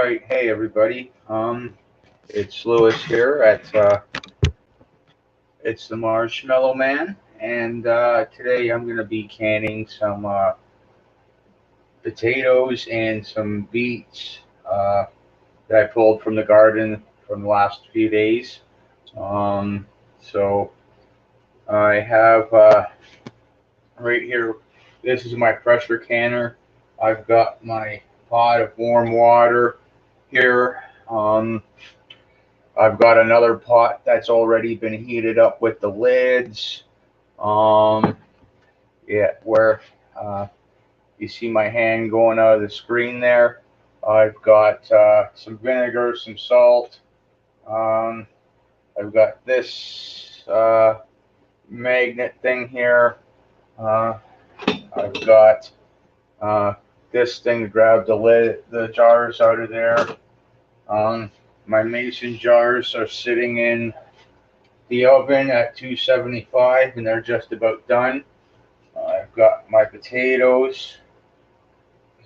right, hey everybody. It's Lewis here at it's the Marshmallow Man, and today I'm gonna be canning some potatoes and some beets that I pulled from the garden from the last few days. Um, so I have right here. This is my pressure canner. I've got my pot of warm water here. I've got another pot that's already been heated up with the lids. Um, yeah, where you see my hand going out of the screen there. I've got some vinegar, some salt. Um, I've got this magnet thing here. Uh, I've got uh, this thing to grab the jars out of there. Um, my mason jars are sitting in the oven at 275 and they're just about done. I've got my potatoes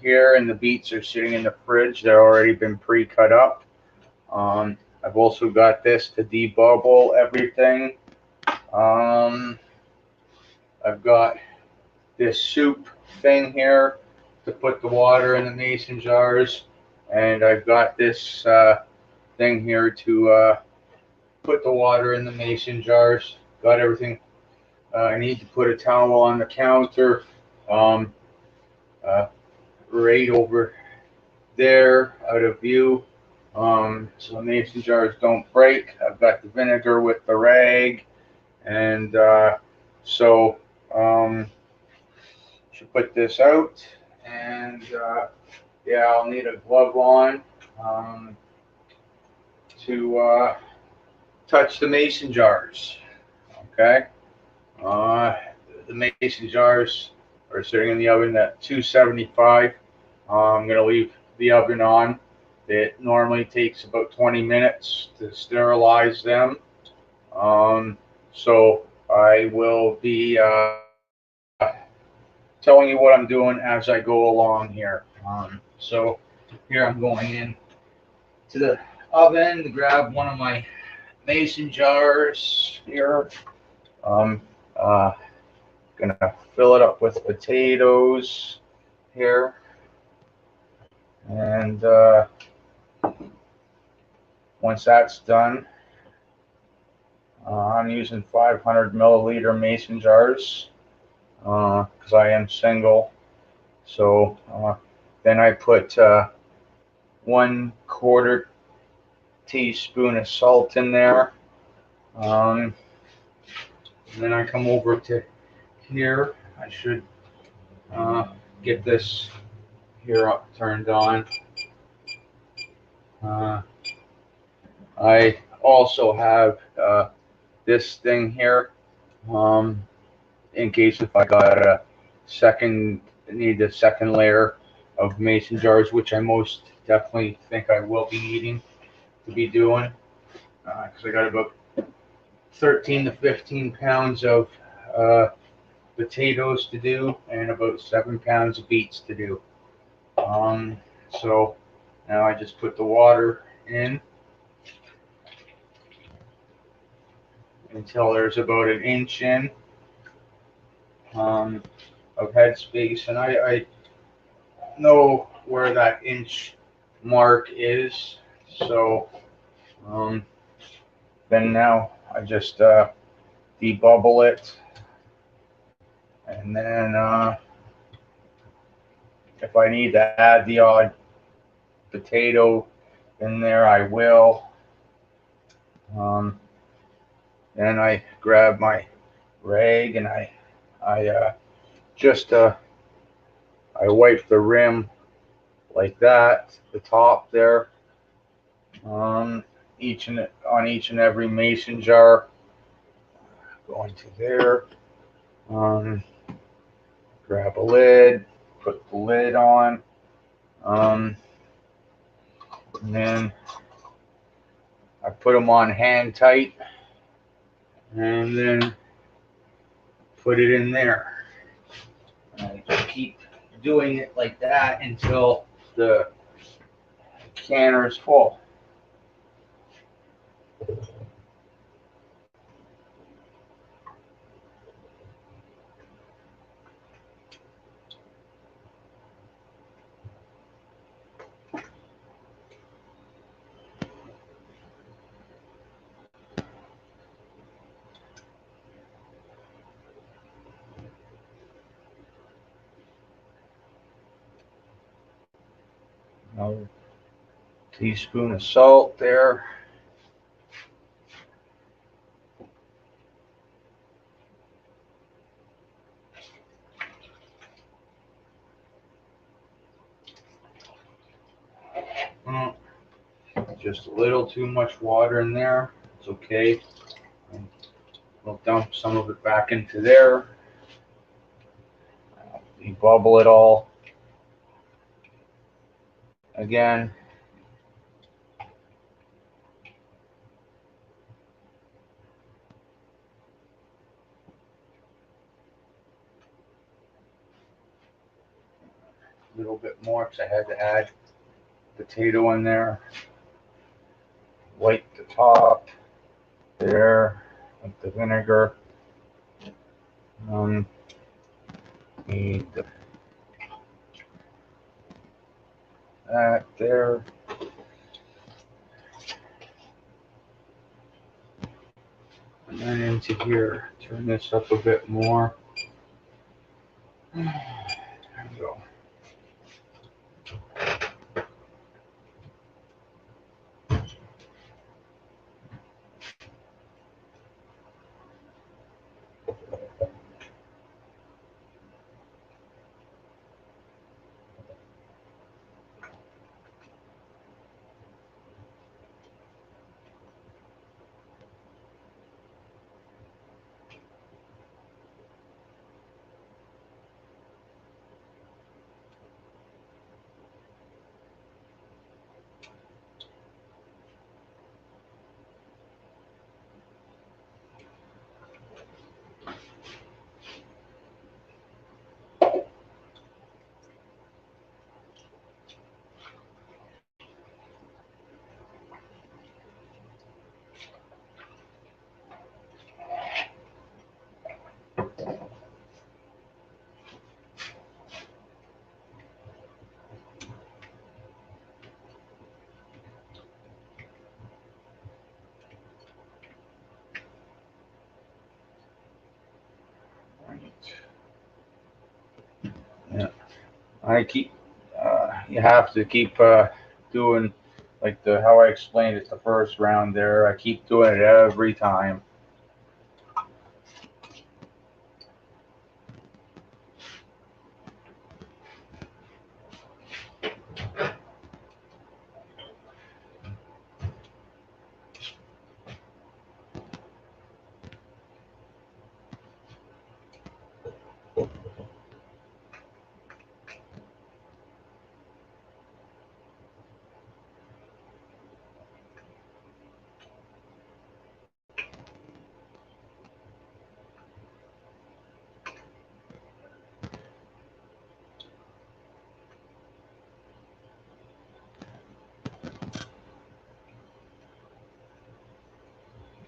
here and the beets are sitting in the fridge. They're already been pre-cut up. I've also got this to debubble everything. Um, I've got this soup thing here to put the water in the mason jars, and I've got this thing here to put the water in the mason jars. Got everything. I need to put a towel on the counter, um, uh, right over there, out of view, so the mason jars don't break. I've got the vinegar with the rag, and so should put this out, and yeah, I'll need a glove on to touch the mason jars. Okay. Uh, the mason jars are sitting in the oven at 275. I'm going to leave the oven on. It normally takes about 20 minutes to sterilize them. So I will be telling you what I'm doing as I go along here. So here I'm going in to the oven to grab one of my mason jars here. Um, uh, Gonna fill it up with potatoes here, and once that's done, I'm using 500 milliliter mason jars because I am single. So then I put 1/4 teaspoon of salt in there. And then I come over to here. I should get this here up turned on. I also have this thing here in case if I got a need a second layer of mason jars, which I most definitely think I will be needing to be doing because I got about 13 to 15 pounds of potatoes to do and about 7 pounds of beets to do. So now I just put the water in until there's about an inch in of headspace, and I know where that inch mark is. So then now I just debubble it, and then if I need to add the odd potato in there, I will. Then I grab my rag and I just I wipe the rim like that, the top there, on each and every mason jar. Going to there, grab a lid, put the lid on, and then I put them on hand tight, and then put it in there. I keep doing it like that until the canner is full. Another teaspoon of salt there. Just a little too much water in there. It's okay. We'll dump some of it back into there. Debubble it all again. A little bit more because I had to add potato in there. Wipe the top there with the vinegar. Need that there. And then into here. Turn this up a bit more. There we go. Yeah, you have to keep doing like how I explained it the first round there. I keep doing it every time.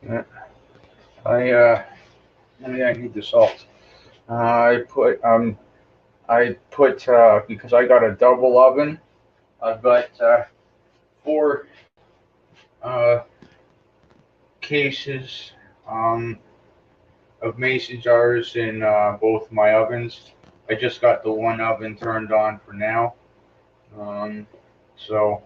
Yeah. Maybe I need the salt. I put because I got a double oven. I've got four uh, cases of mason jars in both my ovens. I just got the one oven turned on for now. So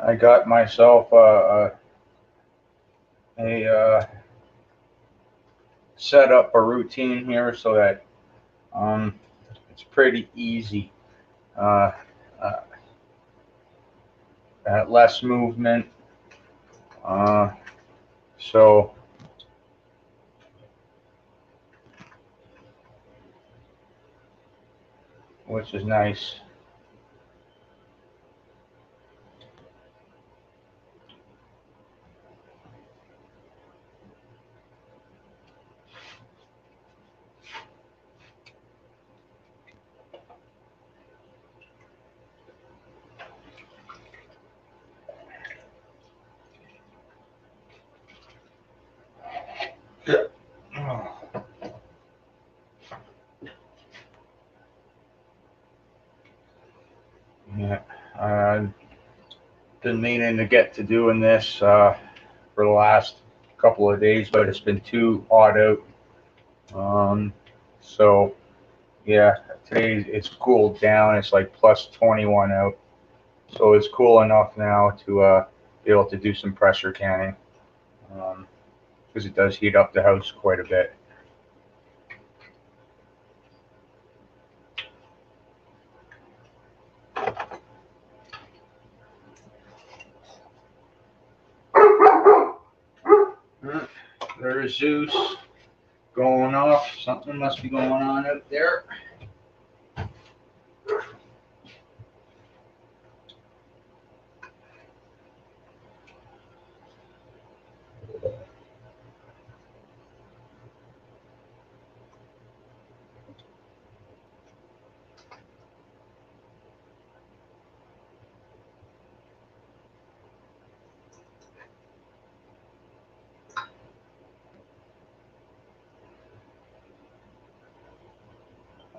I got myself a set up a routine here so that it's pretty easy. Uh, uh, Less movement. Uh, so, which is nice. Yeah, I've been meaning to get to doing this for the last couple of days, but it's been too hot out. Um, so yeah, today it's cooled down. It's like plus 21 out, so it's cool enough now to be able to do some pressure canning because it does heat up the house quite a bit. There's Zeus going off. Something must be going on out there.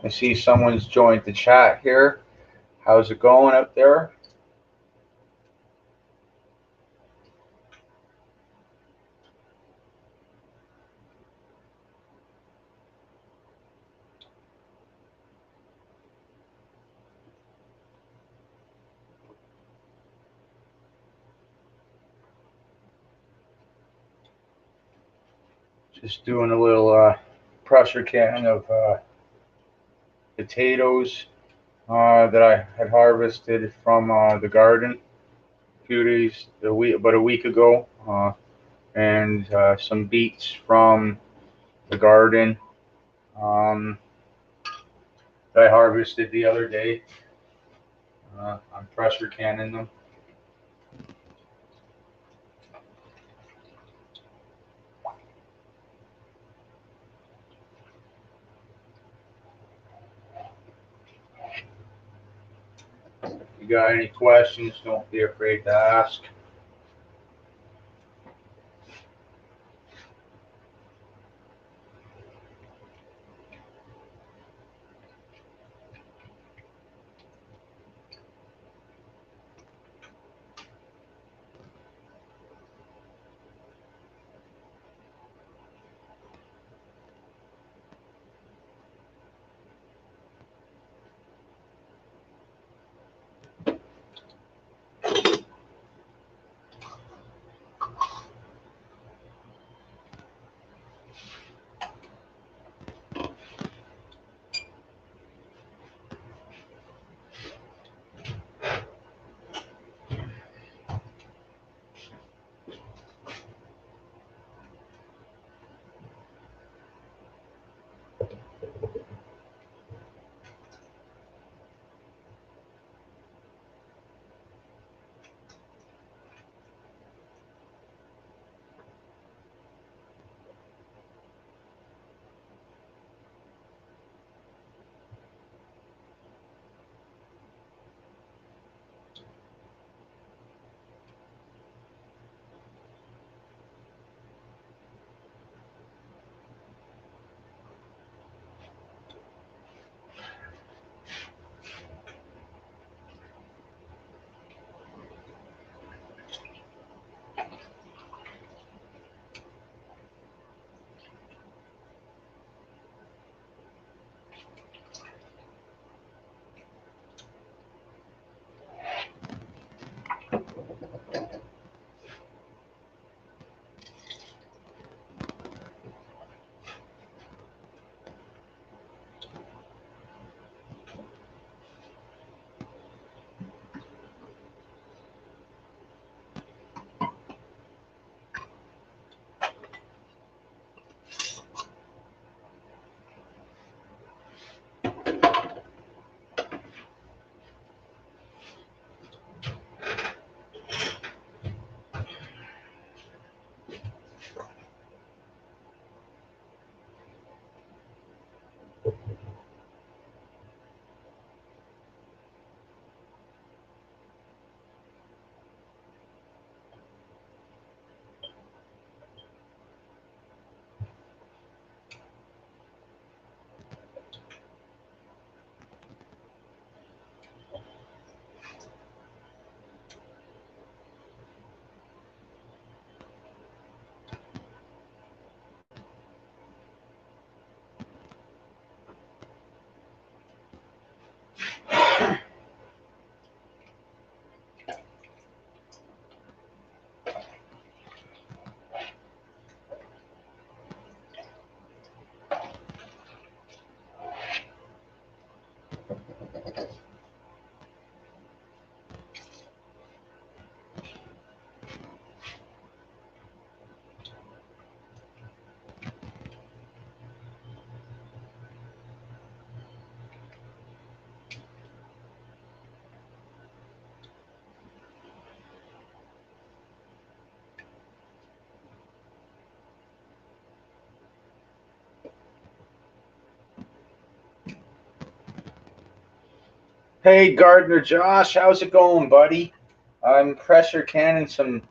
I see someone's joined the chat here. How's it going up there? Just doing a little pressure canning of potatoes that I had harvested from the garden a few days, about a week ago, and some beets from the garden um, that I harvested the other day. I'm pressure canning them. If you got any questions, don't be afraid to ask. Hey, Gardener Josh, how's it going, buddy? I'm pressure canning some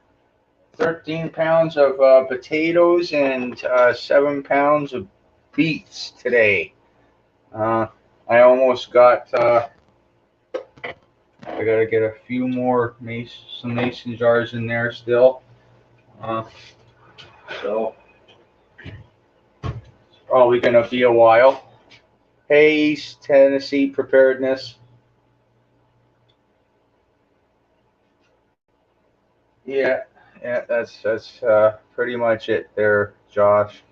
13 pounds of potatoes and 7 pounds of beets today. Uh, I almost got, I gotta get a few more some mason jars in there still. Uh, so, it's probably gonna be a while. Hey, East Tennessee Preparedness. Yeah, yeah, that's pretty much it there, Josh.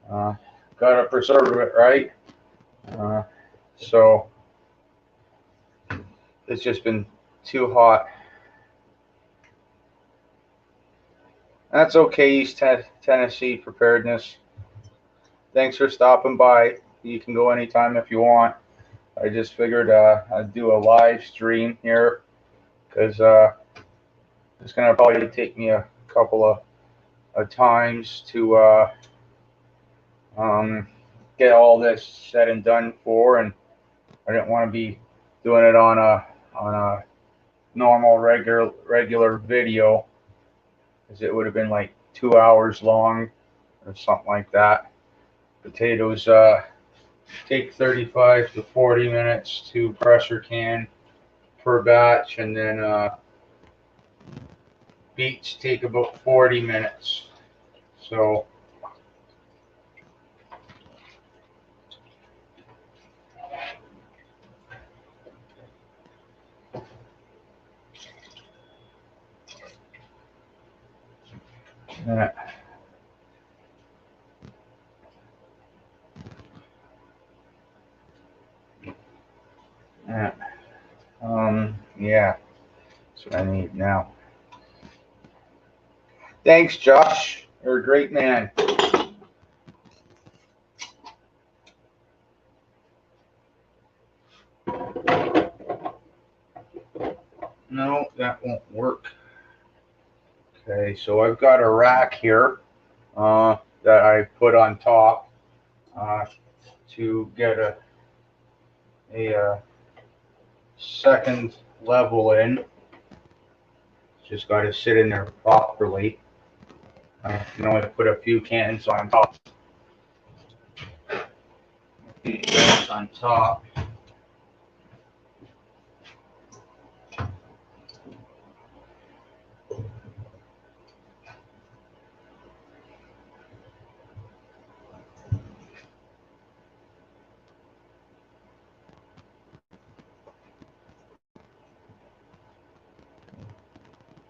Uh, Gotta preserve it, right? Uh, so it's just been too hot. That's okay, Tennessee Preparedness. Thanks for stopping by. You can go anytime if you want. I just figured I'd do a live stream here because it's gonna probably take me a couple of times to um, get all this said and done for, and I didn't want to be doing it on a normal regular video because it would have been like 2 hours long or something like that. Potatoes take 35 to 40 minutes to pressure can per batch, and then beets take about 40 minutes. So uh, uh, yeah, that's what I need now. Thanks, Josh. You're a great man. No, that won't work. Okay, so I've got a rack here that I put on top uh, to get a second level in. Just got to sit in there properly. I can only put a few cans on top. On top.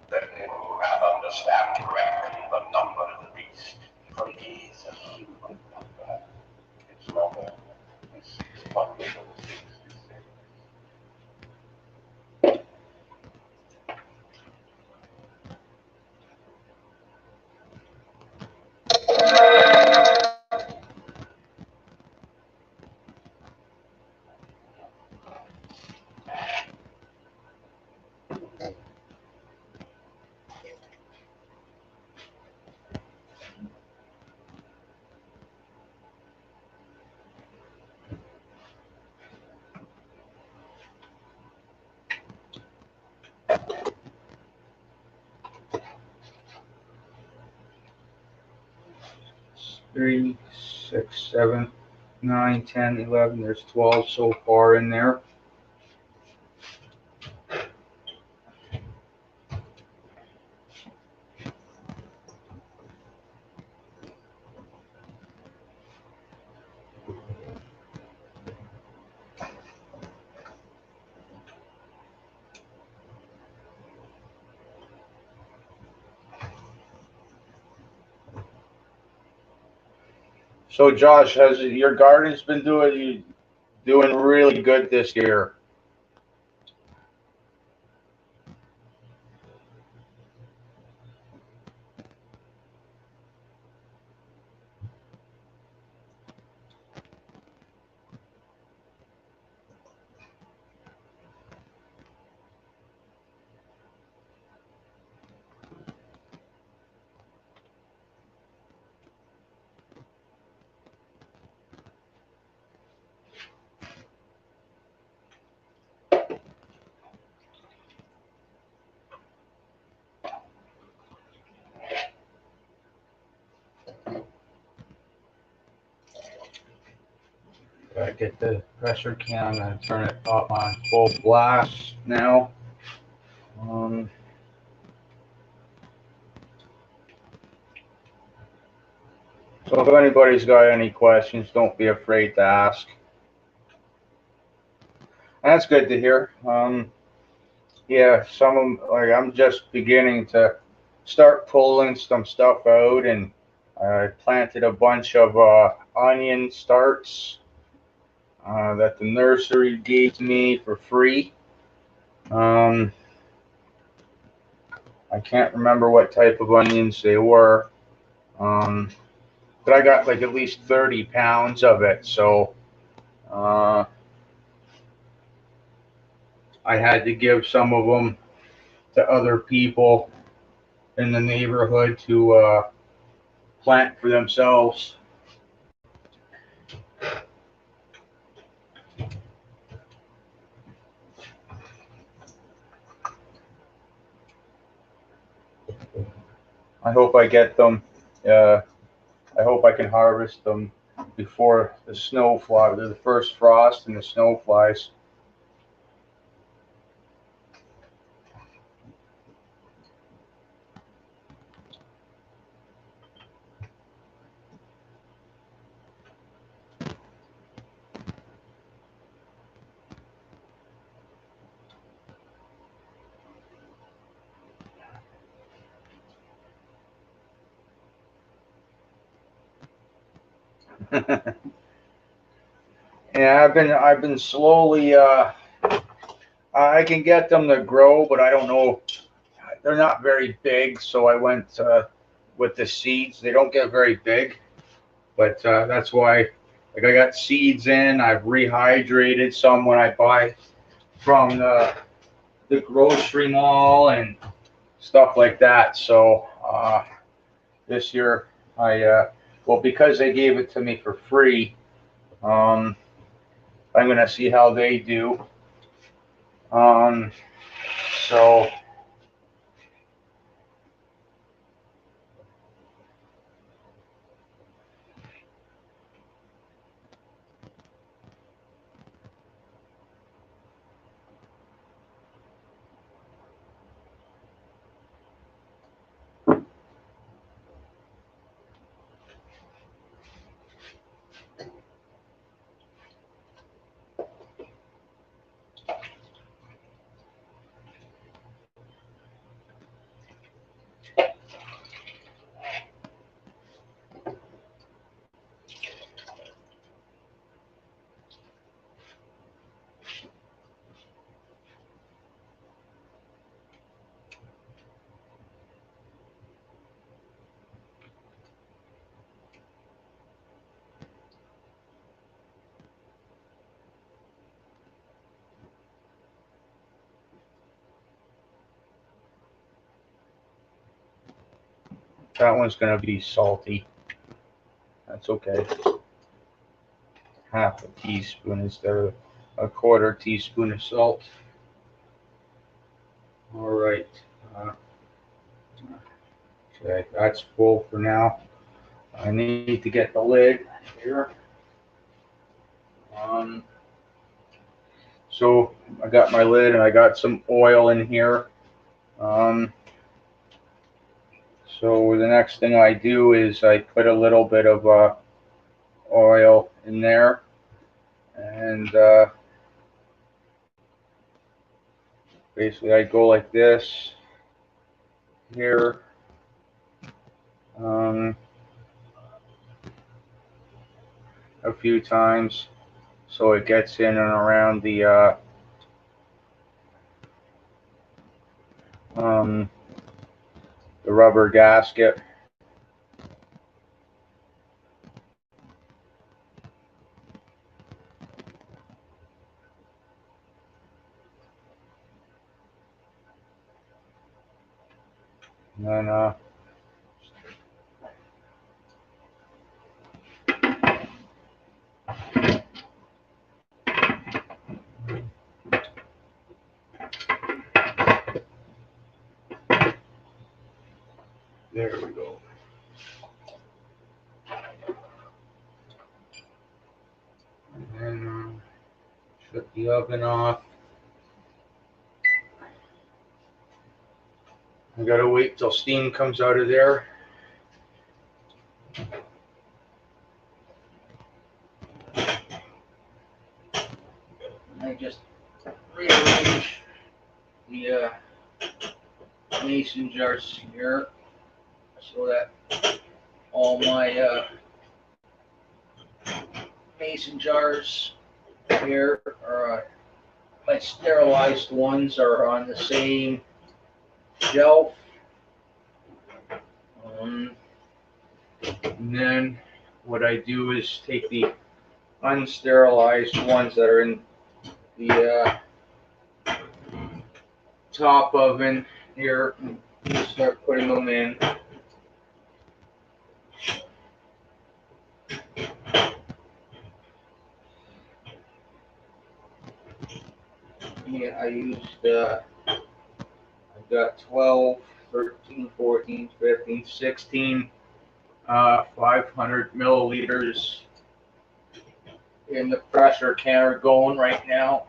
Then you understand correctly the number of the beast, for it is a human number. It's number 666. 3, 6, 7, 9, 10, 11. There's 12 so far in there. So, Josh, has your garden's been doing really good this year? Gotta get the pressure can. I'm gonna turn it up on full blast now. Um, so if anybody's got any questions, don't be afraid to ask. And that's good to hear. Yeah, some of them, like I'm just beginning to start pulling some stuff out, and I planted a bunch of onion starts that the nursery gave me for free. Um, I can't remember what type of onions they were, but I got like at least 30 pounds of it, so uh, I had to give some of them to other people in the neighborhood to plant for themselves. I hope I get them. Uh, I hope I can harvest them before the snow fly, the first frost and the snow flies. Yeah, I've been slowly. I can get them to grow, but I don't know. They're not very big, so I went with the seeds. They don't get very big, but that's why. Like I got seeds in. I've rehydrated some when I buy from the grocery mall and stuff like that. So this year well, because they gave it to me for free, um, I'm gonna see how they do. Um, so that one's gonna be salty. That's okay. Half a teaspoon instead of a quarter teaspoon of salt. All right. Uh, okay, that's full for now. I need to get the lid here. Um, so I got my lid and I got some oil in here. Um, so the next thing I do is I put a little bit of oil in there, and basically I go like this here. Um, a few times so it gets in and around um, the rubber gasket. And then there we go. And the oven off. I gotta wait till steam comes out of there. I just rearrange the mason jars here so that all my mason jars here are my sterilized ones are on the same shelf. And then what I do is take the unsterilized ones that are in the top oven here and start putting them in. Yeah, I used, I've got 12, 13, 14, 15, 16, 500 milliliters in the pressure canner going right now.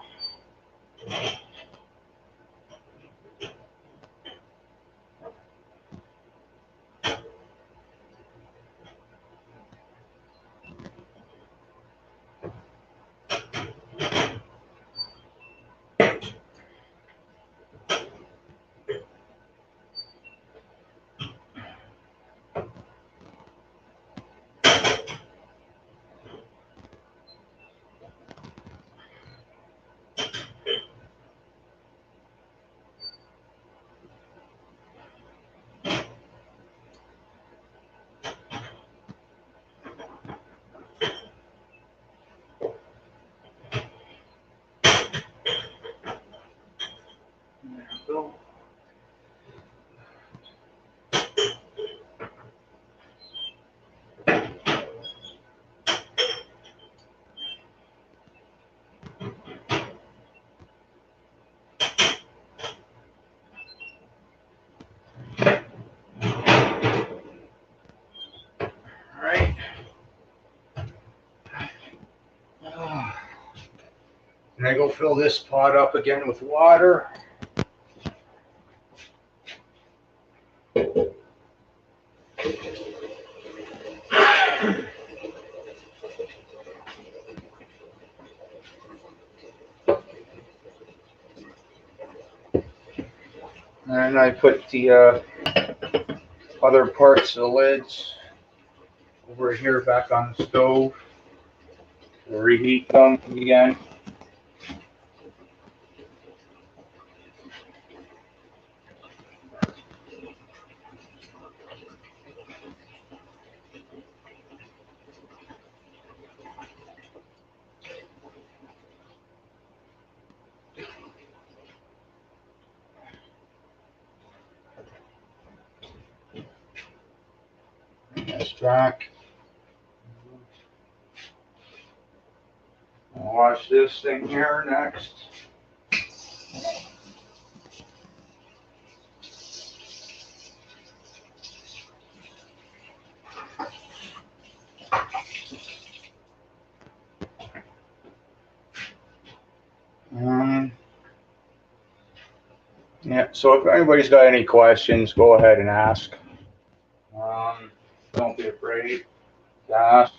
There we go. All right. And I go fill this pot up again with water. And I put the other parts of the lids over here back on the stove. Reheat them again. Extract. Wash this thing here next. Yeah, so if anybody's got any questions, go ahead and ask. Don't be afraid to ask.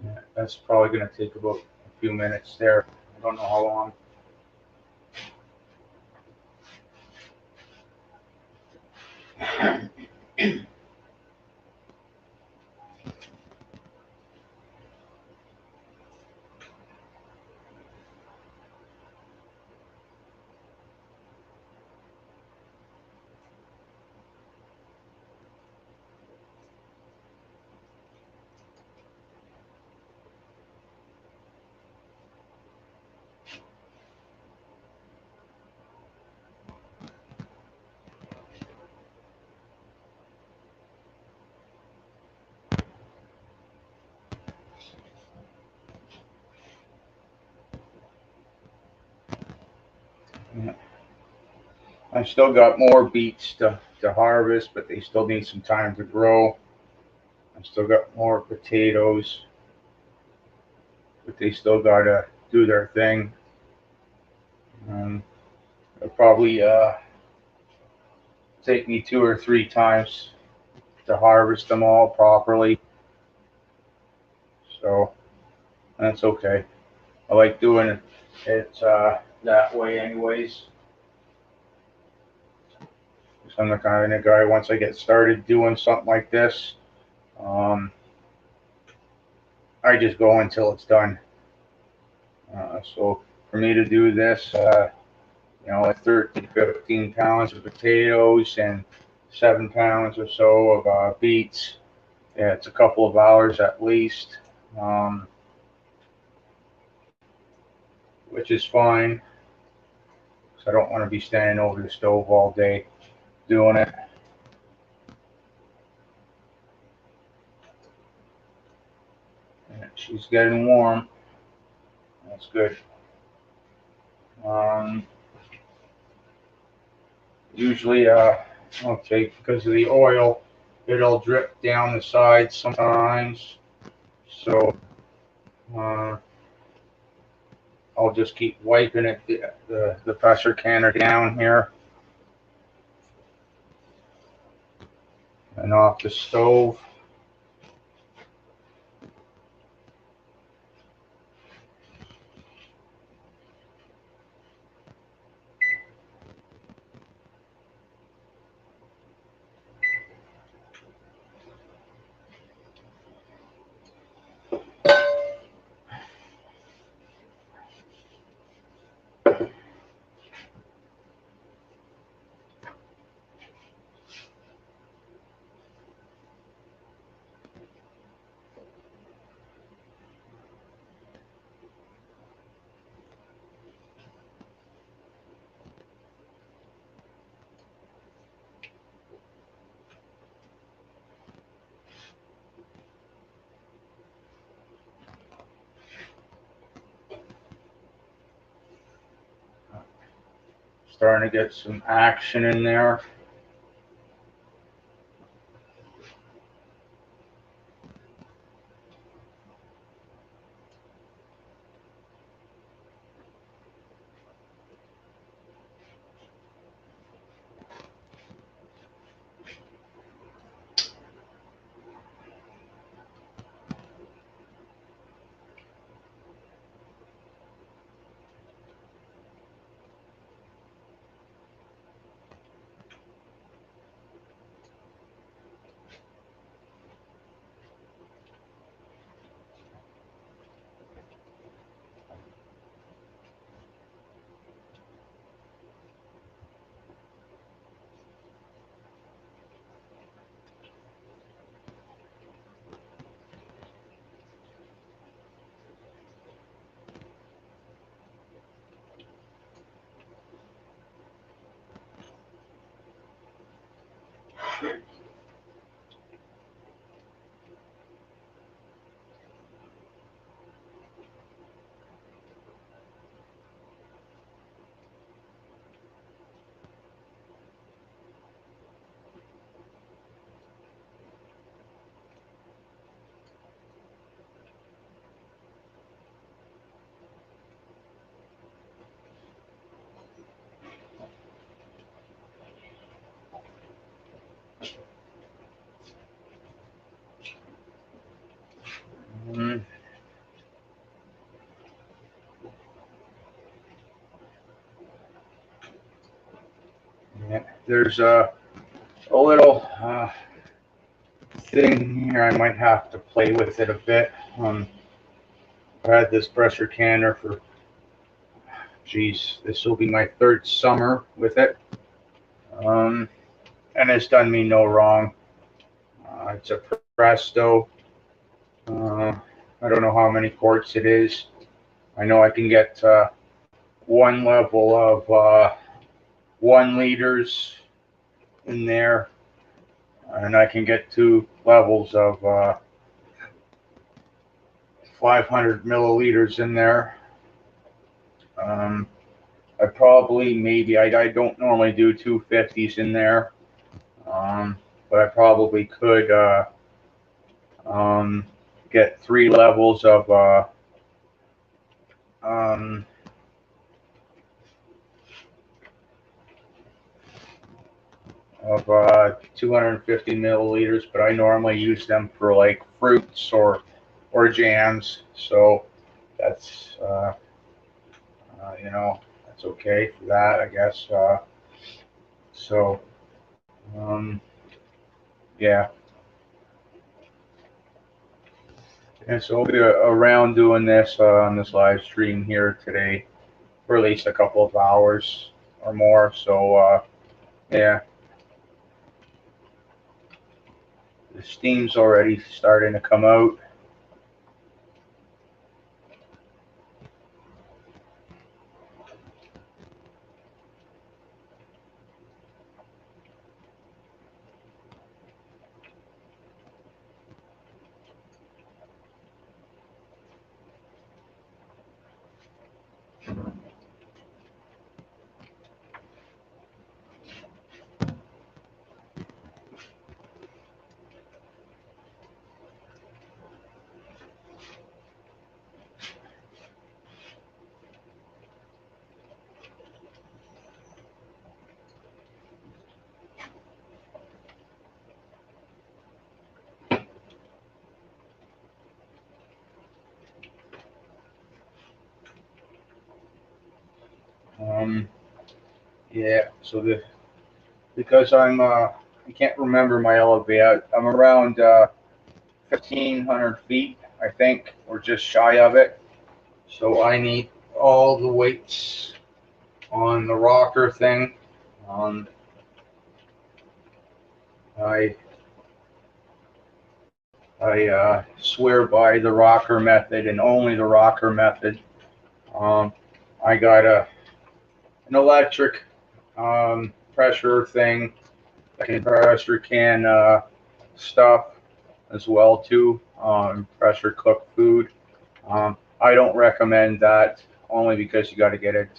Yeah, that's probably going to take about a few minutes there. I don't know how long. Yeah. I still got more beets to harvest, but they still need some time to grow. I still got more potatoes, but they still gotta do their thing. It'll probably take me 2 or 3 times to harvest them all properly, so that's okay. I like doing it that way, anyways. So I'm the kind of guy, once I get started doing something like this, um, I just go until it's done. So for me to do this, like 13, 15 pounds of potatoes and 7 pounds or so of beets, yeah, it's a couple of hours at least, um, which is fine, because I don't want to be standing over the stove all day doing it. And she's getting warm. That's good. Um, Usually, okay, because of the oil, it'll drip down the sides sometimes. So uh, I'll just keep wiping it, the pressure canner down here and off the stove. Starting to get some action in there. Mm, yeah, there's a little thing here. I might have to play with it a bit. I've had this pressure canner for, geez, this will be my third summer with it. Um, and it's done me no wrong. It's a Presto. Uh, I don't know how many quarts it is. I know I can get one level of 1 liters in there, and I can get 2 levels of 500 milliliters in there. Um, I probably maybe I don't normally do 250s in there, but I probably could um, get 3 levels um, of 250 milliliters, but I normally use them for like fruits or jams. So that's you know, that's okay for that, I guess. So um, yeah, and so we'll be around doing this on this live stream here today for at least a couple of hours or more. So yeah, the steam's already starting to come out. Um, yeah, so because I can't remember my elevator. I'm around 1,500 feet, I think, or just shy of it. So I need all the weights on the rocker thing. Um, I I swear by the rocker method and only the rocker method. Um, I got an electric pressure thing that can pressure can stuff as well too. Pressure cook food. I don't recommend that only because you got to get it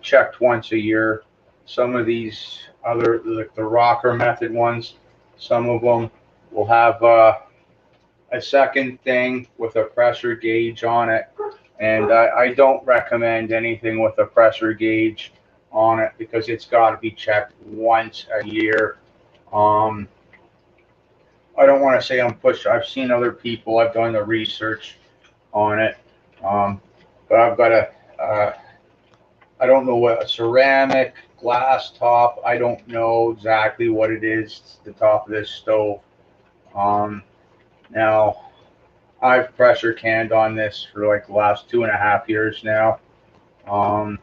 checked once a year. Some of these other, like the rocker method ones, some of them will have a second thing with a pressure gauge on it. And I don't recommend anything with a pressure gauge on it because it's got to be checked once a year. Um, I don't want to say I'm pushed. I've seen other people. I've done the research on it, um, but I've got I don't know what a ceramic glass top. I don't know exactly what it is. The top of this stove. Um, Now I've pressure canned on this for like the last 2.5 years now. Um,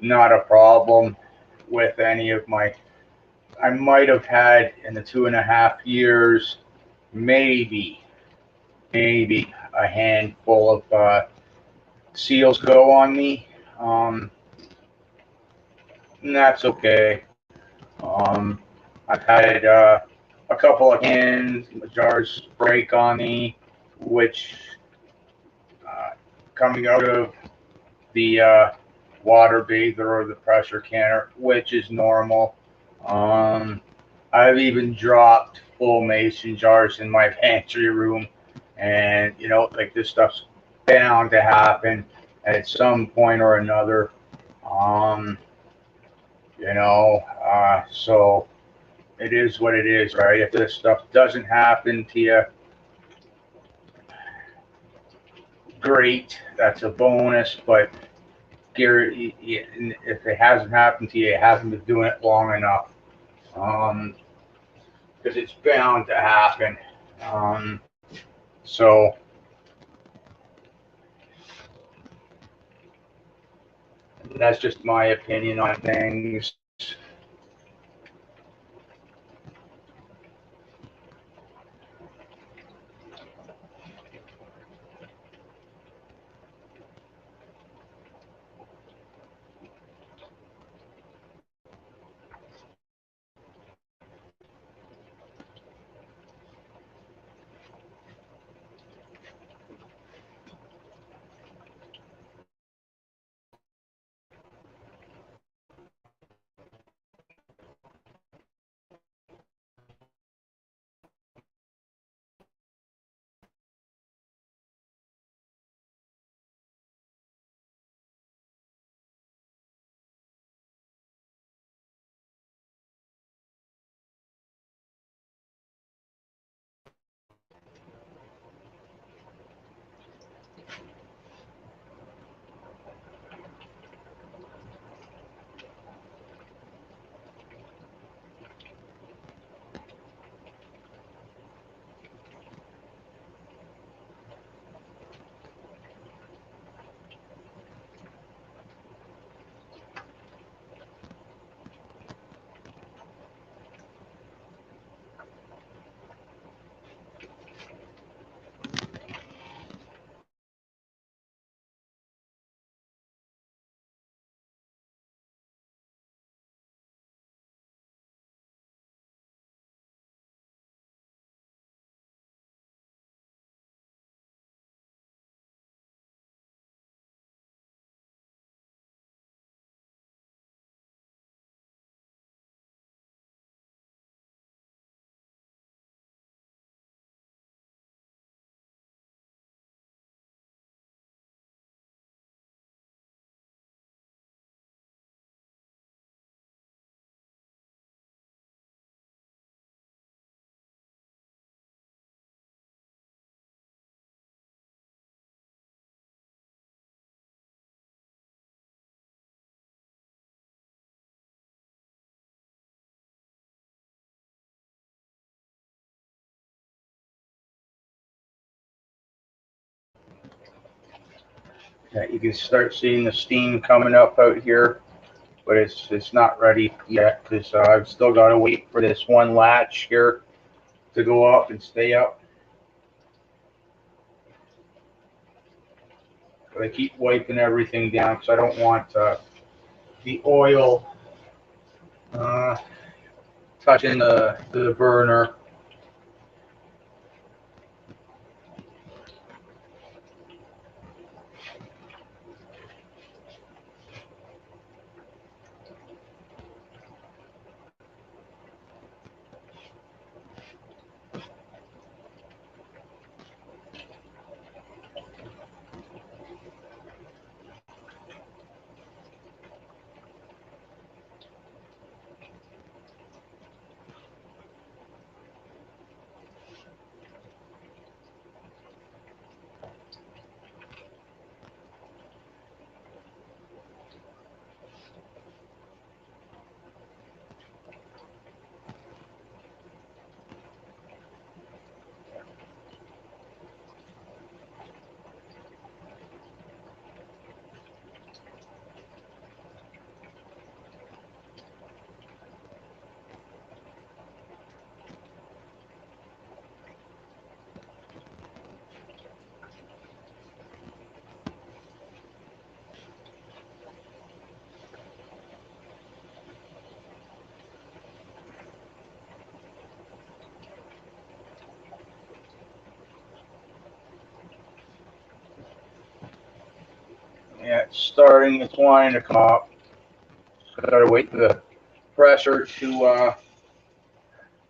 Not a problem with any of my. I might have had in the 2.5 years, maybe a handful of seals go on me. And that's okay. Um, I've had a couple of cans, jars break on me, which uh, coming out of the water bather or the pressure canner, which is normal. Um, I've even dropped full mason jars in my pantry room, and like this stuff's bound to happen at some point or another. Um, so it is what it is, right? If this stuff doesn't happen to you, great, that's a bonus. But Gary, if it hasn't happened to you, it hasn't been doing it long enough. Because it's bound to happen. Um, so that's just my opinion on things. Yeah, you can start seeing the steam coming up out here, but it's not ready yet because I've still got to wait for this one latch here to go up and stay up. But I keep wiping everything down because I don't want the oil uh, touching the burner. Yeah, it's starting. It's wanting to come up. Got to wait for the pressure to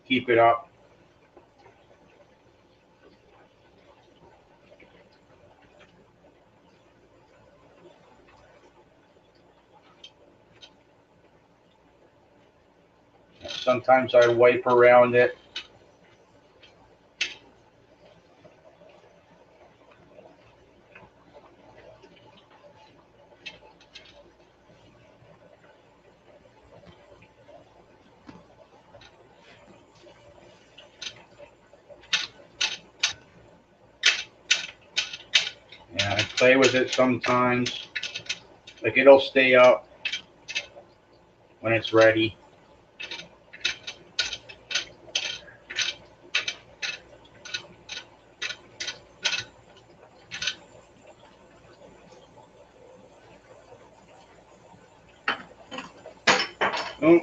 keep it up. Sometimes I wipe around it. Yeah, I play with it sometimes. Like it'll stay up when it's ready. Oh,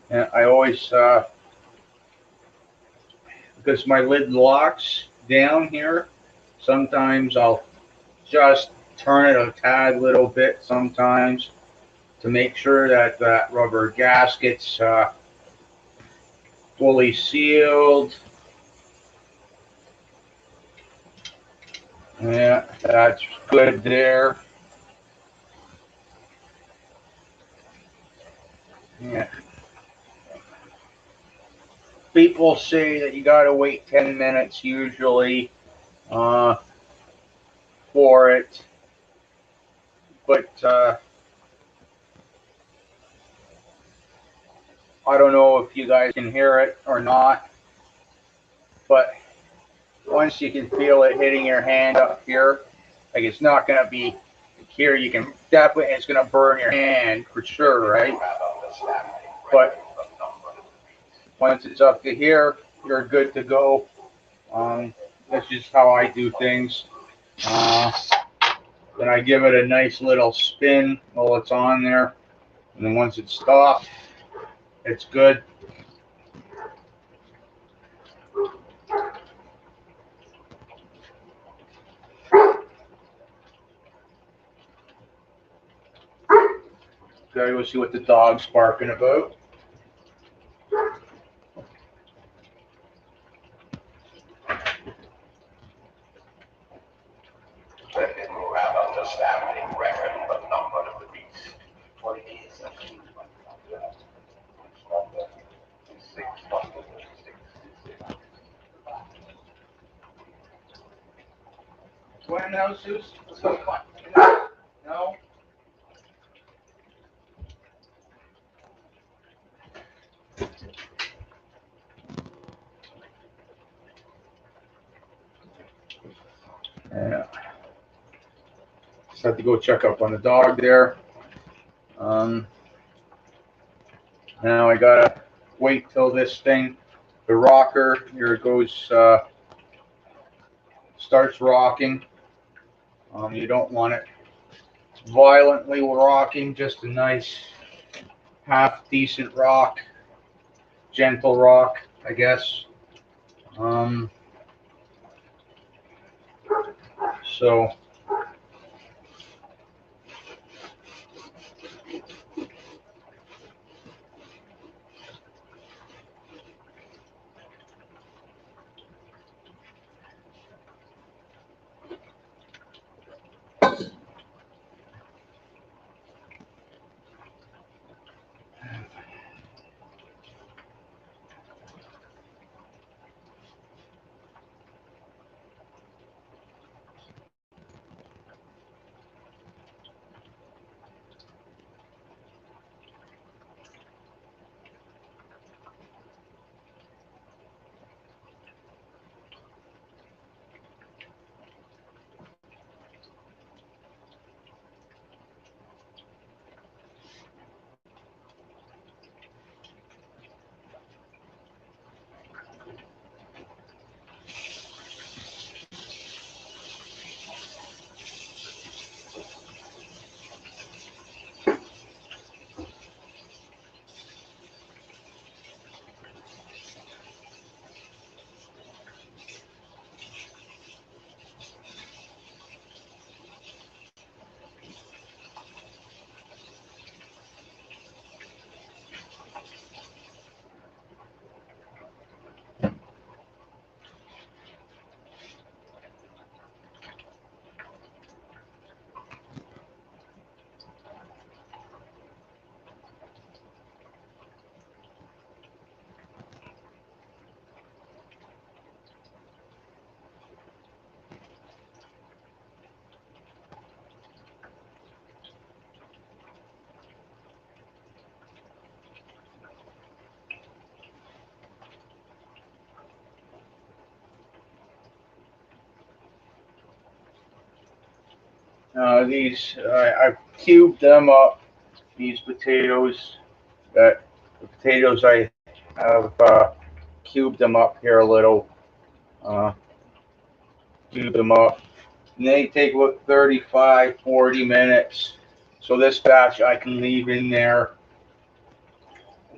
and I always because my lid locks down here. Sometimes I'll just turn it a tad little bit sometimes to make sure that that rubber gasket's fully sealed. Yeah, that's good there. Yeah. People say that you gotta wait 10 minutes usually uh, for it, but I don't know if you guys can hear it or not. But once you can feel it hitting your hand up here, like it's not gonna be here. You can definitely, it's gonna burn your hand for sure, right? But once it's up to here, you're good to go. That's just how I do things. Uh, then I give it a nice little spin while it's on there, and then once it's stopped, it's good. Okay, we'll see what the dog's barking about. Then you have understanding reckon the number of the beast, for it is a human number. Go in the house, Zeus. Let's go. Come on. No. Yeah. Just have to go check up on the dog there. Um, Now I gotta wait till this thing, the rocker, here it goes, starts rocking. You don't want it violently rocking, just a nice half decent rock, gentle rock, I guess. Um, so these, I've cubed them up, these potatoes, that the potatoes I have cubed them up here a little, uh, cube them up. And they take about 35, 40 minutes. So this batch I can leave in there.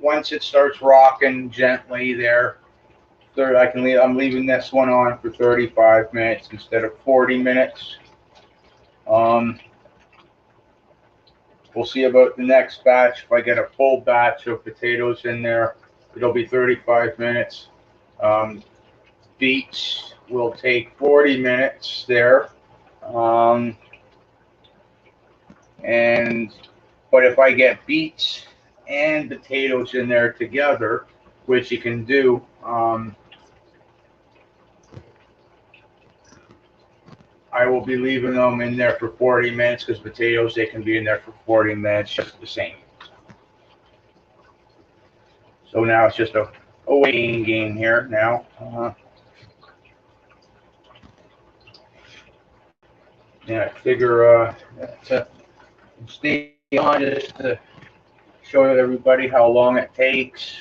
Once it starts rocking gently there, I can leave. I'm leaving this one on for 35 minutes instead of 40 minutes. Um, we'll see about the next batch. If I get a full batch of potatoes in there, it'll be 35 minutes. Um, Beets will take 40 minutes there. Um, and but if I get beets and potatoes in there together, which you can do, I will be leaving them in there for 40 minutes because potatoes, they can be in there for 40 minutes just the same. So now it's just a waiting game here now. Yeah, I figure to stay on just to show everybody how long it takes.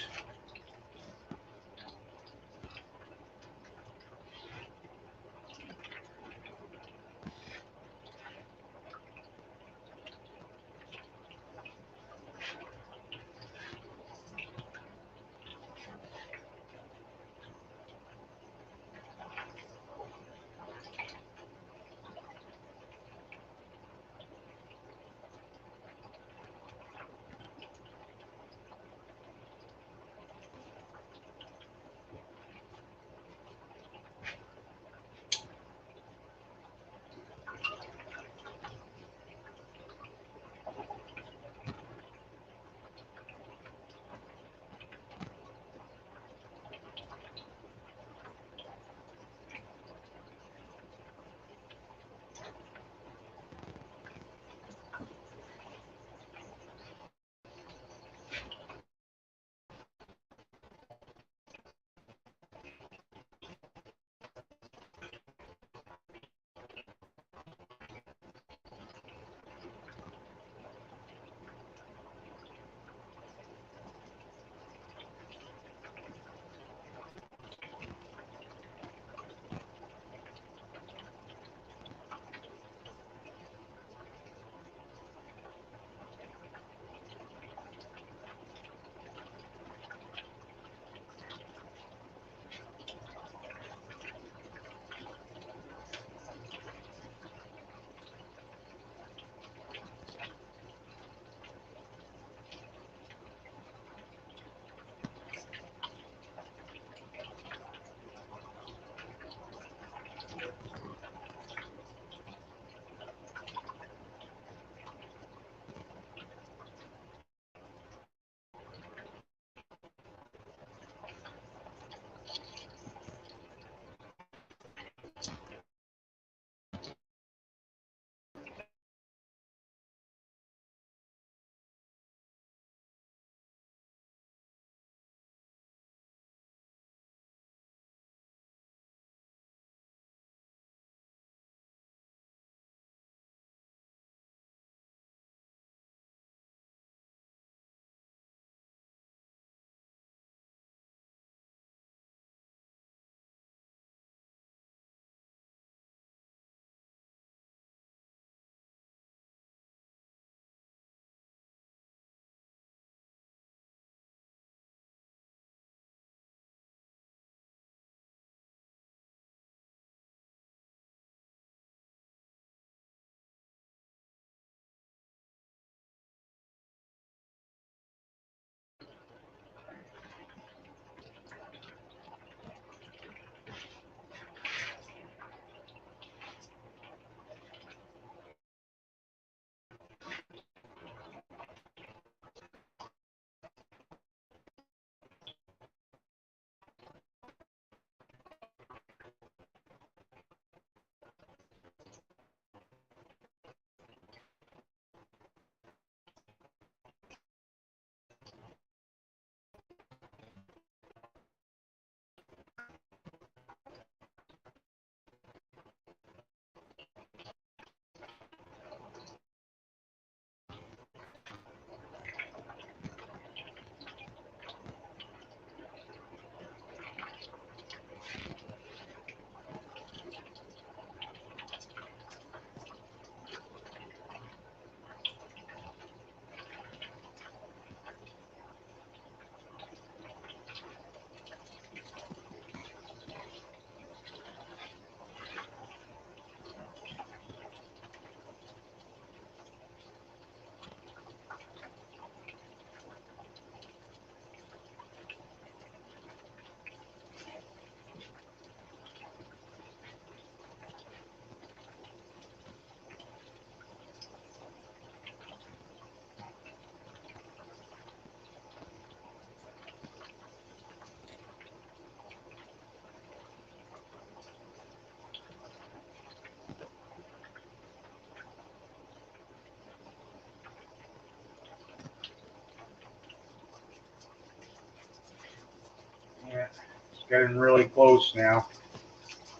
Getting really close now.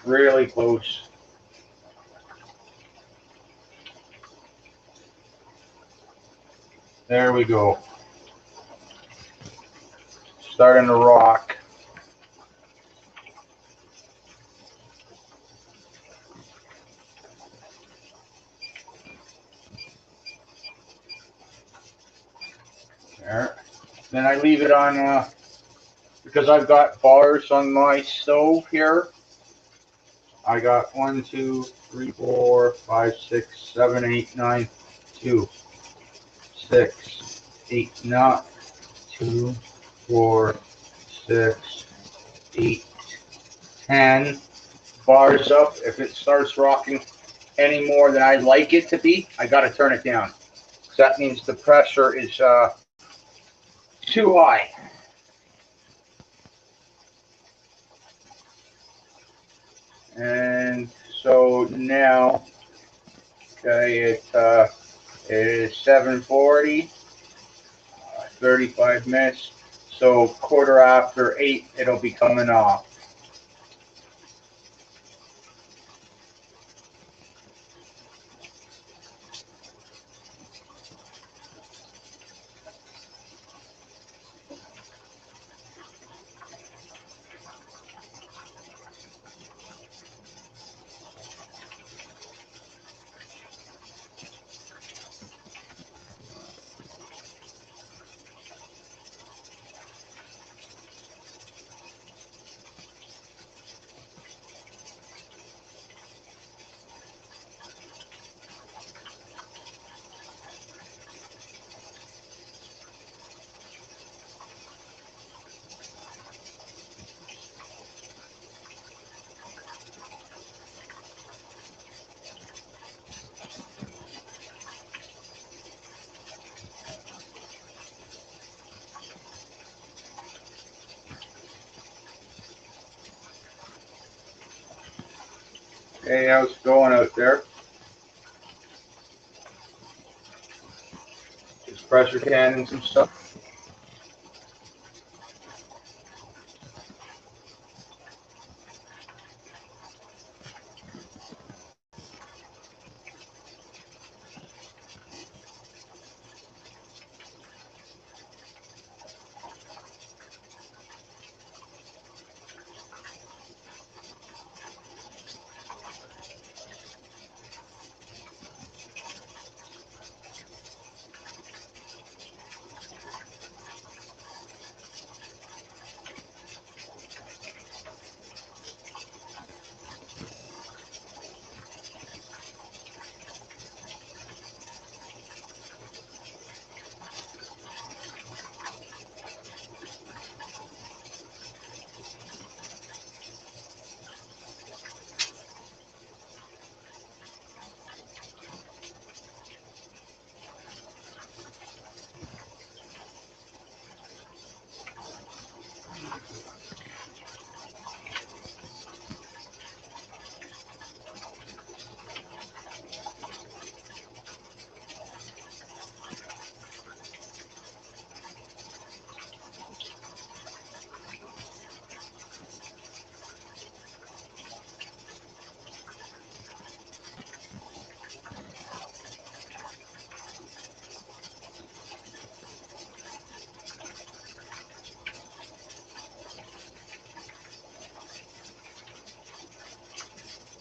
Really close. There we go. Starting to rock. There. Then I leave it on, because I've got bars on my stove here. I got 1, 2, 3, 4, 5, 6, 7, 8, 9, 2, 6, 8, not 2, 4, 6, 8, 10 bars up. If it starts rocking any more than I'd like it to be, I got to turn it down. So that means the pressure is too high. And so now, okay, it is 7:40, 35 minutes. So quarter after 8, it'll be coming off. Hey, how's it going out there? Just pressure canning some stuff.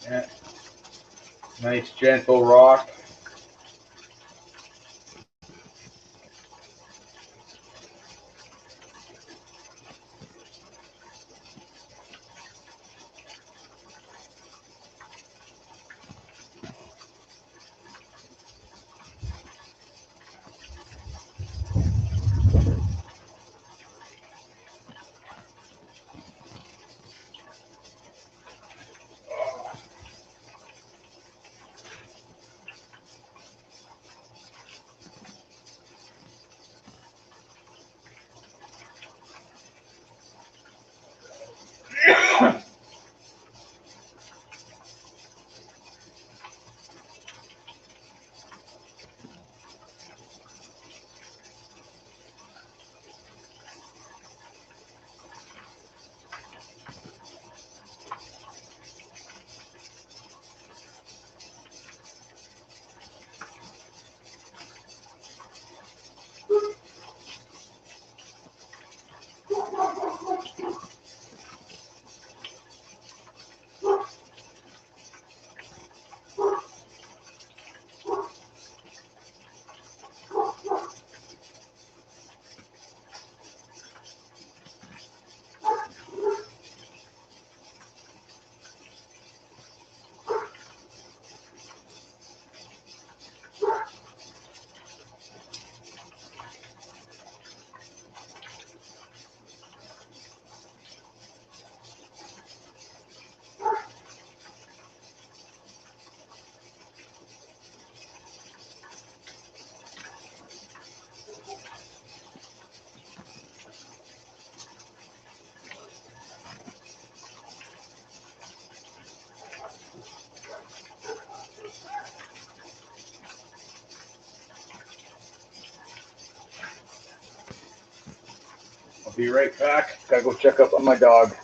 Yeah. Nice gentle rock. Be right back. Gotta go check up on my dog.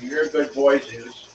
You're a good boy, Zeus.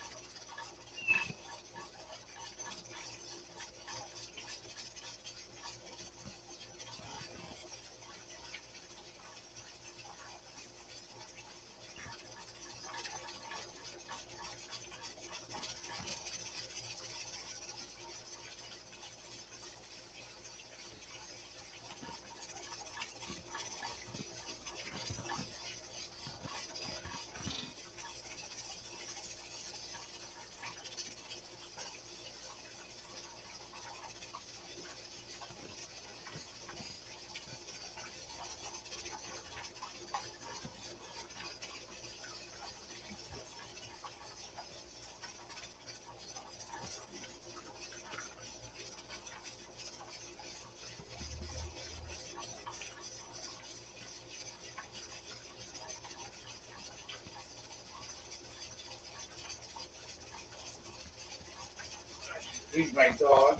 Feed my dog.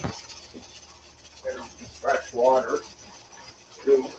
Get him some fresh water too.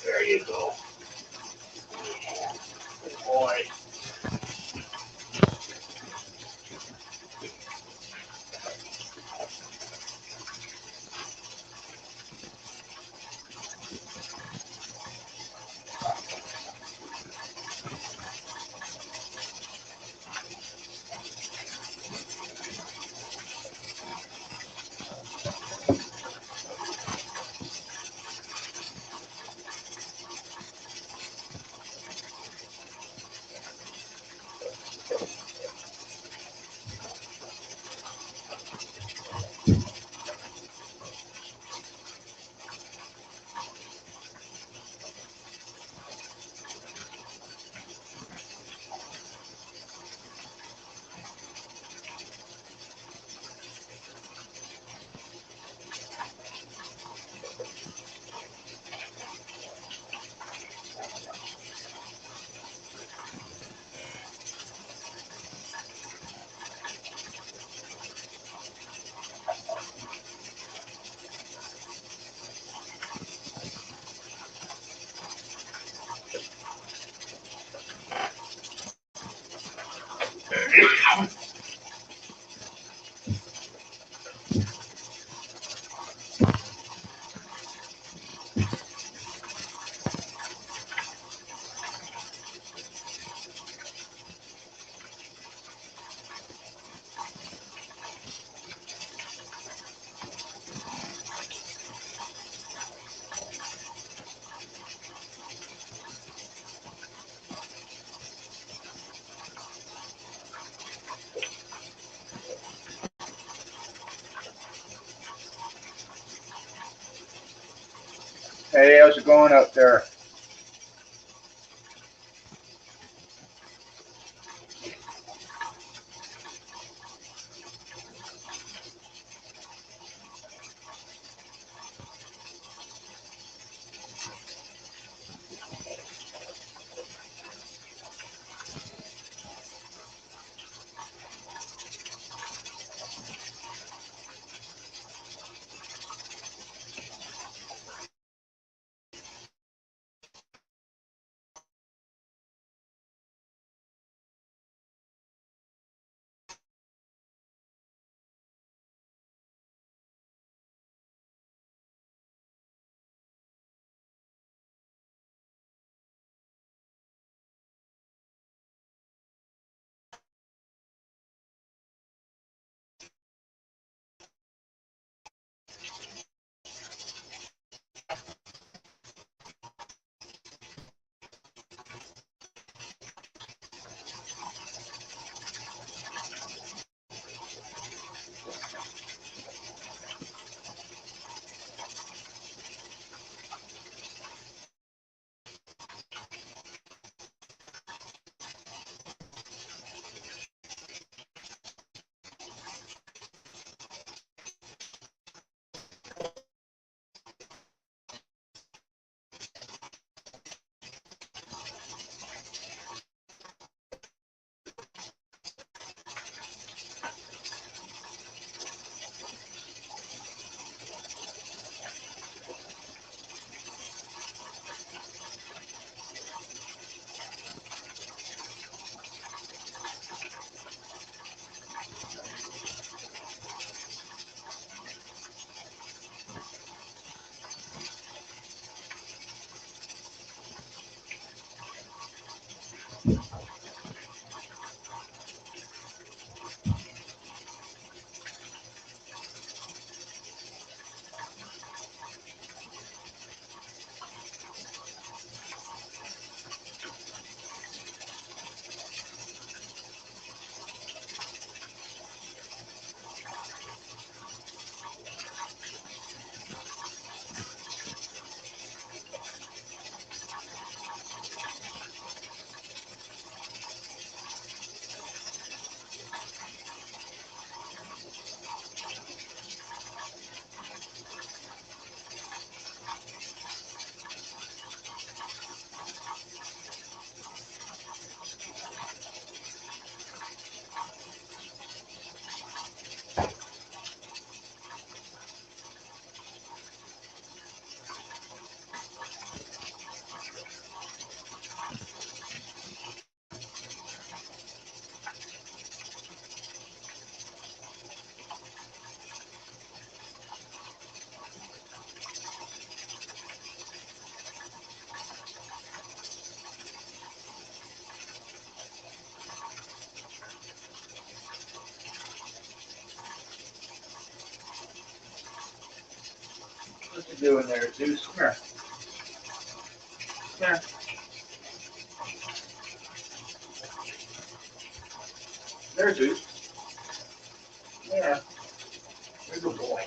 There you go. Good boy. Hey, how's it going out there? What you doing there, Zeus? Come here. Come here. There, Zeus. There. There's a boy.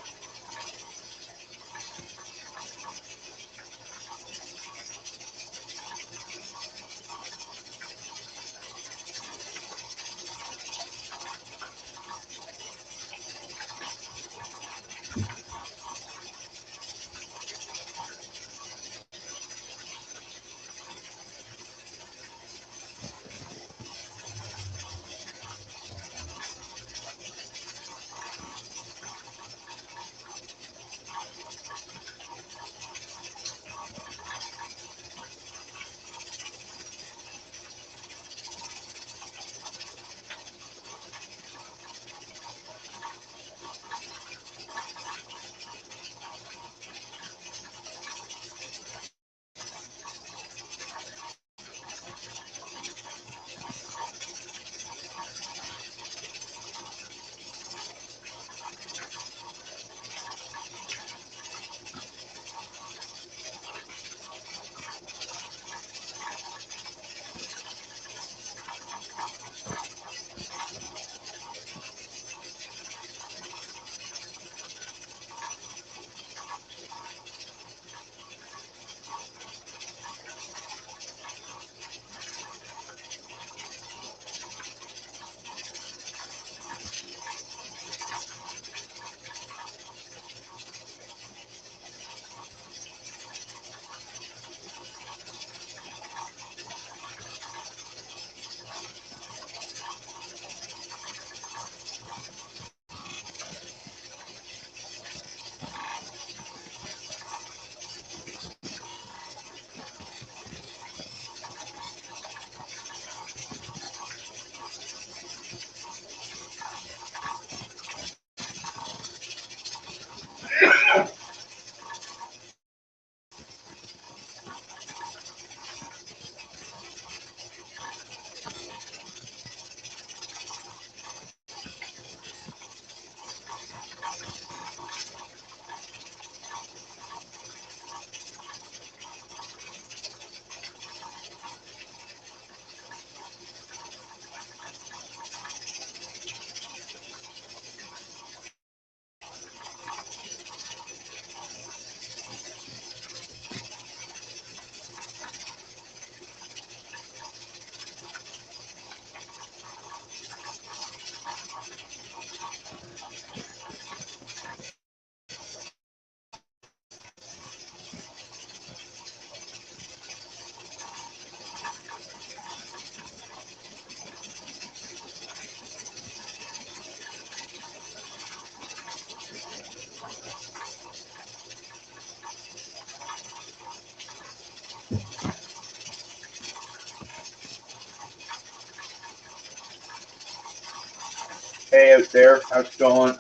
Hey, out there. How's it going?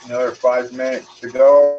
Another 5 minutes to go.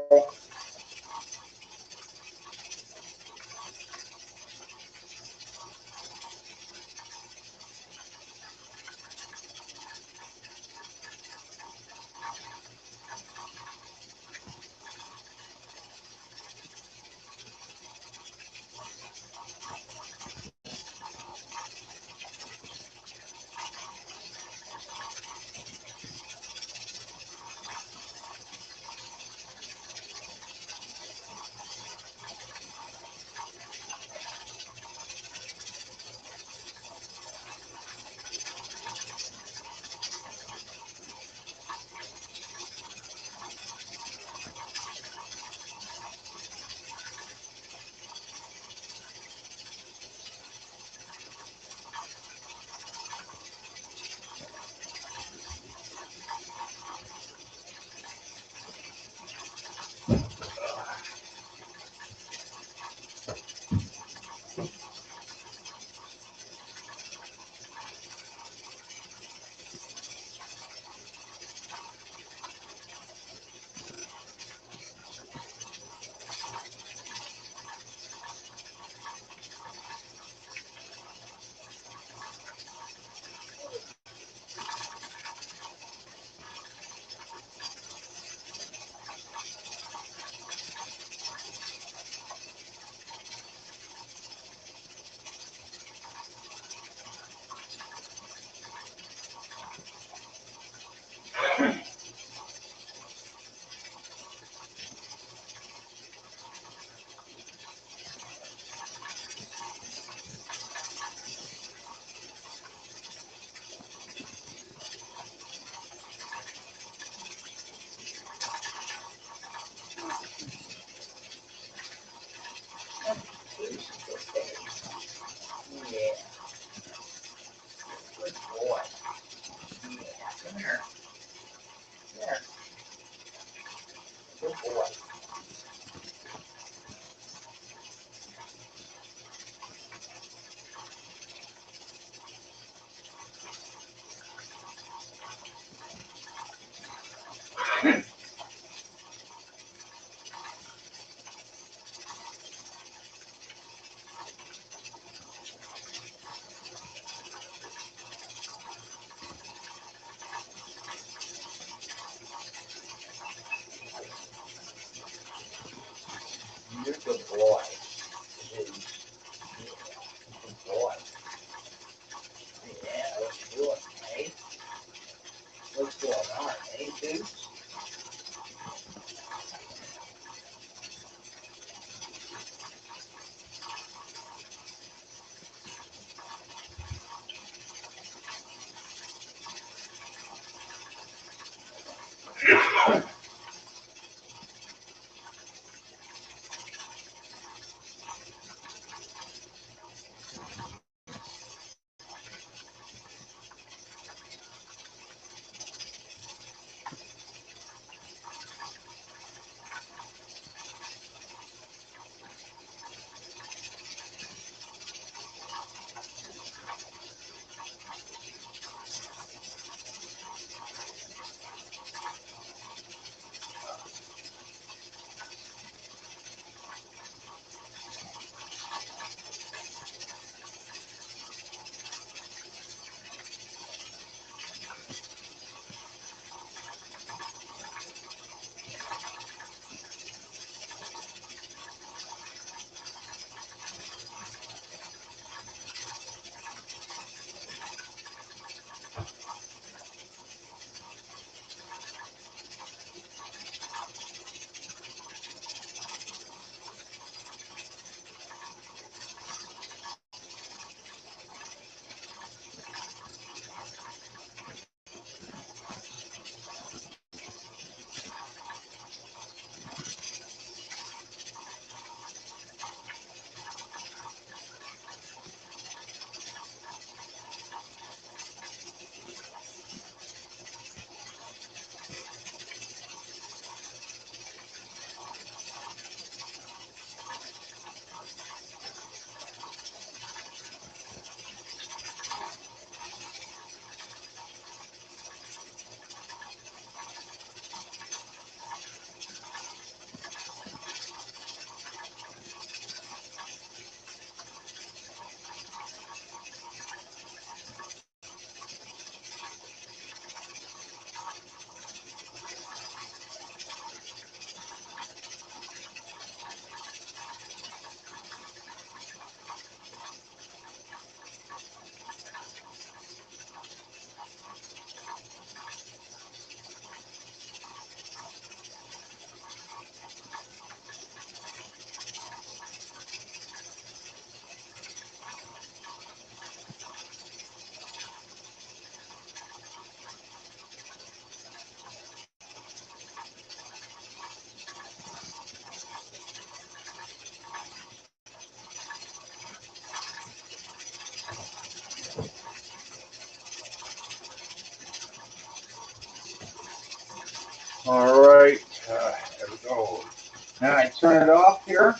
Now I turn it off here,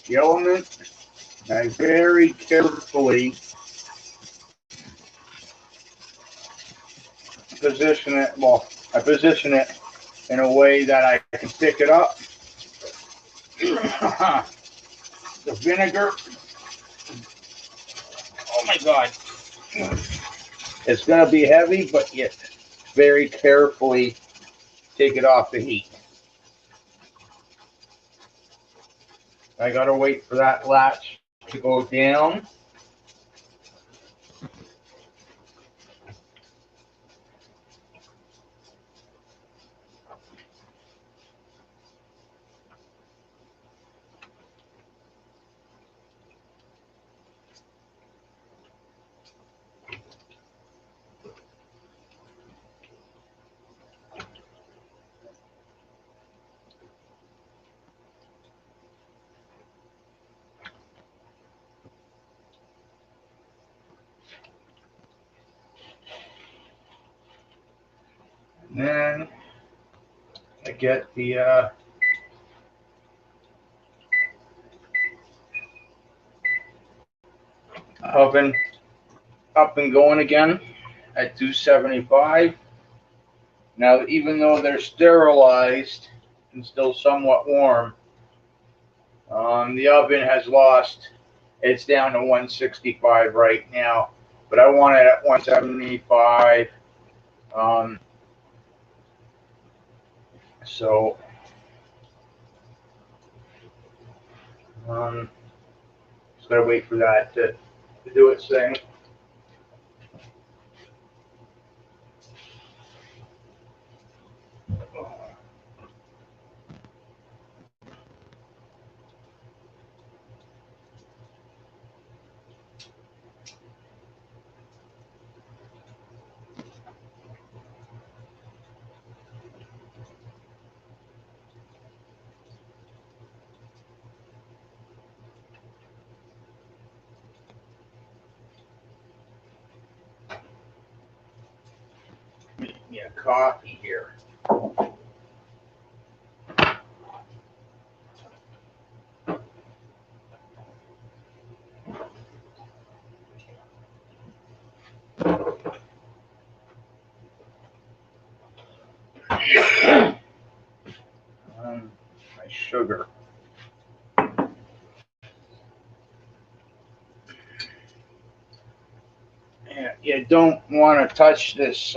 the element, and I very carefully position it. Well, I position it in a way that I can pick it up. The vinegar, oh my God, it's going to be heavy, but you very carefully take it off the heat. I got to wait for that latch to go down. And then I get the oven up and going again at 275. Now, even though they're sterilized and still somewhat warm, the oven has lost. It's down to 165 right now, but I want it at 175. Um, so just gotta wait for that to do its thing. Yeah, coffee here. My sugar. Yeah, you don't want to touch this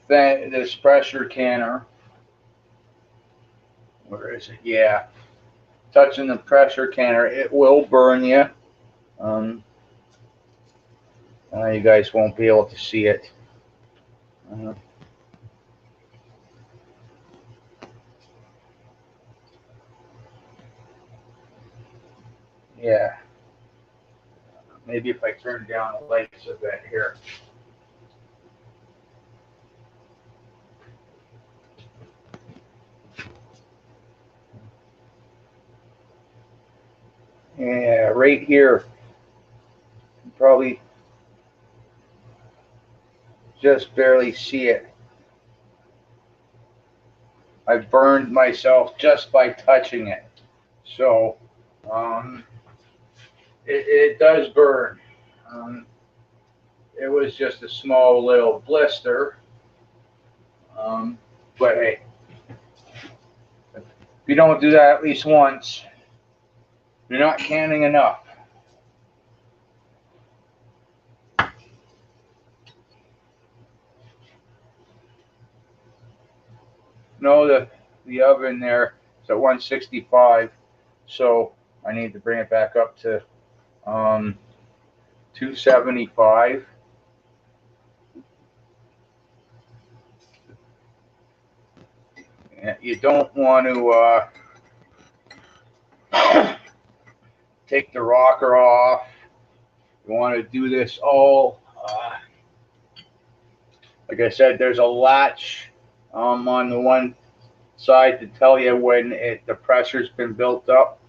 this pressure canner. Where is it? Yeah, touching the pressure canner, it will burn you. Um, you guys won't be able to see it. Uh, yeah, maybe if I turn down the lights a bit here. Yeah, right here. Probably just barely see it. I burned myself just by touching it. So um, it does burn. Um, it was just a small little blister. Um, but hey, if you don't do that at least once, you're not canning enough. No, the oven there is at 165, so I need to bring it back up to 275. You don't want to take the rocker off. You want to do this all, like I said, there's a latch on the one side to tell you when the pressure's been built up.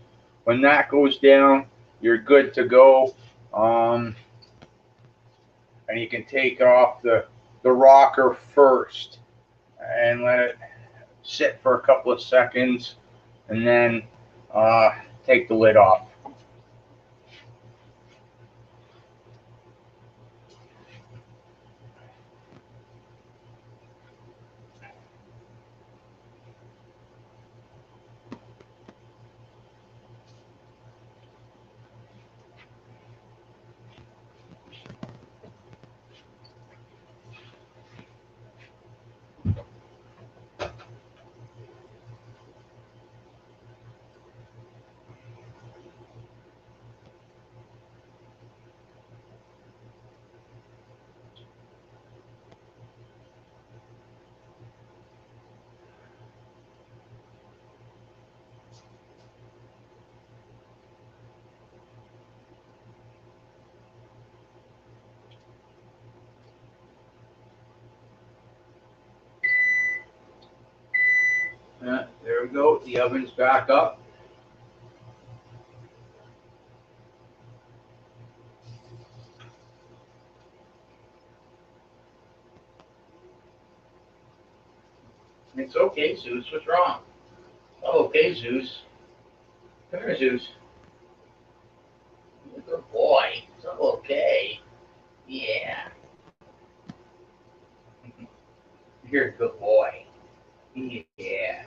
When that goes down, you're good to go. And you can take off the rocker first and let it sit for a couple of seconds. and then take the lid off. There we go. The oven's back up. It's okay, Zeus. What's wrong? Oh, okay, Zeus. Come here, Zeus. You're a good boy. It's all okay. Yeah. You're a good boy. Yeah.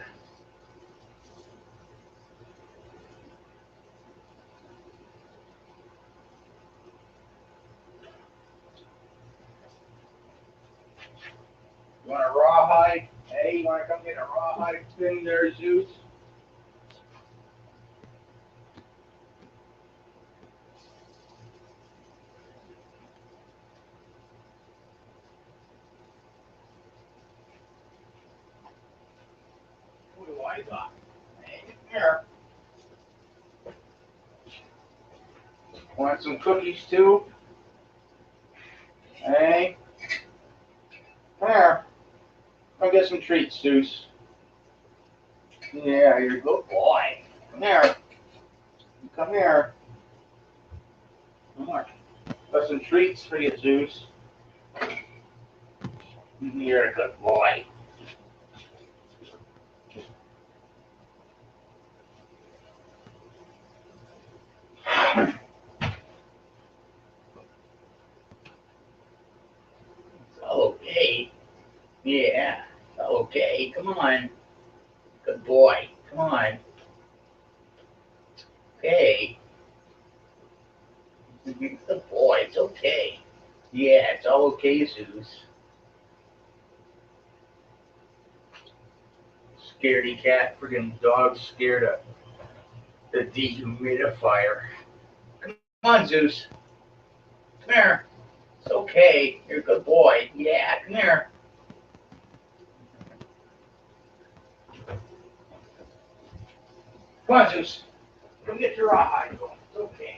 You want a rawhide? Hey, you want to come get a rawhide thing there, Zeus? What do I got? Hey, come here. Want some cookies too? Hey, come here. Come get some treats, Zeus. Yeah, you're a good boy. Come here. Come here. Come on. Got some treats for you, Zeus. You're a good boy. It's all okay. Yeah, it's all okay. Come on. Good boy. Come on. Okay. Good boy. It's okay. Yeah, it's all okay, Zeus. Scaredy cat. Friggin' dog's scared of the dehumidifier. Come on, Zeus. Come here. It's okay. You're a good boy. Yeah, come here. Come on, Zeus. Come get your rawhide going. It's okay.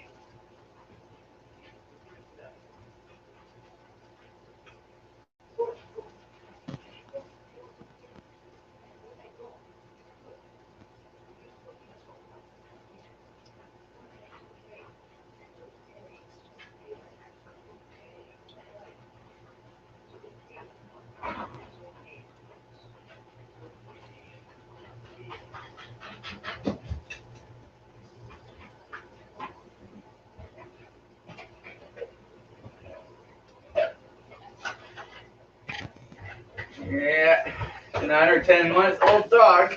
Yeah, it's a 9 or 10 month old dog,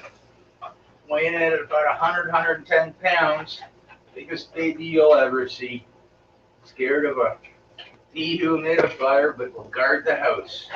weighing in at about 110 pounds. Biggest baby you'll ever see. Scared of a dehumidifier, but will guard the house.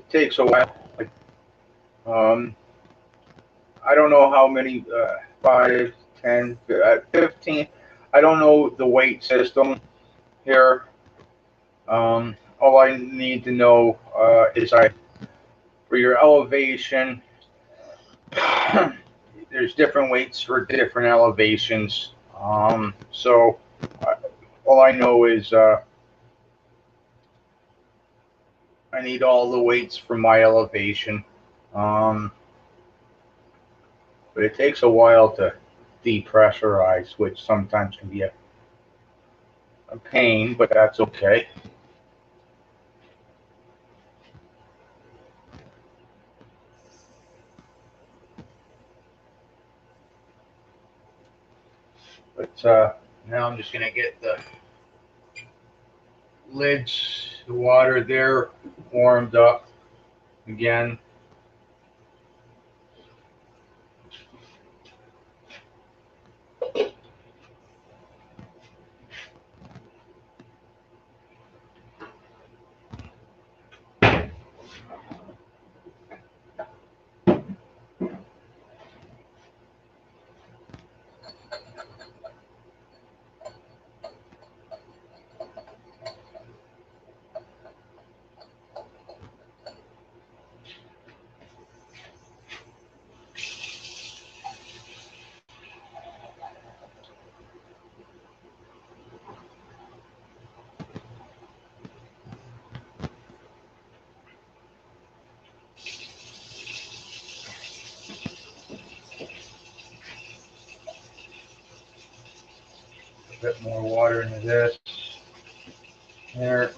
takes a while. Like, I don't know how many, 5, 10, 15. I don't know the weight system here. All I need to know is for your elevation, there's different weights for different elevations. So uh, all I know is I need all the weights for my elevation. Um, but it takes a while to depressurize, which sometimes can be a pain, but that's okay. But now I'm just going to get the lids, the water there warmed up again. A bit more water into this. There.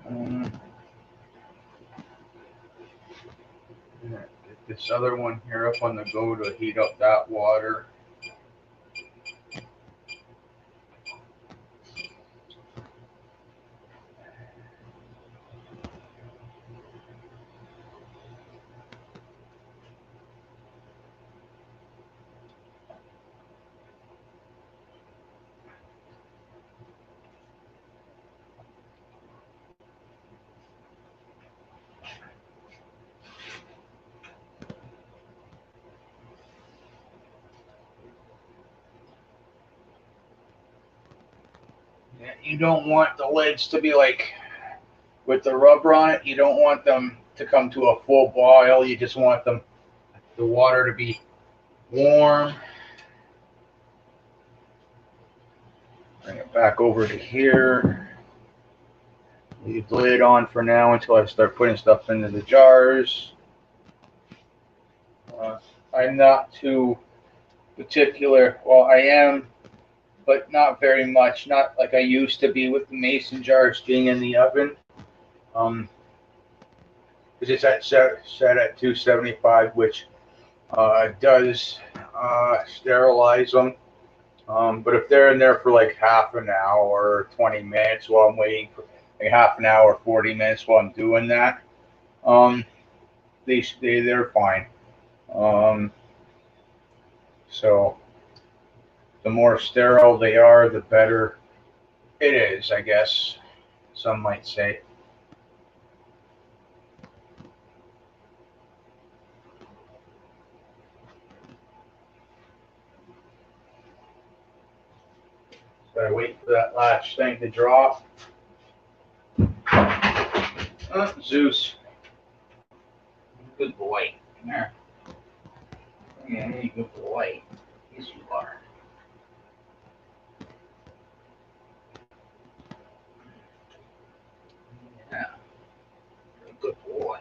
Um, um, get this other one here up on the go to heat up that water. You don't want the lids to be like with the rubber on it. You don't want them to come to a full boil. You just want the water to be warm. Bring it back over to here. Leave the lid on for now until I start putting stuff into the jars. I'm not too particular. Well, I am, but not very much. Not like I used to be with the mason jars being in the oven. Because it's set at 275, which does sterilize them. But if they're in there for like half an hour or 20 minutes while I'm waiting for like half an hour, 40 minutes while I'm doing that, they're fine. So the more sterile they are, the better it is, I guess some might say. So I wait for that last thing to drop. Zeus, good boy. Come here. Yeah, hey, good boy. Yes, you are. Yeah, good boy.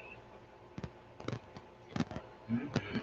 Mm-hmm.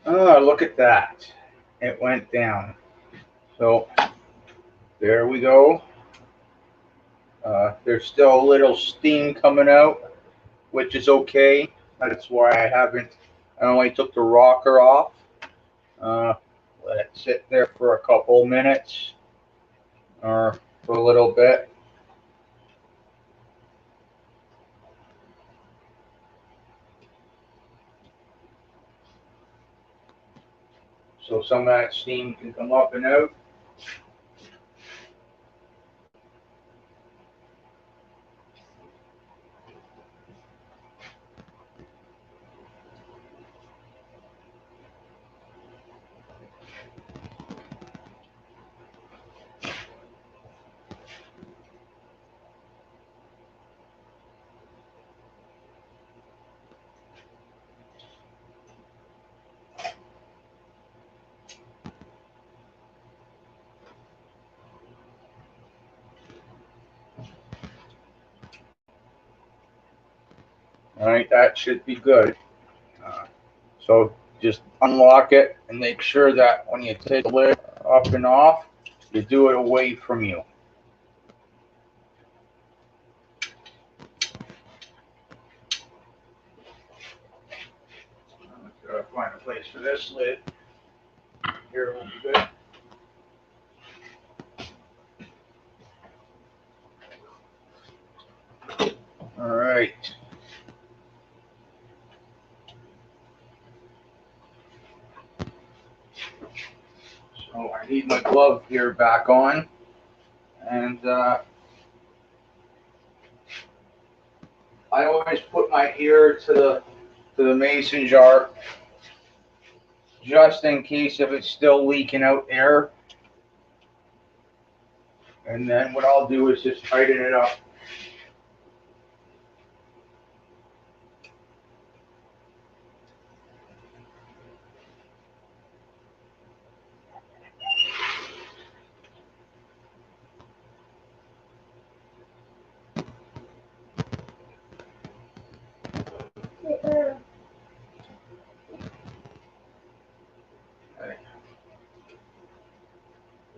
Oh, look at that. It went down. So there we go. There's still a little steam coming out, which is okay. That's why I only took the rocker off. Uh, Let it sit there for a couple minutes or for a little bit. So some of that steam can come up and out. All right, that should be good. Uh, so just unlock it and make sure that when you take the lid up and off, you do it away from you. Gotta find a place for this lid. Here will be good. All right. So I need my glove here back on, and I always put my ear to the mason jar just in case if it's still leaking out air. And then what I'll do is just tighten it up.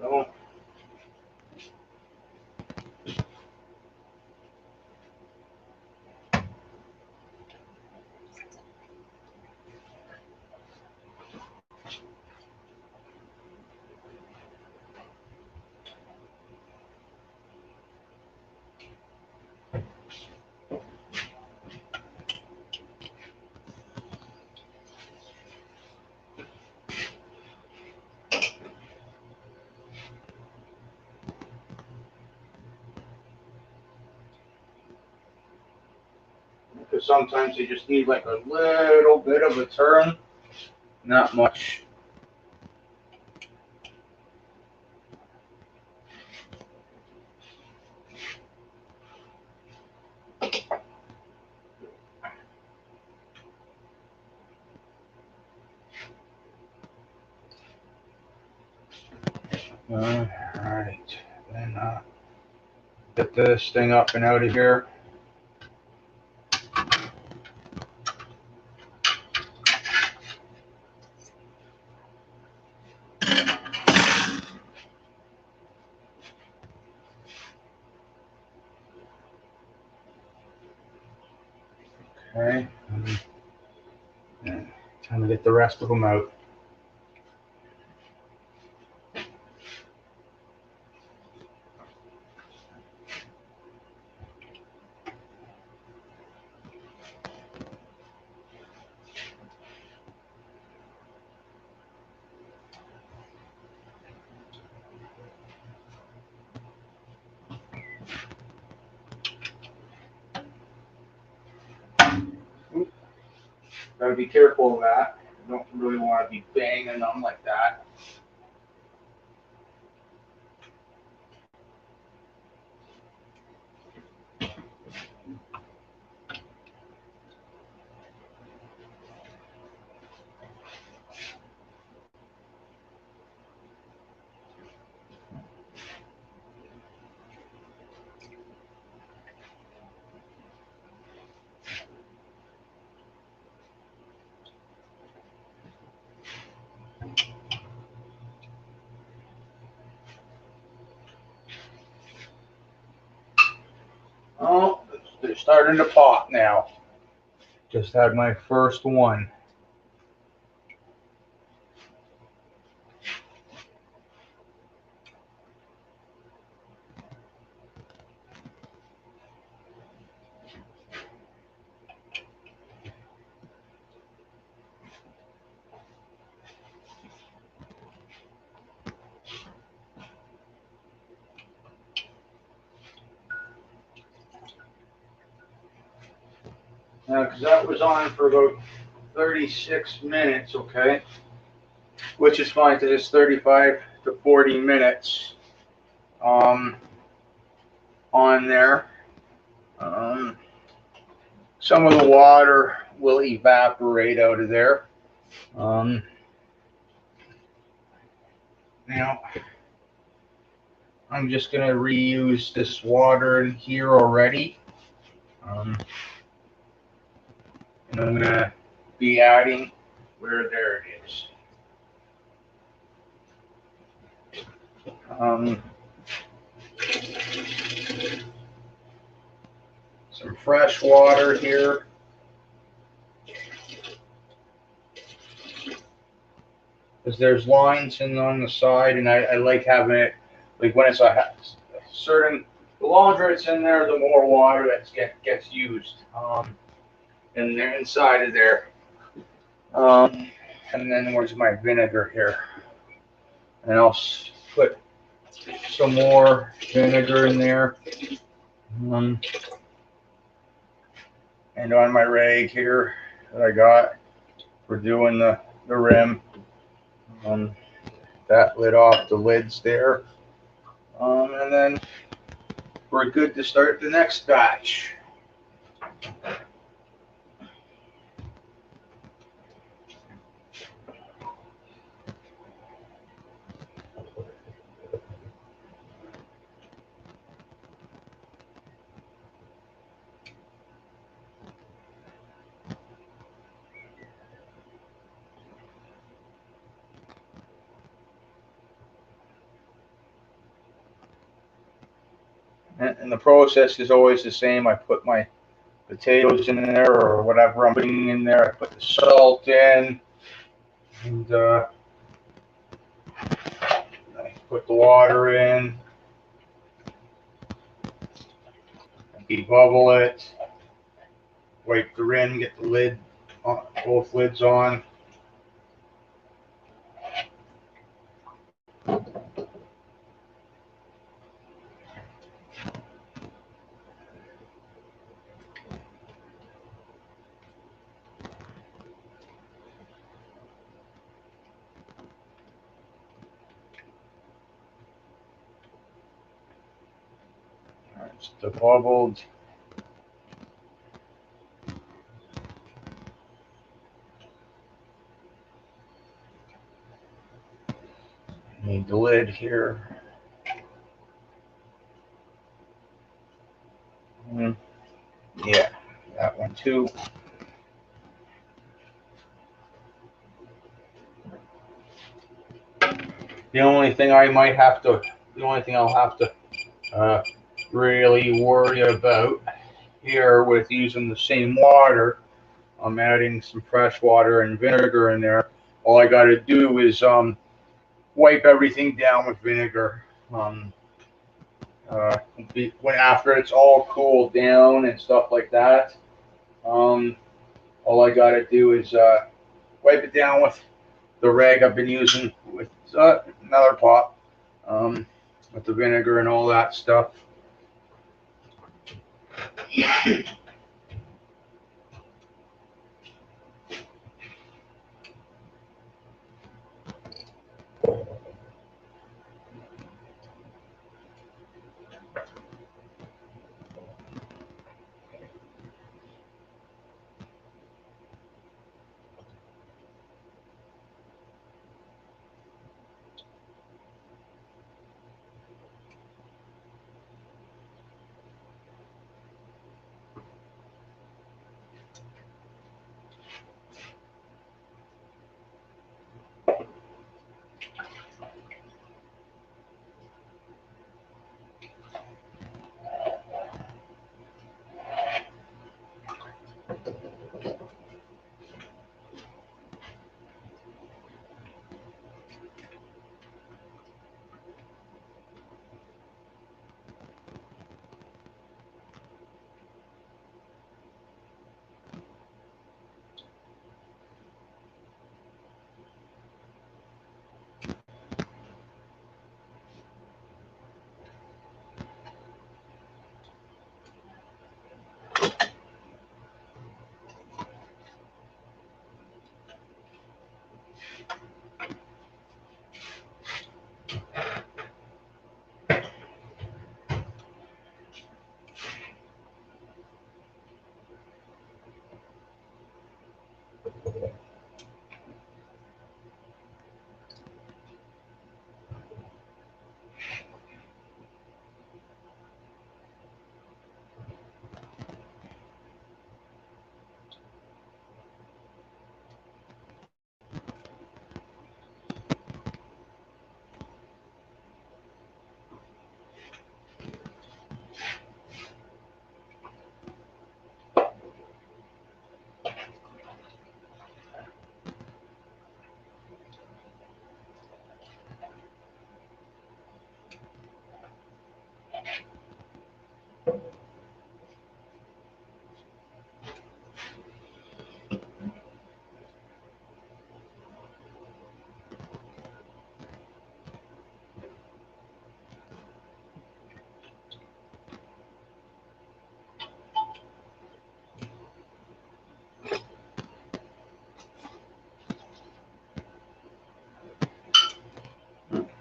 So, because sometimes you just need like a little bit of a turn, not much. All right, then get this thing up and out of here. Okay, and time to get the rest of them out. Gotta be careful of that. You don't really want to be banging them like that. Oh, they're starting to pop now. Just had my first one. Because that was on for about 36 minutes, okay? Which is fine because it's 35 to 40 minutes um, on there. Um, some of the water will evaporate out of there. Now, I'm just going to reuse this water in here already. And I'm going to be adding where there it is. Some fresh water here. Because there's lines in on the side, and I like having it, like when it's a certain, the longer it's in there, the more water that gets used in there, inside of there. And then where's my vinegar here? And I'll put some more vinegar in there. And on my rag here that I got for doing the rim. Um, that lid off the lids there. And then we're good to start the next batch. And the process is always the same. I put my potatoes in there or whatever I'm putting in there. I put the salt in, and I put the water in. Debubble it. Wipe the rim. Get the lid, both lids on. It's debubbled. Need the lid here. Yeah, that one too. The only thing I'll have to uh, really worry about here with using the same water, I'm adding some fresh water and vinegar in there. All I got to do is wipe everything down with vinegar. Um, when after it's all cooled down and stuff like that, um, all I got to do is wipe it down with the rag I've been using with another pot, um, with the vinegar and all that stuff.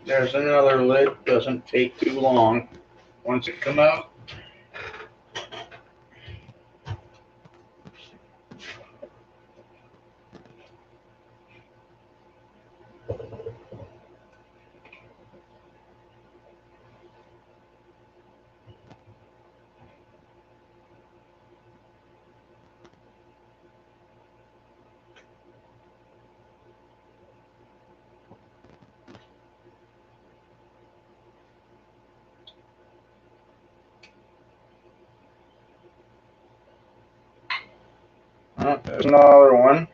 There's another lid. Doesn't take too long once it come out. There's another one.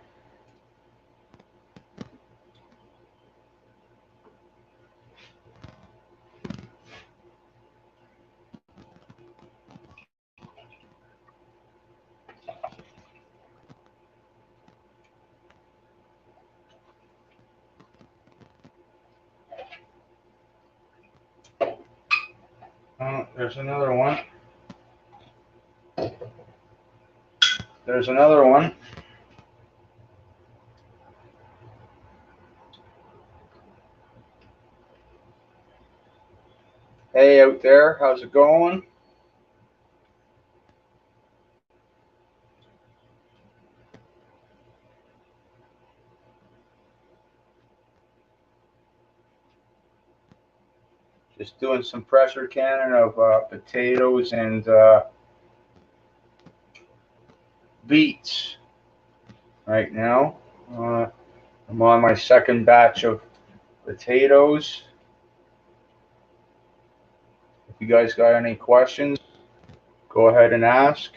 There's another one. There's another one. Hey out there, how's it going? Just doing some pressure canning of potatoes and beets right now. I'm on my second batch of potatoes. If you guys got any questions, go ahead and ask.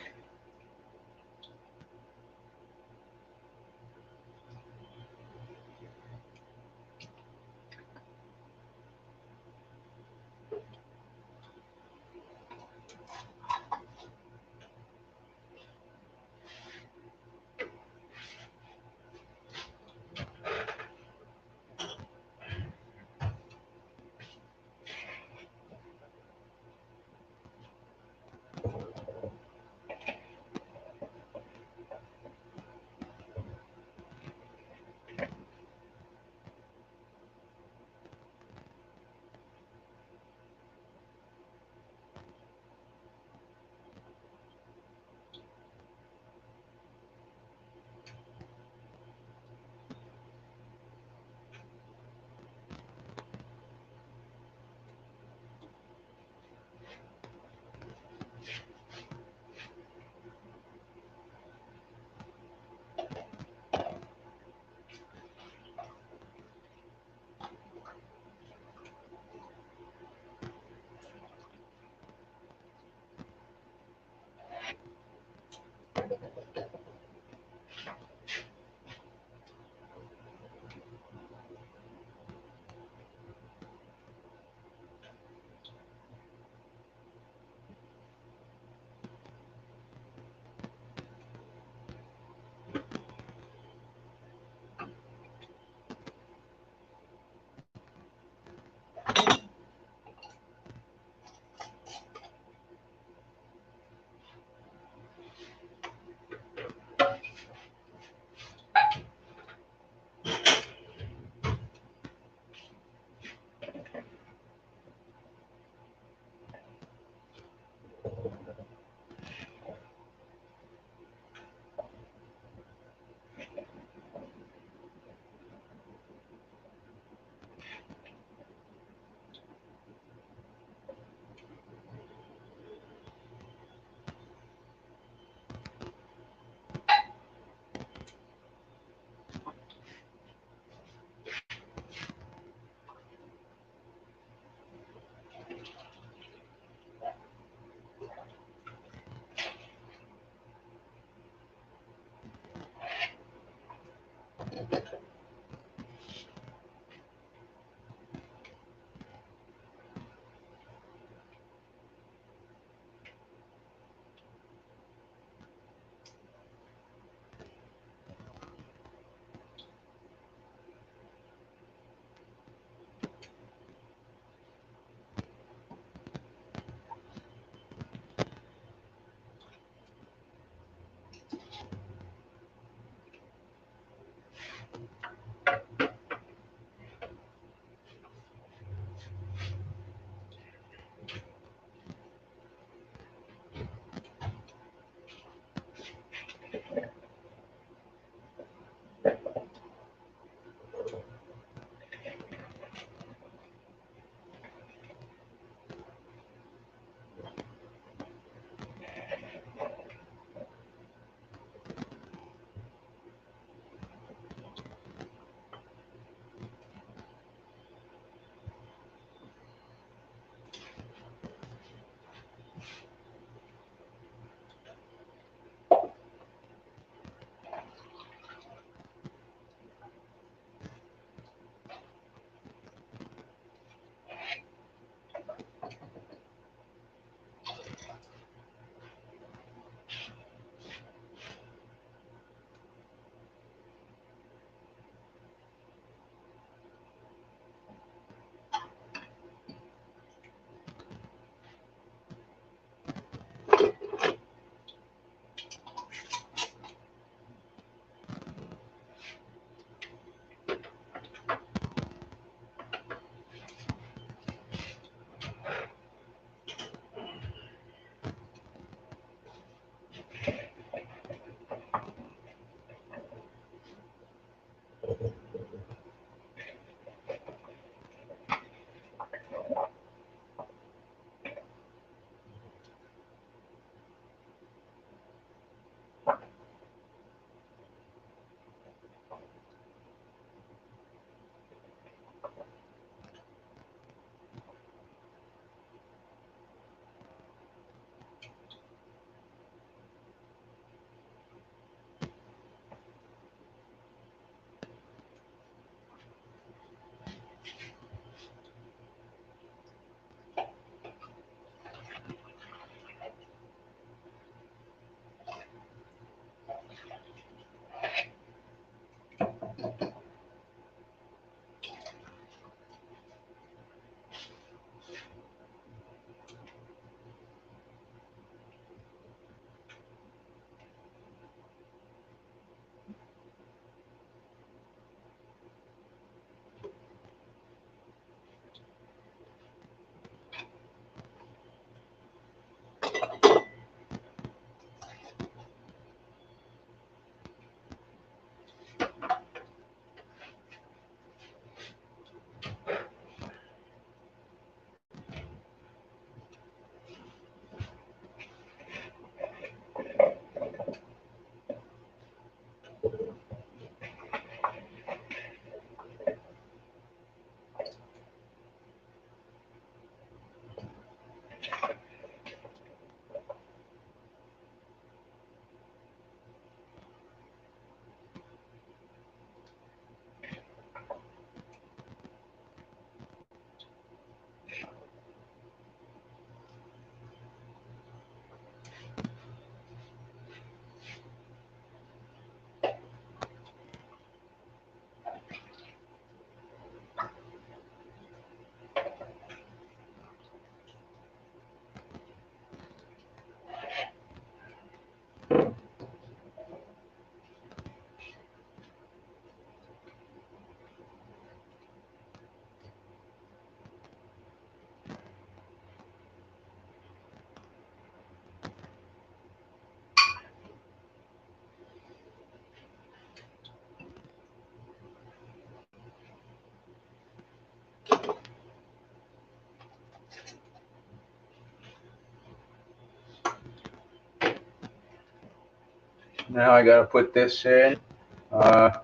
Now I got to put this in,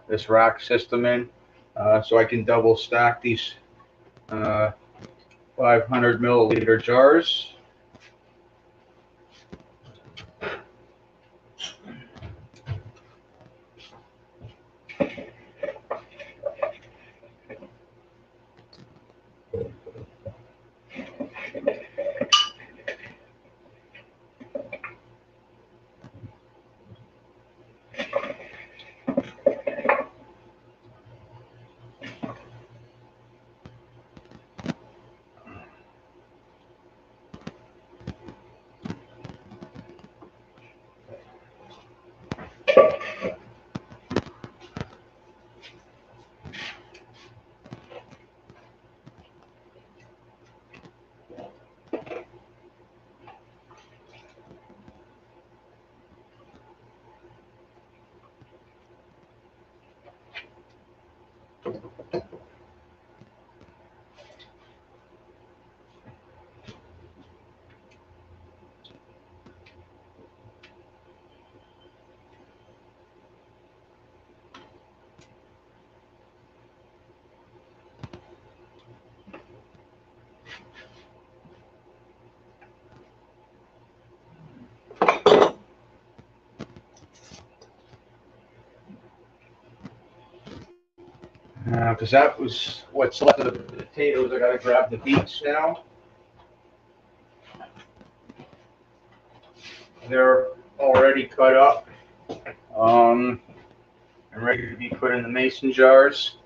this rack system in, so I can double stack these 500 milliliter jars. Because that was what's left of the potatoes. I got to grab the beets now. They're already cut up and ready to be put in the mason jars.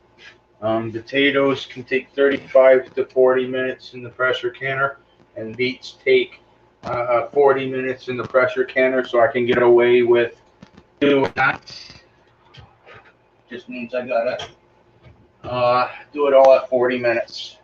Potatoes can take 35 to 40 minutes in the pressure canner, and beets take 40 minutes in the pressure canner, so I can get away with doing that. Just means I gotta do it all at 40 minutes.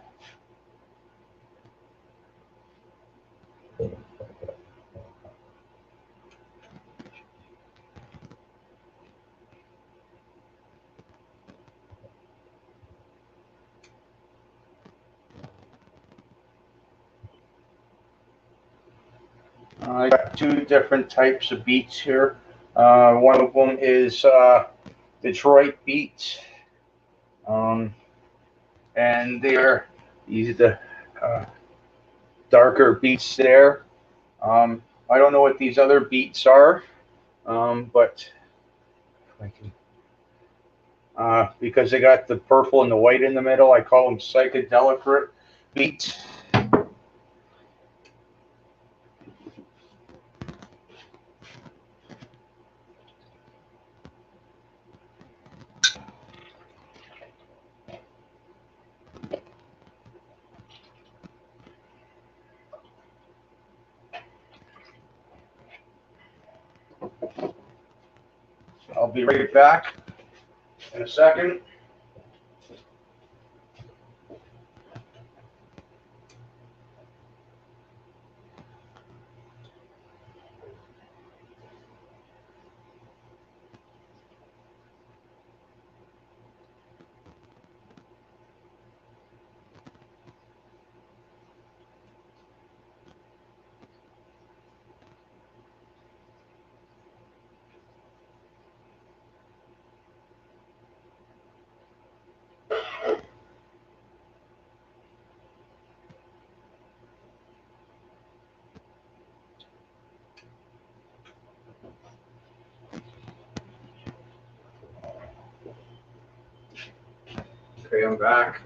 I got two different types of beets here. One of them is Detroit beets, um, and these are the uh, darker beets there. I don't know what these other beets are, but I can, because they got the purple and the white in the middle, I call them psychedelic beets. I'll be right back in a second. Okay, I'm back.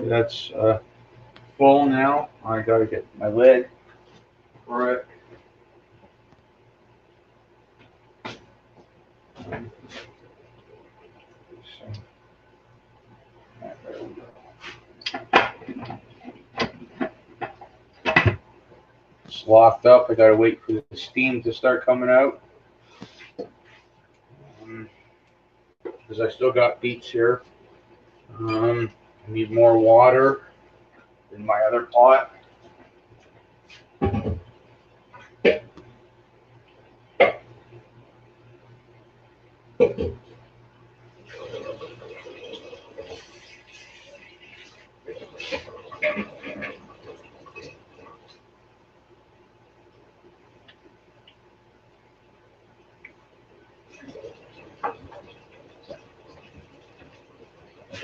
That's full now. I gotta get my lid for it. It's locked up. I gotta wait for the steam to start coming out. Because I still got beets here. I need more water in my other pot.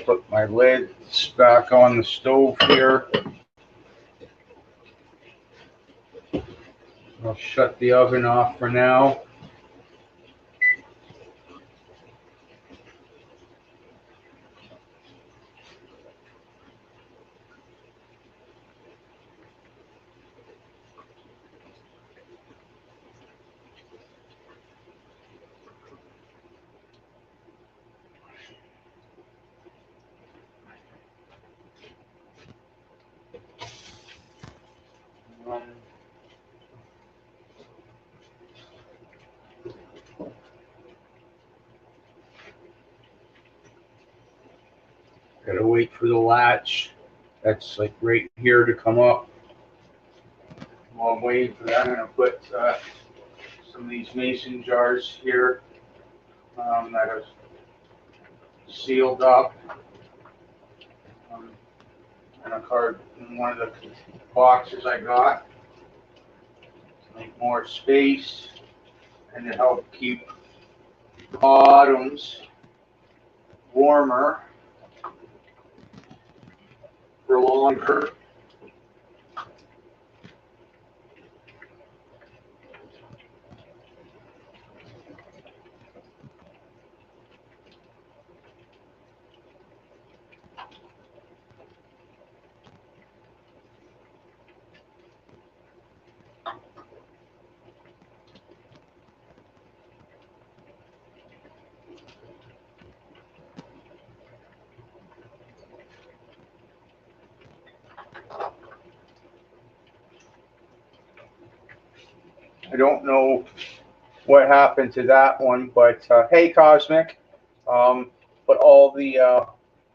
Put my lids back on the stove here. I'll shut the oven off for now. Gotta wait for the latch. That's like right here to come up. While I'm waiting for that, I'm gonna put some of these mason jars here that are sealed up in a card in one of the boxes I got to make more space and to help keep the bottoms warmer for longer. I don't know what happened to that one, but hey, Cosmic. But all the,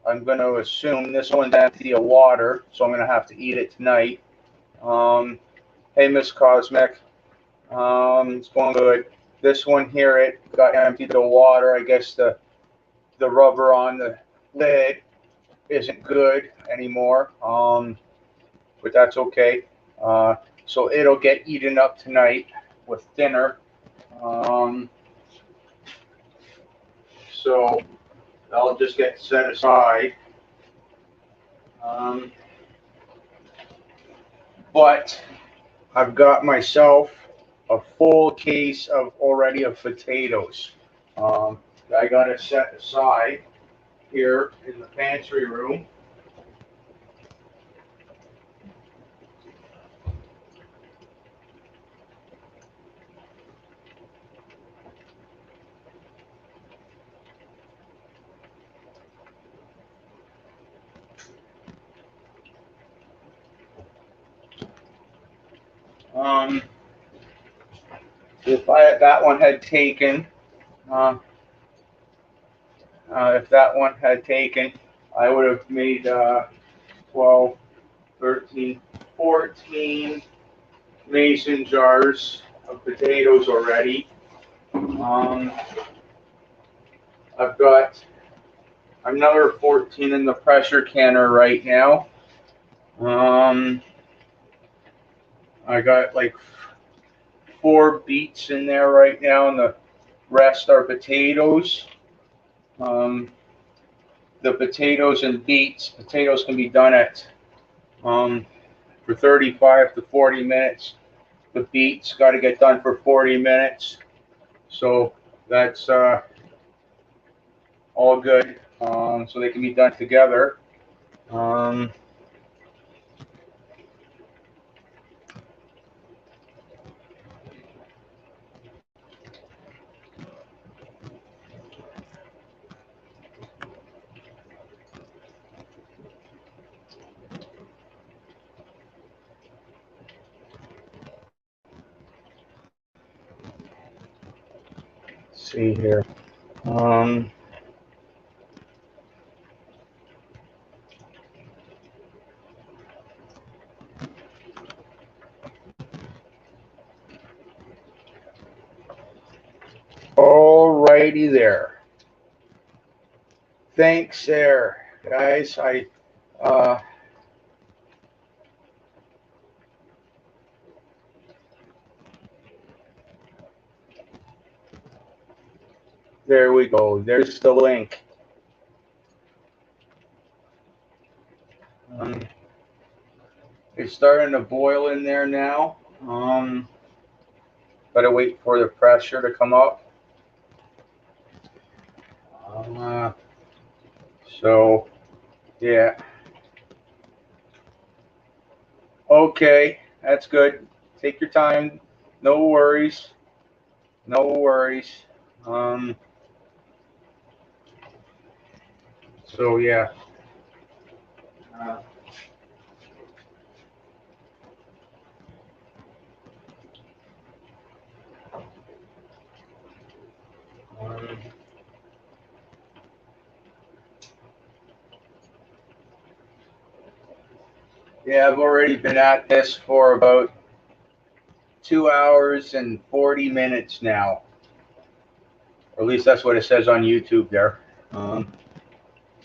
I'm going to assume this one's empty of water, so I'm going to have to eat it tonight. Hey, Miss Cosmic. It's going good. This one here, it got emptied of water. I guess the rubber on the lid isn't good anymore, but that's okay. So it'll get eaten up tonight with dinner. So that'll just get set aside. But I've got myself a full case of already of potatoes. I got it set aside here in the pantry room. If that one had taken, if that one had taken, I would have made 12, 13, 14 mason jars of potatoes already. I've got another 14 in the pressure canner right now. I got like 4 beets in there right now, and the rest are potatoes. The potatoes and beets, potatoes can be done at for 35 to 40 minutes. The beets got to get done for 40 minutes. So that's all good. So they can be done together. Um, see here. Um, Alrighty there. Thanks there, guys. Uh, there we go. There's the link. Um, it's starting to boil in there now. Gotta wait for the pressure to come up. Uh, so, yeah. Okay, that's good. Take your time. No worries. No worries. Um, so, yeah. Uh, um, yeah, I've already been at this for about 2 hours and 40 minutes now. Or at least that's what it says on YouTube there.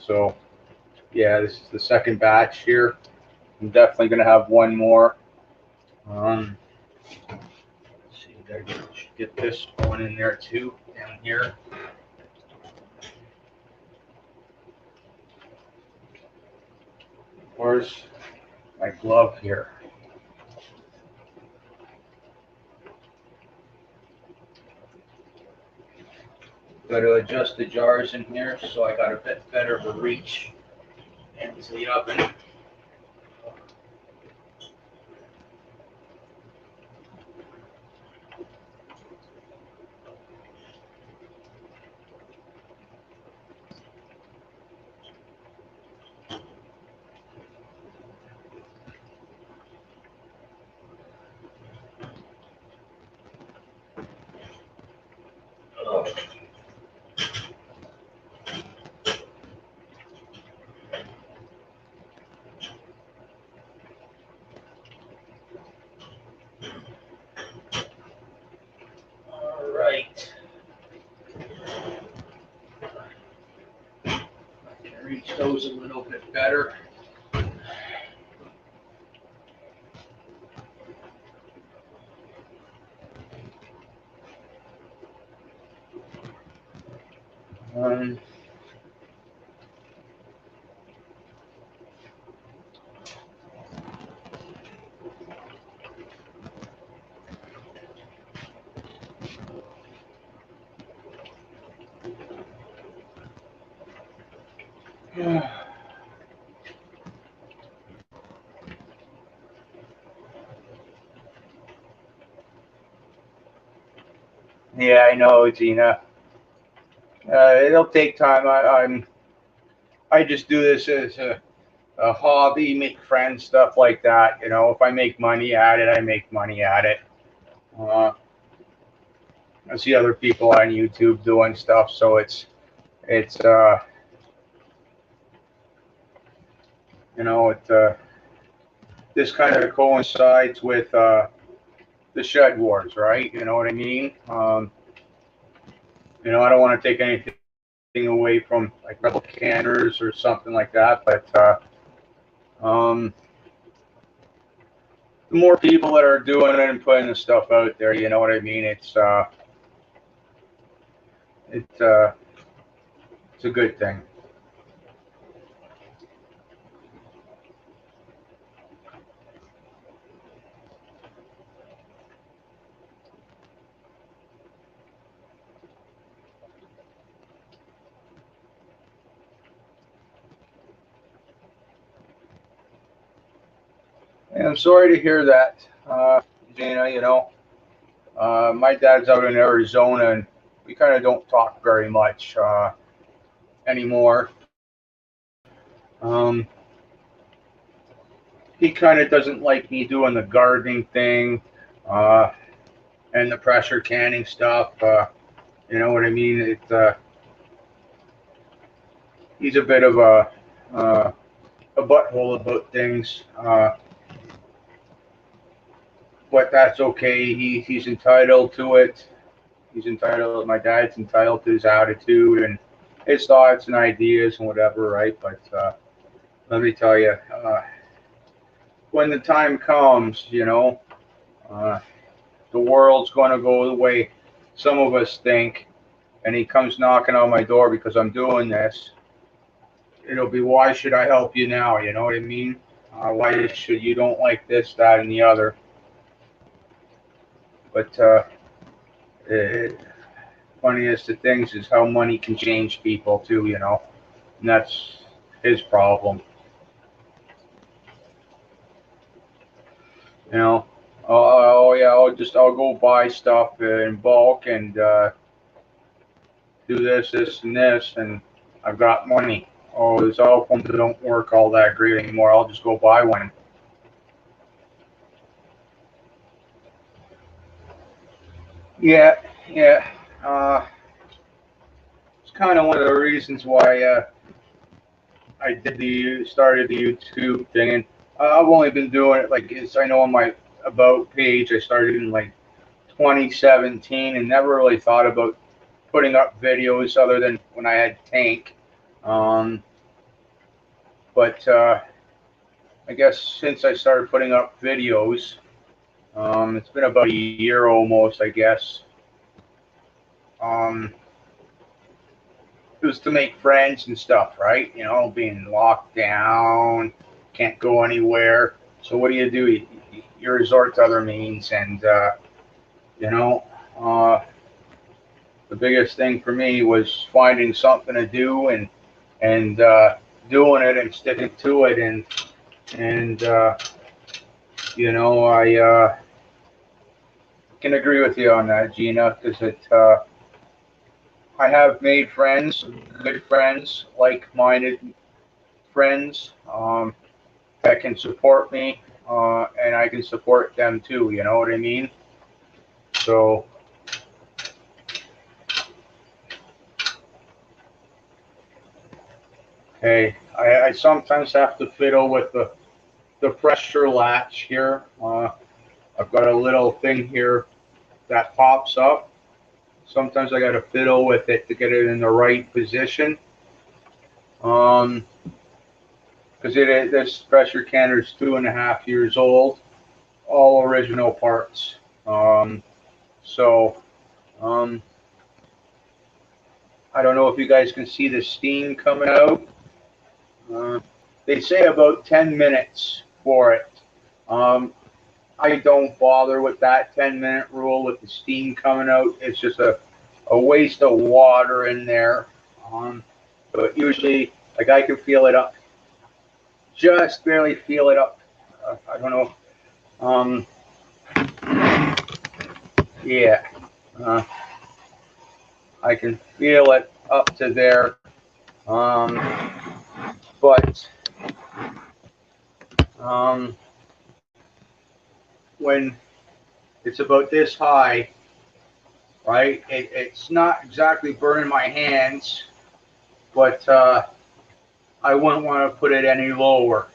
So, yeah, this is the second batch here. I'm definitely going to have one more. Let's see, I should get this one in there too, down here. Where's my glove here? Got to adjust the jars in here so I got a bit better of a reach into the oven. All right. I can reach those a little bit better. Um, yeah, I know, Gina. It'll take time. I just do this as a hobby, make friends, stuff like that. You know, if I make money at it, I make money at it. Uh, I see other people on YouTube doing stuff, so it's you know this kind of coincides with the shed wars, right? You know what I mean? You know, I don't want to take anything away from like rebel canners or something like that, but um, the more people that are doing it and putting the stuff out there, you know what I mean? It's it's a good thing. I'm sorry to hear that, Gina. You know, my dad's out in Arizona, and we kind of don't talk very much anymore. Um, he kind of doesn't like me doing the gardening thing uh, and the pressure canning stuff. You know what I mean? He's a bit of uh, a butthole about things, but that's okay. He's entitled to it. He's entitled. My dad's entitled to his attitude and his thoughts and ideas and whatever, right? But let me tell you, when the time comes, you know, uh, the world's going to go the way some of us think, and he comes knocking on my door because I'm doing this. It'll be, why should I help you now? You know what I mean? Why should you don't like this, that, and the other? But it, funniest of things is how money can change people too. You know, and that's his problem. You know, oh yeah, I'll go buy stuff in bulk and do this, this, and this, and I've got money. Oh, the cell phones don't work all that great anymore. I'll just go buy one. Yeah, yeah. Uh, it's kind of one of the reasons why I did the started the YouTube thing, and I've only been doing it like it's. I know on my about page I started in like 2017 and never really thought about putting up videos other than when I had Tank. Um, but I guess since I started putting up videos, it's been about a year almost, I guess. Um, it was to make friends and stuff, right? You know, being locked down, can't go anywhere. So what do? You resort to other means, and you know, uh, the biggest thing for me was finding something to do and doing it and sticking to it, and you know, I can agree with you on that, Gina, because I have made friends, good friends, like-minded friends that can support me, and I can support them too. You know what I mean? So, hey, I sometimes have to fiddle with the pressure latch here. I've got a little thing here that pops up. Sometimes I got to fiddle with it to get it in the right position. Um, because this pressure canner is 2.5 years old, all original parts. So um, I don't know if you guys can see the steam coming out. Uh, they say about 10 minutes for it. Um, I don't bother with that 10-minute rule with the steam coming out. It's just a waste of water in there. But usually, like I can feel it up, just barely feel it up. I don't know. Um, yeah, uh, I can feel it up to there. But um, when it's about this high, right, it's not exactly burning my hands, but I wouldn't want to put it any lower.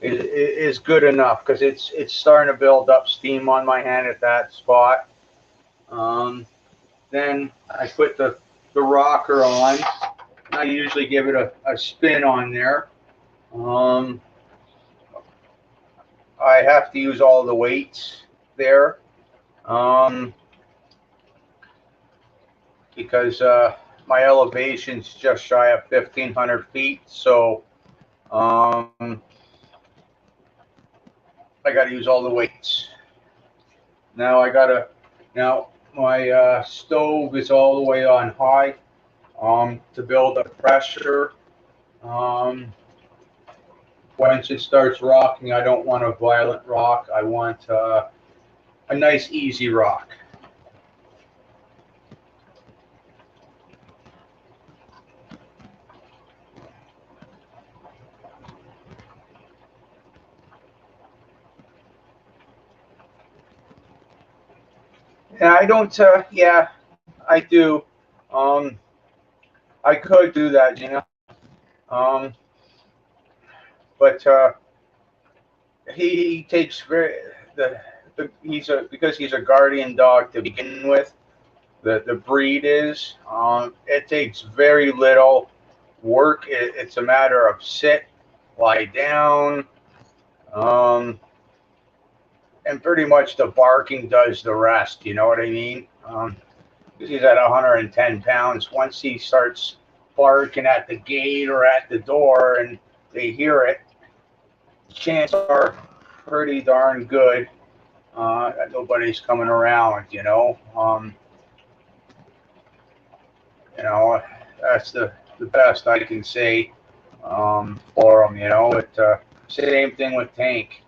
It is good enough because it's starting to build up steam on my hand at that spot. Um, then I put the rocker on. I usually give it a spin on there. Um, I have to use all the weights there um, because my elevation's just shy of 1,500 feet. So um, I got to use all the weights. Now now my stove is all the way on high to build up pressure. Um, once it starts rocking, I don't want a violent rock. I want a nice, easy rock. Yeah, I don't. Yeah, I do. Um, I could do that, you know. Um, but he takes very the he's a because he's a guardian dog to begin with. The breed is it takes very little work. It's a matter of sit, lie down, um, and pretty much the barking does the rest. You know what I mean? He's at 110 pounds. Once he starts barking at the gate or at the door and they hear it, chances are pretty darn good that nobody's coming around. You know that's the best I can say for him. Same thing with Tank.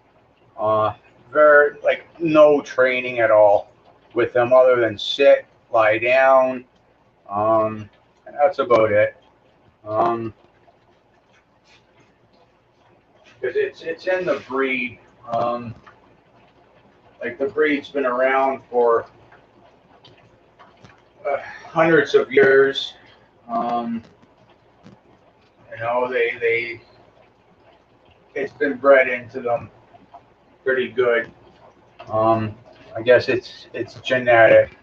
Uh, very like no training at all with him other than sit, lie down. And that's about it. Um, because it's in the breed. Um, like the breed's been around for hundreds of years. Um, they it's been bred into them pretty good. Um, I guess it's genetic.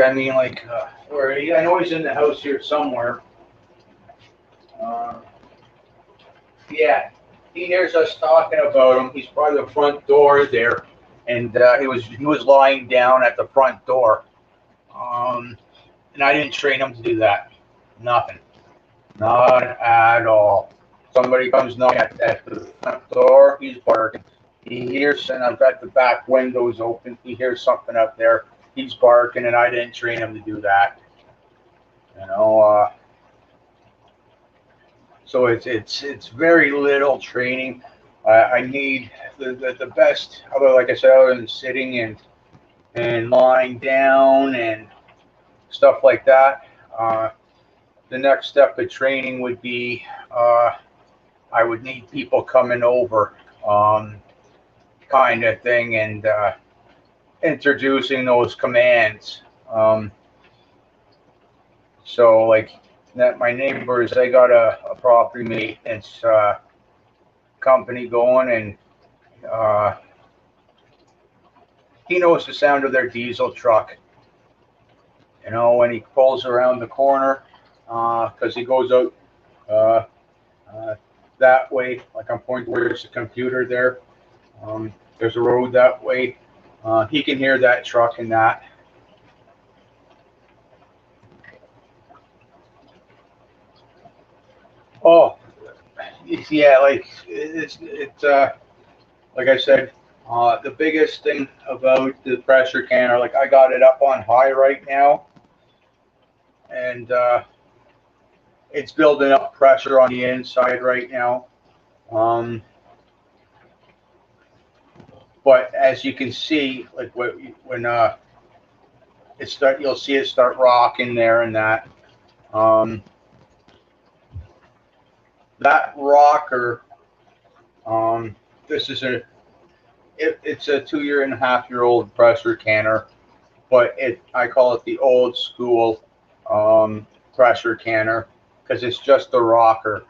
I mean, like where I know he's in the house here somewhere. Uh, yeah, he hears us talking about him. He's by the front door there, and he was lying down at the front door. Um, and I didn't train him to do that. Nothing. Not at all. Somebody comes knocking at the front door, he's barking. He hears, and I've got the back windows open. He hears something up there. He's barking, and I didn't train him to do that. You know, so it's very little training. I need the best, other like I said, other than sitting and lying down and stuff like that. The next step of training would be I would need people coming over, kind of thing, and introducing those commands. So, like, that my neighbors, they got a property maintenance company going, and uh, he knows the sound of their diesel truck. When he pulls around the corner, because he goes out uh, uh, that way, like I'm pointing where's the computer there. There's a road that way. He can hear that truck and that. Oh, yeah, like it's like I said, the biggest thing about the pressure canner, like I got it up on high right now, and it's building up pressure on the inside right now. Um, but as you can see, like when you'll see it start rocking there and that. Um, that rocker, this is it's a 2.5-year-old pressure canner, but I call it the old school pressure canner because it's just the rocker.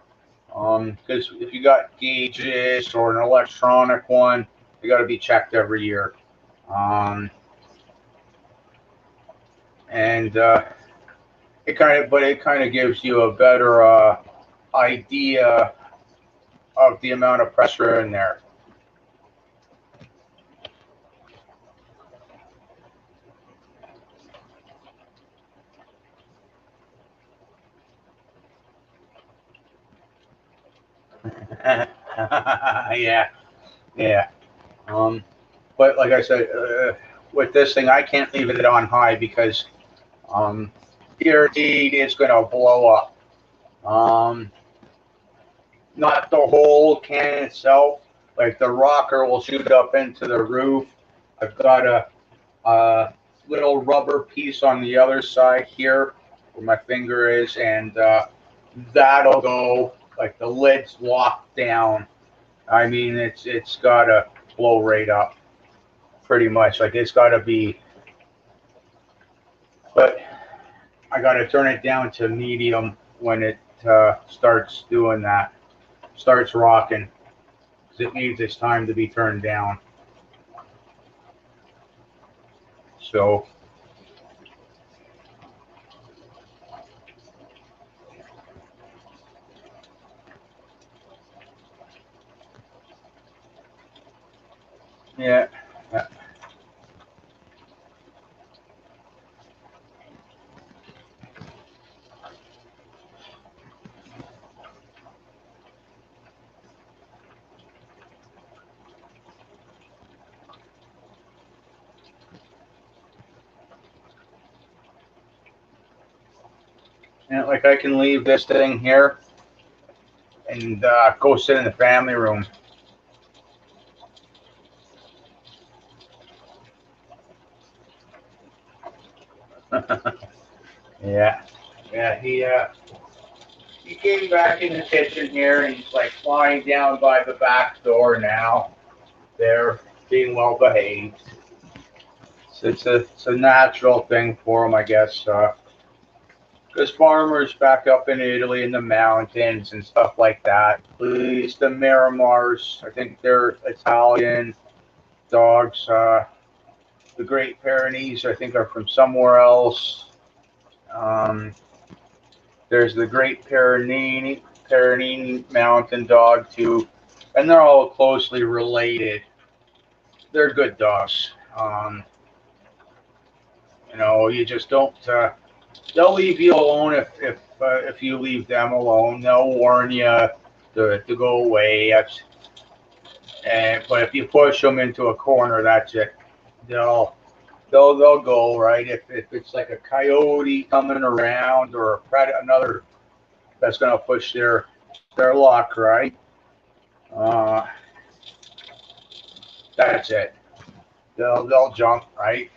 Because if you got gauges or an electronic one, they got to be checked every year. Um, and it kind of gives you a better idea of the amount of pressure in there. Yeah, yeah. Um, but like I said, with this thing, I can't leave it on high because um, guaranteed it's going to blow up. Um, Not the whole can itself. Like the rocker will shoot up into the roof. I've got a little rubber piece on the other side here where my finger is, and that'll go like the lid's locked down. I mean, it's got to blow right up, pretty much. Like it's got to be, but I got to turn it down to medium when it starts doing that, starts rocking, because it needs its time to be turned down. So yeah, yeah. And like I can leave this thing here and go sit in the family room. Yeah, yeah. He came back in the kitchen here, and he's like lying down by the back door now. They're being well behaved. So it's a natural thing for him, I guess. Because farmers back up in Italy in the mountains and stuff like that, at least the Miramars, I think they're Italian dogs. The Great Pyrenees, I think, are from somewhere else. Um, there's the Great Pyrenean Mountain Dog too, and they're all closely related. They're good dogs. You just don't. They'll leave you alone if you leave them alone. They'll warn you to go away. But if you push them into a corner, that's it. They'll they'll go right. If it's like a coyote coming around or a predator, another that's going to push their luck, right? Uh, that's it. They'll jump, right?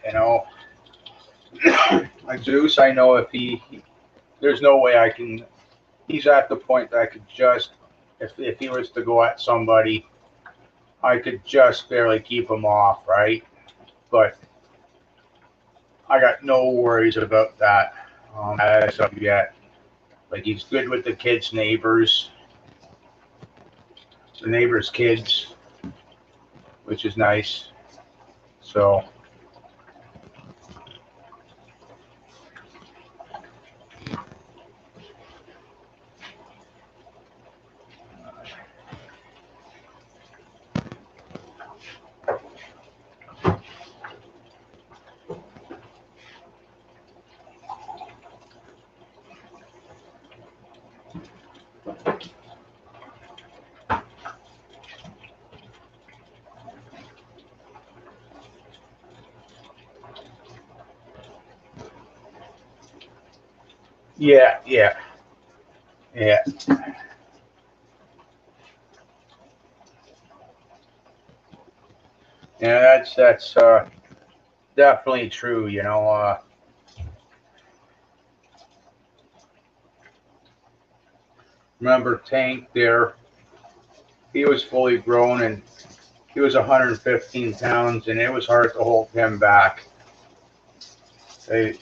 Like Zeus, I know there's no way I can. He's at the point that I could just if he was to go at somebody, I could just barely keep him off, right? But I got no worries about that as of yet. Like he's good with the kids' neighbors, the neighbors' kids, which is nice. So yeah, yeah, yeah, yeah. That's definitely true. Remember Tank there? He was fully grown and he was 115 pounds, and it was hard to hold him back. Hey,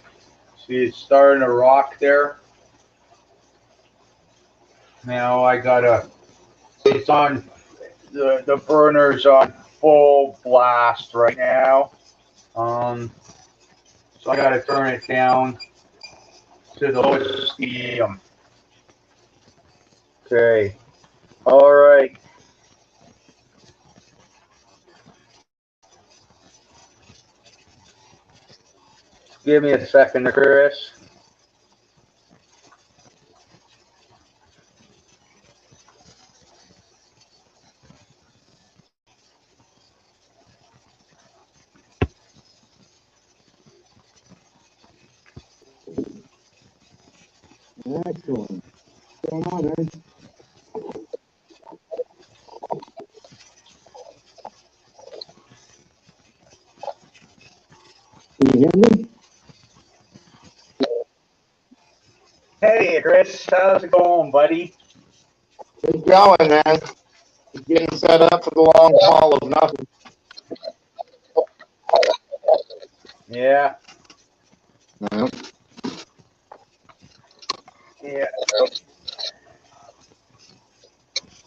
see, it's starting to rock there. Now I gotta. It's on the burner's on full blast right now. Um, so I gotta turn it down to the lowest medium. Okay. All right. Give me a second, Chris. Excellent. going on, man? Can you hear me? Hey, Chris, how's it going, buddy? It's going, man. It's getting set up for the long haul of nothing. Yeah, Yeah. yeah.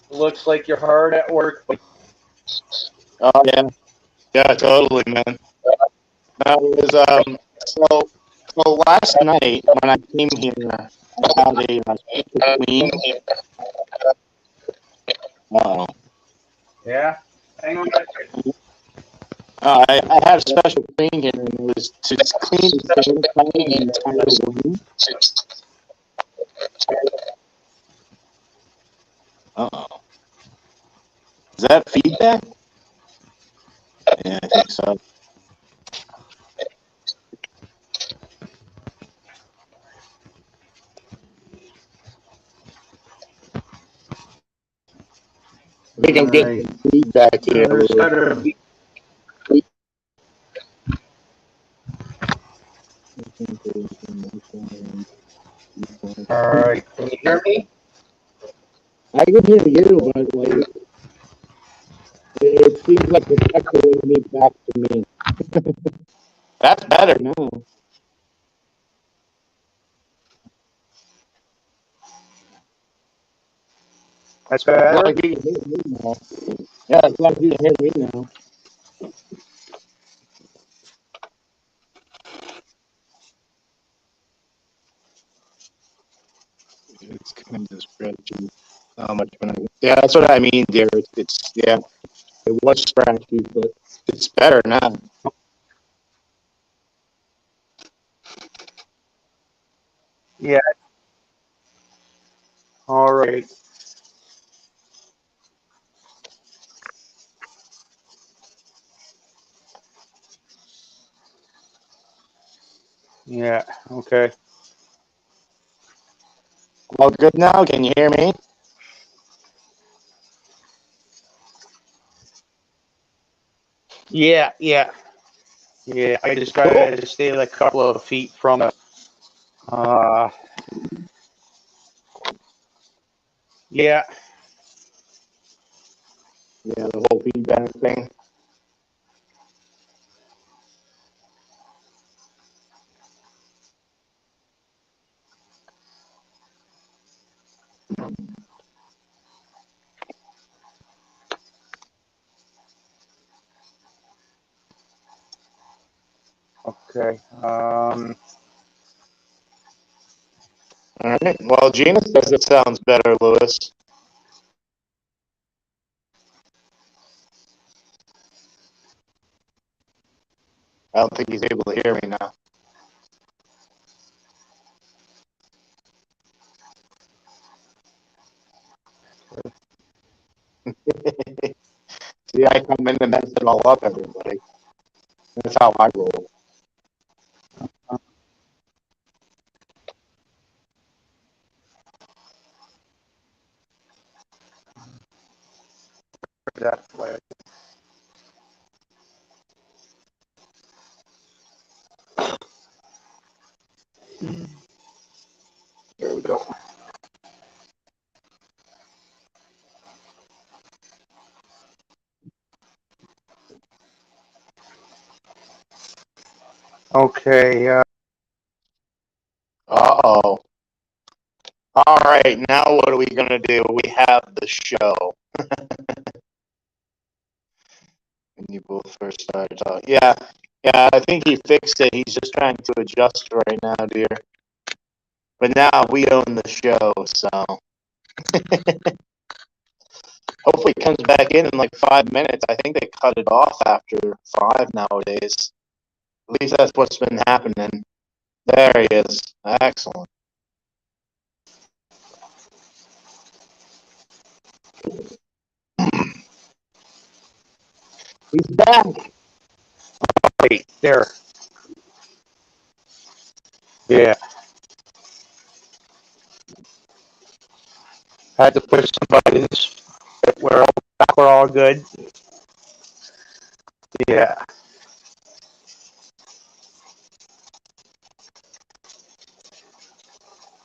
Looks like you're hard at work. Oh yeah, yeah, totally, man. That was so last night when I came here, I had a special clean. Oh, Yeah. Hang on. I had a special clean here, and it was to clean and sanitize the entire room. Oh, is that feedback? Yeah, I think so. I think All I'm getting right. some feedback here, There's Louis. gotta be. All right. Can you hear me? I can hear you, but like it seems like it's echoing me back to me. That's better now. That's As long better. as you can hear me now. Yeah, as long as you can hear me now. It's kind of scratchy. How much when yeah, that's what I mean, dear. It's yeah, it was scratchy, but it's better now. Yeah. All right. Yeah. Okay. All good now? Can you hear me? Yeah. Yeah. Yeah. I just Cool. gotta stay like a couple of feet from it. Uh. Yeah. Yeah, the whole feedback thing. Okay. All right. Well, Gina says it sounds better, Louis. I don't think he's able to hear me now. See, I come in and mess it all up, everybody. That's how I roll. That way. There we go. Okay. Uh-oh. All right, now what are we going to do? We have the show. When you both first started talking. Yeah, I think he fixed it. He's just trying to adjust right now, dear. But now we own the show, so hopefully it comes back in like 5 minutes. I think they cut it off after 5 nowadays. At least that's what's been happening. There he is. Excellent. He's back. Wait. There. Yeah. Had to push some buttons. We're all good. Yeah.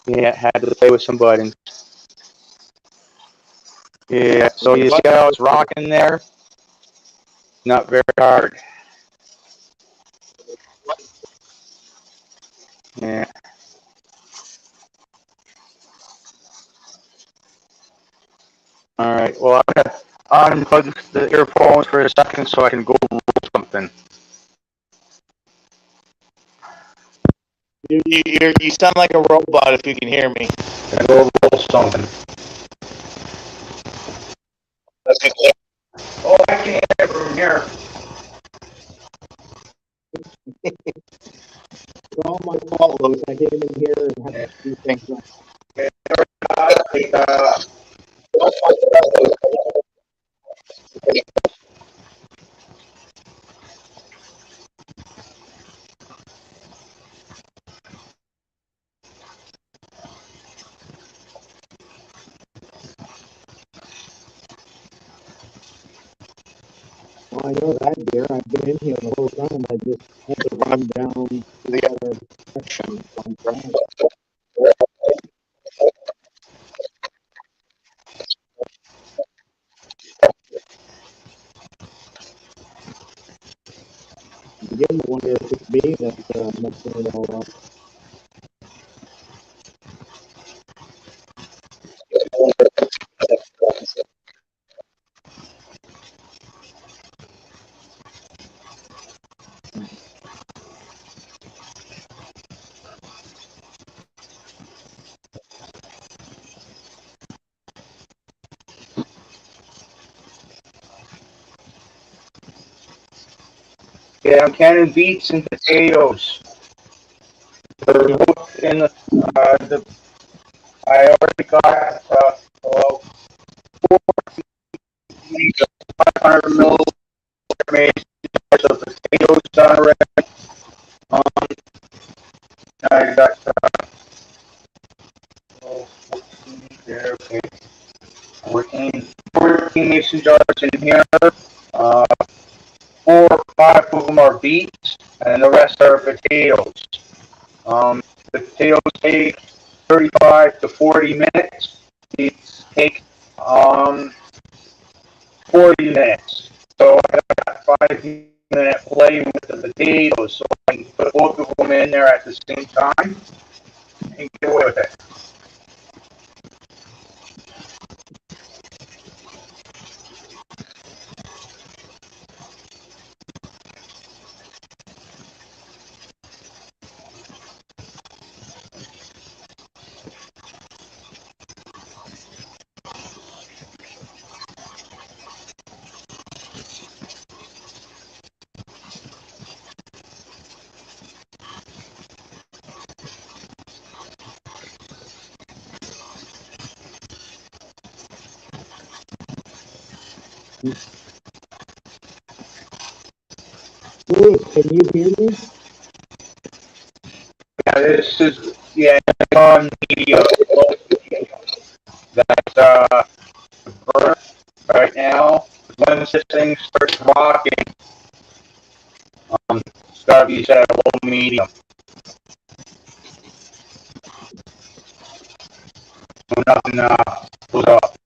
Yeah, had to play with some buttons. Yeah, so you see how it's rocking there? Not very hard. Yeah. All right. Well, I'm gonna unplug the earphones for a second so I can go roll something. You sound like a robot if you can hear me. I go roll something. Oh, I can hear it from here. It's all my fault, Louis. I came in here and had to do things. Well, I know that, dear. I've been in here the whole time. I just had to run down the other section. I'm beginning to wonder if it's me that's messing it all up. Yeah, I'm canning beets and potatoes. They're both in the I already got well, 500 milliliter of potatoes done already. Um, I got oh, 14 there. Okay, 14 mason jars in here. Uh, 4 or 5 of them are beets, and the rest are potatoes. The potatoes take 35 to 40 minutes. Beets take um, 40 minutes. So I got a 5 minute play with the potatoes, so I can put both of them in there at the same time and get away with it. Louis, can you hear me? Yeah, this is on media that burn right now. Once this thing starts rocking, it's got to be set at low medium. So nothing goes up.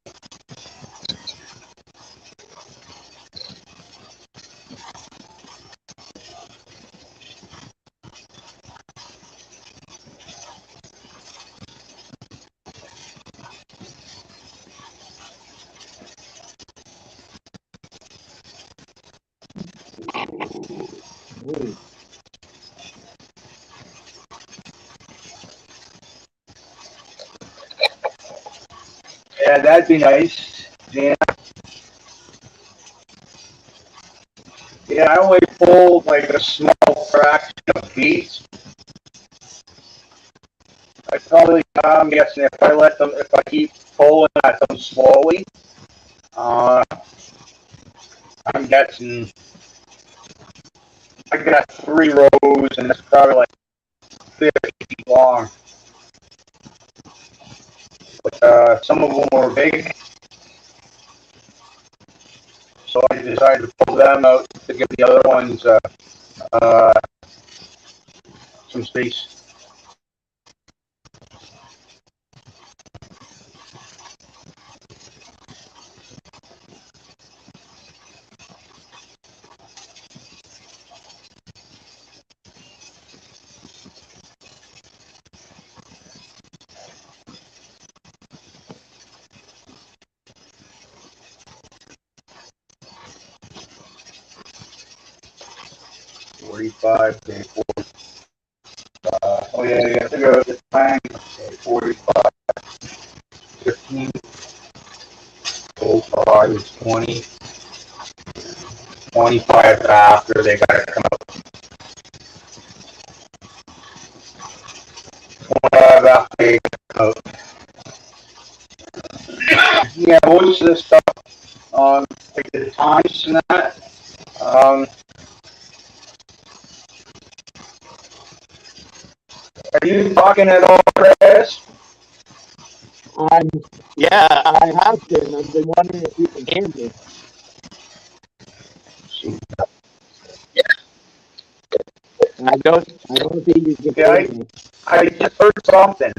Louis. Yeah, that'd be nice. Yeah, yeah. I only pulled like a small fraction of beets. I'm guessing if I keep pulling at them slowly, uh, I'm guessing I got 3 rows and it's probably like 50 feet long. But some of them were big, so I decided to pull them out to give the other ones uh, some space. 45, okay, 40. Oh yeah, you have to go to the time. Okay, 45, 15, 05 is 20, 25 after they got to come out. 25 after they come out. Yeah, most of the stuff, like the times and that, are you talking at all, Chris? Yeah, I have been. I've been wondering if you can hear me. I don't think you can Yeah, hear me. I just heard something.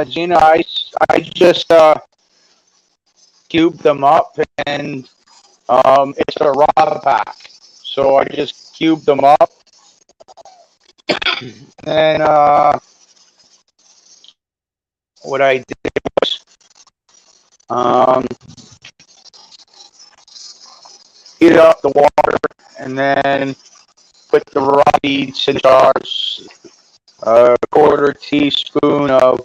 Gina, I just cubed them up and it's a raw pack. So I just cubed them up and what I did was heat up the water and then put the raw beets in jars, a quarter teaspoon of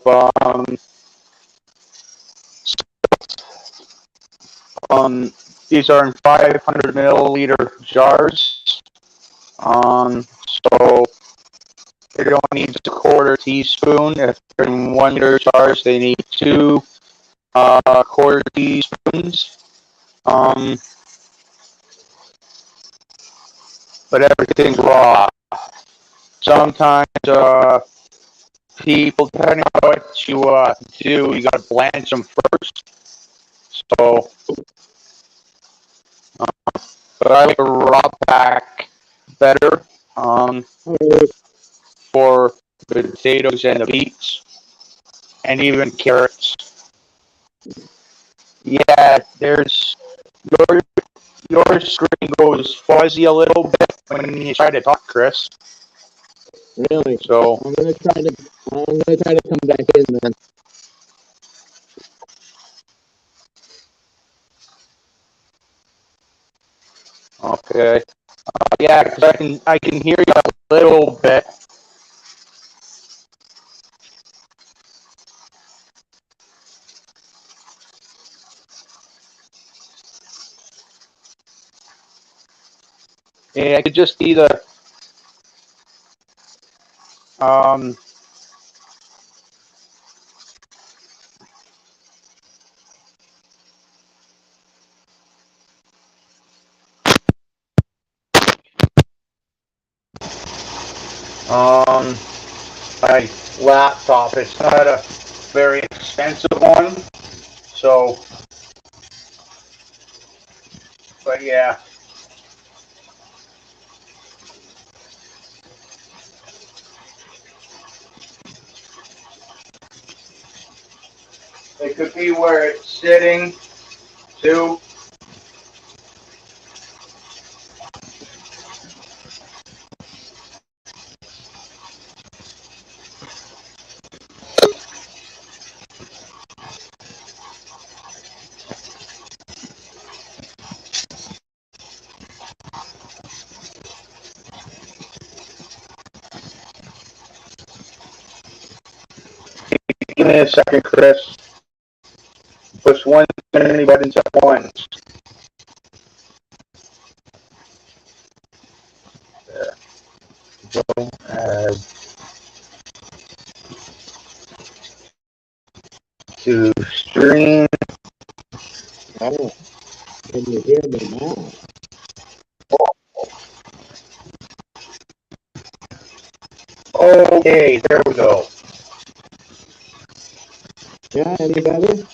um, these are in 500 milliliter jars. So they don't need just a quarter teaspoon. If they're in 1 liter jars, they need two quarter teaspoons. Um, but everything's raw. Sometimes people, depending on what you do, you gotta blanch them first. So, but I like a raw pack better for the potatoes and the beets and even carrots. Yeah, there's your your screen goes fuzzy a little bit when you try to talk, Chris. Really? So I'm gonna try to come back in then. okay, yeah, because I can hear you a little bit. Yeah, I could just either um, um, my laptop. It's not a very expensive one, so but yeah, it could be where it's sitting too. Give me a second, Chris. Push one many buttons at once. Add to stream. Oh, can you hear me now? Okay, there we go. Yeah, any better?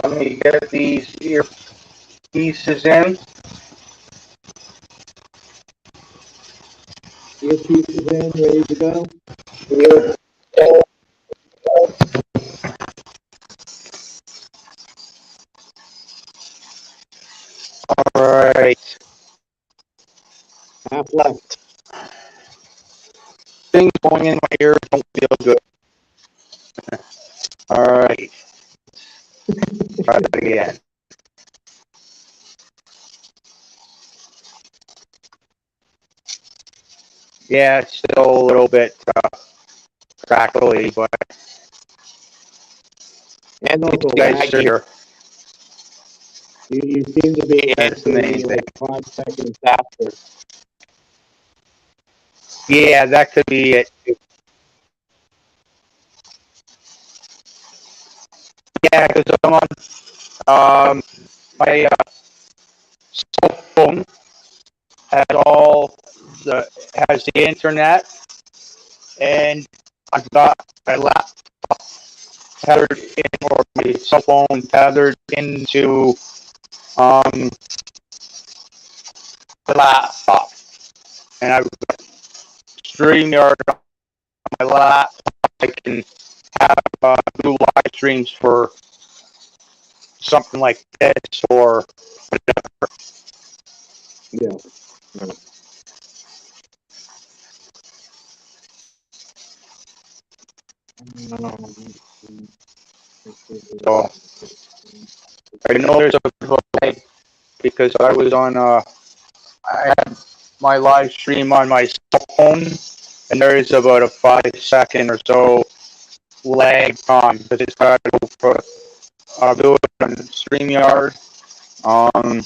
Let me get these ear pieces in. Earpieces in, ready to go? Yeah. All right. Half left. Things going in my ears don't feel good. All right. Try it again. Yeah, it's still a little bit crackly, but And also you guys laggy. here. You seem to be That's the main like thing. 5 seconds after. Yeah, that could be it. Yeah, because I'm on my cell phone has the internet, and I've got my laptop tethered in, or my cell phone tethered into um, the laptop, and I've got StreamYard on my laptop. I can have do live streams for something like this or whatever. Yeah. So I know there's a delay because I was on I had my live stream on my cell phone, and there is about a 5 second or so lag time because it's got to go for do it on StreamYard on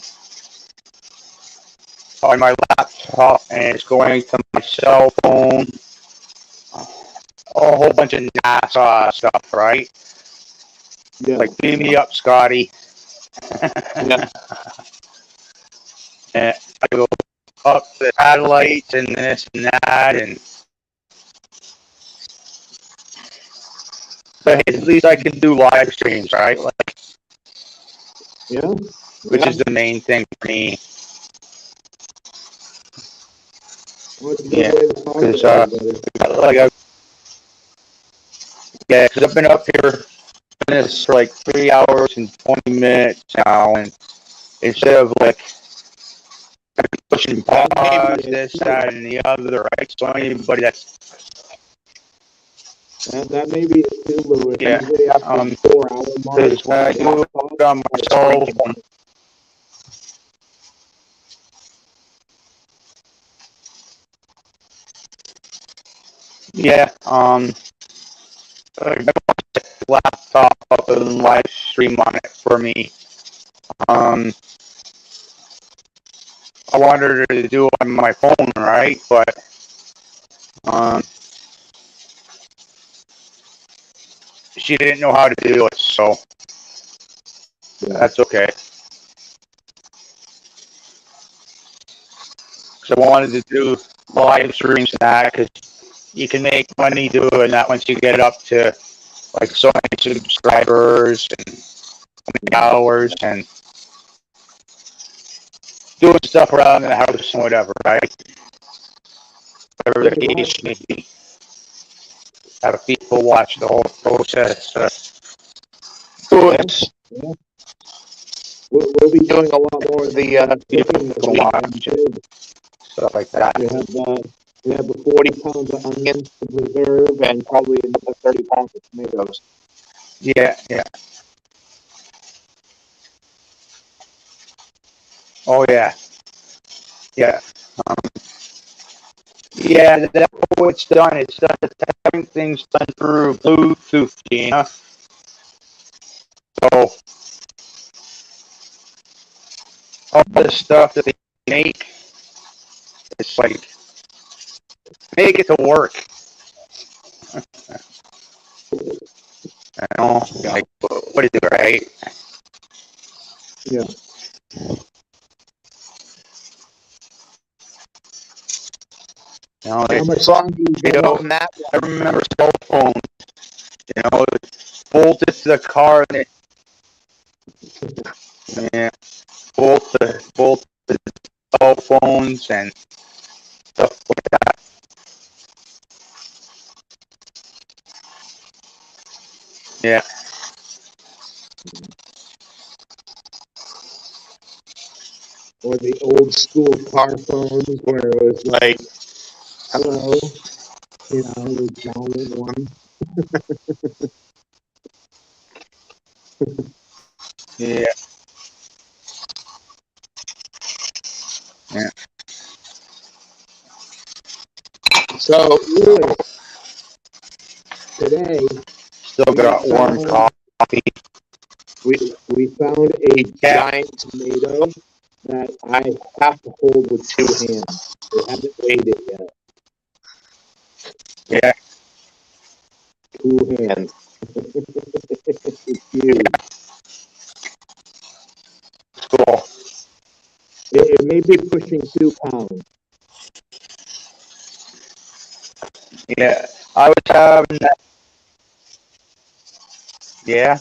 my laptop, and it's going to my cell phone. A whole bunch of NASA stuff, right? Yeah. Like beam me up, Scotty. Yeah. And I go up the satellites and this and that, and but at least I can do live streams, right? Like, Yeah. which is the main thing for me. Well, it's a good Yeah, way to talk because to everybody. like yeah, because I've been up here doing this for like 3 hours and 20 minutes now, and instead of like pushing pause, this, that, and the other, right? So anybody that's That may be it too, Louis. yeah, Usually after the 4 hour mark, because when I do it on my cell phone, yeah, I got the laptop up and live stream on it for me. Um, I wanted to do it on my phone, right? But um, she didn't know how to do it, so that's okay. So I wanted to do live streams and that because you can make money doing that once you get up to like so many subscribers and hours and doing stuff around the house and whatever, right? Whatever the case may be. Have people watch the whole process. Yeah. We'll be doing a lot more of the cooking this weekend too. Stuff like that. We have the 40 pounds of onions to preserve and probably another 30 pounds of tomatoes. Yeah, yeah. Oh yeah, yeah. Um, yeah, that's how it's done. It's done. Everything's done through Bluetooth, Gina. So all the stuff that they make, it's like, make it to work. Like, what is it, right? Yeah. How much long do you get on that? I remember cell phones, bolted to the car, and bolt the cell phones and stuff like that. Yeah. Or the old school car phones where it was like, hello, the giant one. Yeah. Yeah. So, really, today, Still got warm coffee. we found a giant tomato that I have to hold with 2 hands. We haven't weighed it yet. Yeah. 2 hands. It's huge. Cool. It may be pushing 2 pounds. Yeah. I was having that. Yeah.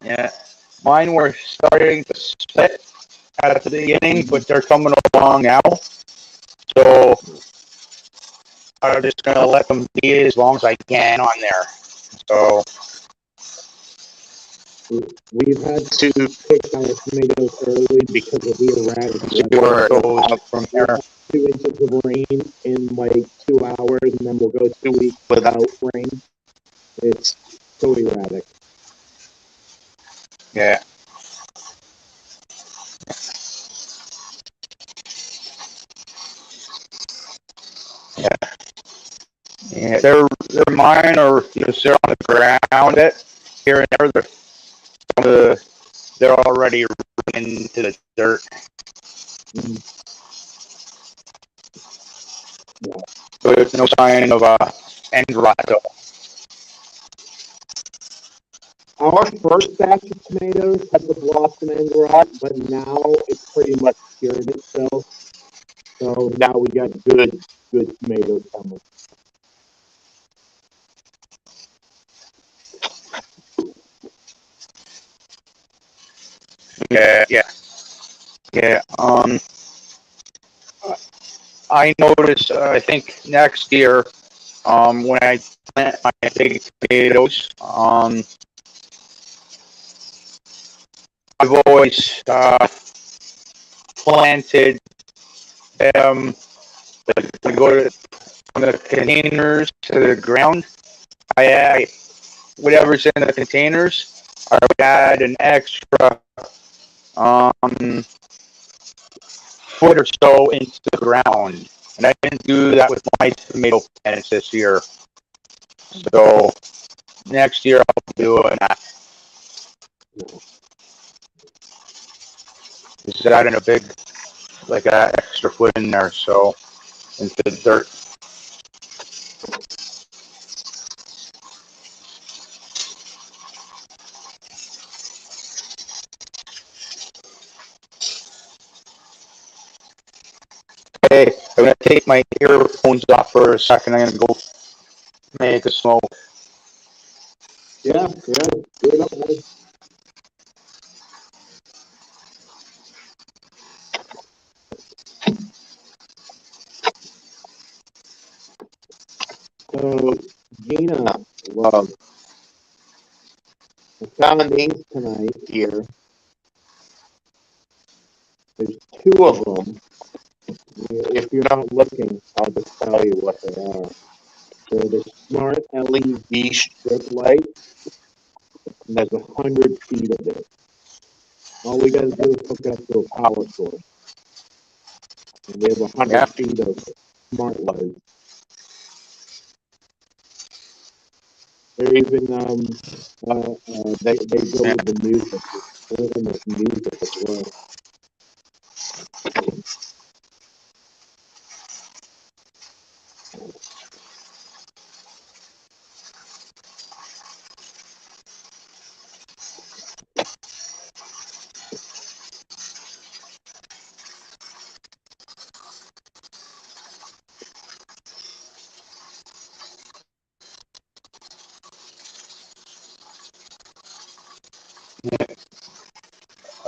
Yeah. Mine were starting to split at the beginning, but they're coming along now. So I'm just gonna let them be as long as I can on there. So We've had to pick our tomatoes early because of the erratic see where it weather. goes from there. 2 inches of rain in like 2 hours, and then we'll go 2 weeks without rain. It's so erratic. Yeah. Yeah. Yeah. They're mine, or just they're on the ground. It here and there. They're already into the dirt. Mm. Yeah. So there's no sign of end rot. Our first batch of tomatoes had the blossom end rot, but now it's pretty much cured itself. So now we got good tomatoes coming. Yeah. Yeah. Yeah. I noticed. I think next year, when I plant my big potatoes, I've always planted them. I go to from the containers to the ground. I add whatever's in the containers. I would add an extra foot or so into the ground, and I didn't do that with my tomato plants this year. So next year I'll be doing that. Just adding a big, like an extra foot in there, so into the dirt. Hey, I'm gonna take my earphones off for a second. I'm gonna go make a smoke. Yeah, do it up, man. So, Gina, love, I found these tonight here. There's 2 of them. If you're not looking, I'll just tell you what they are. They're the smart LED strip light, and there's 100 feet of it. All we gotta do is hook it up to a power source, and we have 100 Yeah. feet of smart light. They're even they go with the music. Some of them with music as well.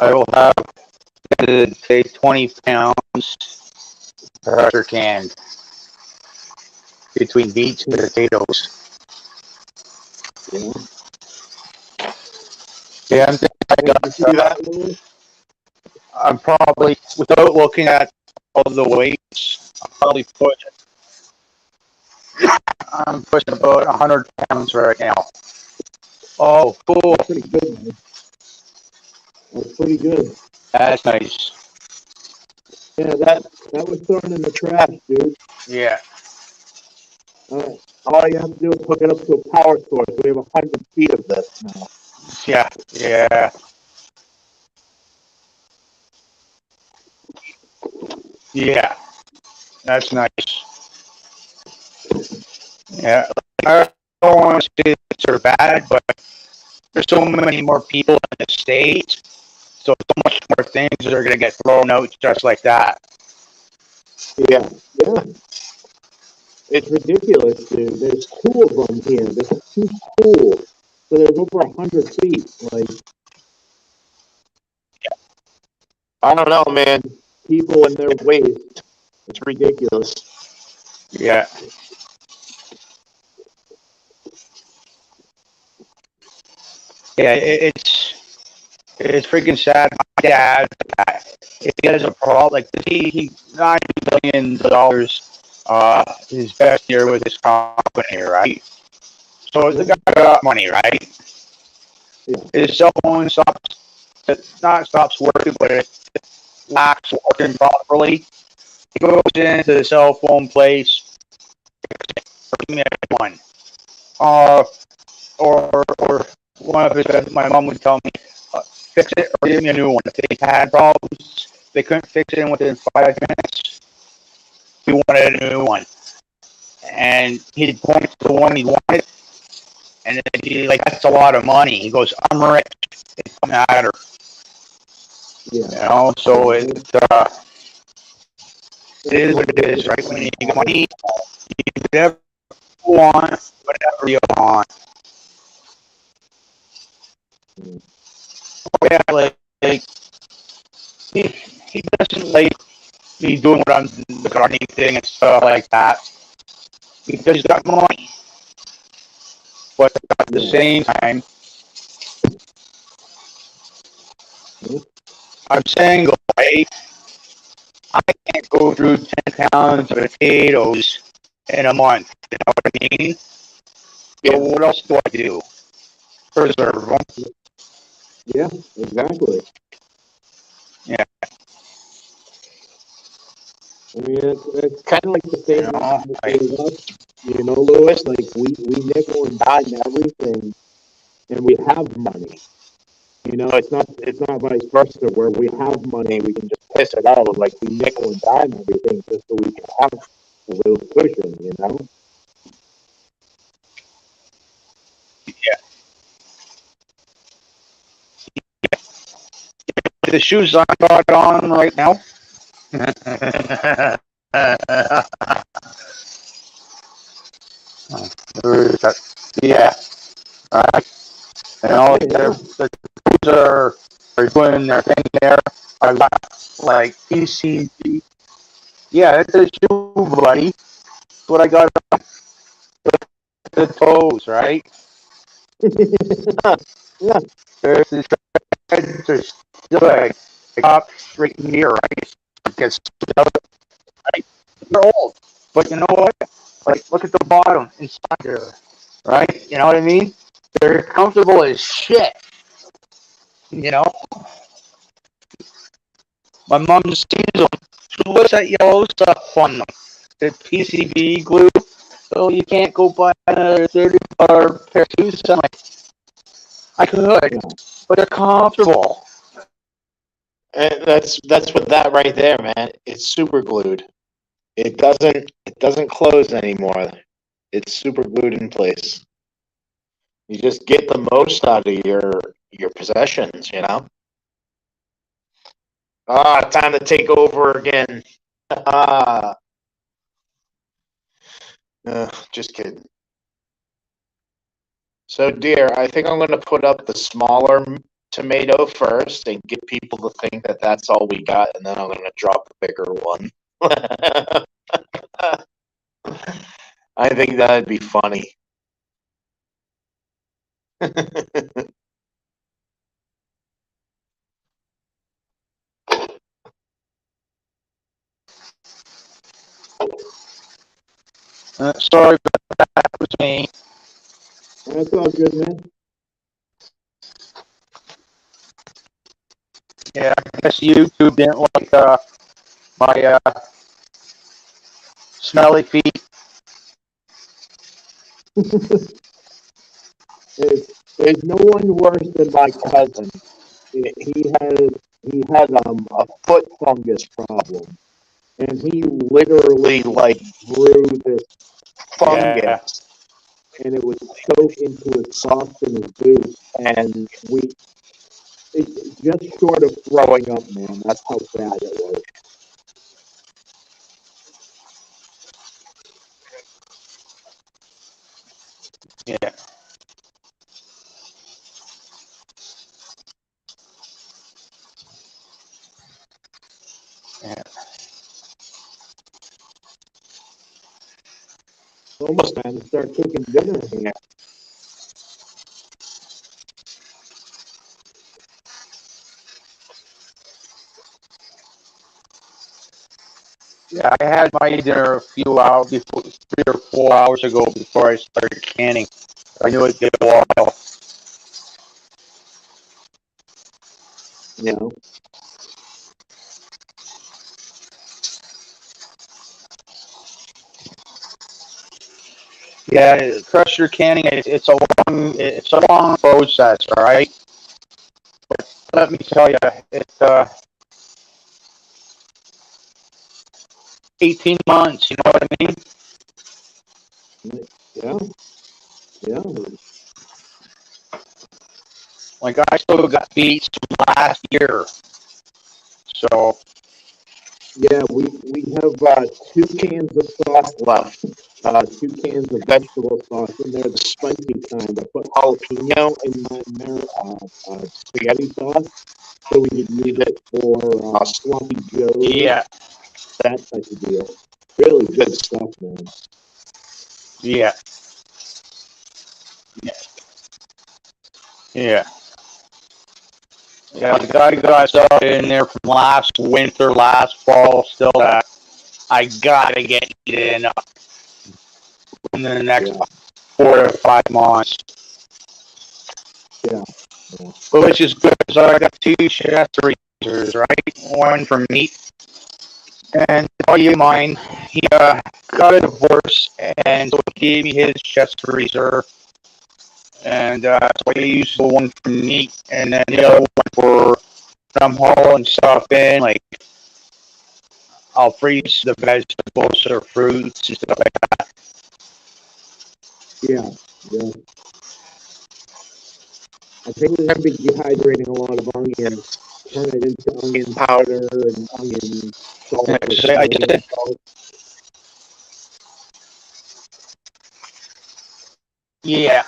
I will have say 20 pounds pressure can between beets and potatoes. Yeah. Yeah, I'm, I Did you see got, that, Louis? I'm probably, without looking at all the weights, I'm pushing about 100 pounds right now. Oh, cool. That's pretty good, man. That's pretty good. That's nice. Yeah, that was thrown in the trash, dude. Yeah, All you have to do is hook it up to a power source. We have 100 feet of this now. yeah, yeah, yeah. That's nice. Yeah, I don't want to say it's or bad, but there's so many more people in the States, so much more things are going to get thrown out just like that. Yeah, yeah. It's ridiculous, dude. There's two of them here. There's two schools. So there's over 100 feet. Like, I don't know, man. People and their waste. It's ridiculous. Yeah, yeah, it's freaking sad. My dad, if he has a problem, like he $90 million, his best year with his company, right? So the guy got money, right? Yeah. His cell phone stops working, but it lacks working properly. He goes into the cell phone place, give me a one. Uh, or one of his, my mom would tell me, fix it or give me a new one. If they had problems, they couldn't fix it within 5 minutes. He wanted a new one, and he'd point to the one he wanted, and then he'd be like, "That's a lot of money." He goes, "I'm rich. It doesn't matter." Yeah. You know, so it is what it is, right? When you get money, you can do whatever you want, whatever you want. Yeah, like he doesn't like me doing what I'm the gardening thing and stuff like that because he's got money. But at the same time, I'm single, right? I can't go through 10 pounds of potatoes in a month. You know what I mean? So what else do I do? Preserve them. Yeah, exactly. Yeah. I mean, it's kind of like the same Like, with us, you know, Lewis. Like we nickel and dime everything, and we have money. You know, it's not vice versa where we have money, we can just piss it out. Like we nickel and dime everything just so we can have a little cushion. You know. yeah. The shoes I got on right now. Yeah. You know, the shoes are doing their thing there. I got like PCB. Yeah, it's a shoe, buddy. That's what I got on the toes, right? Yeah. There's the treads are still like up right here, right? Because right? They're old, but you know what? Like, look at the bottom inside there, right? You know what I mean? They're comfortable as shit. You know, my mom just sees them. What's that yellow stuff on them? The PCB glue. So you can't go buy another $30 pair of shoes. I'm like, I could, but they're comfortable. And that's what that right there, man. It's super glued. It doesn't close anymore. It's super glued in place. You just get the most out of your possessions, you know. Time to take over again. Ah, just kidding. So, dear, I think I'm going to put up the smaller tomato first and get people to think that that's all we got, and then I'm going to drop a bigger one. I think that'd be funny. Sorry, but that was me. That's all good, man. Yeah, I guess YouTube didn't like my smelly feet. There's no one worse than my cousin. He had a foot fungus problem, and he literally like grew this fungus, Yeah, and it would soak into his socks and his boots, and it just short of throwing up, man. That's how bad it was. yeah, yeah. It's almost time to start cooking dinner here. Yeah, I had my dinner a few hours before, 3 or 4 hours ago before I started canning. I knew it'd get a while. You know, Yeah, crusher canning, it's a long process, all right? Let me tell you, it's 18 months, you know what I mean? yeah, yeah, Like, I still got beets from last year. So, yeah. We have 2 cans of sauce left. 2 cans of vegetable sauce, and they're the spicy kind. I put jalapeno in my spaghetti sauce, so we could use it for sloppy joes, yeah, that type of deal. Really good stuff, man. yeah, yeah. Yeah, the guy got stuff in there from last winter, last fall, still that I gotta get it in the next Yeah, 4 to 5 months. yeah, yeah. Which is good, because I got two chest freezers, right? One for meat. And to tell you mine, he got a divorce, and so he gave me his chest freezer. And so I use the one for meat, and then the other one for when I'm hauling stuff in, like I'll freeze the vegetables or fruits and stuff like that. Yeah, yeah. I think we're going to be dehydrating a lot of onions, turn it into onion powder and onion salt Yeah, or 'cause I cinnamon did, salt. yeah,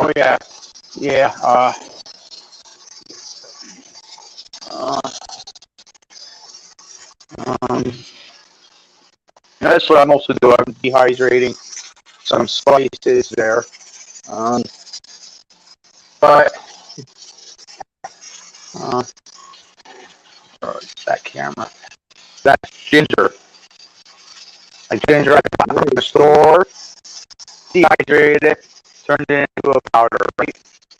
oh yeah, yeah. Uh, um, that's what I'm also doing. I'm dehydrating some spices there. Um, but uh, that camera, that ginger, like ginger I got from the Nice. store, dehydrated it, turned it into a powder. Right?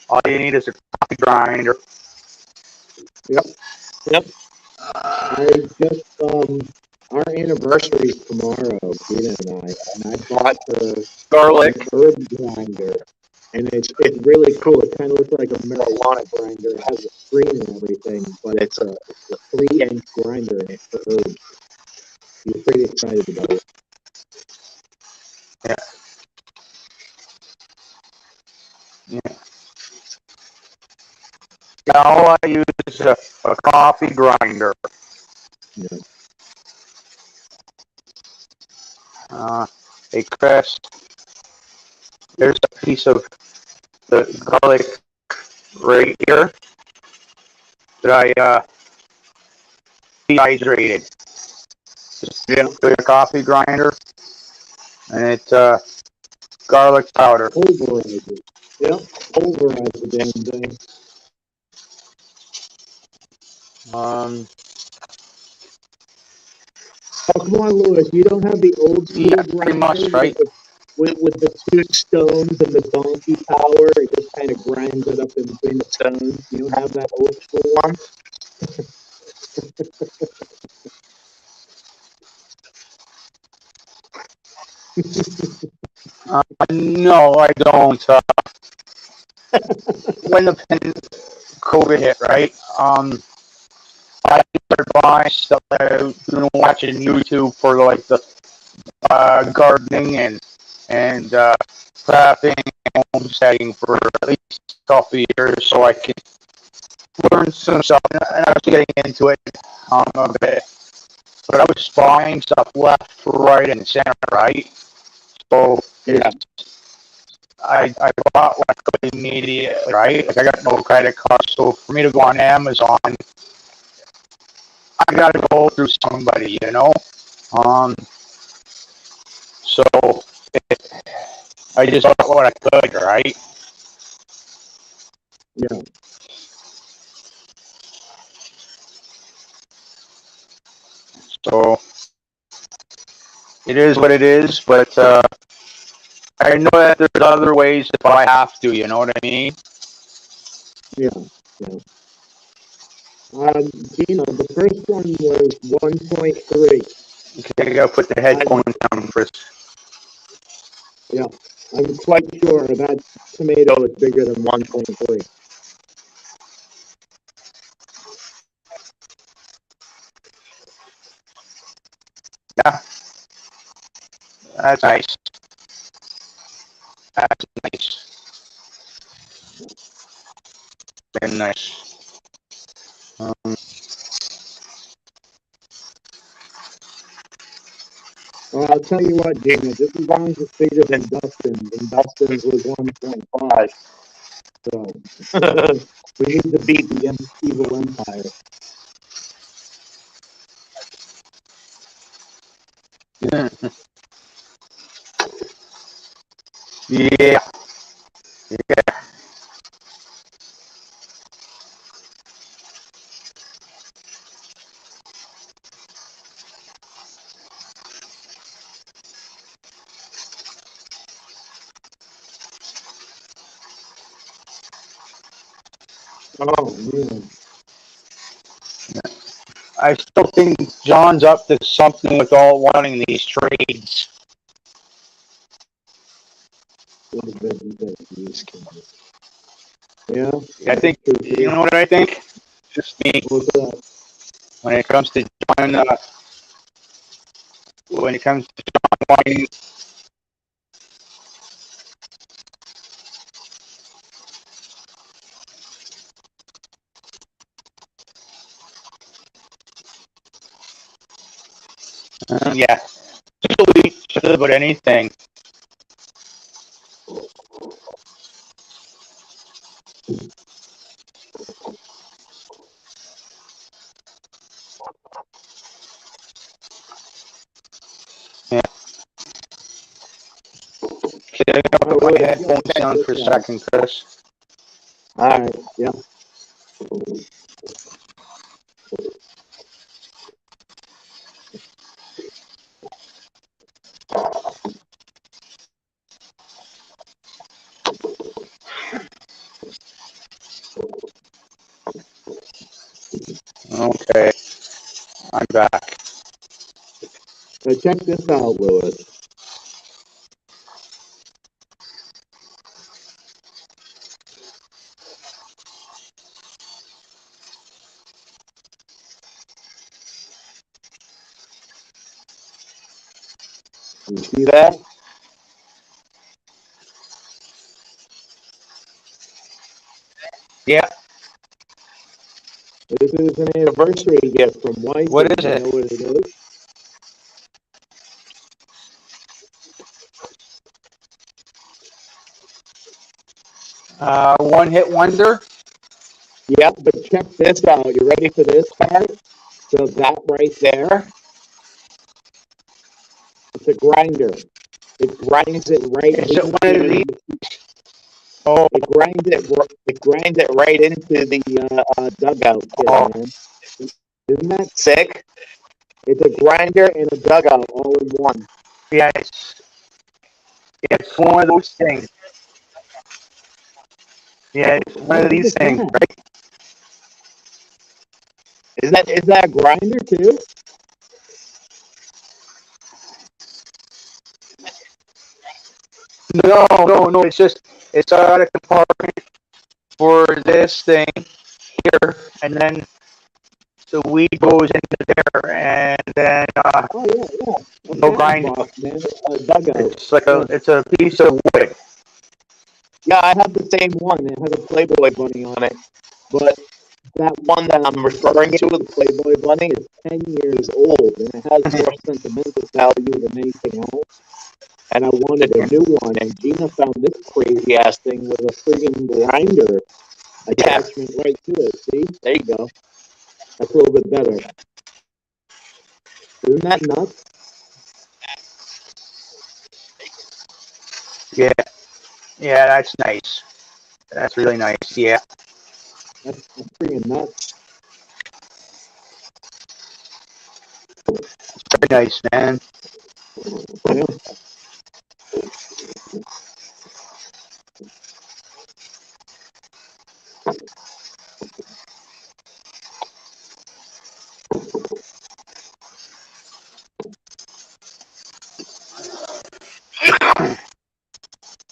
All you need is a coffee grinder. Yep, yep. I just, our anniversary is tomorrow, Gina and I bought an Garlic. herb grinder. And it's really cool. It kind of looks like a marijuana grinder. It has a screen and everything, but it's a 3-inch grinder in it for herbs. He's pretty excited about it. Yeah, yeah. Now all I use is a coffee grinder. Yeah. A crest. There's a piece of the garlic right here that I dehydrated. Just get into a coffee grinder, and it's garlic powder. Pulverize it. Yep. Pulverize the damn thing. Oh, come on, Lewis. You don't have the old school Yeah, pretty grinder much, right? with the two stones and the donkey power. It just kind of grinds it up in between the stones. You don't have that old school one? No, I don't. When the COVID hit, right? I started buying stuff out, watching YouTube for like the gardening and crafting and homesteading for at least a couple of years, so I can learn some stuff. And I was getting into it a bit, but I was buying stuff left, right, and center, right? So Yeah. I bought what I could immediately, right? Like I got no credit card, so for me to go on Amazon, I got to go through somebody, Um, so I just bought what I could, right? Yeah. So it is what it is, but I know that there's other ways if I have to, you know what I mean? Yeah. Yeah. The first one was 1.3. Okay, I gotta put the headphones down first. Yeah. I'm quite sure that tomato is bigger than 1.3. Yeah, that's nice. That's nice. Very nice. Well, I'll tell you what, Gina, just as long as it's bigger than Dustin's, and Dustin's was 1.5. So we need to beat the evil empire. Yeah. Yeah. Oh, man. I still think John's up to something with all wanting these trades. Yeah, I think, true, you too. know what I think? Just me. What's that? When it comes to John, when it comes to John wanting, yeah, just about anything. Yeah. Okay, I gotta Oh, put my Lewis, you gotta headphones check down this for a out. second, Chris. All right, yeah. Okay, I'm back. Now check this out, Lewis. You see that? Yeah, This is an anniversary gift from Wifey. what is You it? know what it is? One hit wonder. Yep, but check this out. You ready for this part? So that right there, it's a grinder. It grinds it right Is it one of into. these? Oh, It grinds it right into the dugout oh, kit, man. Isn't that sick? It's a grinder and a dugout all in one. yeah, it's one of those things. Yeah, it's one of Look these at things, that. right? Is that a grinder too? No, no, no. It's got a compartment for this thing here, and then the weed goes into there, and then Oh yeah, yeah. A no batting grind. box, man. A dugout. It's like Yeah. it's a piece of wood. Yeah, I have the same one. It has a Playboy bunny on it. But that one that I'm referring to, the Playboy bunny, is 10 years old and it has more sentimental value than anything else. And I wanted a new one, and Gina found this crazy ass thing with a friggin' grinder attachment right to it. See? There you go. That's a little bit better. Isn't that nuts? Yeah, yeah, that's nice. That's really nice. Yeah, That's friggin' nuts. very nice, man. Yeah.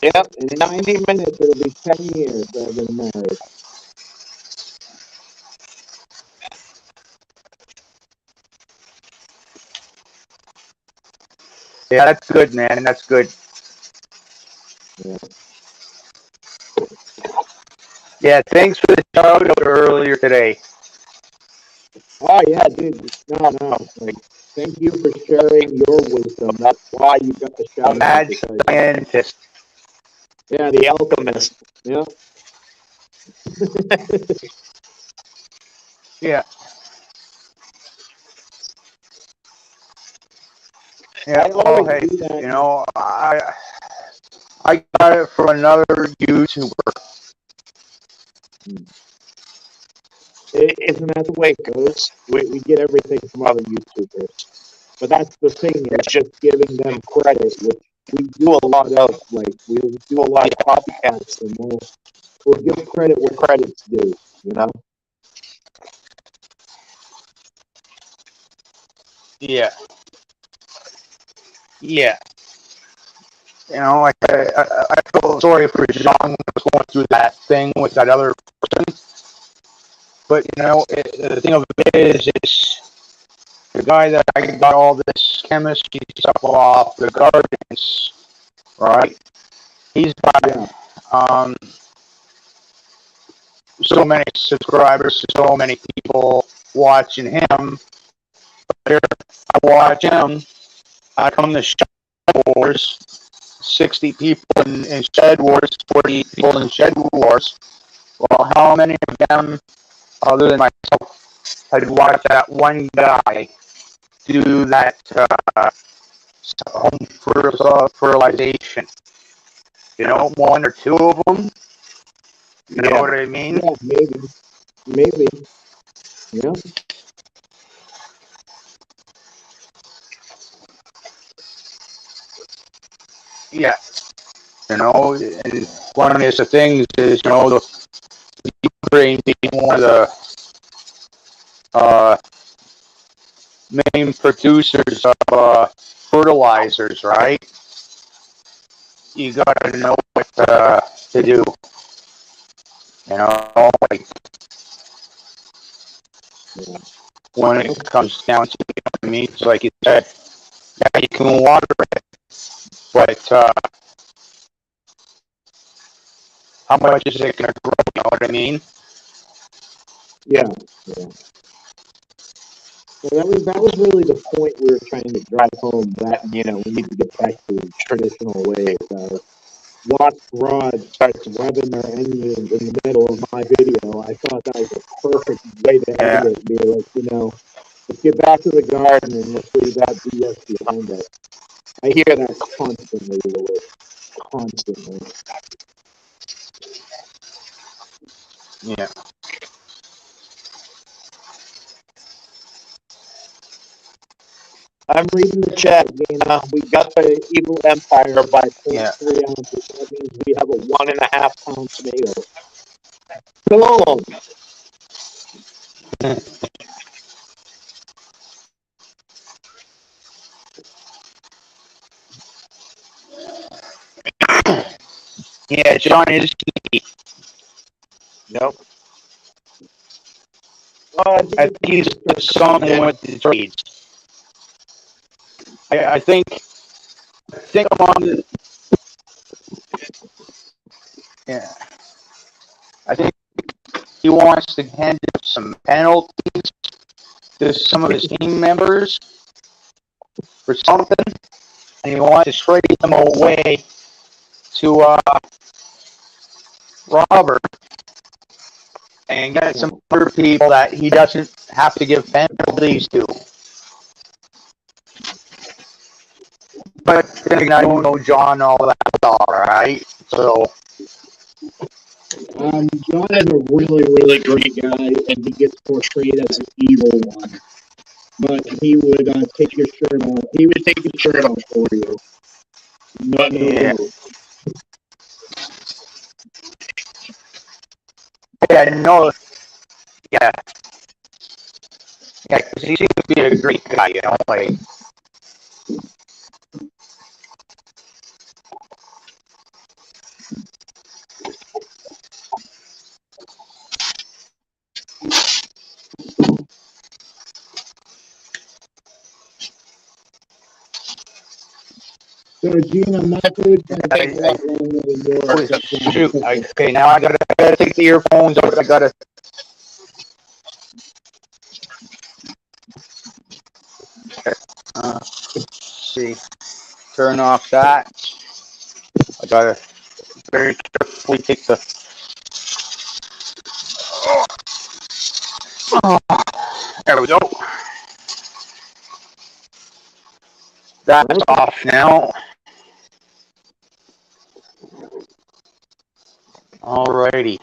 Yep, in 90 minutes it'll be 10 years that I've been married. Yeah, that's good, man. That's good. Yeah. Yeah, thanks for the shout out earlier today. Oh yeah, dude. No. Like, thank you for sharing your wisdom. That's why you got the A shout out mad because scientist. yeah, the alchemist. Yeah. Yeah, I yeah. Oh, always hey, do that. you know, I got it from another YouTuber. Isn't that the way it goes? We get everything from other YouTubers. But that's the thing, it's just giving them credit, which we do a lot of. Like, we'll do a lot of copycats and we'll give credit where credit's due, you know? Yeah, yeah. You know, like I feel sorry for John when he was going through that thing with that other person. But you know, the thing of it is, it's the guy that I got all this chemistry stuff off the gardens, right? He's got Yeah. so many subscribers, so many people watching him. There, I watch him. I come to Shed Wars, 60 people in Shed Wars, 40 people in Shed Wars. Well, how many of them, other than myself, had watched that one guy do that home fertilization? You know, one or two of them. You know Yeah. what I mean? Yeah, maybe. Yeah. Yeah. You know, and one of the things is, you know, the Ukraine being one of the uh, main producers of fertilizers, right? You got to know what to do. You know, like Yeah. when it comes down to, you know what I mean? It's like you said, yeah, you can water it, but how much is it going to grow? You know what I mean? Yeah. Yeah. So that was really the point we were trying to drive home, that we need to get back to traditional ways of watch Rod starts rubbing their engines in the middle of my video. I thought that was a perfect way to end it. Be like, let's get back to the garden and let's leave that BS behind us. I hear that constantly, Louis. Constantly. Yeah. I'm reading the chat, Gina. We got the Evil Empire by 0.3 ounces. That means we have a 1.5 pound tomato. Boom! Yeah, John is. Yep. I think he's something with the trades. I think I'm on the. Yeah. I think he wants to hand some penalties to some of his team members for something, and he wants to trade them away to Robert and get some other people that he doesn't have to give penalties to. But then again, I don't know John all that well, right? So. John is a really, really great guy, and he gets portrayed as an evil one. But he would take your shirt off. He would take your shirt off for you. No doubt. Yeah, no. Yeah. Yeah, because he seems to be a great guy, like. So, Gina, my food's going to take a lot longer than yours. Shoot. Okay, now I gotta take the earphones out. I gotta. See. Turn off that. I gotta very carefully take the. Oh, there we go. That's off now. Alrighty.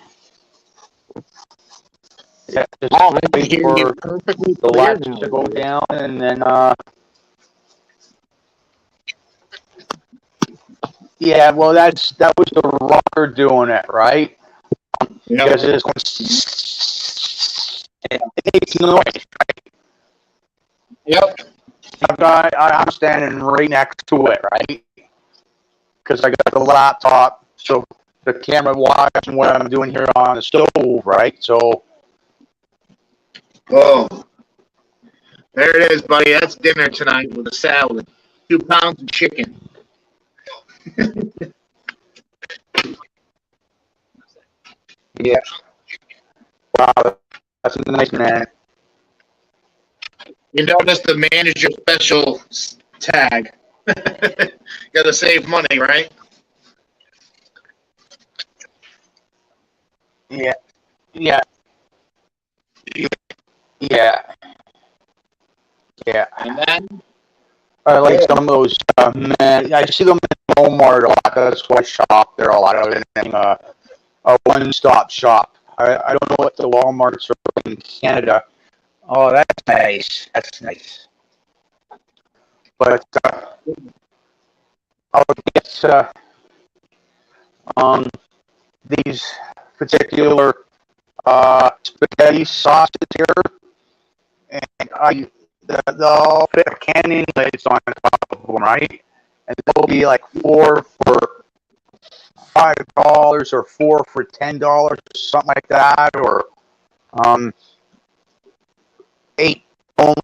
Yeah, just wait for the lights to go down, and then yeah, well, that was the rocker doing it, right? Yep. Because it makes noise. Yep. I'm standing right next to it, right? Because I got the laptop, so the camera watching what I'm doing here on the stove, right? So. Oh, there it is, buddy. That's dinner tonight with a salad. 2 pounds of chicken. Yeah. Wow, that's a nice man. You notice the manager special tag. Got to save money, right? Yeah. Yeah. Yeah. Yeah. And then I like some of those, man, I see them in Walmart a lot. That's why I shop there a lot. A one-stop shop. I don't know what the Walmarts are in Canada. Oh, that's nice. That's nice. But I'll get these particular spaghetti sauces here, and they'll fit a canning lids on top of them, right? And they'll be like 4 for $5 or 4 for $10, something like that, or 8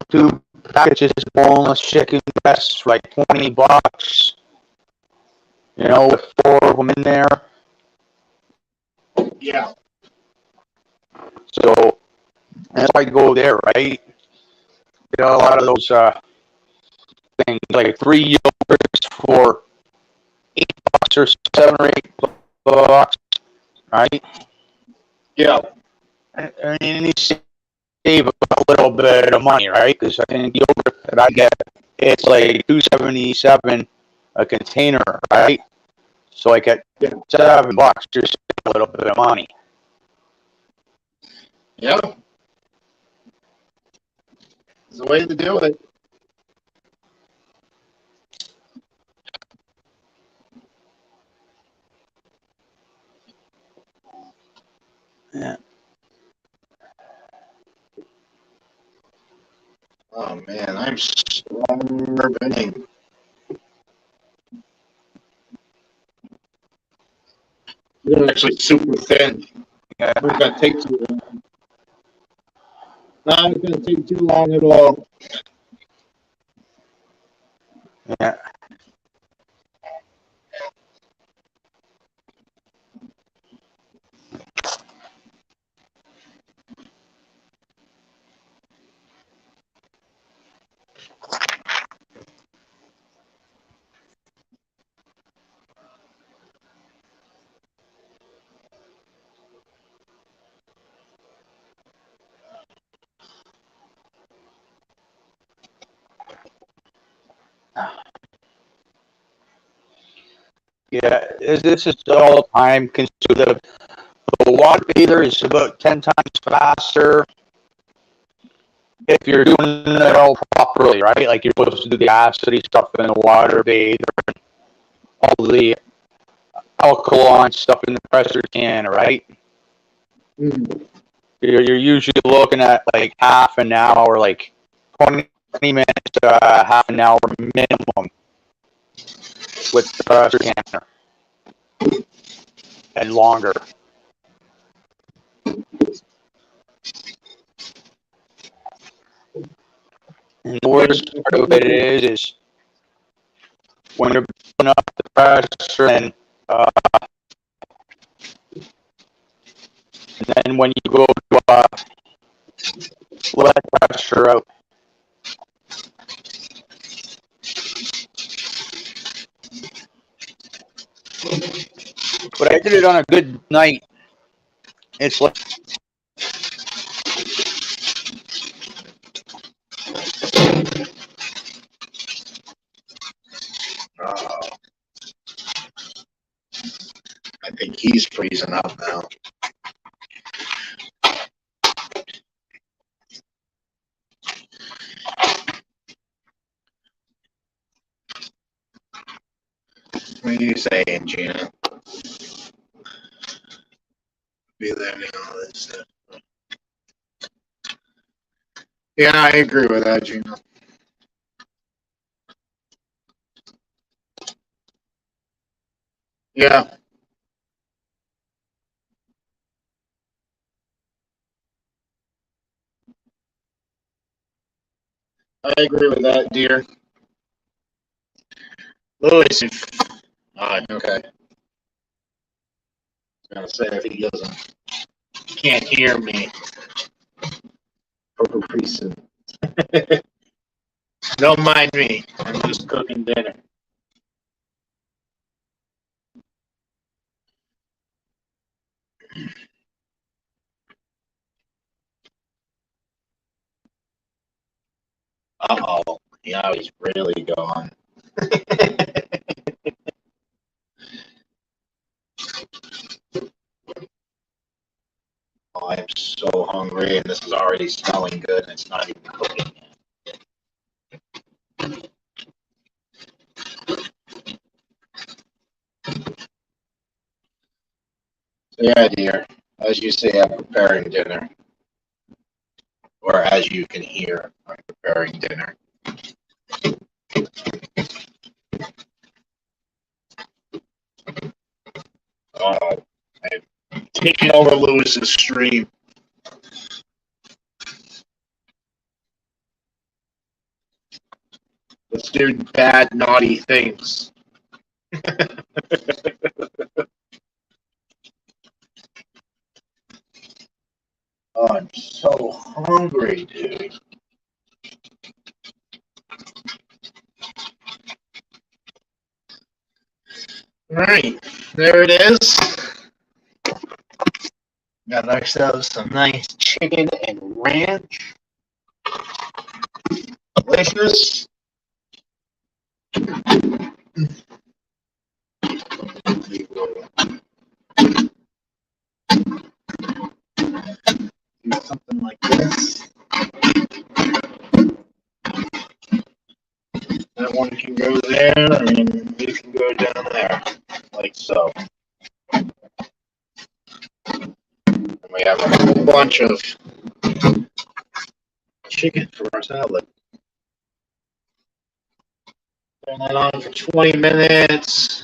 2 packages of boneless chicken breasts for like $20. With 4 of them in there. Yeah. So that's why I go there, right? A lot of those things, like 3 yogurts for $8 or $7 or bucks, right? Yeah. And you save a little bit of money, right? Because I think the yogurt that I get, it's like $2.77 a container, right? So I get Yeah. $7, just a little bit of money. Yeah. It's the way to do it. Yeah. Oh man, I'm starving. You're actually super thin. Yeah. It's gonna take too long. Not gonna take too long at all. Yeah. Yeah, this is all time consuming. The water heater is about 10 times faster if you're doing it all properly, right? Like you're supposed to do the acidity stuff in the water bather, all the alkaline stuff in the pressure can, right? Mm. You're usually looking at like half an hour, like 20 minutes to half an hour minimum with the pressure canner and longer. And the worst part of it is when you're building up the pressure and then when you go to let pressure out. But I did it on a good night. It's like I think he's freezing up now. What are you saying, Gina? Be there and all this stuff. Yeah, I agree with that, Gina. Yeah, I agree with that, dear. Louis, if okay. I was gonna say if he doesn't, can't hear me. For reason. Don't mind me. I'm just cooking dinner. Uh-oh. Now he's really gone. Oh, I'm so hungry, and this is already smelling good, and it's not even cooking yet. So yeah, dear. As you say, I'm preparing dinner. Or as you can hear, I'm preparing dinner. Oh, I'm taking over Lewis's stream. Let's do bad, naughty things. Oh, I'm so hungry, dude. All right, there it is. Got ourselves some nice chicken and ranch. Delicious. Do something like this. That one can go there, and you can go down there, like so. And we have a whole bunch of chicken for our salad. Turn that on for 20 minutes.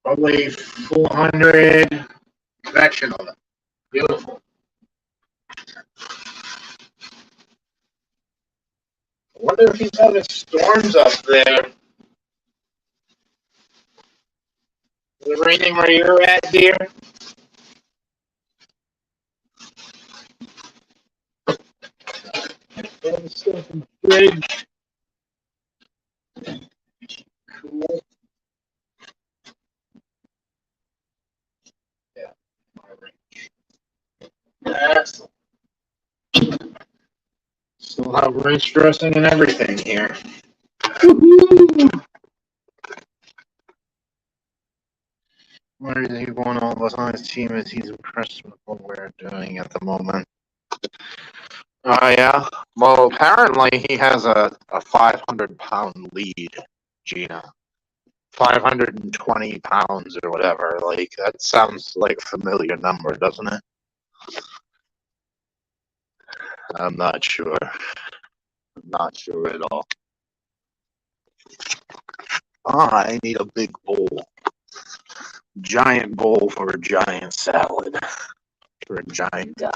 Probably 400 convection on it. Beautiful. I wonder if he's having storms up there. Is it raining where you're at, dear? Put the stuff in the fridge. Cool. Yeah. Excellent. Still have ranch dressing and everything here. Woo-hoo! What is he going all of us on his team as he's impressed with what we're doing at the moment? Oh, yeah? Well, apparently he has a 500-pound lead, Gina. 520 pounds or whatever. Like, that sounds like a familiar number, doesn't it? I'm not sure. I'm not sure at all. I need a big bowl. Giant bowl for a giant salad. For a giant guy.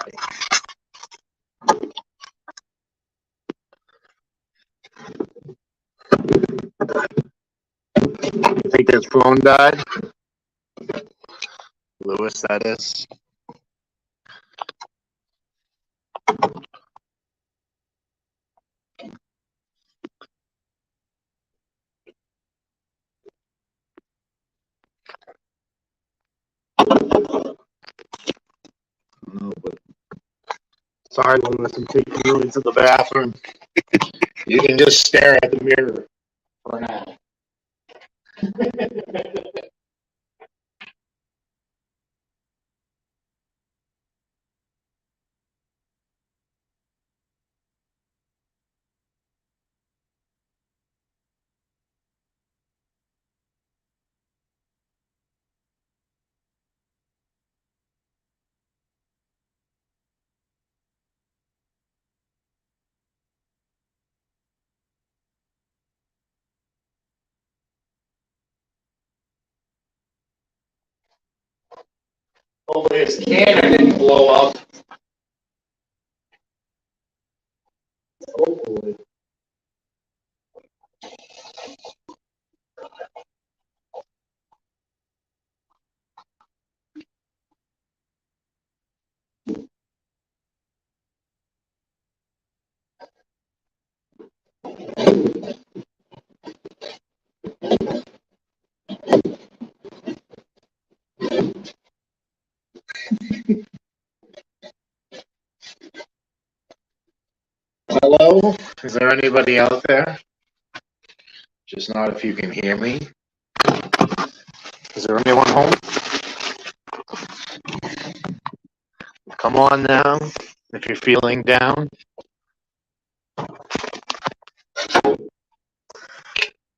I think his phone died. Lewis, that is. No, but sorry, Lewis, I'm taking you into the bathroom. You can just stare at the mirror for now. Hopefully his cannon didn't blow up. Hopefully. Hello? Is there anybody out there? Just not if you can hear me. Is there anyone home? Come on now, if you're feeling down.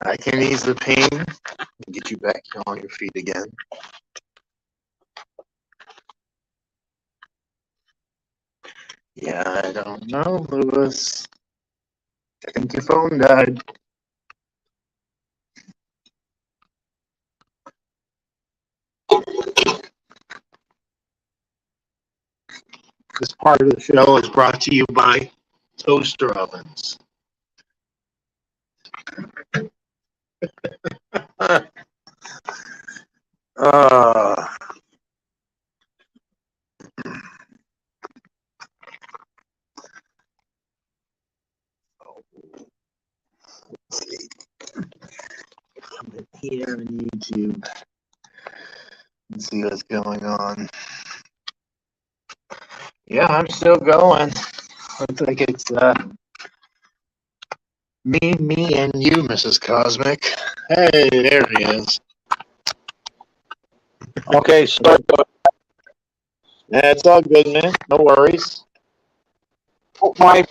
I can ease the pain and get you back on your feet again. Yeah, I don't know, Lewis. I think your phone died. This part of the show is brought to you by toaster ovens. uh, let's see. Come in here and on YouTube and see what's going on. Yeah, I'm still going. Looks like it's me, and you, Mrs. Cosmic. Hey, there he is. Okay, so Yeah, it's all good, man. No worries. my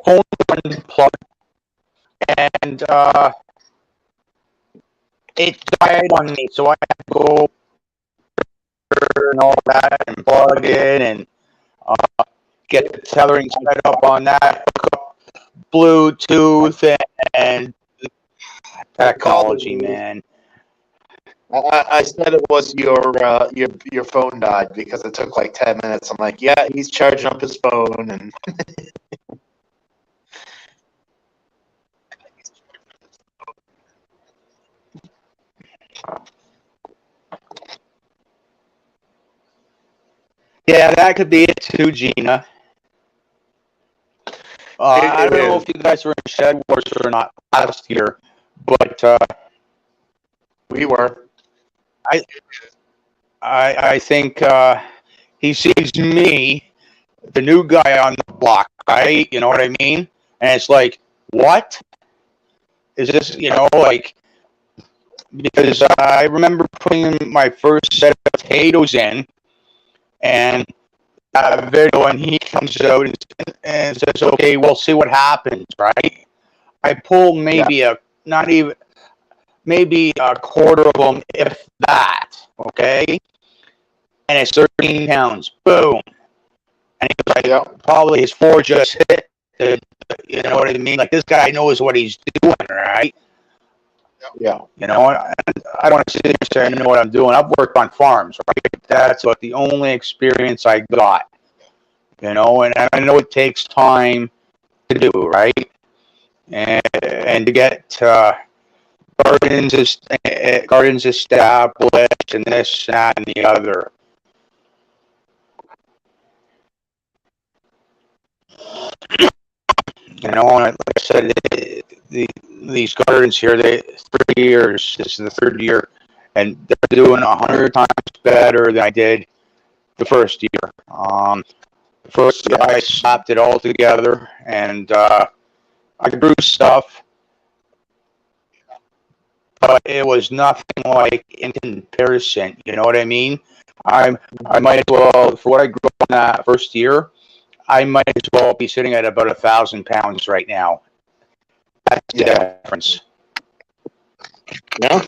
phone unplugged, and it died on me, so I had to go and all that and plug in and get the tethering set up on that, hook up Bluetooth and technology, man. I said it was your phone died because it took like 10 minutes. I'm like, yeah, he's charging up his phone and Yeah, that could be it too, Gina. I don't know if you guys were in Shed Wars or not last year, but we were. I think he sees me, the new guy on the block, right? You know what I mean? And it's like, what is this? You know, like, because I remember putting my first set of potatoes in, and video, and he comes out and says, "Okay, we'll see what happens." Right? I pull maybe not even maybe a quarter of them, if that. Okay, and it's 13 pounds. Boom. And he was like, probably his four just hit. You know what I mean? Like, this guy knows what he's doing, right? Yeah. You know, I don't want to sit here and say I know what I'm doing. I've worked on farms, right? That's what the only experience I got. You know, and I know it takes time to do, right? And to get gardens established and this, that, and the other. You know, like I said, these gardens here, 3 years. This is the third year, and they're doing 100 times better than I did the first year. The first year I slapped it all together, and I grew stuff, but it was nothing like in comparison. You know what I mean? I might as well, for what I grew in that first year, I might as well be sitting at about 1,000 pounds right now. That's the difference. Yeah.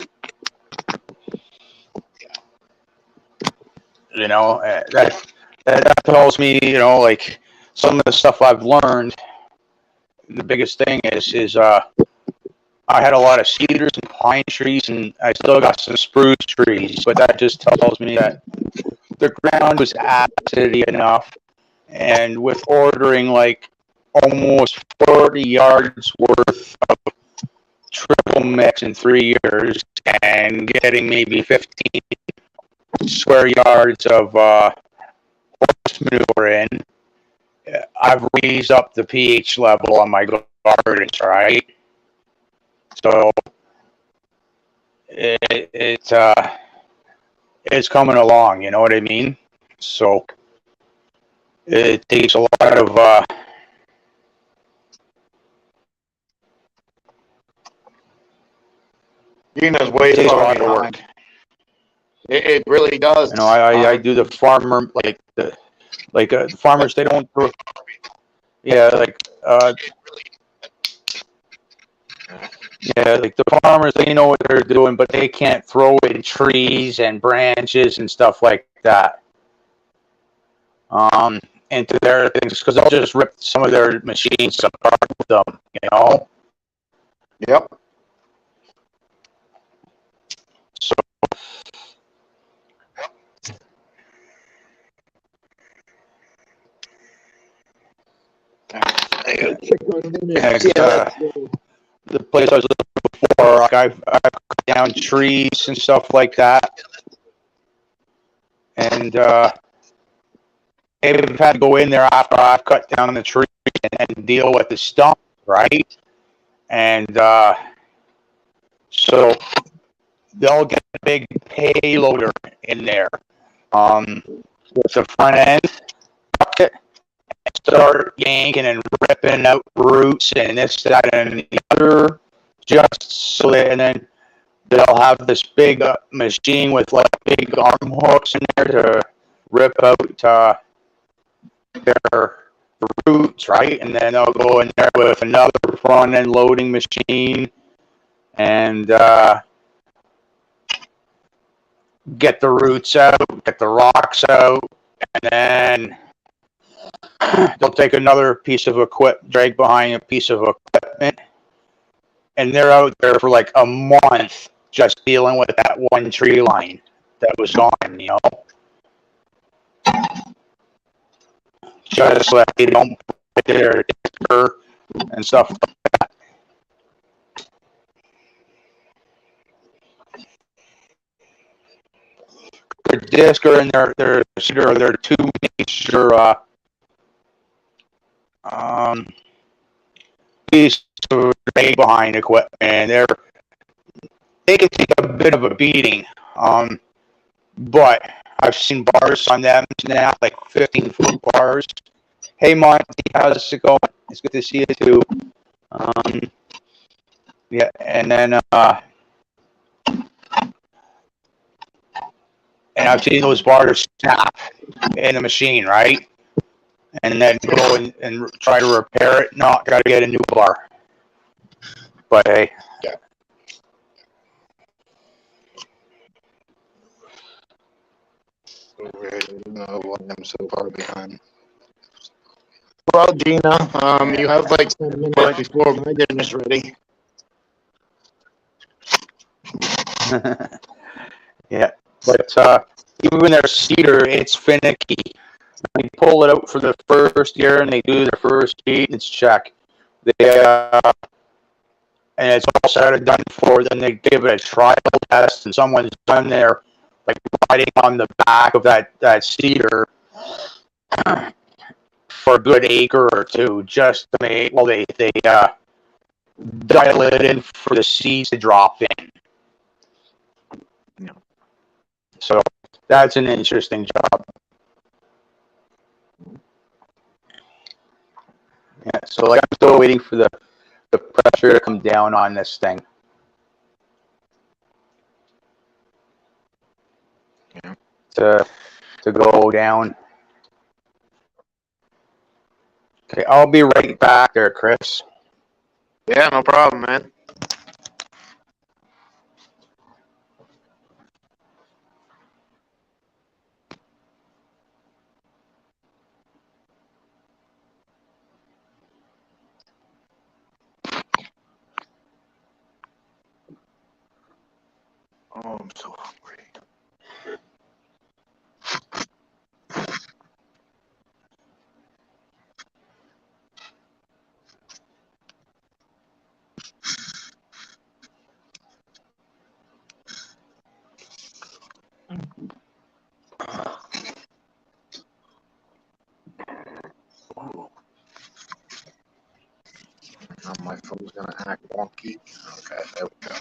You know, that tells me, you know, like some of the stuff I've learned. The biggest thing is I had a lot of cedars and pine trees, and I still got some spruce trees. But that just tells me that the ground was acidy enough, and with ordering like almost 40 yards worth of triple mix in 3 years, and getting maybe 15 square yards of horse manure in, I've raised up the pH level on my gardens, right? So it's coming along, you know what I mean? So it takes a lot of Gina's way takes a lot behind. of work. It really does. You know, I do the farmer the farmers, they don't like like the farmers, they know what they're doing, but they can't throw in trees and branches and stuff like that into their things, because they'll just rip some of their machines apart with them, you know. Yep. So the place I was living before, like I've cut down trees and stuff like that, and they've had to go in there after I've cut down the tree and deal with the stump, right? And so they'll get a big payloader in there, with the front end bucket, start yanking and ripping out roots and this, that, and the other, just so that, and then they'll have this big machine with like big arm hooks in there to rip out their roots, right? And then they'll go in there with another front end loading machine and get the roots out, get the rocks out, and then they'll take another piece of equipment, drag behind a piece of equipment, and they're out there for like a month just dealing with that one tree line that was gone, just so that they don't put their disc and stuff. Their disc and their cedar are their two major pieces of behind equipment, and they can take a bit of a beating. But I've seen bars on them now, like 15-foot bars. Hey, Monty, how's it going? It's good to see you too. Yeah, and then and I've seen those bars snap in the machine, right? And then go and try to repair it. No, got to get a new bar. But hey. Yeah. I'm so far behind. Well, Gina, you have like 10 minutes before my dinner's ready. Yeah, but even their cedar, it's finicky. They pull it out for the first year and they do their first beat and it's check. And it's all said and done for. Then they give it a trial test and someone's done there, like riding on the back of that cedar for a good acre or two, just to make, well, they dial it in for the seeds to drop in. So that's an interesting job. Yeah, so like I'm still waiting for the pressure to come down on this thing. Yeah. To go down. Okay, I'll be right back there, Chris. Yeah, no problem, man. Oh, I'm so hungry. Now my phone's gonna act wonky. Okay, there we go.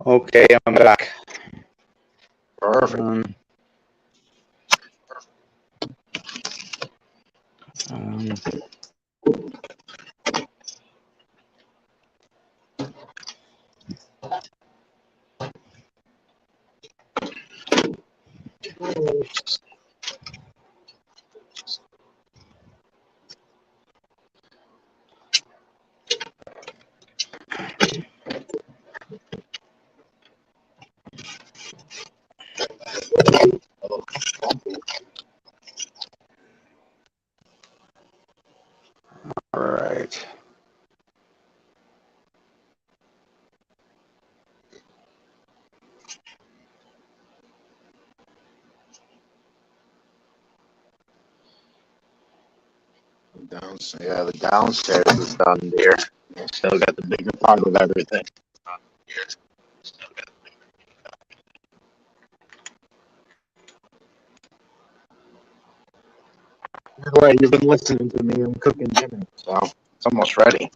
Okay, I'm back. Perfect. All right. Downstairs, yeah, the downstairs is done there. Still got the bigger part of everything. By the way, you've been listening to me. I'm cooking dinner, so It's almost ready.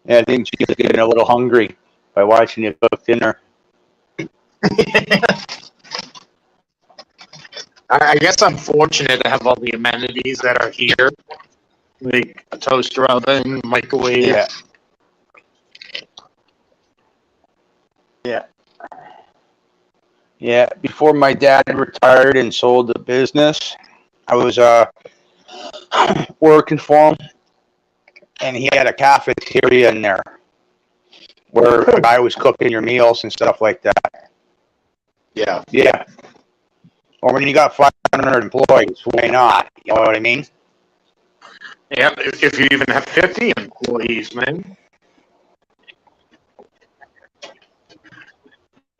Yeah, I think she's getting a little hungry by watching you cook dinner. I guess I'm fortunate to have all the amenities that are here, like a toaster oven, microwave. Yeah. Yeah. Yeah. Before my dad retired and sold the business, I was working for him, and he had a cafeteria in there where a guy was cooking your meals and stuff like that. Yeah. Yeah. Or when you got 500 employees, why not? You know what I mean? Yeah, if you even have 50 employees, man.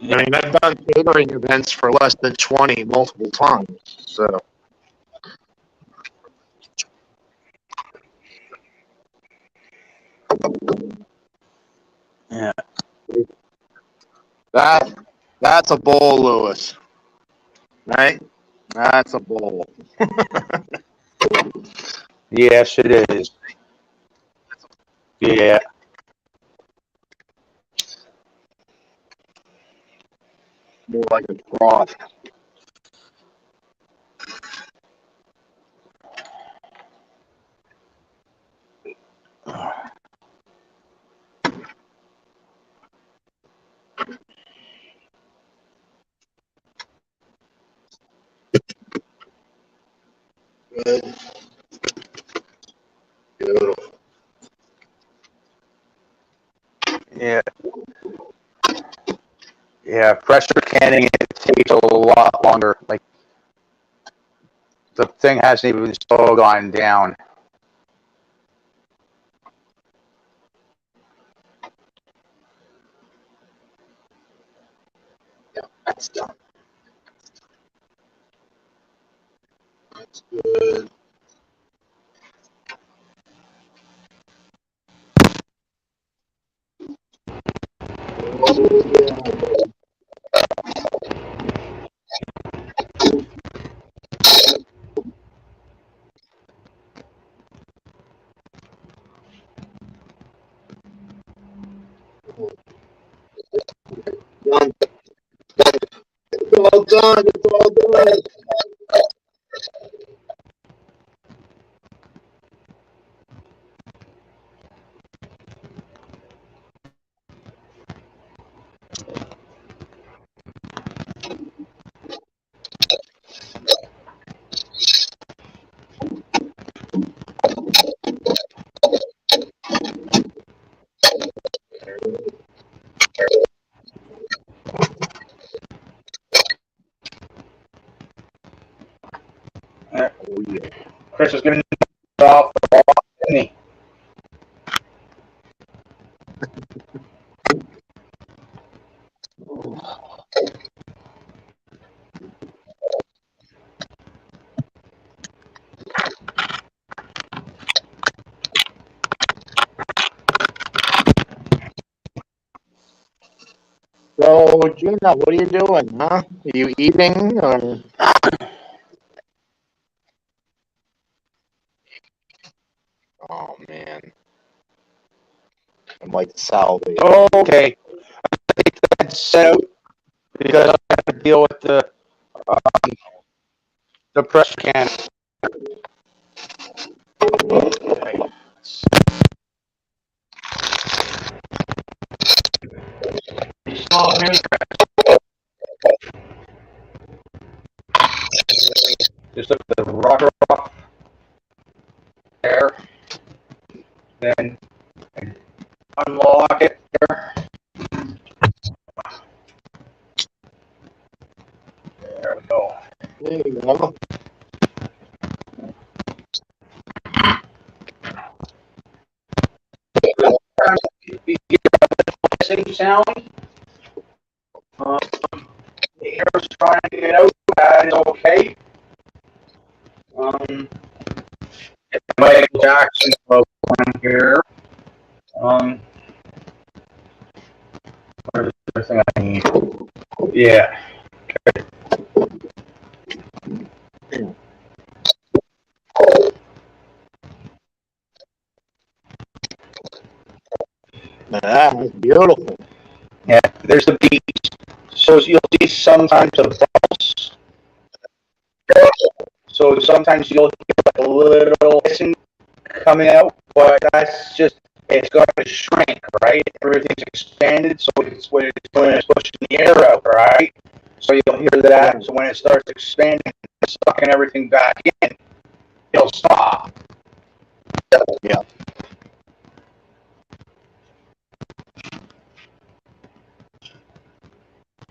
I mean, I've done catering events for less than 20 multiple times, so. Yeah. That's a bowl, Lewis. Right? That's a bowl. Yes, it is. Yeah. More like a broth. Good. Beautiful. Yeah. Yeah. Pressure canning, it takes a lot longer. Like, the thing hasn't even still gone down. Yeah, that's done. That's good. Done. It's all done. It's all done. Yeah. Oh, yeah. Chris is getting off the ball, isn't he? So, Gina, what are you doing, huh? Are you eating? Or... Oh, man. I'm like salvage. Okay. That's set out because I have to deal with the pressure can. Okay. Just look at the rocker off there. Then unlock it there. There we go. There you go. You hear the hissing sound? The air's trying to get out. That is okay. Michael Jackson one here. Where's the thing I need? Yeah. Ah, that's beautiful. Yeah. There's the beets. So you'll see sometimes the bumps. So sometimes you'll hear a little hissing coming out, but that's just it's going to shrink, right? Everything's expanded, so it's when it's doing is pushing the air out, right? So you'll hear that. So when it starts expanding, sucking everything back in, it'll stop. Yeah.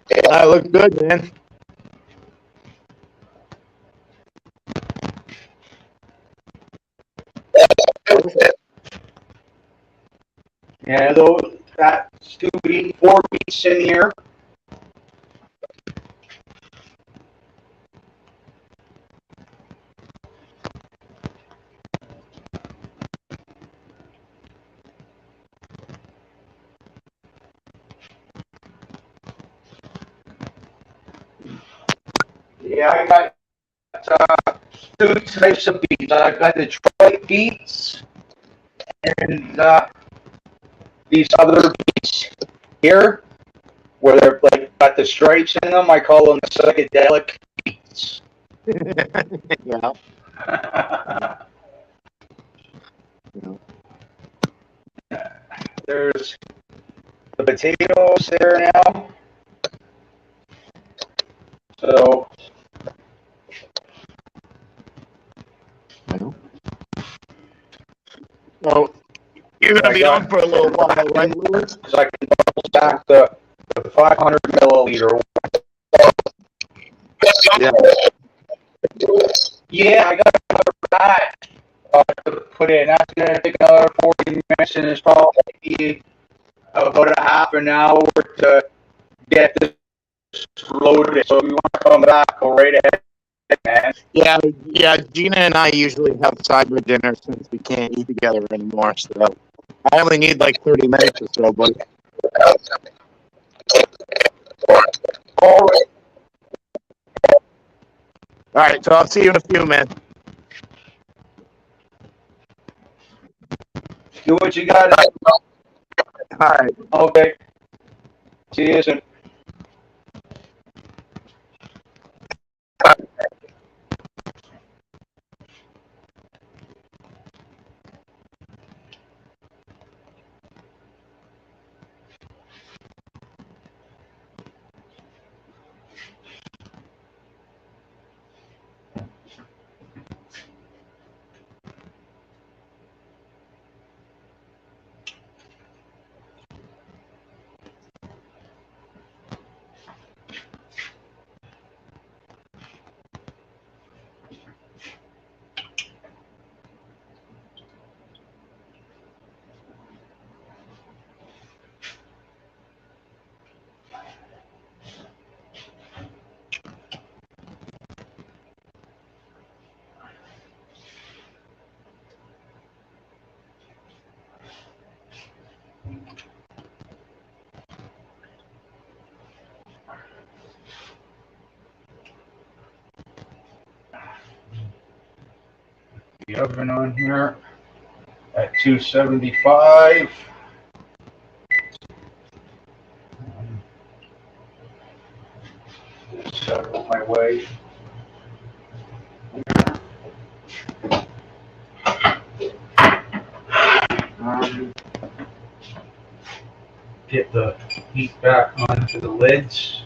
That looks good, man. Yeah, though that's 2 beats, 4 beats in here. Yeah, I got 2 types of beats. I got the Detroit beats and these other beats here, where they're like got the stripes in them. I call them psychedelic beats. Yeah. There's the potatoes there now. So So you're gonna be on for a little while, right, Lewis? because I can double stack the 500 milliliter. Yeah. Yeah, I got another batch to put in. That's gonna take another 40 minutes, and it's probably about a half an hour to get this loaded. So if you want to come back, go right ahead, man. Yeah. Gina and I usually have cyber dinner since we can't eat together anymore. So I only need like 30 minutes or so, but All right. all right. So I'll see you in a few, man. Do what you got. All right. Okay. See you soon. The oven on here at 275. Set my way. Um, get the heat back onto the lids.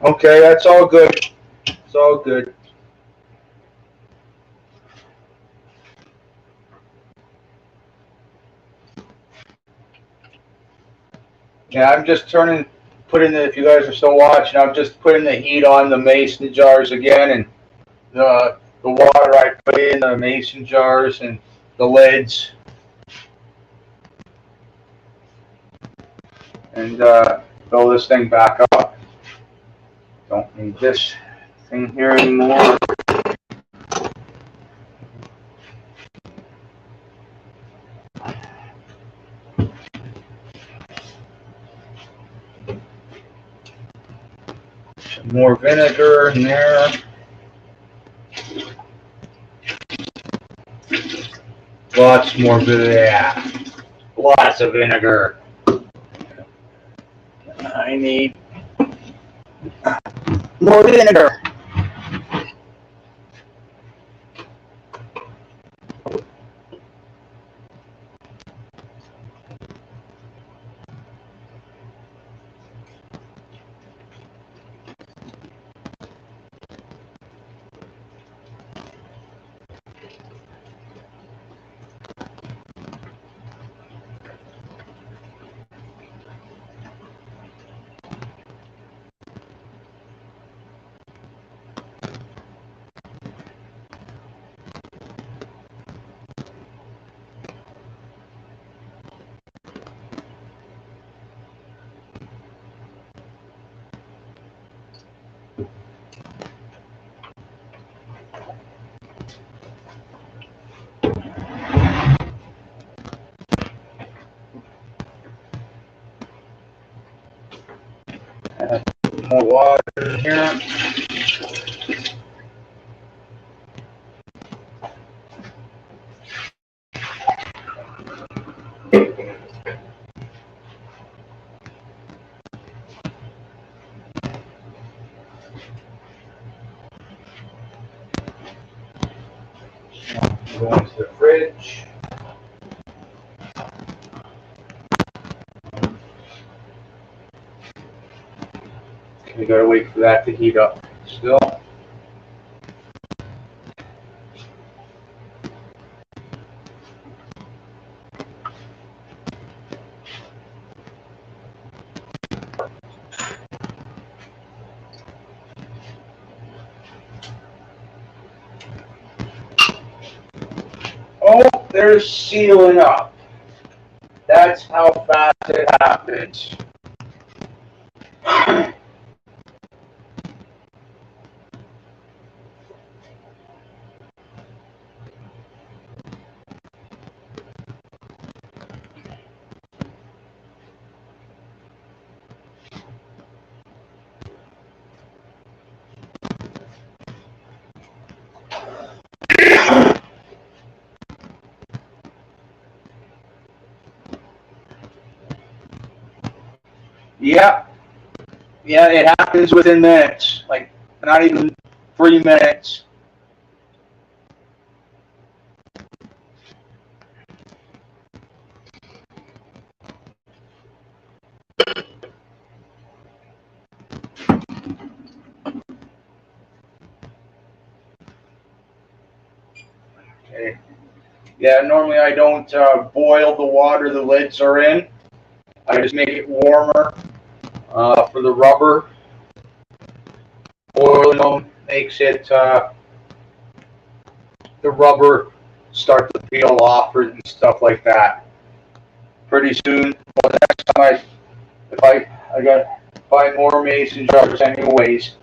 Okay, that's all good. It's all good. Yeah, I'm just putting the, if you guys are still watching, I'm just putting the heat on the mason jars again, and the water I put in the mason jars and the lids, and fill this thing back up. Don't need this thing here anymore. Some more vinegar in there. Lots more vinegar. Yeah. Lots of vinegar. I need more vinegar. Add more water in here. Go into the fridge. You gotta wait for that to heat up still. Oh, they're sealing up. That's how fast it happens. Yeah, yeah, it happens within minutes, like not even 3 minutes. Okay. Yeah, normally I don't boil the water the lids are in. I just make it warmer for the rubber. Boiling them makes it the rubber start to peel off and stuff like that. Pretty soon, well, the next time I got to buy more mason jars anyways,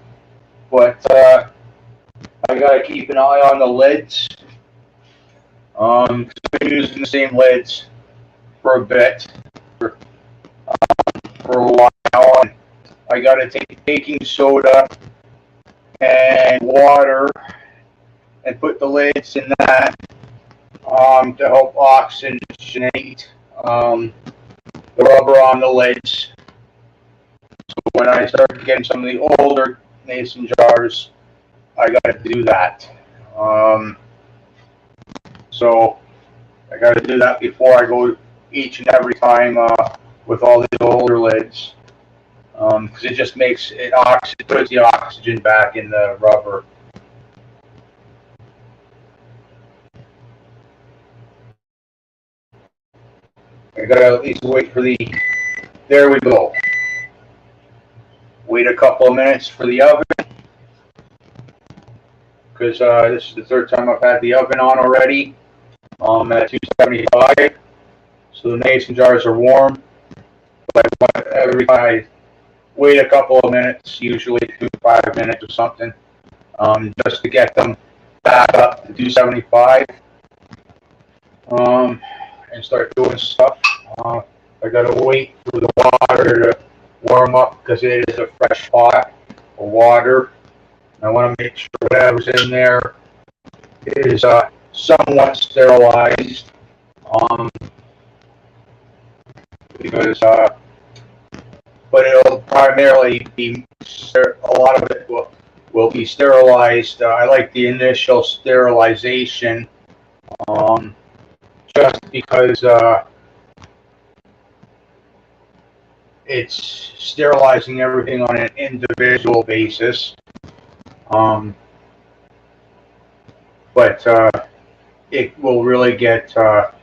but I got to keep an eye on the lids. I've been using the same lids for a bit, for a while. And I got to take baking soda and water and put the lids in that to help oxygenate the rubber on the lids. So when I start getting some of the older mason jars, I got to do that. So I got to do that before I go each and every time with all the older lids, because it just makes it puts the oxygen back in the rubber. I gotta at least wait for the. There we go. Wait a couple of minutes for the oven. because this is the third time I've had the oven on already. At 275. So the mason jars are warm. But every time I wait a couple of minutes, usually 5 minutes or something, just to get them back up to 275, and start doing stuff. I gotta wait for the water to warm up because it is a fresh pot of water. I want to make sure whatever's in there is somewhat sterilized, because but it'll primarily be a lot of it will be sterilized. I like the initial sterilization, just because it's sterilizing everything on an individual basis. But it will really get sterilized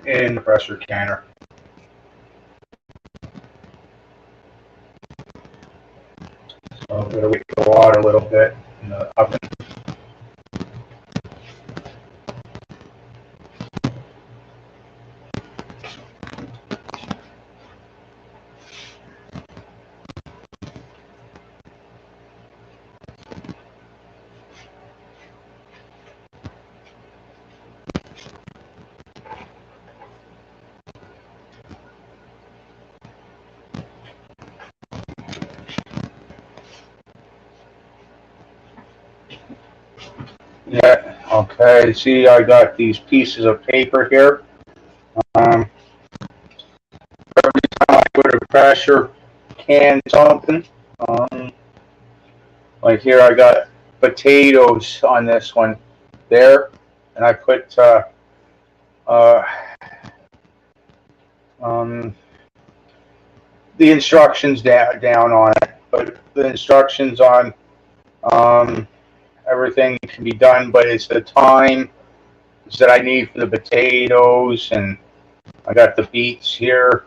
in the pressure canner. So I'm going to wait for the water a little bit in the oven. Yeah, okay, see, I got these pieces of paper here. Every time I put a pressure can something, like here I got potatoes on this one there, and I put the instructions down on it, but the instructions on everything can be done, but it's the time that I need for the potatoes, and I got the beets here.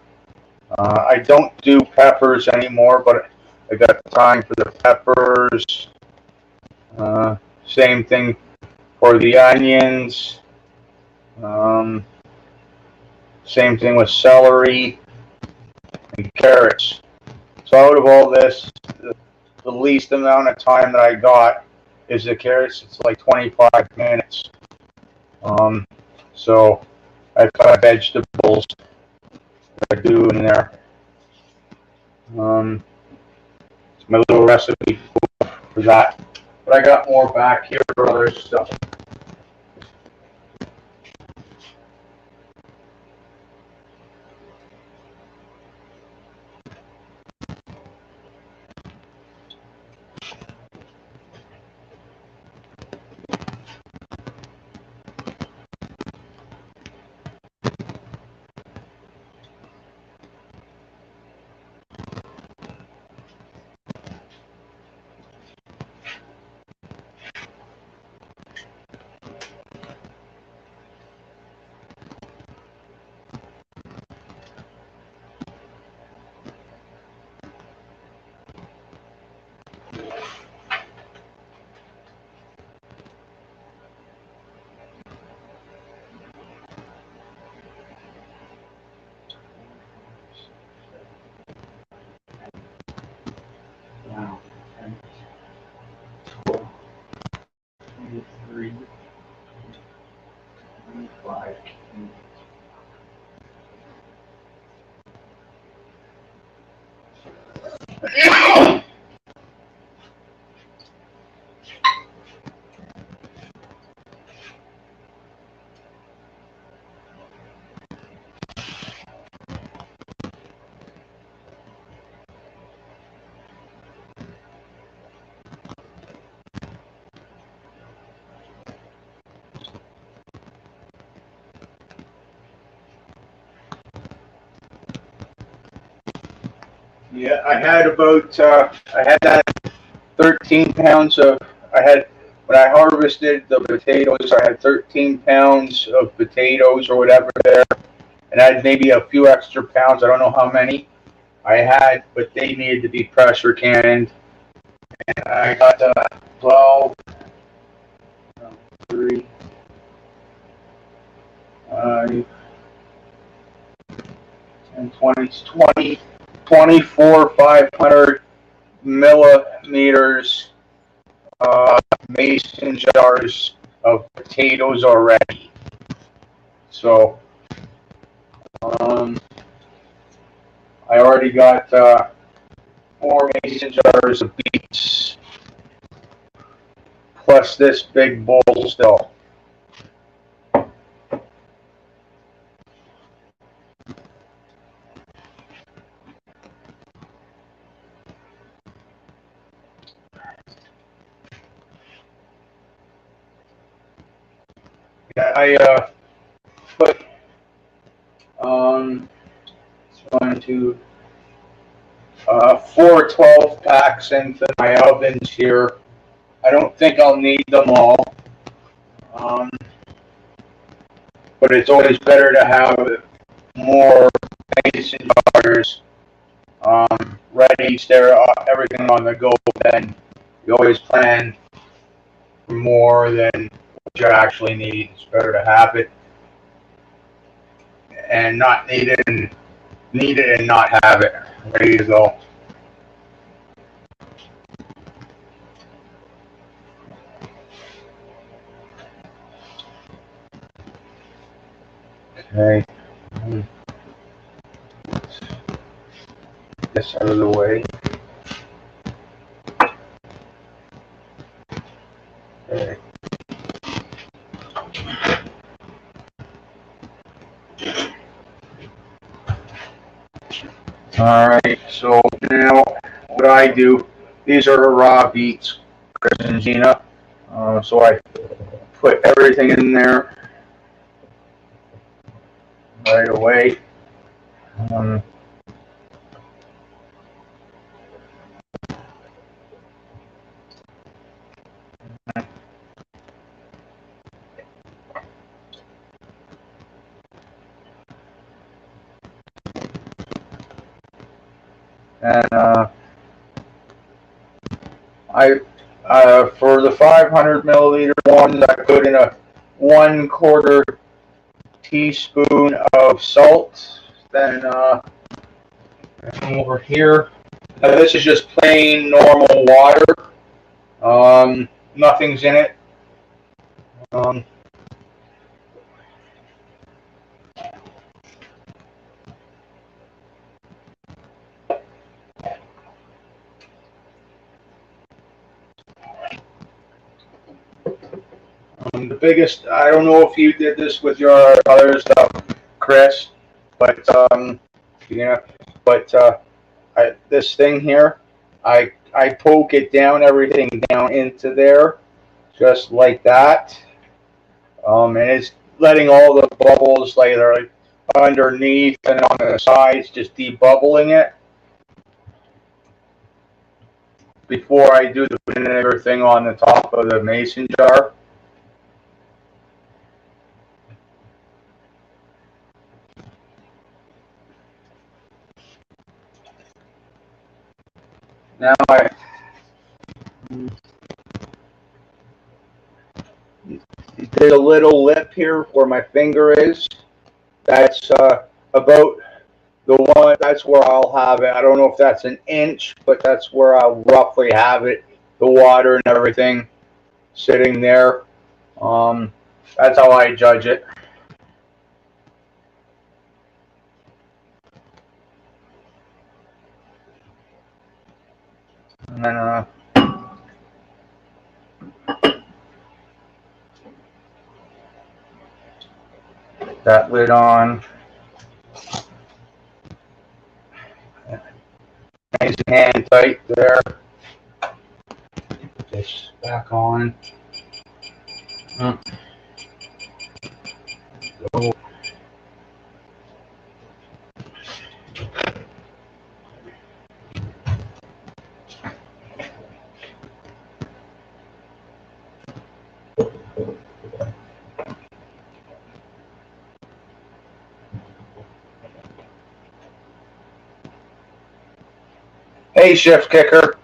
I don't do peppers anymore, but I got the time for the peppers. Same thing for the onions. Same thing with celery and carrots. So out of all this, the least amount of time that I got is the carrots. It's like 25 minutes. So I've got vegetables that I do in there. It's my little recipe for that. But I got more back here for other stuff. Wow. 12, 23, 25. Yeah, I had that 13 pounds of, when I harvested the potatoes, I had 13 pounds of potatoes or whatever there, and I had maybe a few extra pounds. I don't know how many I had, but they needed to be pressure canned, And I got 12, 3, 5, 10, 20, 24, 500 millimeters mason jars of potatoes already. So I already got 4 mason jars of beets, plus this big bowl still. I put 1, 2, 4 12 packs into my ovens here. I don't think I'll need them all, but it's always better to have more mason jars ready, stereo, everything on the go. Then you always plan for more than what you actually need. It's better to have it and not need it, and need it and not have it ready to go. Okay. This out of the way. Okay. All right. So now, what I do? These are raw beets, Chris and Gina. So I put everything in there right away. Um, and I for the 500 milliliter ones, I put in a 1/4 teaspoon of salt. Then over here, now this is just plain normal water. Nothing's in it. Um, the biggest, I don't know if you did this with your other stuff, Chris, but yeah, but this thing here, I poke it down, everything down into there, just like that. And it's letting all the bubbles like underneath and on the sides, just debubbling it before I do the vinegar thing on the top of the mason jar. Now there's a little lip here where my finger is. That's about the one. That's where I'll have it. I don't know if that's an inch, but that's where I'll roughly have it. The water and everything sitting there. That's how I judge it. And then that lid on. Nice and hand tight there. Put this back on. Go. Hey, shift kicker.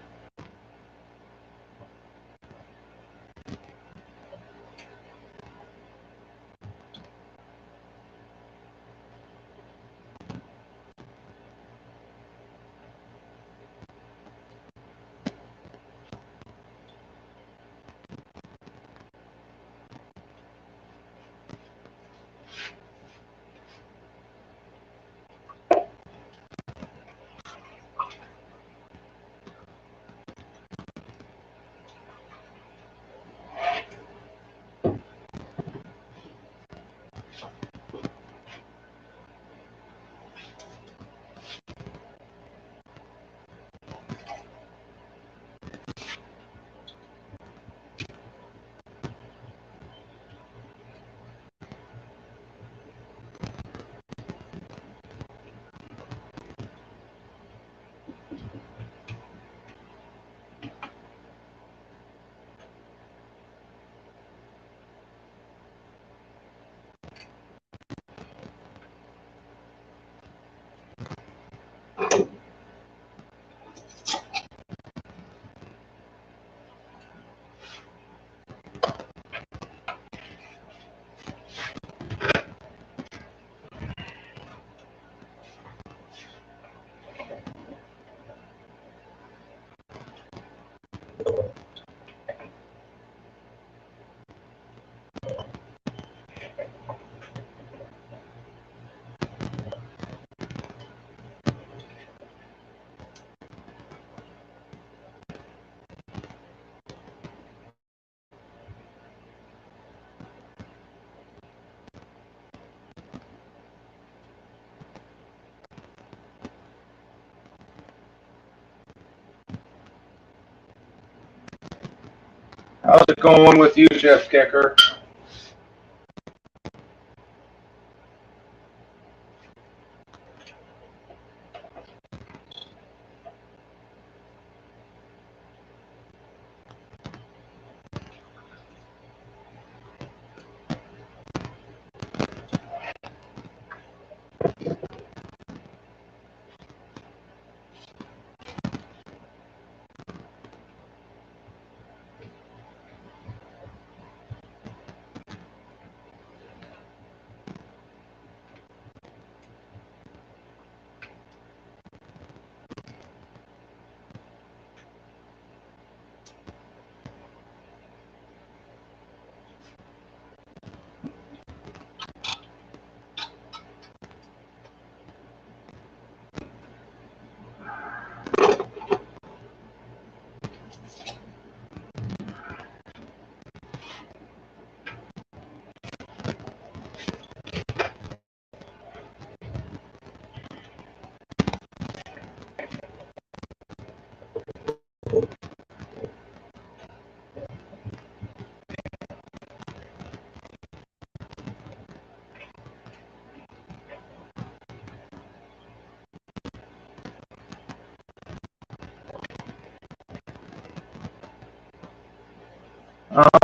How's it going with you, Chef Kicker?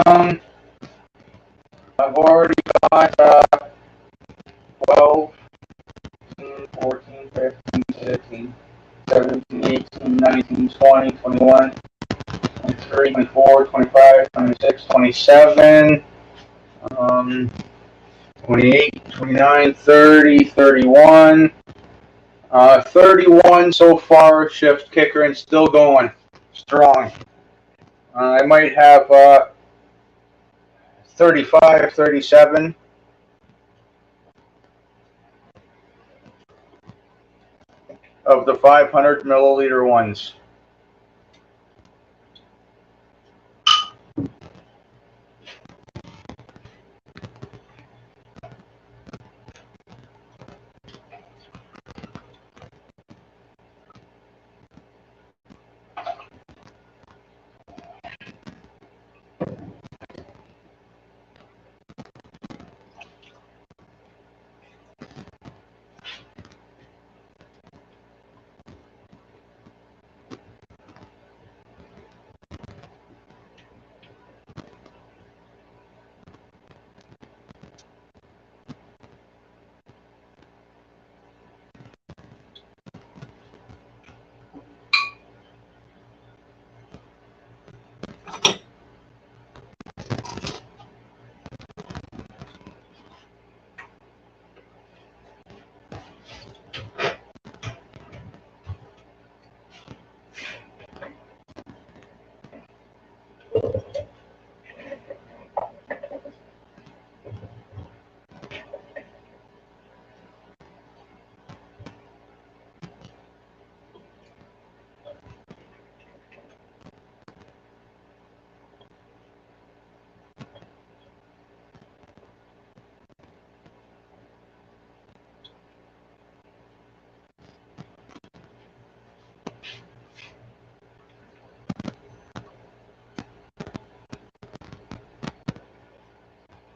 Um, I've already got 12, 14, 15, 16, 17, 18, 19, 20, 21, 23, 24, 25, 26, 27, 28, 29, 30, 31. 31 so far, Chef Kicker, and still going strong. I might have 35, 37 of the 500 milliliter ones.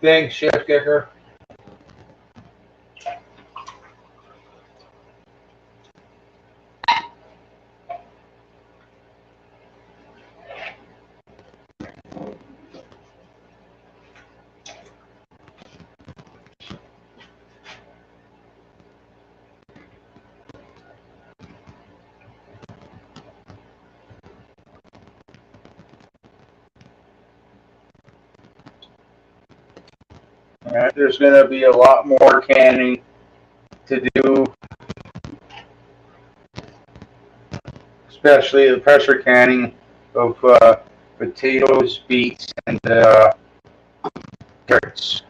Thanks, Chef Kicker. There's going to be a lot more canning to do, especially the pressure canning of potatoes, beets, and carrots.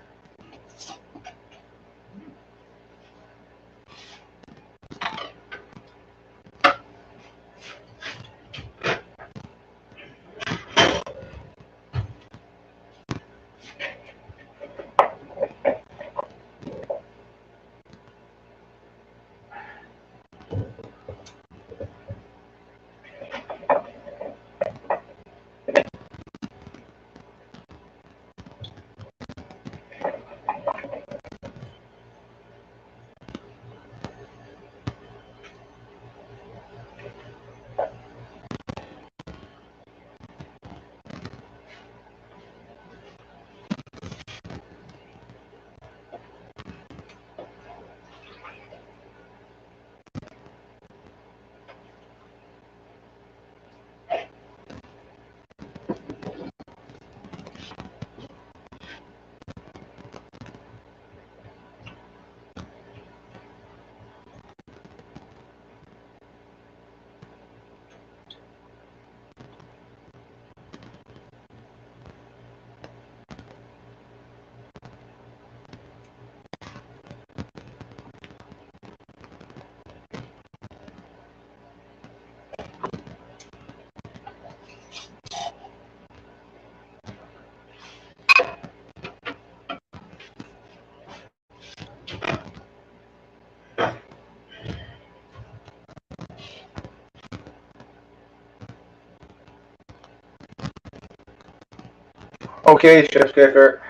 Okay, Chef Kicker.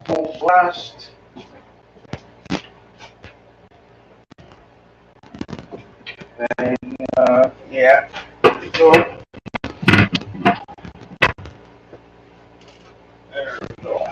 Full blast. And yeah, so there we go.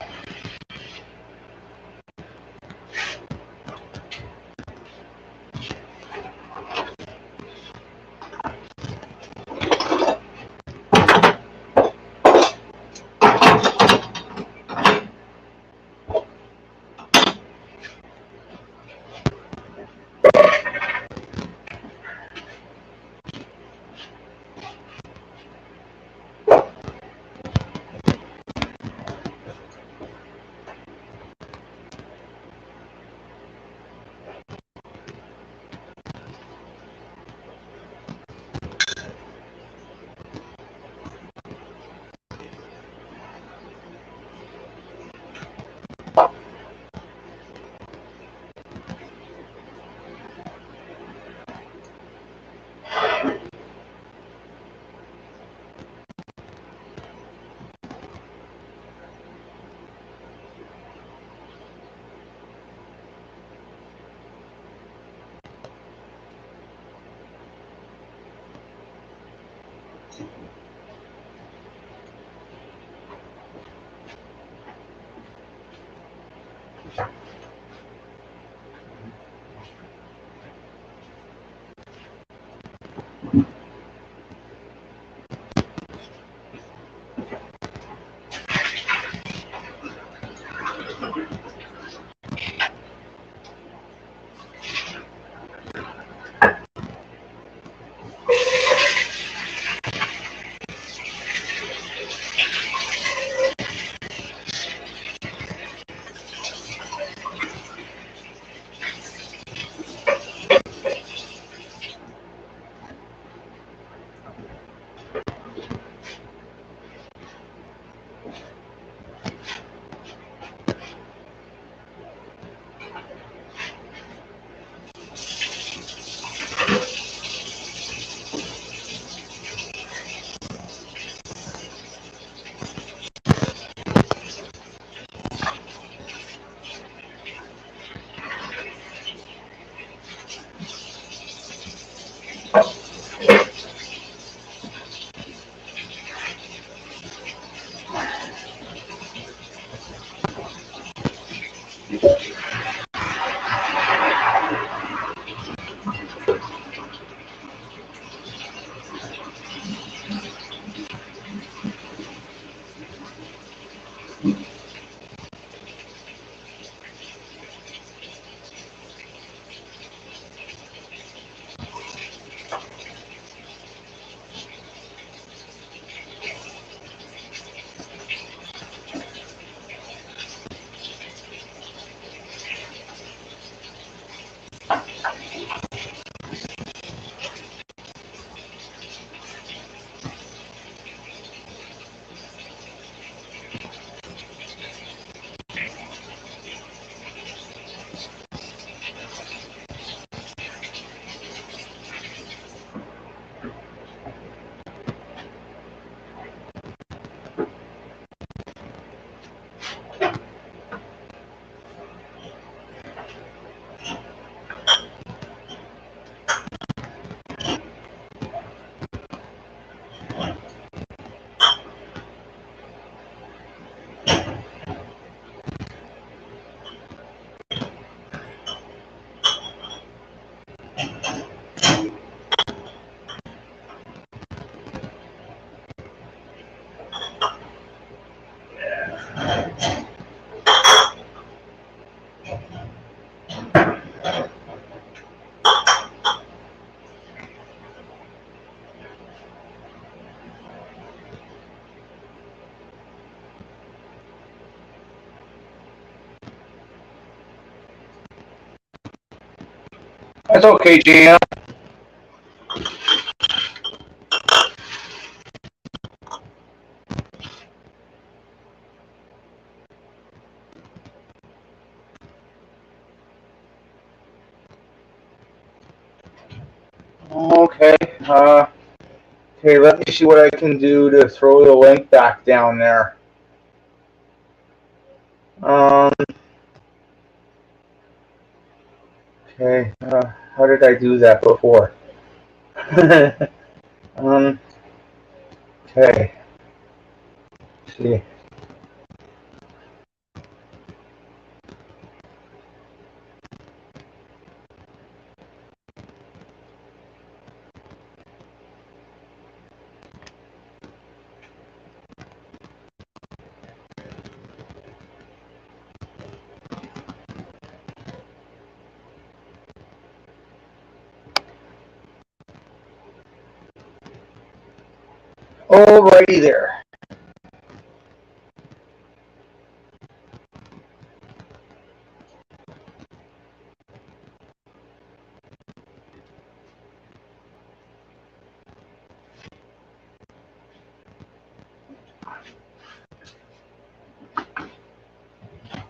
That's okay, Gina. Okay. Okay, let me see what I can do to throw the link back down there. Um, okay, how did I do that before? um, okay, let's see. Alrighty there.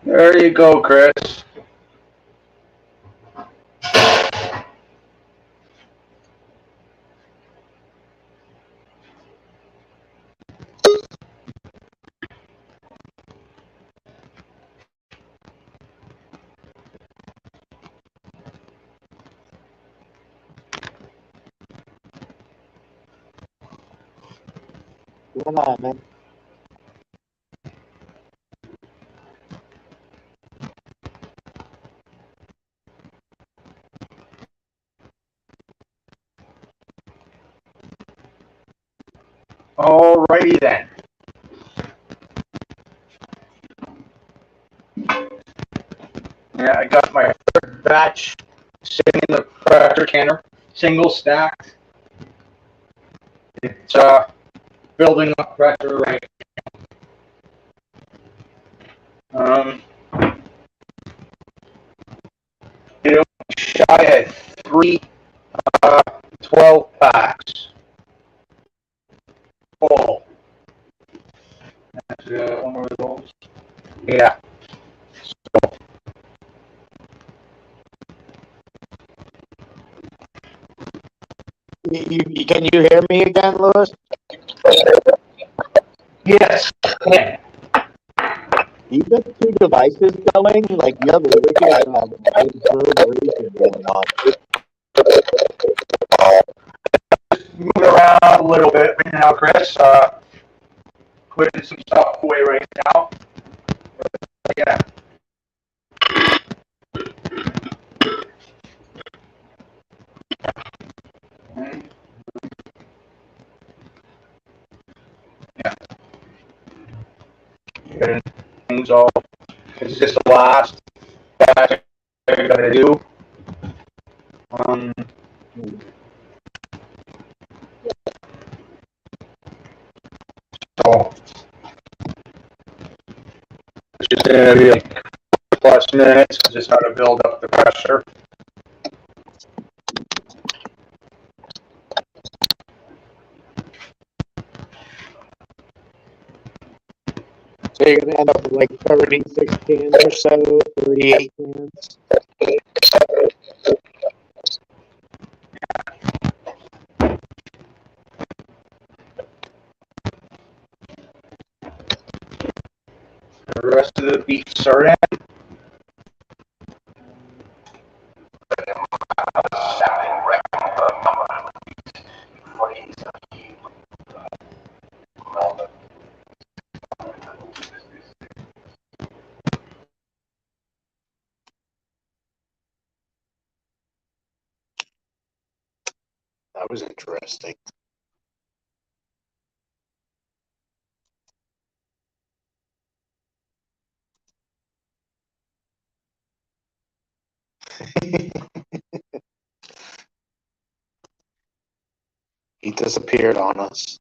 There you go, Chris. Come on, man. Alrighty then. Yeah, I got my third batch sitting in the pressure canner, single stacked. It's building up pressure right. Um, it I had three uh, 12 packs full. That's one of those. Yeah. So, Can you hear me again, Louis? yes. Yeah. You got two devices going? Like you have a wicked reverberation going on. Moving around a little bit right now, Chris. Putting some stuff away right now. Yeah. Yeah. Getting things all. This is just the last batch I'm gonna do. Um. So it's just gonna be like plus minutes. Just how to build up the pressure. So you're gonna end up with like 36 cans or so, 38 cans. The rest of the beets are in. That was interesting. He disappeared on us.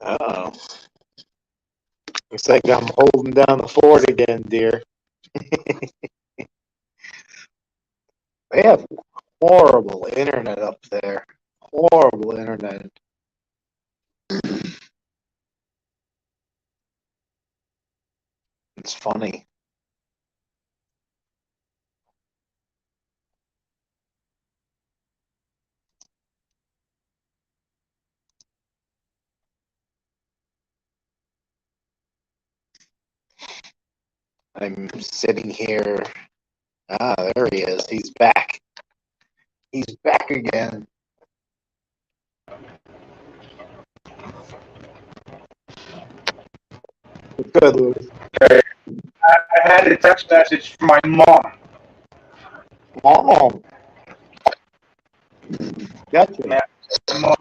Uh-oh. Looks like I'm holding down the fort again, dear. They have horrible internet up there. Horrible internet. It's funny. I'm sitting here. Ah, there he is. He's back. He's back again. Good, Louis. Okay. I had a text message from my mom. Mom. Gotcha. Yeah. Mom.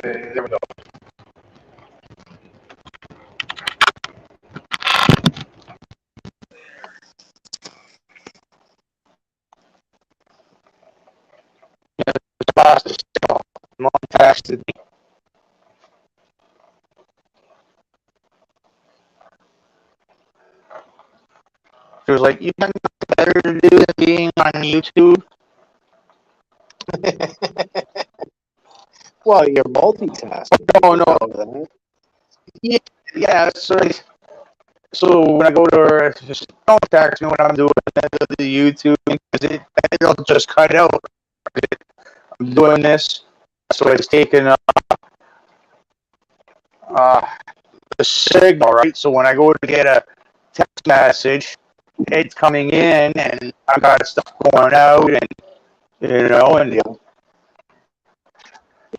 There we go. texted me. She was like, "You got nothing better to do than being on YouTube." Well, you're multitasking. Oh no, yeah, yeah. So when I go to her, just don't text me when I'm doing the YouTube because it'll just cut out. I'm doing this, so it's taking uh, the signal, right? So when I go to get a text message, it's coming in, and I got stuff going out, and and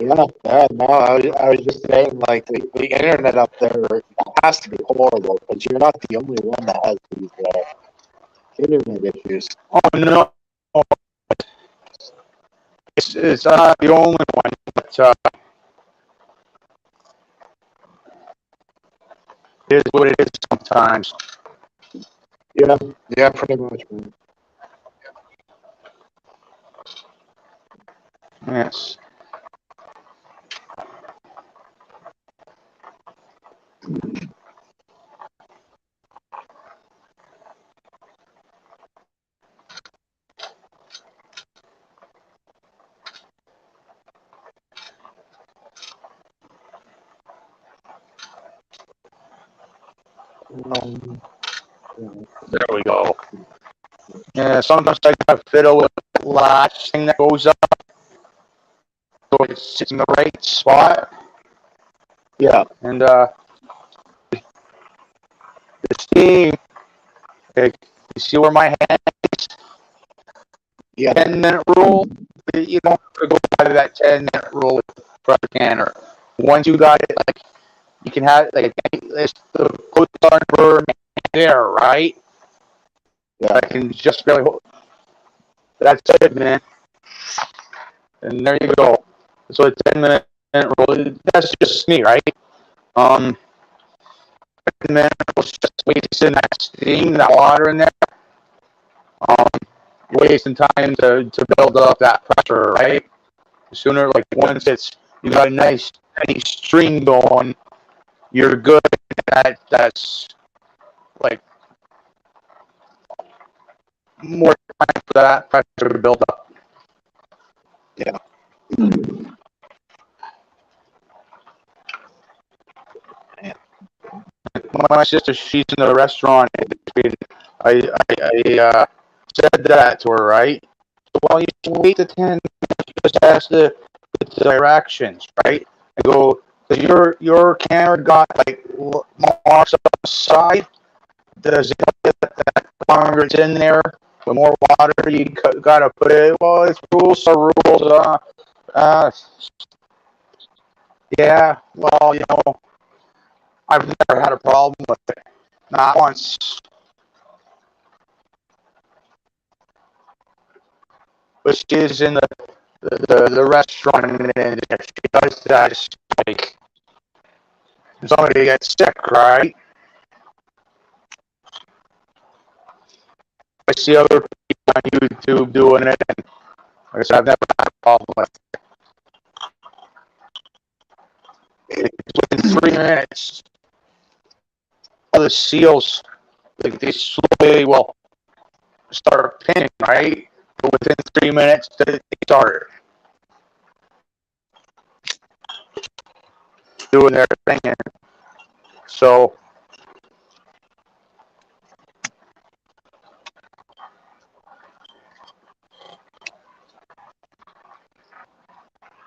Yeah, no, I was just saying, like, the internet up there has to be horrible, but you're not the only one that has these internet issues. oh no, it's not the only one, but it is what it is sometimes. Yeah, pretty much, man. Yes. There we go. Yeah, sometimes I got fiddle with the latch thing that goes up, so it sits in the right spot, Yeah, and the steam. Like, you see where my hand is? yeah, 10-minute rule. You don't have to go by that 10-minute rule with the pressure canner. Once you got it, like you can have like it's the close on there, right? yeah. I can just barely hold. That's it, man. And there you go. So a 10-minute rule. That's just me, right? 10 minutes was just wasting that steam, that water in there. Um, wasting time to build up that pressure, right? Sooner, like once you got a nice stream going, you're good. That's like more time for that pressure to build up. Yeah. My sister, she's in the restaurant. I said that to her, right? Well, you should wait the 10 minutes. Just ask the directions, right? I go, because your camera got like marks on the side. Does it get that longer it's in there? The more water you gotta put it. Well, it's rules are rules. Uh, yeah. Well, I've never had a problem with it. Not once. But she's in the restaurant and she does that. It's like somebody gets sick, right? I see other people on YouTube doing it, and like I said, I've never had a problem with it. Within 3 minutes, all the seals, like they slowly will start pinning, right? But within 3 minutes, they start doing their thing. And so,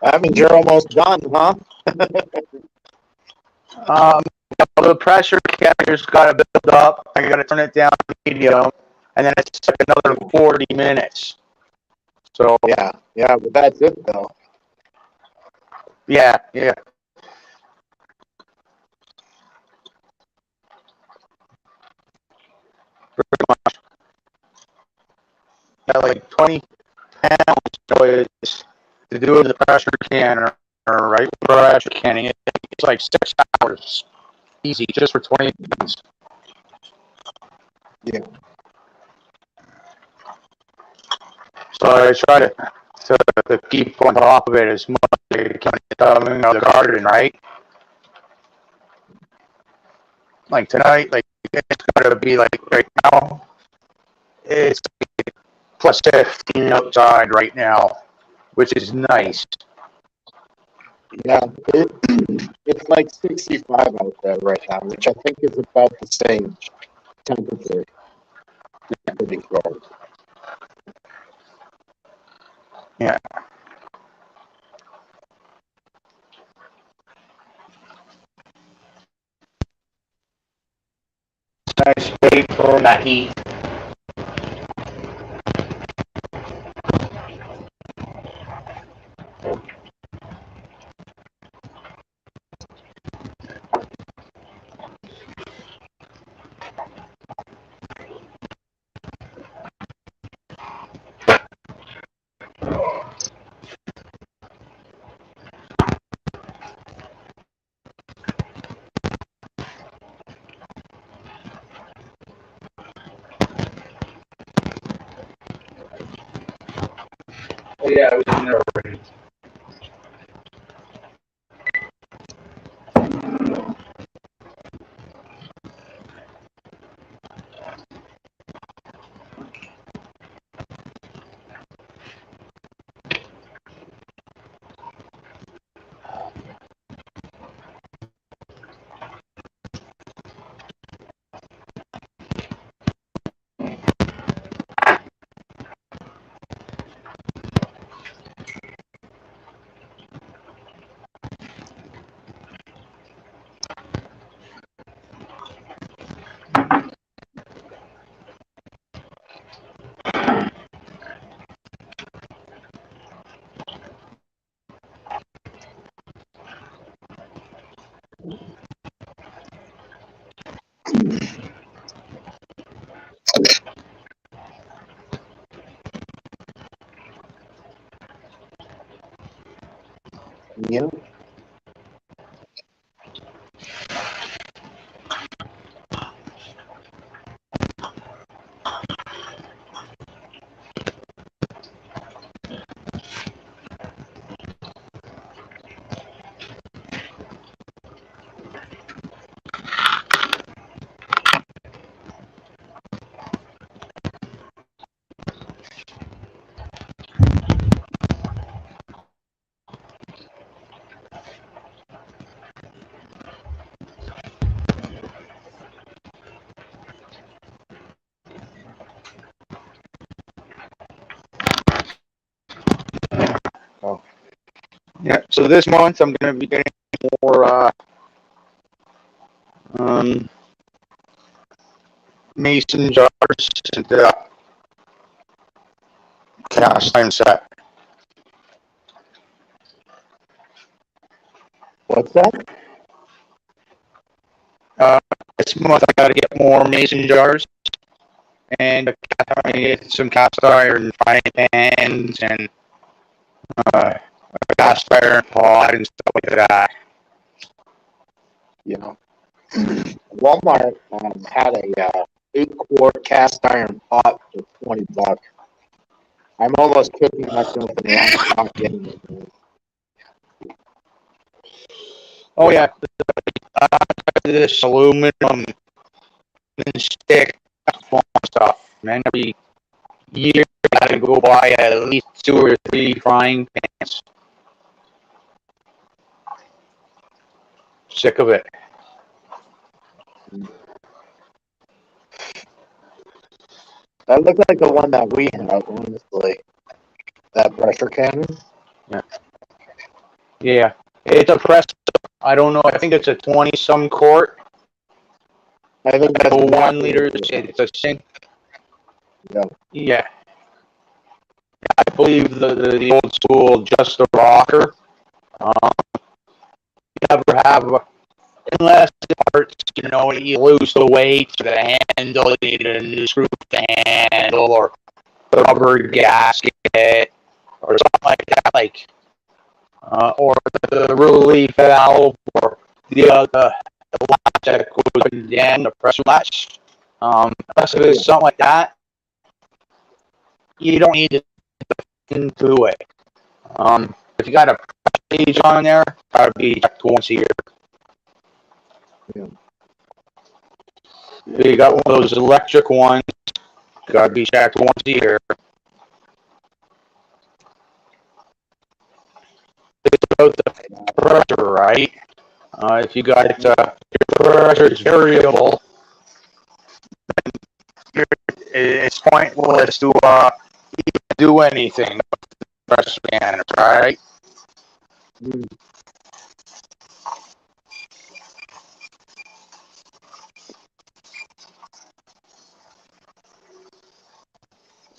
That means you're almost done, huh? um, the pressure carrier's got to build up. I got to turn it down to medium, and then it's like another 40 minutes. So, Yeah, but that's it, though. yeah. Pretty much. Got like 20 pounds to do the pressure canner, right? Pressure canning. It's like 6 hours. Easy, just for 20 pounds. Yeah. So I try to to keep on top of it as much as you can in the garden, right? Like tonight, like it's gonna be like right now, it's plus 15 outside right now, which is nice. Yeah, it's like 65 out there right now, which I think is about the same temperature. Pretty cold. Yeah. Nice wait for that heat. Oh yeah, I was in there already. Yeah. Oh, Yeah. So this month I'm gonna be getting more um, mason jars and cast iron set. what's that? Uh, this month I gotta get more mason jars and get some cast iron frying pans and a cast iron pot and stuff like that. You know, Walmart had a 8-quart cast iron pot for $20. I'm almost kicking myself in the ass for not getting it. Oh yeah, this aluminum and stick stuff. Man, every year I gotta go buy at least 2 or 3 frying pans. Sick of it. That looked like the one that we had, honestly. That pressure cannon. Yeah, it's a press. I don't know. I think it's a 20-some quart. I think that's 1 liter. It's a sink. Yeah. Yeah, I believe the old school just a rocker. You never have unless the parts, you lose the weight to the handle, you need a new screw the handle or the rubber gasket or something like that, like or the relief valve or the latch that goes down, the pressure latch. Unless it's something like that, you don't need to into it. If you got a page on there, that would be checked once a year. Yeah. If you got one of those electric ones, got to be checked once a year. It's about the pressure, right? If you got your pressure is variable, it's pointless to do anything with pressure scanners, right? Mm.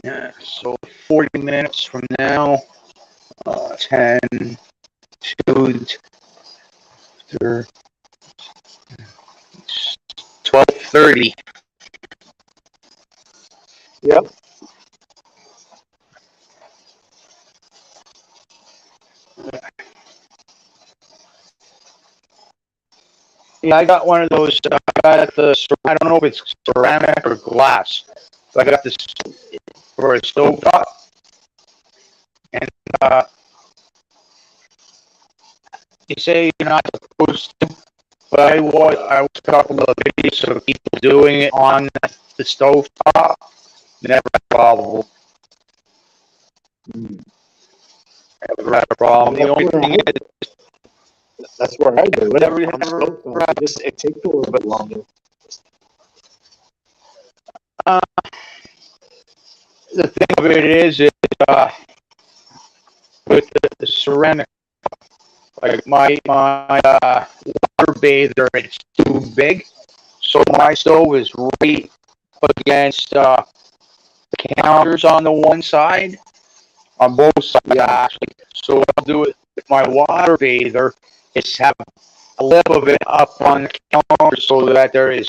Yeah, so 40 minutes from now, 10, 2, 12:30. Yep. Yeah, I got one of those. I got I don't know if it's ceramic or glass. So I got this for a stove top, and uh, you say you're not supposed to, but I watched a couple of videos of people doing it on the stove top. Never had a problem. Mm. Never had a problem. The only thing is, That's where I do it. never, On never, stove. It takes a little bit longer. uh, the thing of it is, uh, with the ceramic, like my water bather, it's too big, so my stove is right against the counters on the one side, on both sides actually. So what I'll do it with my water bather is have a lip of it up on the counter so that there is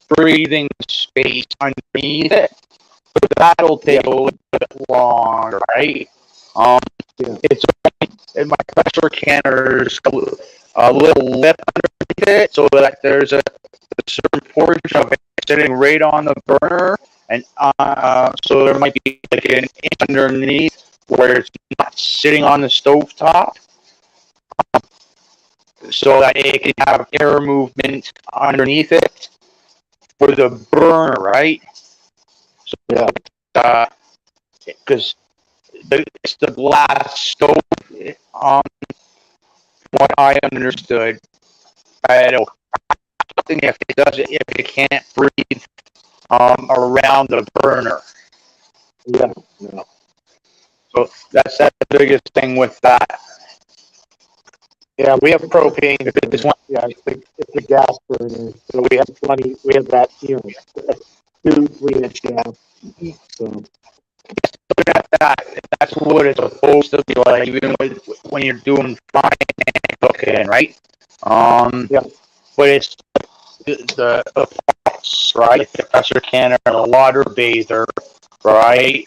breathing space underneath it. But that'll take a little bit longer, right? Um, Yeah. it's in my pressure canner, there's a little lip underneath it so that there's a certain portion of it sitting right on the burner, and so there might be like an inch underneath where it's not sitting on the stove top, so that it can have air movement underneath it for the burner, right? So, Yeah. because it's the glass stove, um, what I understood, it'll if it does it if it can't breathe around the burner. Yeah. Yeah. So that's the biggest thing with that. Yeah, we have propane. If it's one, Yeah, it's a gas burner, so we have plenty. We have that, 2-3 inch gas. So that, that's what it's supposed to be like, even when you're doing fine cooking, right? yeah, But it's the pots, right? The pressure canner, the water bather, right?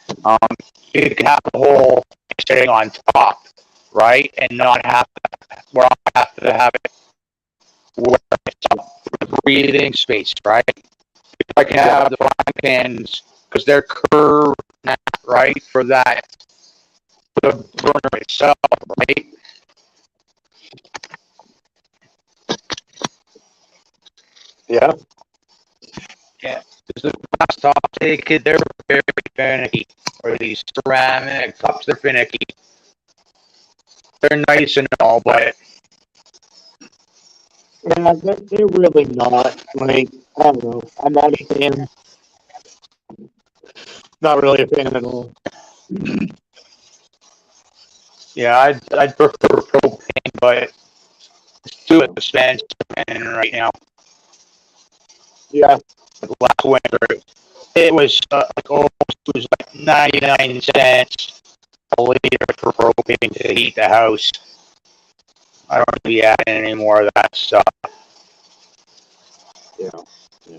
You can have the whole sitting on top, right? And not have where I have to have it where it's breathing space, right? If I can have the frying pans because they're curved, right, for that, for the burner itself, right? yeah, Yeah, because the glass tops, they're very finicky. Or these ceramic cups, they're finicky. They're nice and all, but yeah. They're really not like, I don't know. I'm not a fan. Not really a fan at all. yeah, I'd prefer propane, but it's too expensive right now. Yeah, Last winter, it was like almost it was like 99 cents a liter for propane to heat the house. I don't be adding any more of that stuff. yeah, yeah.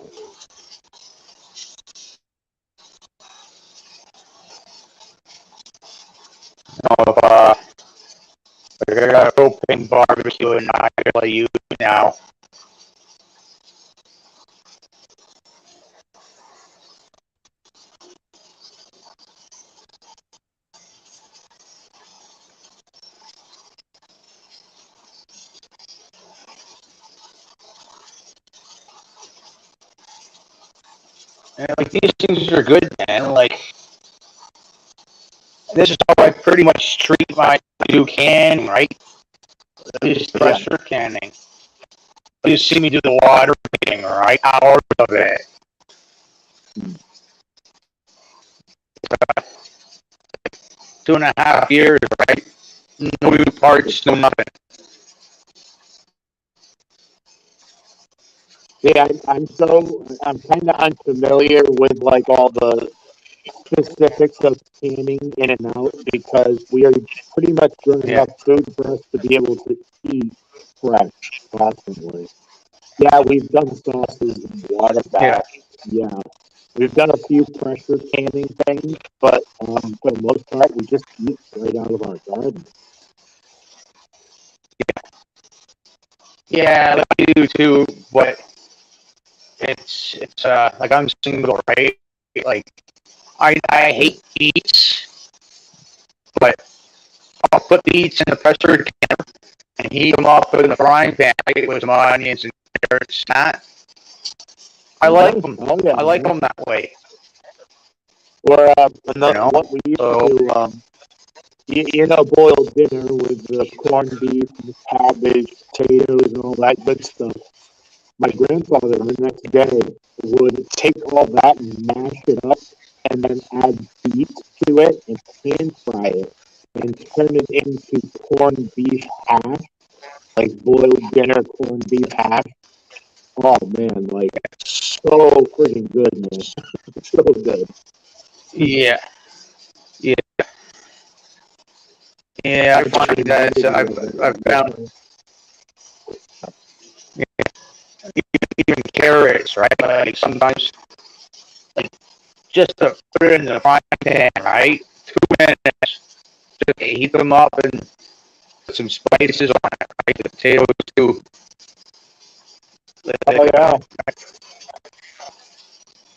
If I got a propane barbecue and I really use it now. And like these things are good, man. Like this is how I pretty much treat my do canning, right? Just pressure canning. You see me do the water thing, right? Hours of it. 2.5 years, right? No new parts, no nothing. Yeah, I'm kind of unfamiliar with like all the specifics of canning in and out because we are pretty much growing Yeah, enough food for us to be able to eat fresh constantly. Yeah, we've done sauces and water yeah, baths. Yeah, we've done a few pressure canning things, but for the most part, we just eat right out of our garden. yeah. Like I do too, but it's like I'm single, right? Like I hate beets, but I'll put beets in the pressure and heat them up in the frying pan with some onions and carrots. I like them. Oh yeah, I like man. them that way. Or You know. what we used to So do, boiled dinner with the corned beef, and cabbage, potatoes, and all that good stuff. My grandfather the next day would take all that and mash it up and then add beets to it and pan fry it and turn it into corned beef hash, like boiled dinner corned beef hash. Oh man, like so freaking good, man. So good. yeah, yeah, yeah. I It just find that reminded me of I've found it. even carrots, right? Like sometimes like just to put it in the frying pan, right? 2 minutes, just heat them up and put some spices on it, right? The potatoes too. Oh yeah.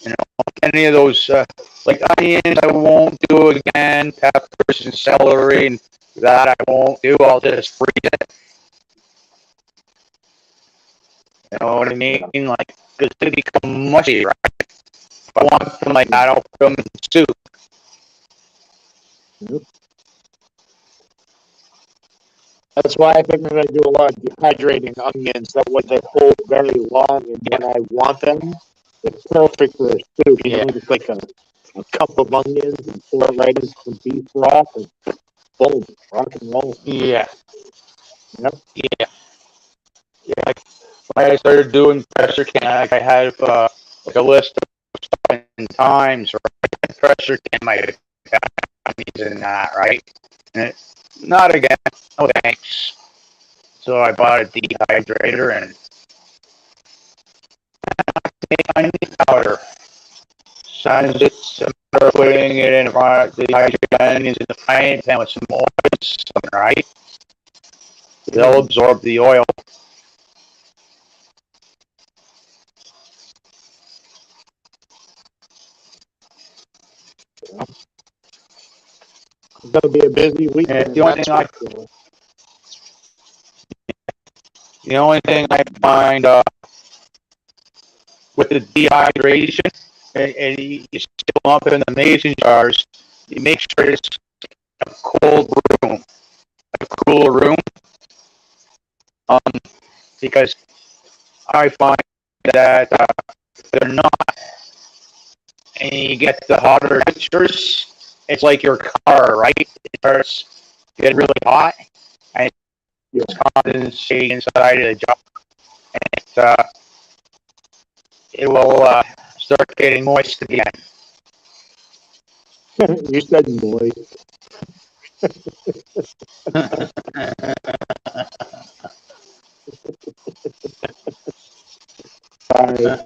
You know, any of those like onions, I won't do again. Peppers and celery, and that I won't do. I'll just freeze it. You know what I mean? Yeah. Like, because they become mushy, right? If I want them like that, I'll put them in soup. Yep. That's why I think I'm going to do a lot of dehydrating onions. That way they hold very long, and Yeah, when I want them, it's perfect for a soup. yeah, Just like a cup of onions and pour it right into some beef broth, and boom, rock and roll. yeah, Yep. yeah. Yeah, like when I started doing pressure can, like I had like a list of times, right? Pressure can my enemies in that, right? And not again, no thanks. So I bought a dehydrator and made onion powder. Sometimes it's a matter of putting it in front of the dehydrated onions in the frying pan with some oil, right? They'll absorb the oil. It's going to be a busy And weekend. That's for sure. the only thing I find with the dehydration, and you still up in the mason jars, you make sure it's a cold room, a cooler room, um, because I find that they're not, and you get the hotter temperatures. It's like your car, right? It starts getting really hot, and Yeah. it's condensating inside of the jar. It, it will start getting moist again. You said boy. Sorry.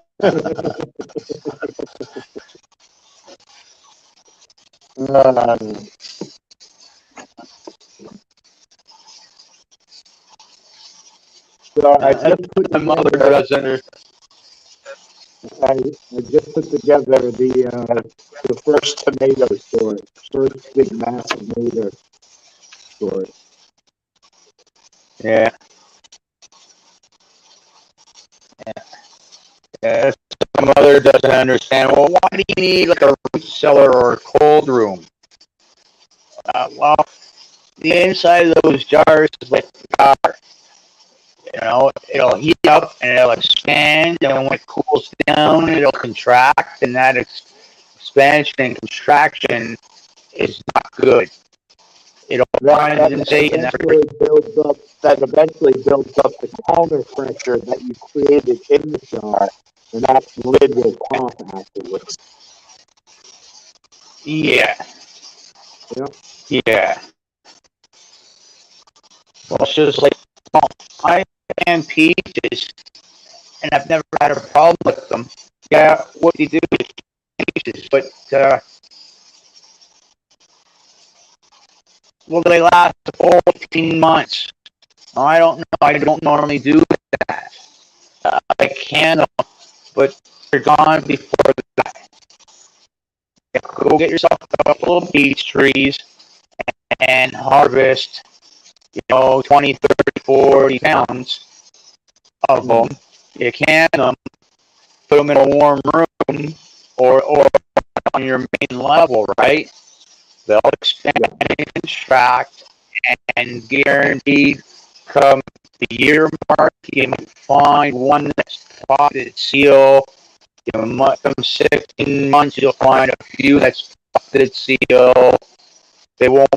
So I That's just put my mother together. doesn't. I just put together the first tomato story, first big massive tomato story. Yeah, yeah. That's my mother doesn't understand. Well, why do you need like a root cellar or a cold room? Well, the inside of those jars is like water. It'll heat up and it'll expand, and when it cools down, it'll contract, and that expansion and contraction is not good. It'll condensate, and that eventually builds up the counter pressure that you created in the jar, and that lid will pop afterwards. Yeah. Yep. Yeah. Well, it's just like, well, I am peaches, and I've never had a problem with them. Yeah, what you do is peaches, but will they last 14 months? I don't know. I don't normally do that. I can, but they're gone before that. Go get yourself a couple of peach trees and harvest, 20, 30, 40 pounds of them. You can them, put them in a warm room or on your main level, right? They'll expand and contract, and guaranteed come the year mark, you might find one that's spotted seal. Come 16 months, you'll find a few that's spotted seal. They won't.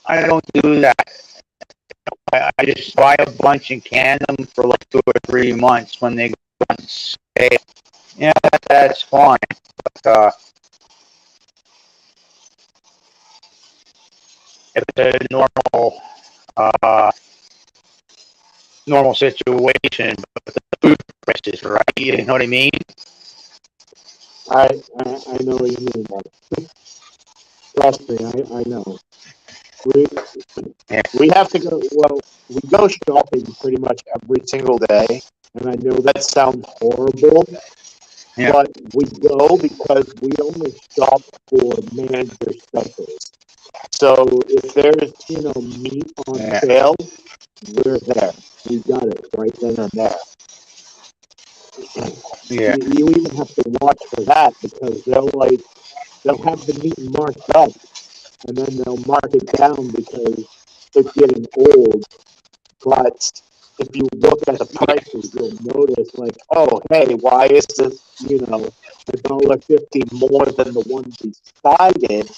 I don't do that. I just buy a bunch and can them for like 2 or 3 months when they go on sale. Yeah, that's fine. But if it's a normal situation, but the food prices, right? You know what I mean? I know what you mean, man. Trust me, I know. We have to go. Well, we go shopping pretty much every single day, and I know that sounds horrible, but we go because we only shop for manager specials. So if there's meat on sale, we're there. We got it right then and there. Yeah. You even have to watch for that because they'll have the meat marked up, and then they'll mark it down because it's getting old. But if you look at the prices, you'll notice oh, hey, why is this $1.50 more than the one beside it?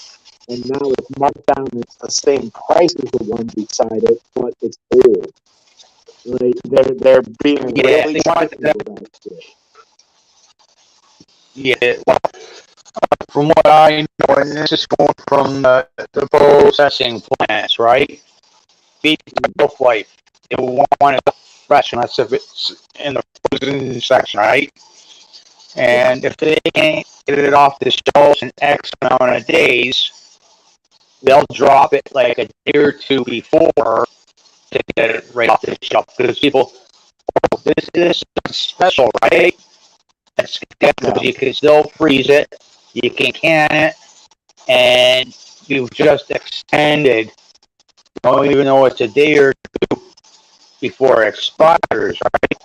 And now it's marked down. It's the same price as the one beside it, but it's old. They're being really tricky with that shit. Yeah. Well, from what I know, and this is going from the processing plants, right? Beet shelf life. They want it fresh, unless if it's in the frozen section, right? And if they can't get it off the shelves in X amount of days, they'll drop it like a day or two before to get it right off the shelf. Because people, this is special, right? That's because you can still freeze it, you can can it, and you've just extended, even though it's a day or two before it expires, right?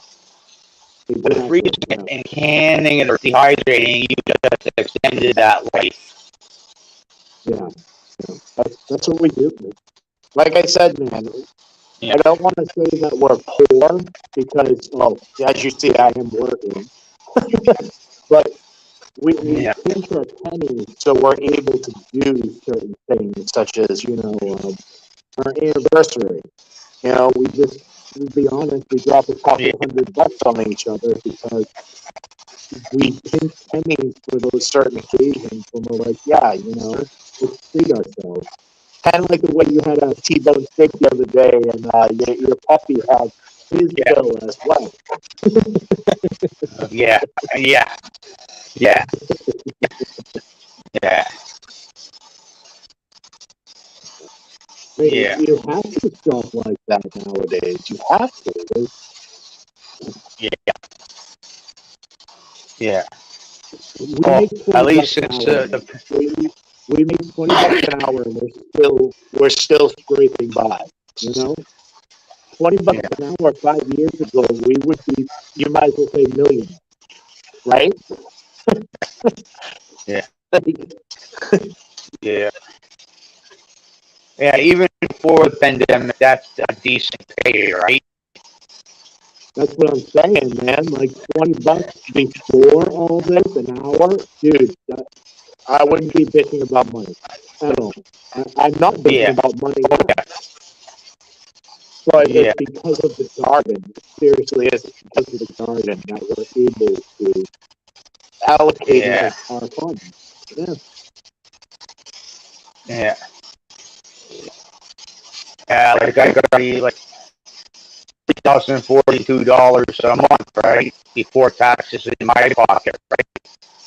With freezing it and canning it or dehydrating, you just extended that life. Yeah. That's what we do. Like I said, man, I don't want to say that we're poor because, as you see, I am working. But we pinch our pennies so we're able to do certain things, such as, our anniversary. We just, to be honest, we drop a couple $100 on each other because we pinch pennies for those certain occasions when we're like, let's treat ourselves. Kind of like the way you had a T-bone steak the other day, and your puppy had his bill as well. Yeah. You have to shop like that nowadays. You have to. Yeah. We make at least it's we make $20 an hour, and we're still scraping by. $20 an hour 5 years ago, we would be, you might as well say millions, right? Yeah. Like, Yeah. Yeah, even before the pandemic, that's a decent pay, right? that's what I'm saying, man. Like $20 before all this an hour, dude. I wouldn't be bitching about money at all. I'm not bitching Yeah. about money Oh, now, yeah. but Yeah. it's because of the garden. Seriously, it's because of the garden that we're able to allocate Yeah. our funds. Yeah, Yeah. Yeah. Like I got to be like $3,042 a month, right? Before taxes in my pocket, right?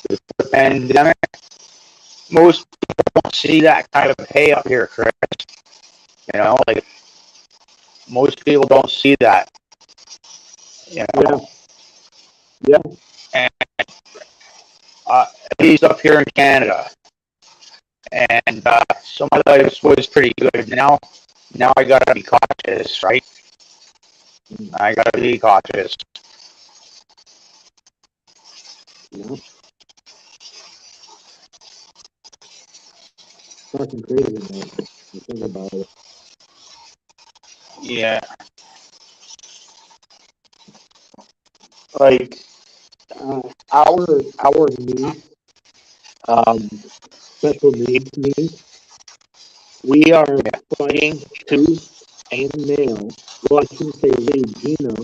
Before the pandemic, most people don't see that kind of pay up here, Chris. You know, like most people don't see that. You know, yeah, and at least up here in Canada, and so my life was pretty good. Now I gotta be cautious, right? I gotta be cautious. yeah. Fucking crazy, man. You think about it. Yeah. Like our needs, special needs me. We are fighting tooth and nail. Well, I shouldn't say we. Gina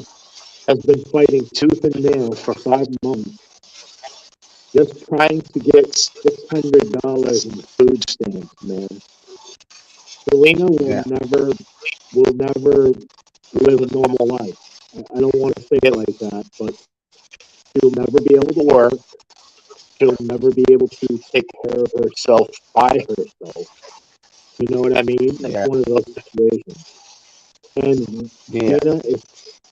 has been fighting tooth and nail for 5 months, just trying to get $600 in food stamps, man. Selena Yeah. will never live a normal life. I don't want to say it like that, but she'll never be able to work. She'll never be able to take care of herself by herself. You know what I mean? It's Yeah. one of those situations. And Yeah. Gina is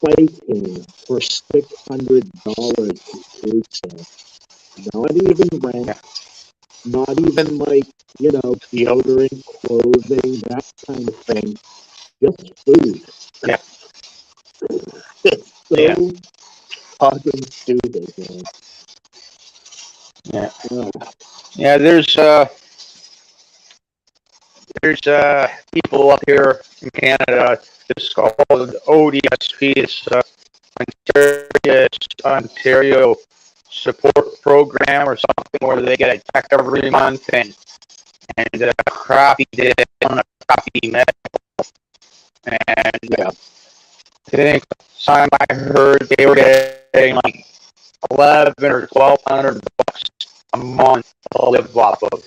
fighting for $600 in food stamps. Not even rent, Yeah. not even like, deodorant, clothing, that kind of thing. Just food. Yeah. It's Yeah. so fucking stupid, man. Yeah. Oh, Yeah. There's people up here in Canada. It's called ODSP. It's Ontario Support Program or something where they get a check every month and a crappy deal on a crappy med. And yeah. I think time I heard they were getting like 1,100 or 1,200 bucks a month to live off of.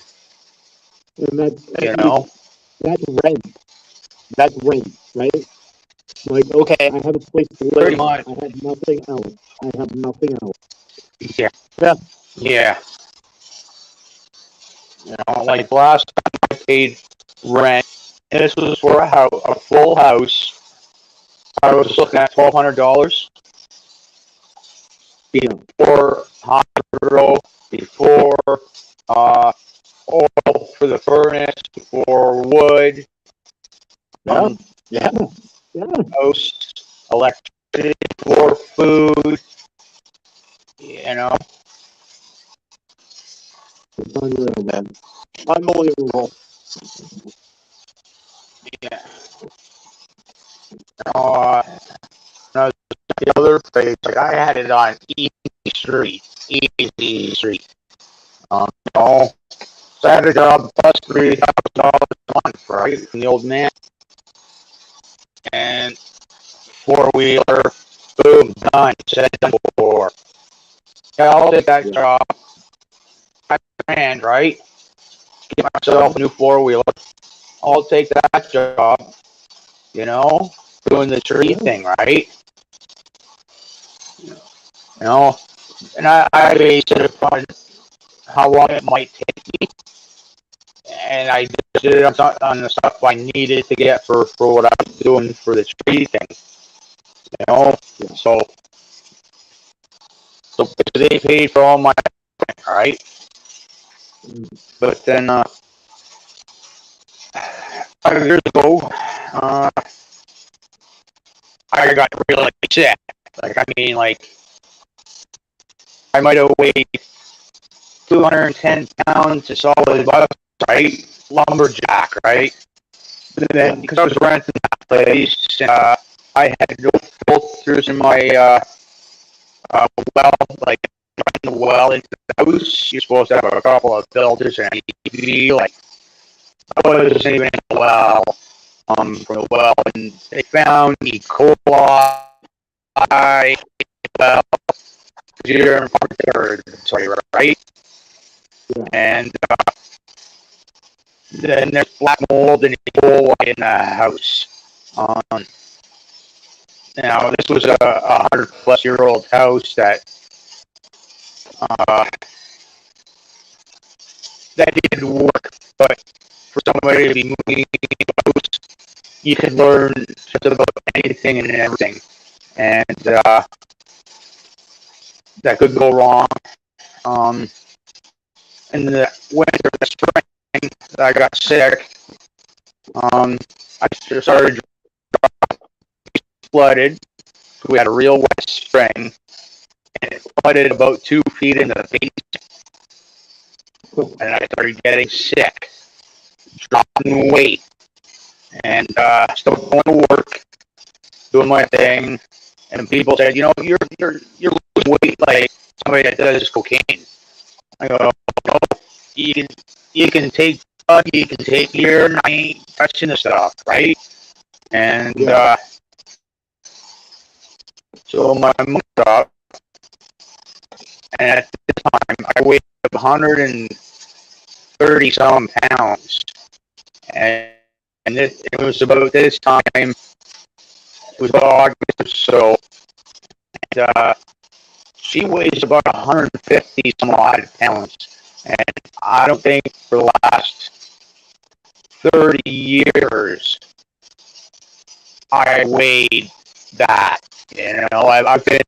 And You know, that's rent. That's rent, right? Like, okay, I have a place to pretty live. much. I have nothing else. I have nothing else. Yeah, Yeah. yeah. You know, like last time I paid rent, and this was for a full house. I was looking at $1,200 Yeah. before hydro, before uh, oil for the furnace, before wood, Yeah. Yeah. Yeah. house, electricity, for food. You know, It's unreal, man. Unbelievable. yeah. Uh, no, the other place, like I had it on Easy Street, Easy Street. You know, so I had a job plus $3,000 a month, right, from the old man, and four-wheeler, boom, done, said before. Yeah, I'll take that Yeah. job, $5,000, right? Get myself a new four-wheeler. I'll take that job, you know, doing the tree Yeah. thing, right? You know, and I based it upon how long it might take me, and I did it on the stuff I needed to get for what I was doing for the tree thing, you know. Yeah. So they paid for all my rent, right? Mm. But then 5 years ago, I got really sick. Like, I mean, like, I might have weighed 210 pounds of solid bucks, right? Lumberjack, right? But then, because I was renting that place, I had no filters in my well, like, in the well into the house. You're supposed to have a couple of filters and a TV. Like, I wasn't even in the well, from the well, and they found E. coli, well, you're in sorry, right? Yeah. And then there's black mold and E. coli in the house. Now, this was a 100-plus-year-old house uh, that did work, but for somebody to be moving house, you can learn just about anything and everything, and that could go wrong. Um, in the winter, the spring, I got sick. I started flooded. We had a real wet spring, and it flooded about 2 feet in the basement, and I started getting sick, dropping weight, and still going to work, doing my thing. And people said, you know, you're losing weight like somebody that does cocaine. I go, no, you can take you can take here, and I ain't touching the stuff, right? And so my mom stopped, and at the time I weighed 130 some pounds, and it was about this time. It was about August or so. And, she weighs about 150 some odd pounds, and I don't think for the last 30 years I weighed that. You know, I played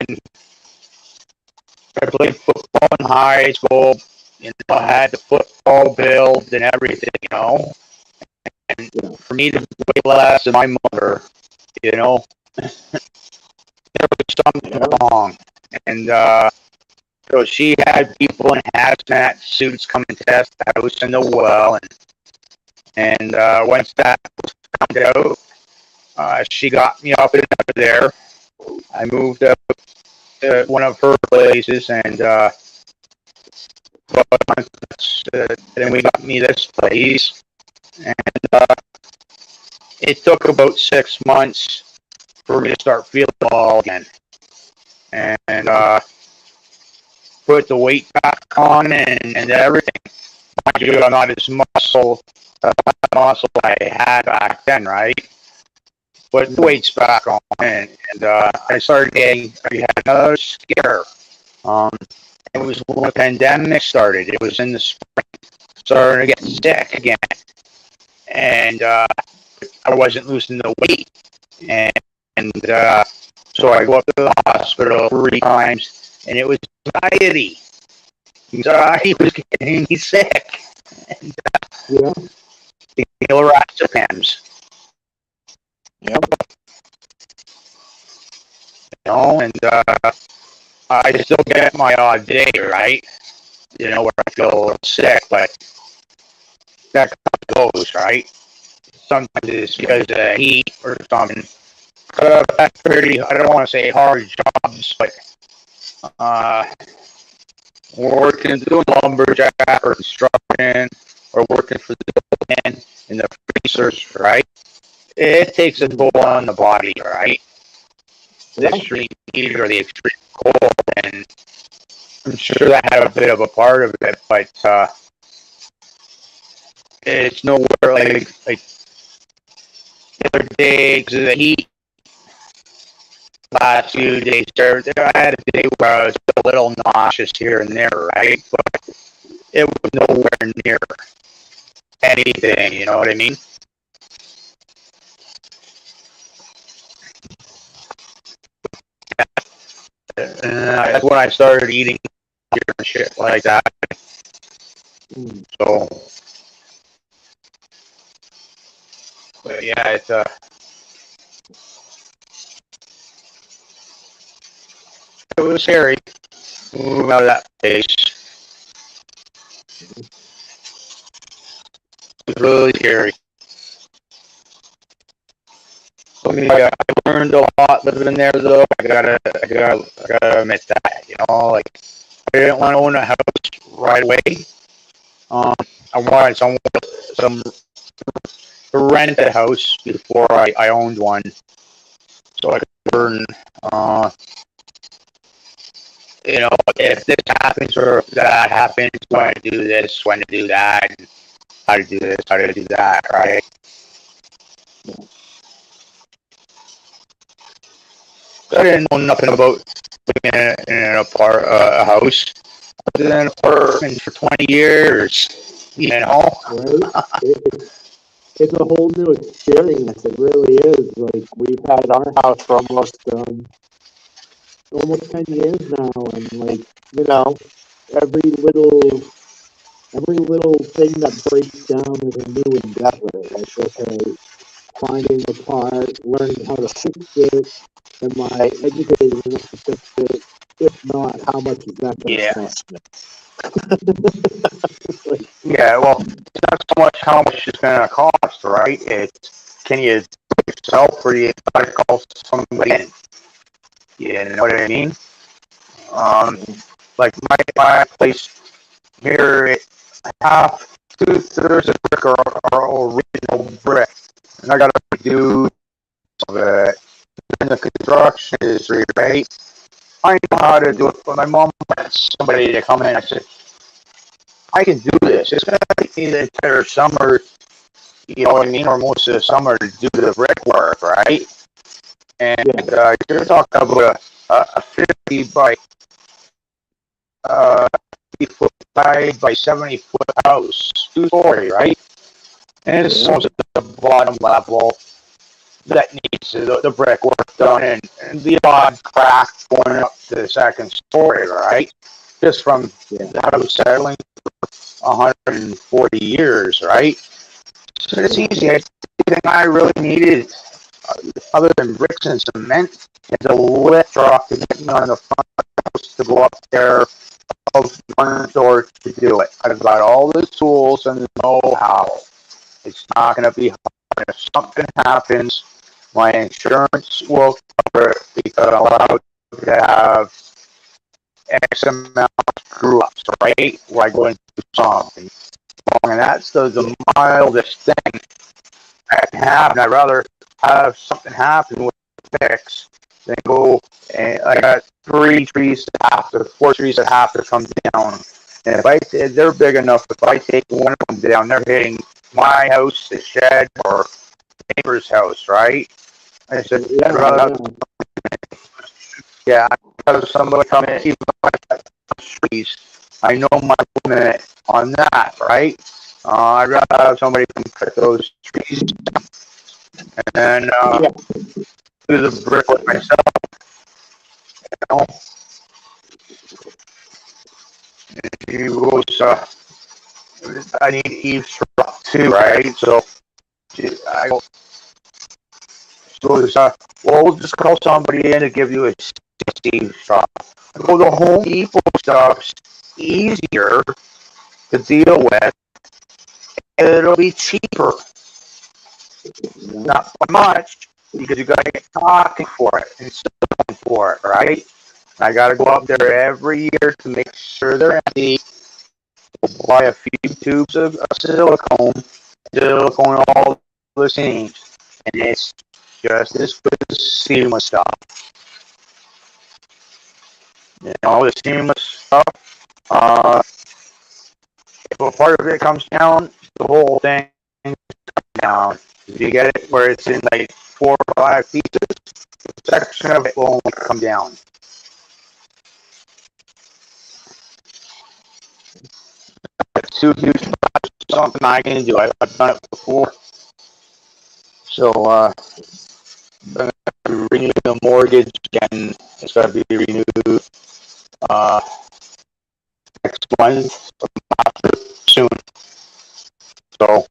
football in high school. You know, I had the football build and everything. You know, and for me to weigh less than my mother, you know, there was something wrong. And so she had people in hazmat suits come and test the house and the well, and once that was found out, she got me up and out of there. I moved up to one of her places, and then we got me this place, and it took about 6 months for me to start feeling all again, and put the weight back on and everything. Mind you, I'm not as muscle I had back then, right? But the weight's back on, and I started I had another scare. Um, it was when the pandemic started. It was in the spring. Starting to get sick again, and I wasn't losing the weight, and so I go up to the hospital 3 times, and it was anxiety. Anxiety was getting me sick. And, Yeah. the lorazepams, Yep. you know, and I still get my odd day, right? You know, where I feel a little sick, but that goes, right? Sometimes it's because of the heat or something. That's pretty, I don't want to say hard jobs, but uh, working, doing lumberjack or construction or working for the man in the research, right? It takes a toll on the body, right? The extreme heat or the extreme cold, and I'm sure that had a bit of a part of it, but it's nowhere like the other day because of the heat. Last few days, I had a day where I was a little nauseous here and there, right? But it was nowhere near anything. You know what I mean? That's when I started eating and shit like that. So, but yeah, it's it was scary. Move out of that place. It was really scary. I mean, I learned a lot living there, though. I gotta admit that. Like I didn't want to own a house right away. Um, I wanted some to rent a house before I owned one, so I could learn. Uh, if this happens or if that happens, when to do this, when to do that, how to do this, how to do that, right? I didn't know nothing about living in a house. I was in an apartment for 20 years, Right? It's a whole new experience. It really is. Like we've had our house for almost 10 years now, and like every little every little thing that breaks down is a new endeavor. Like okay, finding a part, learning how to fix it. Am I educated enough to fix it? If not, how much is that going to Yeah. cost me? Yeah, well, it's not so much how much it's going to cost, right? It's can you do it yourself or you got to call somebody in? You know what I mean? Like my place here, half, 2/3 of brick are original brick. And I got to do some of it in the construction industry, right? I know how to do it, but my mom wants somebody to come in. I said, I can do this. It's going to take me the entire summer, you know what I mean, or most of the summer to do the brickwork, right? And you're talking about a 50 by 50 foot by 70-foot house, 2-story, right? And it's almost at the bottom level that needs the brickwork done, and the odd crack going up to the second story, right? Just from the house settling for 140 years, right? So it's easy. Everything I really needed, other than bricks and cement, is a lift truck to get me on the front of the house to go up there of one door to do it. I've got all the tools and the know-how. It's not going to be hard. If something happens, my insurance will cover it because I'm allowed to have X amount of screw ups, right? Where I go into something. And that's the mildest thing I can have. And I'd rather have something happen with the fix than go. And I got 4 trees that have to come down. And if they're big enough, if I take one of them down, they're hitting my house, the shed, or neighbor's house, right? I said, I'd rather have somebody come in, even trees. I know my limit on that, right? I'd rather have somebody come cut those trees and do the brickwork myself. You know? I need eaves too, right? So I go, we'll just call somebody in to give you a eaves truck. Well, the Home Depot stuff's easier to deal with. It'll be cheaper. Not by much, because you got to get talking for it and stuff for it, right? I got to go up there every year to make sure they're empty. Buy a few tubes of silicone all the seams, and it's just as good as seamless stuff. The seamless stuff. If a part of it comes down, the whole thing comes down. If you get it where it's in like 4 or 5 pieces, a section of it will only come down. Too huge, something I can do. I've done it before. So, I'm going to renew the mortgage again. It's going to be renewed next month, soon. So,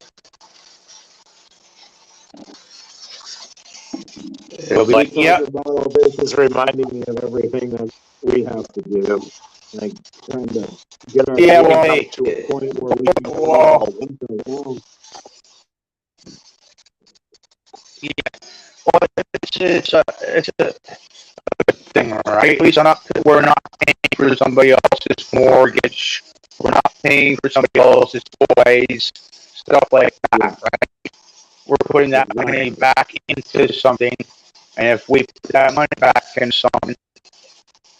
it'll be like, This is reminding me of everything that we we have to do, like trying to get our Yeah, well, land up to a point where we can go well, all winter long. well, it's a thing, right? At least we're not paying for somebody else's mortgage. We're not paying for somebody else's toys, stuff like that, right? We're putting that money back into something, and if we put that money back into something,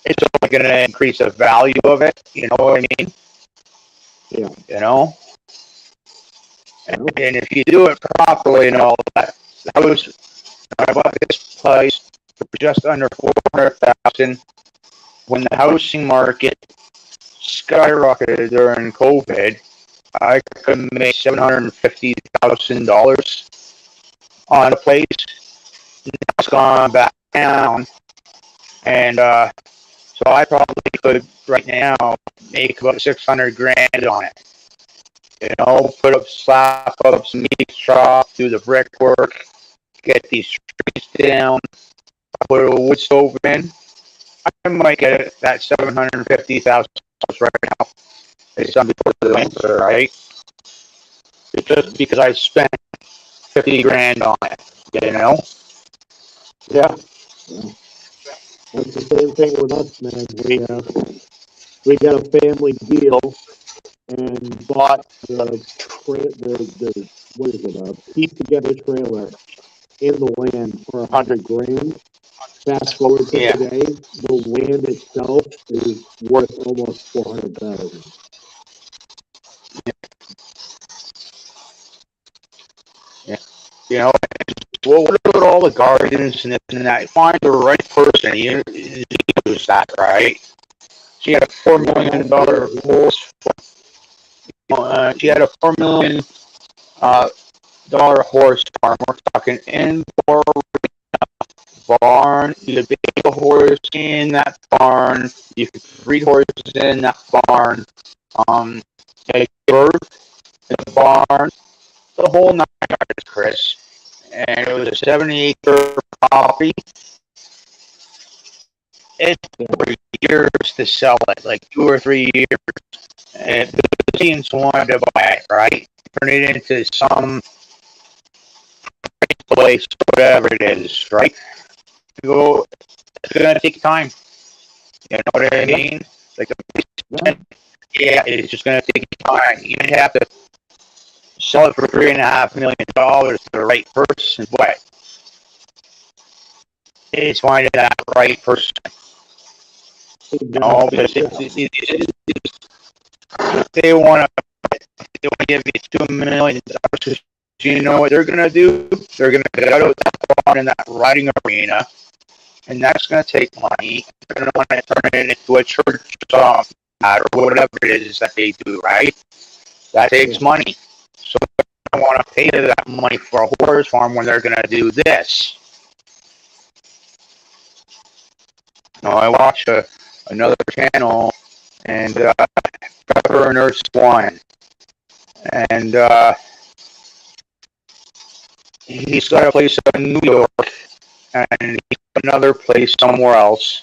it's only going to increase the value of it. You know what I mean? Yeah. You know, and if you do it properly and all that, I bought this place for just under 400,000 when the housing market skyrocketed during COVID. I could make $750,000 on a place. Now it's gone back down, and so I probably could right now make about 600 grand on it. You know, slap up some meat shop, do the brickwork, get these trees down, put a wood stove in. I might get it at $750,000 right now. It's something for the winter, right? It's just because I spent 50 grand on it, you know? Yeah. That's the same thing with us, man. We got a family deal and bought the what is it, a piece together trailer in the land for 100 grand. Fast forward to Yeah. today, the land itself is worth almost 400,000. Yeah. You know, well, what about all the gardens and this and that? Find the right person. You use that, right? She had a $4 million horse. She had a $4 million dollar horse farm. We're talking indoor barn. You could bake a horse in that barn. You could breed horses in that barn. Take birth in the barn. The whole nine yards, Chris. And it was a 70-acre property. It took years to sell it, like 2 or 3 years. And the teams wanted to buy it, right? Turn it into some place, whatever it is, right? It's gonna take time. You know what I mean? Like, yeah, it's just gonna take time. You have to sell it for $3.5 million to the right person, but it's finding that right person. You know, because they want to give you $2 million. You know what they're gonna do? They're gonna get out of that barn in that riding arena, and that's gonna take money. They're gonna want to turn it into a church or whatever it is that they do, right? That takes money. So I want to pay that money for a horse farm when they're gonna do this. You know, I watch another channel, and Pepper and Nurse One, and he's got a place in New York, and he's got another place somewhere else.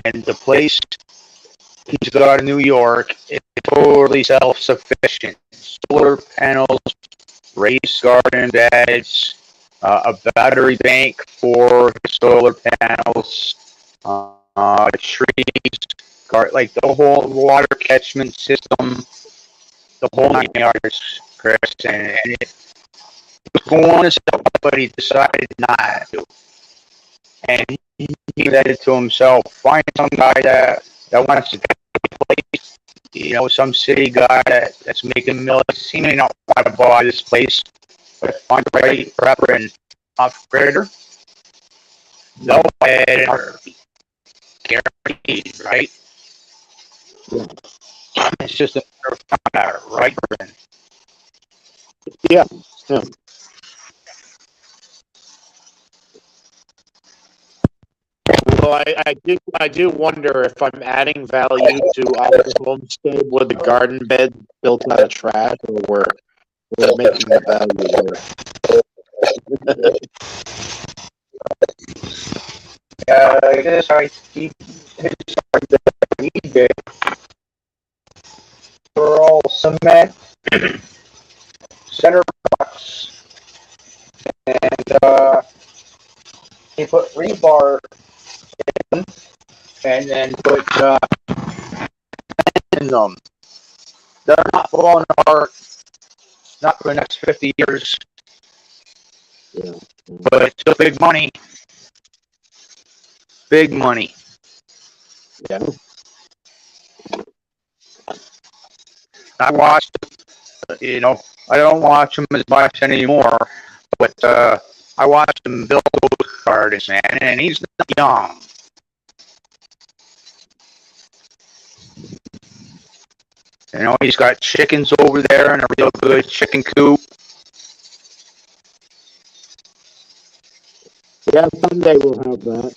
And the place he's got in New York is totally self-sufficient. Solar panels, raised garden beds, a battery bank for solar panels, trees, like the whole water catchment system, the whole 9 yards, Chris. And it was going to sell, but he decided not to. And he said it to himself, find some guy that wants to take a place, you know, some city guy that's making millions. He may not want to buy this place, but find the right prepper and operator, they'll buy it and guaranteed, right? Yeah. It's just a matter of right person. Yeah. Yeah. Well, I do wonder if I'm adding value to our homestead with the garden bed built out of trash, or we're making the value there. I guess I keep he did were all cement, center box, and he put rebar in, and then put in them. They're not falling apart, not for the next 50 years, Yeah. but it's still big money. Big money. Yeah. I watched, I don't watch them as much anymore, but I watched him build those gardens, man, and he's not young. He's got chickens over there in a real good chicken coop. Yeah, someday we'll have that.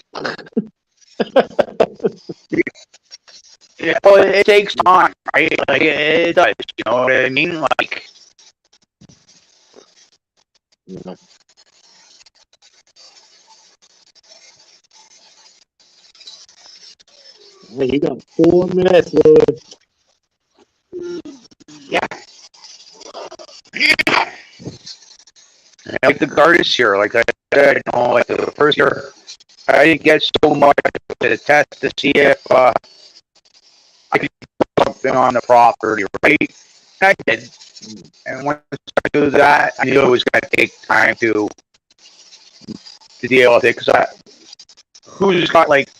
Yeah, well, it takes time, right? Like, it does, you know what I mean? Like, Yeah. Hey, you got 4 minutes, Louis. yeah. Like the gardens here, like I said, like the first year, I didn't get so much to test to see if I could do something on the property, right? I did. And once I do that, I knew it was going to take time to deal with it, because who's got like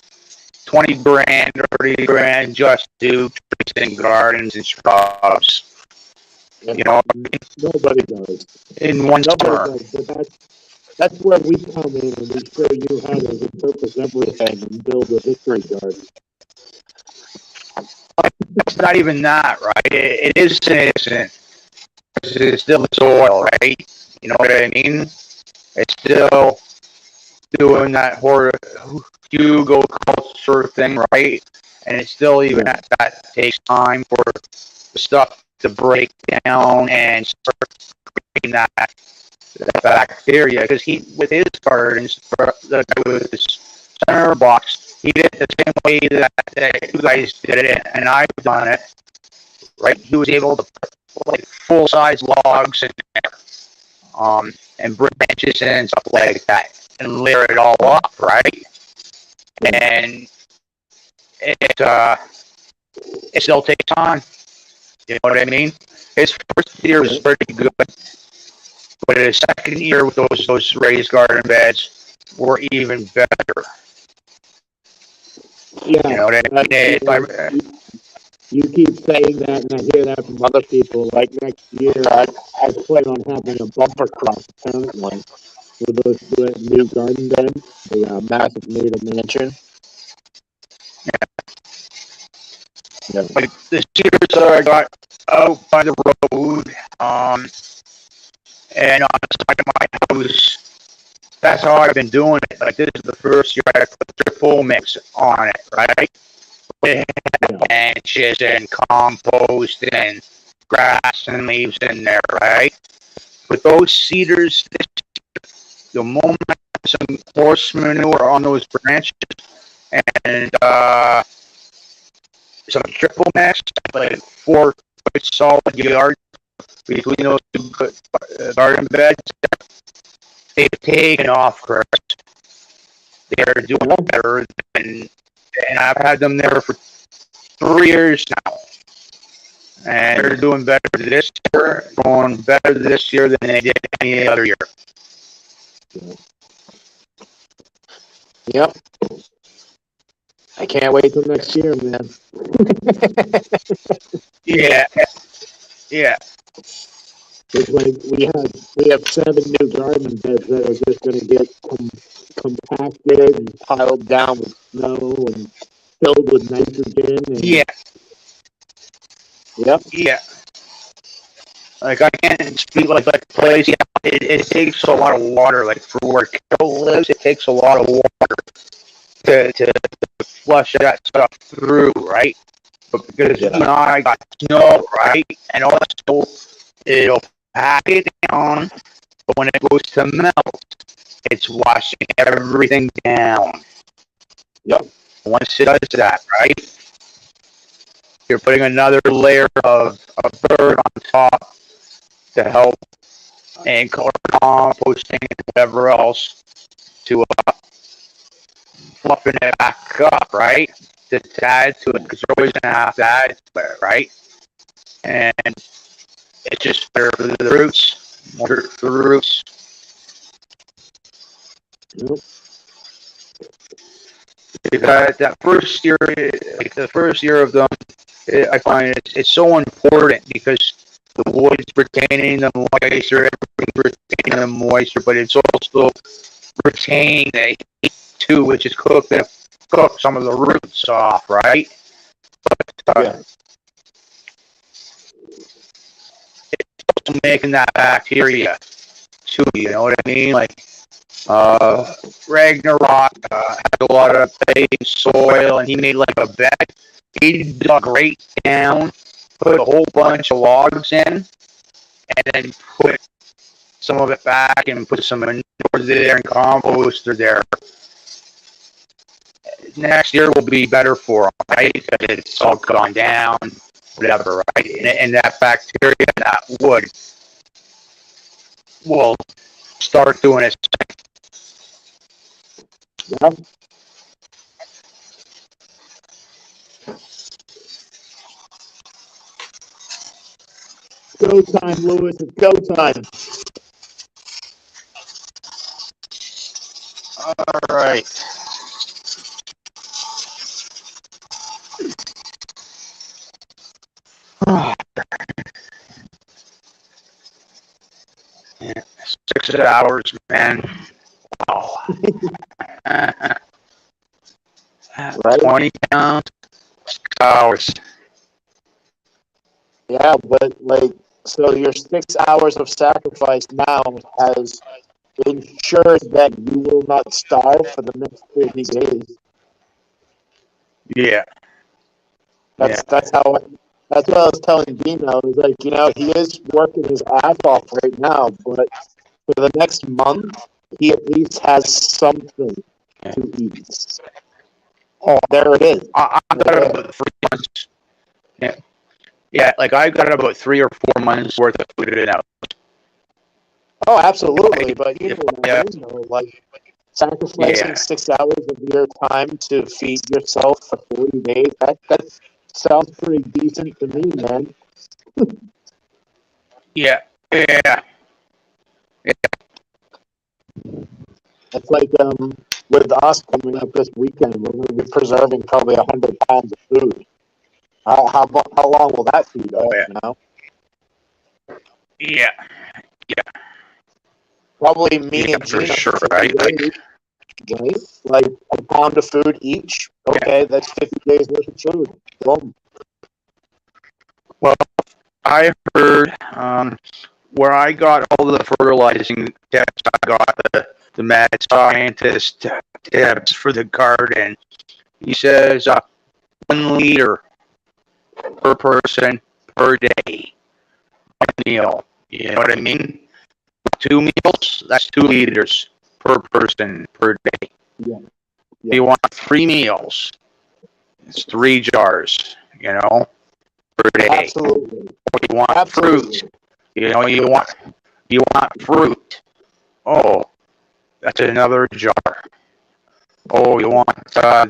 20 grand, 30 grand just to trees and gardens and shrubs, Nobody does. in one Nobody summer? does. But that's where we come in and we show you how to repurpose everything and build a victory garden. It's not even that, right? It is innocent. It's still soil, right? You know what I mean? It's still doing that Hugo culture thing, right? And it's still even that takes time for the stuff to break down and start creating that bacteria. Because with his gardens, the guy with his center box, he did it the same way that you guys did it, and I've done it. Right? He was able to put like full size logs in there, and branches and stuff like that, and layer it all up, right? And it still takes time. You know what I mean? His first year was pretty good, but his second year with those raised garden beds were even better. Yeah. You know what I mean? You keep saying that, and I hear that from other people. Like next year, I plan on having a bumper crop apparently with those new garden beds, the massive native mansion. Yeah. Like the cedars that I got out by the road, and on the side of my house. That's how I've been doing it. Like, this is the first year I put triple mix on it, right? It had branches and compost and grass and leaves in there, right? But those cedars, the moment some horse manure on those branches and some triple mix, like 4 foot solid yards between those two garden beds, they've taken off, Chris. They're doing better than, and I've had them there for 3 years now. And they're doing better this year, going better this year than they did any other year. Yep. I can't wait till next year, man. Yeah. Yeah. It's like we have 7 new garden beds that are just going to get compacted and piled down with snow and filled with nitrogen. And, Yeah. Yep. Yeah. Like, I can't speak like place. Yeah, it takes a lot of water. Like, for where Carol lives, it takes a lot of water to flush that stuff through, right? But because you and I got snow, right? And also, it'll pack it down, but when it goes to melt, it's washing everything down. Yep. Once it does that, right, you're putting another layer of dirt on top to help and color composting and whatever else to fluffing it back up, right? To add to it, because you're always going to have to add to it, right? And it's just better for the roots, more for the roots. Yep. Because that first year, like the first year of them, I find it's so important because the wood's retaining the moisture, everything's retaining the moisture, but it's also retaining the heat too, which is cook some of the roots off, right? But Yeah. it's also making that bacteria too. You know what I mean? Like Ragnarok had a lot of clay soil, and he made like a bed. He dug right down, put a whole bunch of logs in, and then put some of it back and put some manure there and composter there. Next year will be better for them, right? Because it's all gone down, whatever, right? And that bacteria in that wood will start doing its thing. Yeah. Go time, Lewis. It's go time. All right. Yeah, 6 hours, man. Wow. Right? 20 pounds, 6 hours. Yeah, but like, so your 6 hours of sacrifice now has ensured that you will not starve for the next 30 days. Yeah. That's how. That's what I was telling Dino. Is like, he is working his ass off right now, but for the next month, he at least has something to eat. Oh, There it is. I got about 3 months. Yeah. Yeah, like I got about 3 or 4 months worth of food in out. Oh, absolutely. But you know what I Yeah. mean, though. Like, sacrificing Yeah. 6 hours of your time to feed yourself for 40 days, that sounds pretty decent to me, man. Yeah. Yeah. It's like with us coming up this weekend, we're going to be preserving probably 100 pounds of food. How long will that feed us, Oh, yeah. you know? Yeah. Yeah. Probably me Yeah, and for Gina sure. for 50 Right? Like, days, right? Like a pound of food each. Okay, that's 50 days worth of food. Boom. well, I heard where I got all the fertilizing tips. I got the mad scientist tips for the garden. He says 1 liter per person per day. One meal. You know what I mean? 2 meals, that's 2 liters per person per day. Yeah. If you want 3 meals, it's 3 jars, per day. Absolutely. If you want Absolutely. fruit, you want fruit. Oh, that's another jar. Oh, you want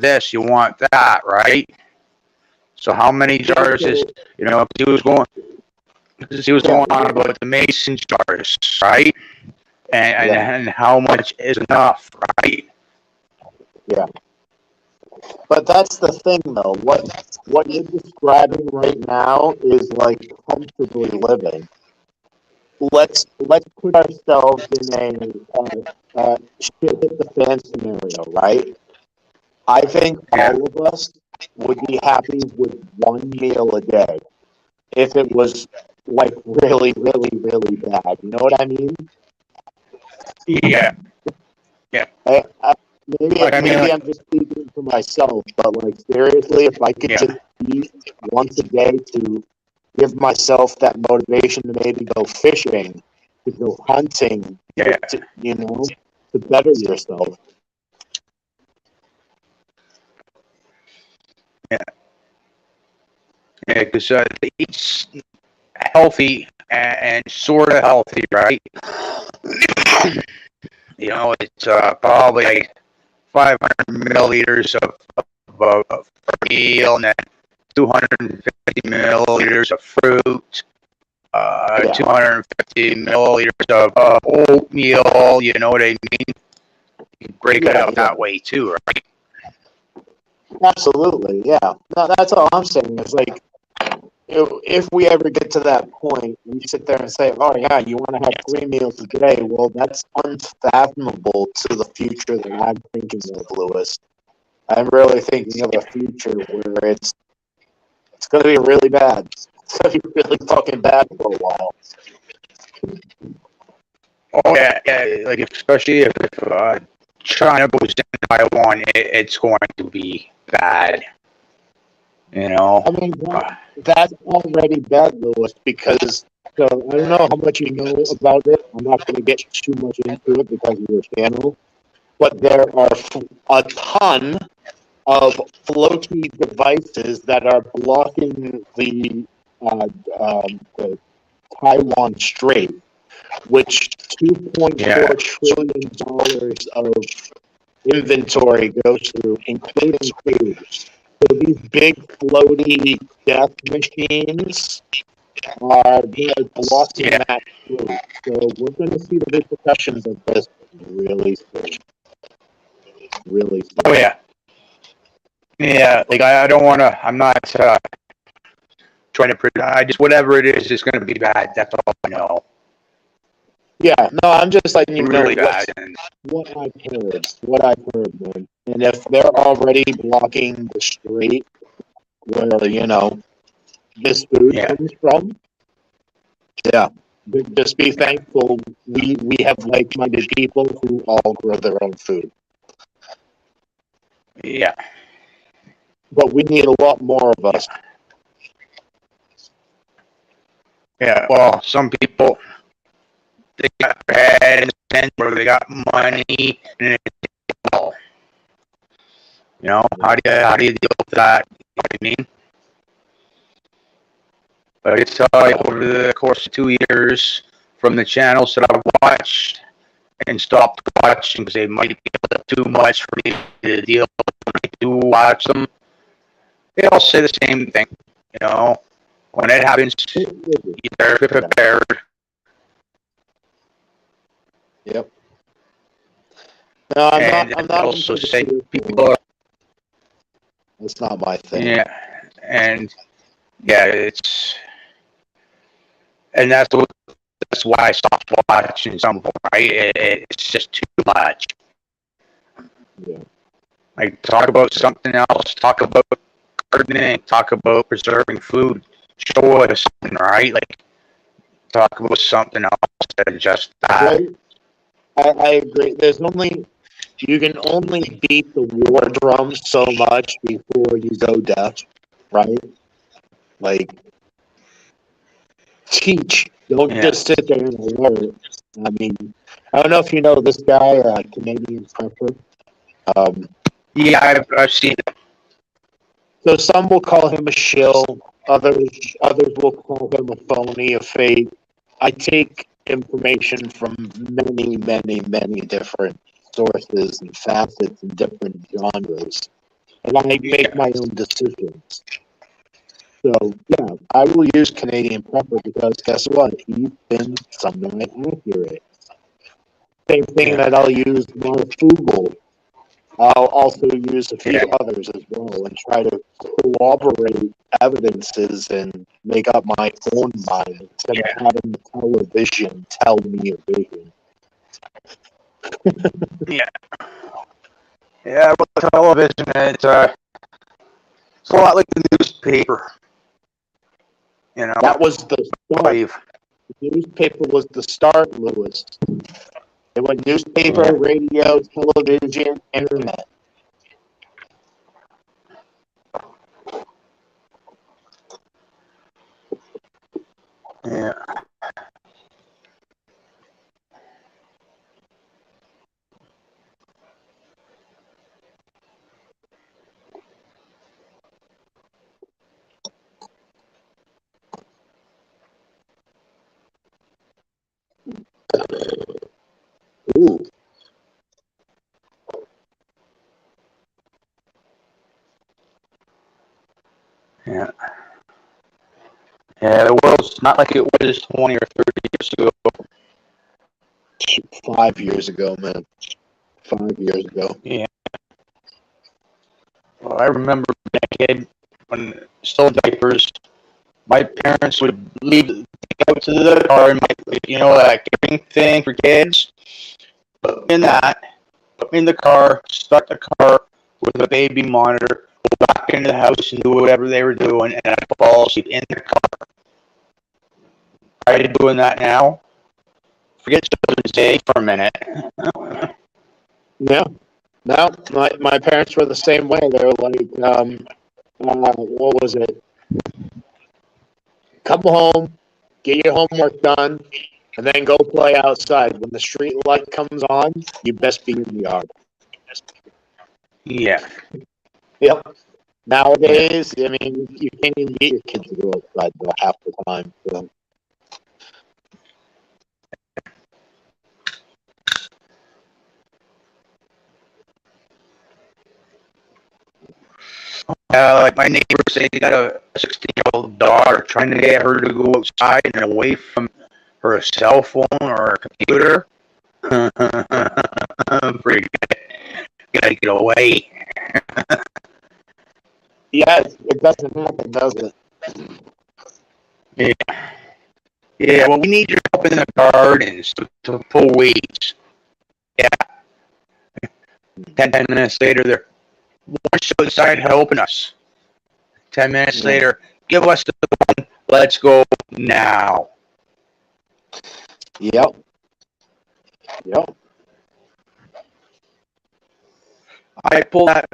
this, you want that, right? So how many jars is he was going on about the mason jars, right? And how much is enough, right? Yeah. But that's the thing, though. What you're describing right now is like comfortably living. Let's put ourselves in a shit hit the fan scenario, right? I think Yeah. all of us would be happy with one meal a day if it was like really, really, really bad. You know what I mean? Yeah. Yeah. Maybe I'm just speaking for myself, but like seriously, if I could just eat once a day to give myself that motivation to maybe go fishing, to go hunting, to better yourself. Yeah, yeah, because they eat healthy and sort of healthy, right? You know, it's probably like 500 milliliters of meal, and then 250 milliliters of fruit, Yeah, 250 milliliters of oatmeal. You know what I mean? You break it yeah, up yeah. that way too, right? Absolutely, yeah. No, that's all I'm saying is like if we ever get to that point, we sit there and say, "Oh yeah, you want to have 3 meals a day?" Well, that's unfathomable to the future that I'm thinking of, Lewis. I'm really thinking of a future where it's going to be really bad. It's going to be really fucking bad for a while. Oh yeah, yeah. Like especially if China goes into Taiwan, it's going to be bad. You know. I mean, Uh, that's already bad, Lewis, because so I don't know how much you know about it. I'm not going to get too much into it because of your channel, but there are a ton of floaty devices that are blocking uh, the Taiwan Strait, which yeah. $2.4 trillion of inventory goes through, including food. So these big floaty death machines are blocking Yeah. that through. So we're going to see the repercussions of this really soon. Really Oh soon. yeah. Yeah. Like I don't want to. I'm not trying to. I just whatever it is, it's going to be bad. That's all I know. Yeah, no, I'm just letting you know Really bad. And what I've heard. What I've heard, man. And if they're already blocking the strait where, this food yeah. comes from, yeah. Just be thankful we have like-minded people who all grow their own food. Yeah. But we need a lot more of us. Yeah. Well, some people they got bad intent or they got money and it's all. You know, how do you deal with that? You know what I mean? But it's over the course of 2 years from the channels that I've watched and stopped watching because they might be a little too much for me to deal with. When I do watch them, they all say the same thing. You know, when it happens, you better be prepared. Yep. No, I'm not. And I'm they not also into the say spiritual. people are, That's not my thing. yeah, and yeah, and that's why I stopped watching some of them. Right, it's just too much. Yeah. Like talk about something else. Talk about gardening. Talk about preserving food. Show us something, right? Like talk about something else than just that. Right. I agree. You can only beat the war drum so much before you go deaf, right? Like teach. Don't Yeah, just sit there and alert. I mean, I don't know if you know this guy, Canadian prepper. Um, yeah, I've seen it. so some will call him a shill. Others will call him a phony, a fake. I take information from many, many, many different sources and facets and different genres, and I make Yeah, my own decisions. So yeah, I will use Canadian Prepper because guess what? He's been somewhat accurate. Same thing yeah, that I'll use Marfugal. I'll also use a few yeah, others as well and try to corroborate evidences and make up my own mind instead of yeah, having television tell me a vision. yeah. Yeah, with television, it's a lot like the newspaper. You That know, was the start. I've The newspaper was the start, Lewis. It went newspaper, yeah, radio, television, internet. yeah, Yeah, the world's not like it was 20 or 30 years ago. 5 years ago, man. 5 years ago. Yeah. Well, I remember being a kid when still in diapers. My parents would leave out to the car and that carrying thing for kids. Put me in that. Put me in the car. Start the car with a baby monitor. Go back into the house and do whatever they were doing, and I'd fall asleep in the car. Try doing that now. Forget Children's Day for a minute. Yeah. No, my parents were the same way. They were like, what was it? Come home, get your homework done, and then go play outside. When the street light comes on, you best be in the yard. Yeah. Yep. Nowadays, I mean, you can't even get your kids to go outside though, half the time. So. Like my neighbors say, they got a 16-year-old daughter trying to get her to go outside and away from her cell phone or her computer. Pretty good. Gotta get away. Yes, it doesn't happen, does it? Yeah. Yeah, well, we need your help in the gardens to pull weeds. Yeah. 10 minutes later, they're once outside helping us. 10 minutes later, give us the phone. Let's go now. Yep. Yep. I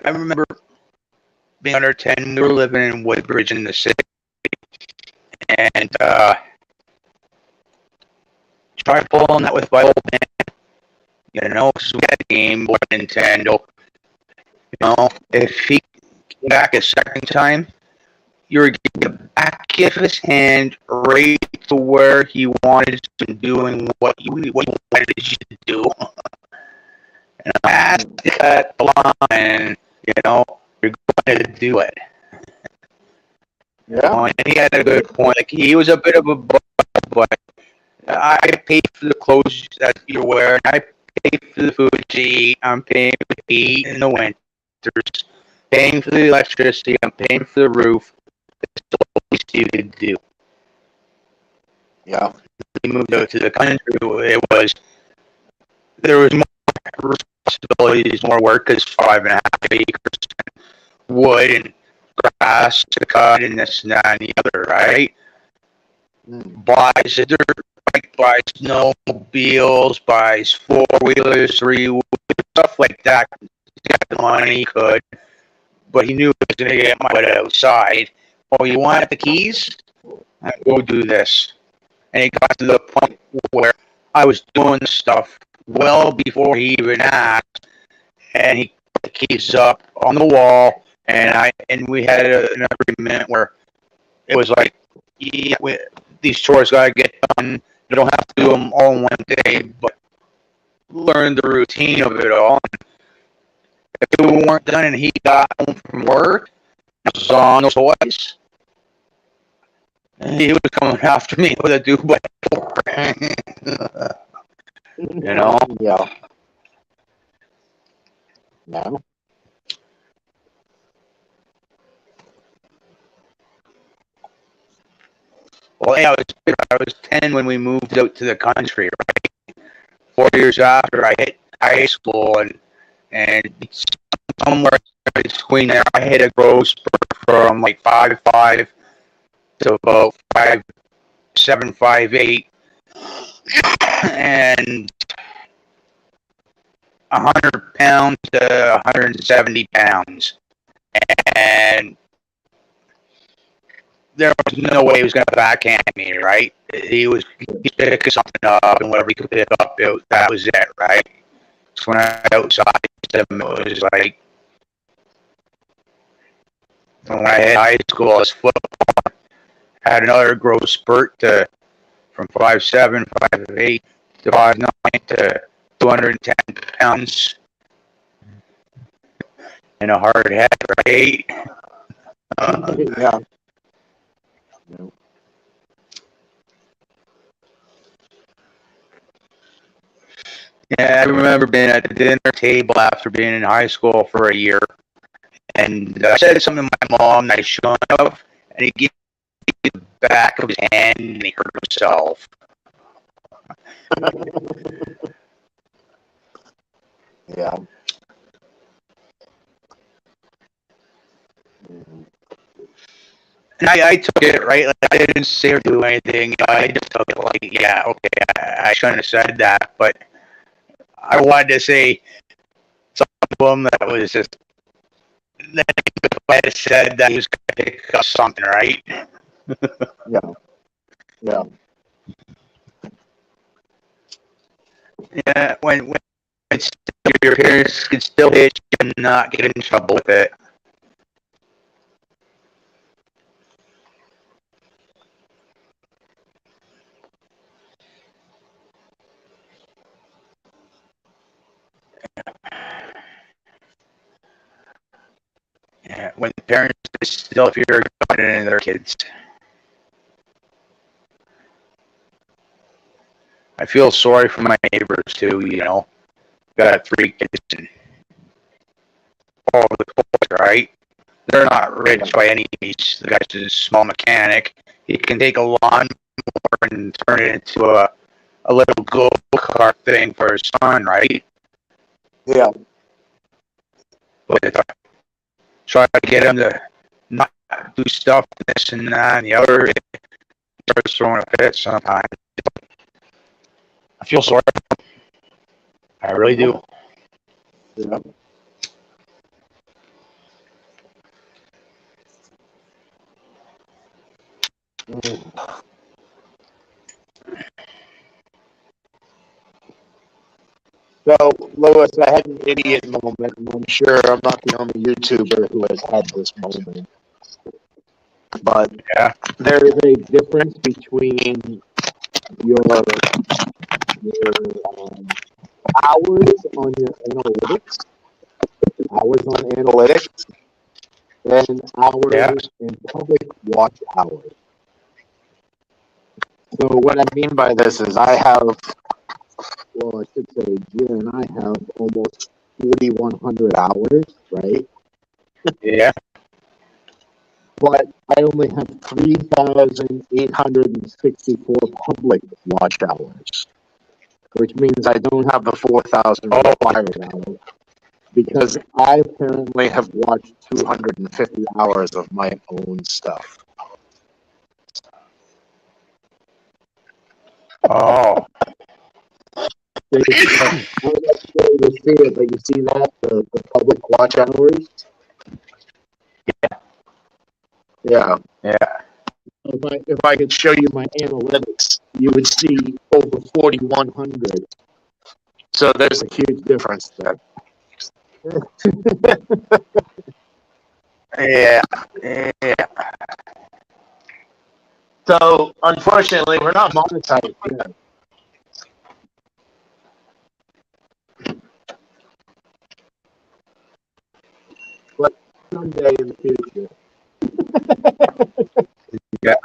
remember being under 10. We were living in Woodbridge in the city. And try pulling that with my old man. Because we had a Game Boy Nintendo. If he came back a second time, you were getting the back of his hand right to where he wanted to doing what he wanted you to do. And I had to cut the line, you're going to do it. Yeah. And he had a good point. Like, he was a bit of a butt, but I pay for the clothes that you're wearing. I pay for the food to eat. I'm paying for the heat in the winters. Paying for the electricity. I'm paying for the roof. It's the least you could do. Yeah. We moved out to the country. There was more responsibilities, more work, because 5.5 acres, wood and grass to cut, and this and that and the other, right? Buys a dirt bike, buys snowmobiles, buys 4-wheelers, 3-wheelers, stuff like that. He got the money, he could, but he knew he was going to get my butt outside. Oh, you want the keys? Go do this. And it got to the point where I was doing stuff well before he even asked, and he put the keys up on the wall, and we had an agreement where it was like, yeah, these chores gotta get done. You don't have to do them all in one day, but learn the routine of it all. If they weren't done and he got home from work, I was on those toys, he was coming after me with a 2x4. Yeah. No. Well, yeah, I was 10 when we moved out to the country, right? 4 years after I hit high school, and somewhere between there, I hit a growth spurt from like 5'5" to about 5'7", 5'8", and 100 pounds to 170 pounds. And there was no way he was going to backhand me, right? He's picking something up, and whatever he could pick up, that was it, right? So when I outside him, it was like, when I hit high school, I was football. Had another growth spurt from 5'7", 5'8", to 5'9", to 210 pounds, and a hard head, right? Yeah. Yeah, I remember being at the dinner table after being in high school for a year, and I said something to my mom that I shouldn't have, and he gave me the back of his hand and he hurt himself. Yeah. And I took it, right? Like, I didn't say or do anything. I just took it like, yeah, okay, I shouldn't have said that, but I wanted to say something to him that was just, then if I had said that he was going to pick up something, right? Yeah. Yeah. Yeah, when it's, your parents can still hit you and not get in trouble with it. Yeah, when parents still fear God in their kids. I feel sorry for my neighbors too, you know. Got 3 kids and all over the place, right? They're not rich by any means. The guy's just a small mechanic. He can take a lawnmower and turn it into a little go-kart thing for his son, right? Yeah. But try to get him to not do stuff, this and that and the other. It starts throwing a fit sometimes. I feel sorry. I really do. Yeah. So, Louis, I had an idiot moment, and I'm sure I'm not the only YouTuber who has had this moment. But Yeah. there is a difference between your hours on your analytics, and Yeah. hours in public watch hours. So what I mean by this is I should say, Gina and I have almost 4,100 hours, right? Yeah. But I only have 3,864 public watch hours, which means I don't have the 4,000 required hours because I apparently have watched 250 hours of my own stuff. Oh. I don't know if you see it, but you see that the public watch hours. Yeah. Yeah. If I could show you my analytics, you would see over 4,100. So there's a huge difference there. Yeah. Yeah. So unfortunately, we're not monetized yet. But someday in the future. Yeah.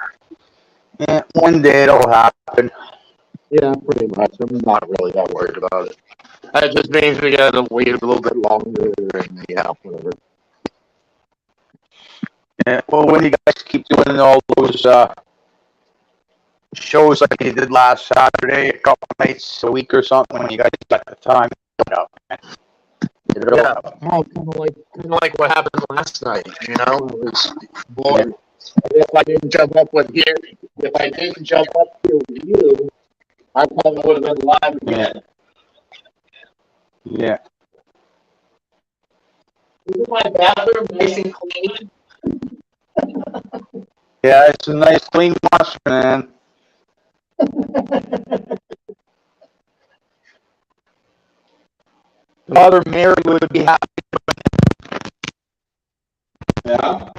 Yeah. One day it'll happen. Yeah, pretty much. I'm not really that worried about it. That just means we gotta wait a little bit longer and yeah, whatever. Yeah. Well, when you guys keep doing all those shows like you did last Saturday, a couple nights a week or something, when you guys got the time, man. Yeah, well, kind of like what happened last night. You know, it was bored. If I didn't jump up with you, if I didn't jump up here with you, I probably would have been live again. Yeah. Isn't my bathroom nice and clean? Yeah, it's a nice clean wash, man. Mother Mary would be happy. Yeah.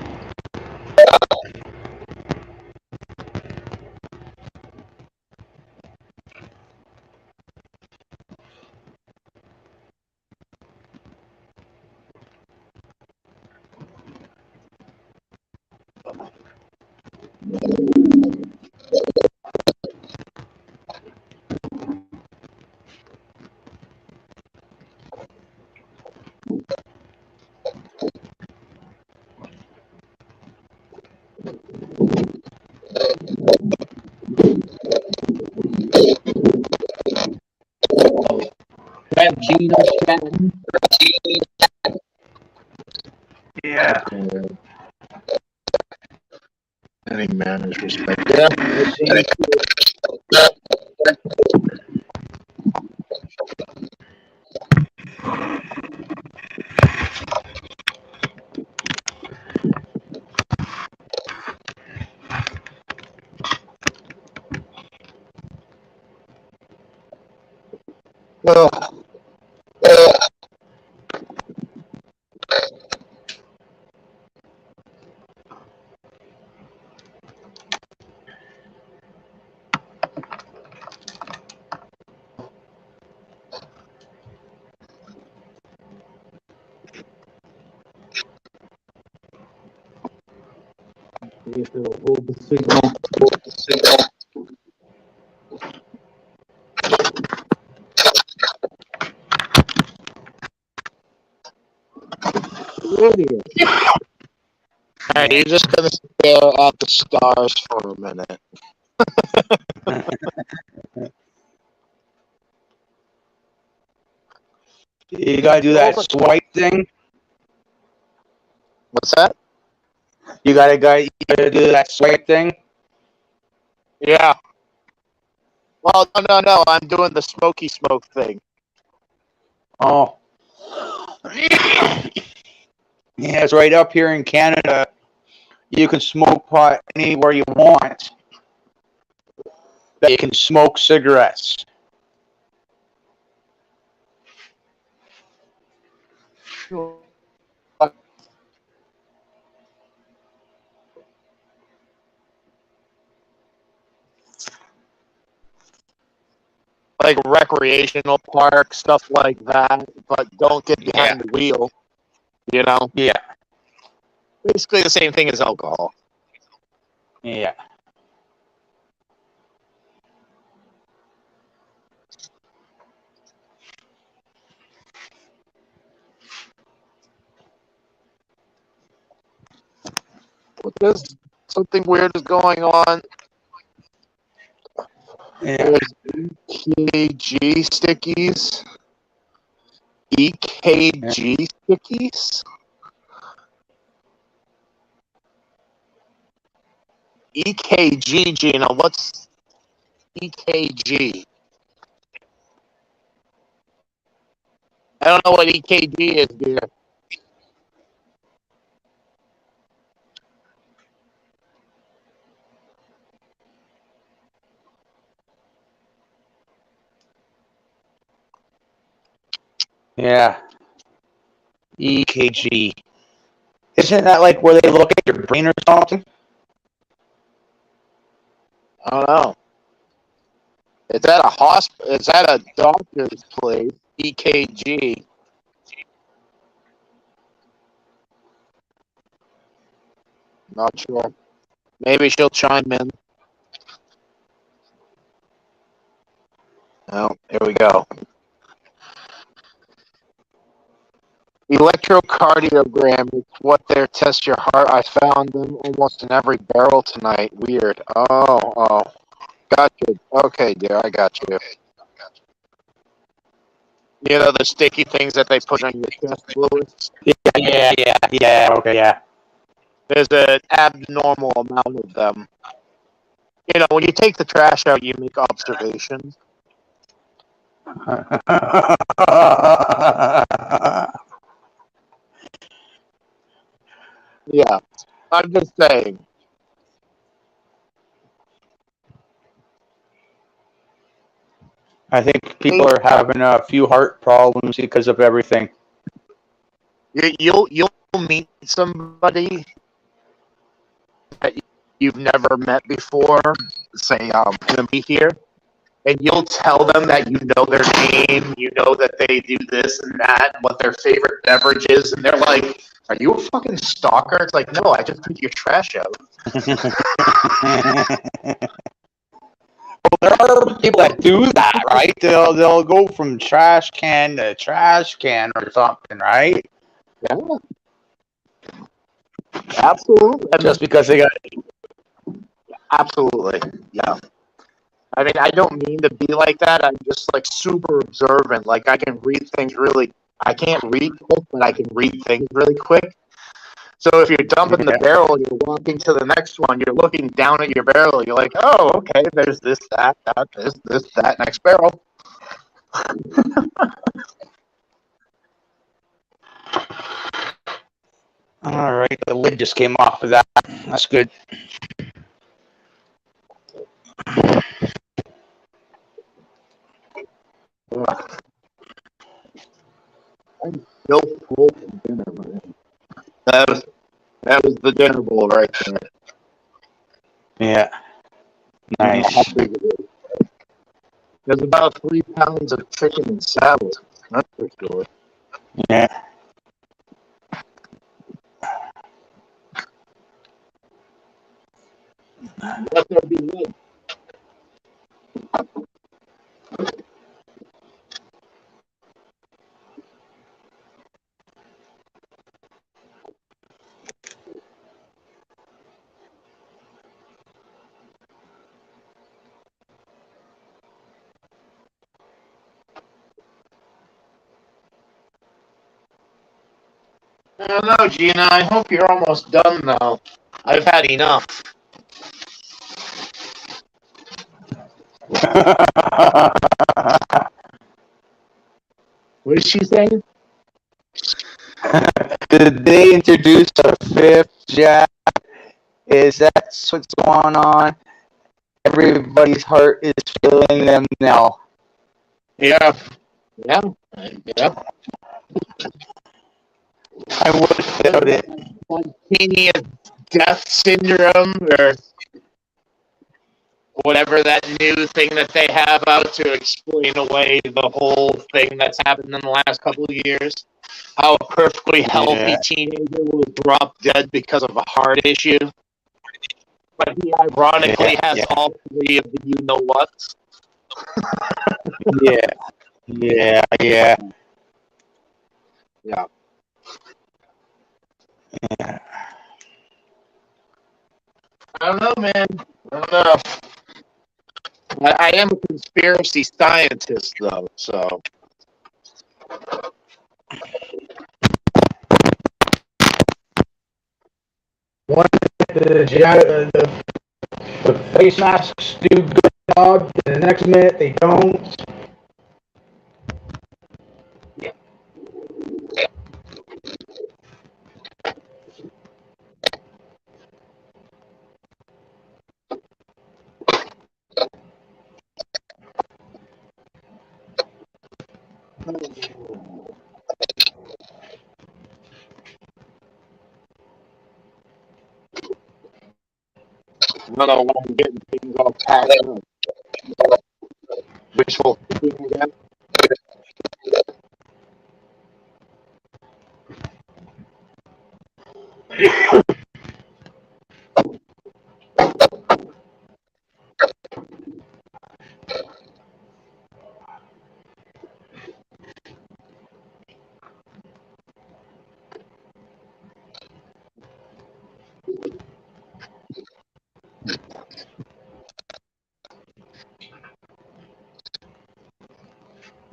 Regina Shen. Yeah. Any manners, respect. Yeah. Well, See if it'll hold the signal. Idiot. hey, you're just gonna stare at the stars for a minute. You gotta do that swipe thing. What's that? You gotta do that swipe thing. Yeah. Well, no. I'm doing the smoky smoke thing. Oh. Yeah, it's right up here in Canada. You can smoke pot anywhere you want. That you can smoke cigarettes. Like recreational park, stuff like that, but don't get behind the wheel. You know? Yeah. Basically the same thing as alcohol. Yeah. But there's something weird is going on. Yeah. There's EKG stickies. EKG stickies? EKG, Gina. What's EKG? I don't know what EKG is, dear. Yeah. EKG. Isn't that like where they look at your brain or something? I don't know. It's at a hospital. It's at a doctor's place. EKG. Not sure. Maybe she'll chime in. Oh, here we go. Electrocardiogram is what they test your heart. I found them almost in every barrel tonight. Weird. Oh. Gotcha. Okay, dear, I got you. You know the sticky things that they put on your chest, Louis? Yeah. Okay, yeah. There's an abnormal amount of them. You know, when you take the trash out, you make observations. Yeah, I'm just saying. I think people are having a few heart problems because of everything. You'll meet somebody that you've never met before, say, gonna be here, and you'll tell them that you know their name, you know that they do this and that, what their favorite beverage is, and they're like, "Are you a fucking stalker?" It's like, no, I just took your trash out. Well, there are people that do that, right? They'll go from trash can to trash can or something, right? Yeah, absolutely. Just because they got. Absolutely, yeah. I mean, I don't mean to be like that. I'm just like super observant. Like I can read things really. I can't read quick, but I can read things really quick. So if you're dumping the barrel and you're walking to the next one, you're looking down at your barrel. You're like, oh, okay, there's this, that, that, next barrel. All right, the lid just came off of that. That's good. I'm still full from dinner, man. That was the dinner bowl right there. Yeah. Nice. There's about 3 pounds of chicken and salad. That's for sure. Yeah. Let there be lid. I don't know, Gina. I hope you're almost done, though. I've had enough. What is she saying? Did they introduce a fifth Jack? Is that what's going on? Everybody's heart is failing them now. Yeah. Yeah. Yeah. I would have doubt it. Spontaneous death syndrome or whatever that new thing that they have out to explain away the whole thing that's happened in the last couple of years. How a perfectly healthy teenager will drop dead because of a heart issue. But he ironically has all 3 of the you-know-whats. Yeah. Yeah. Yeah. Yeah. Yeah. I don't know, man. I don't know. I am a conspiracy scientist, though, so. One, the face masks do good job, and the next minute they don't. I don't know why I'm getting things all packed up. Wishful thinking again.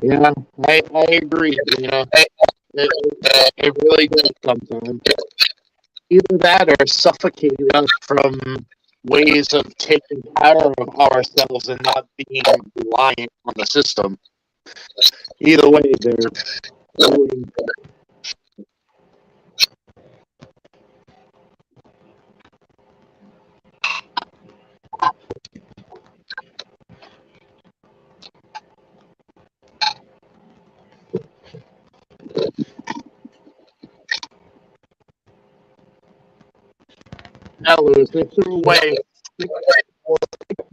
Yeah, I agree. You know, it really does sometimes. Either that or suffocate us from ways of taking care of ourselves and not being reliant on the system. Either way, they're doing. Now, Lewis, they threw away 6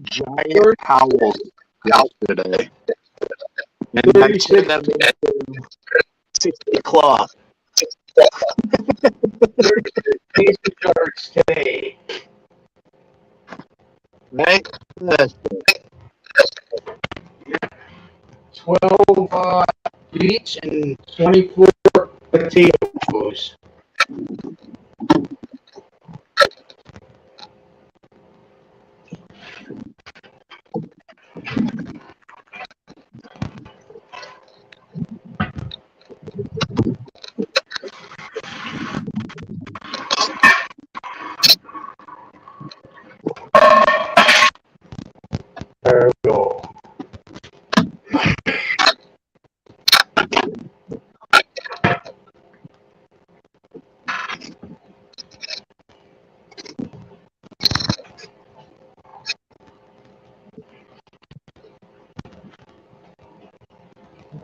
giant towels yesterday. And 36 them into 60 cloth. 36 cards today. Right? 12 beets and 24 potatoes. Yeah,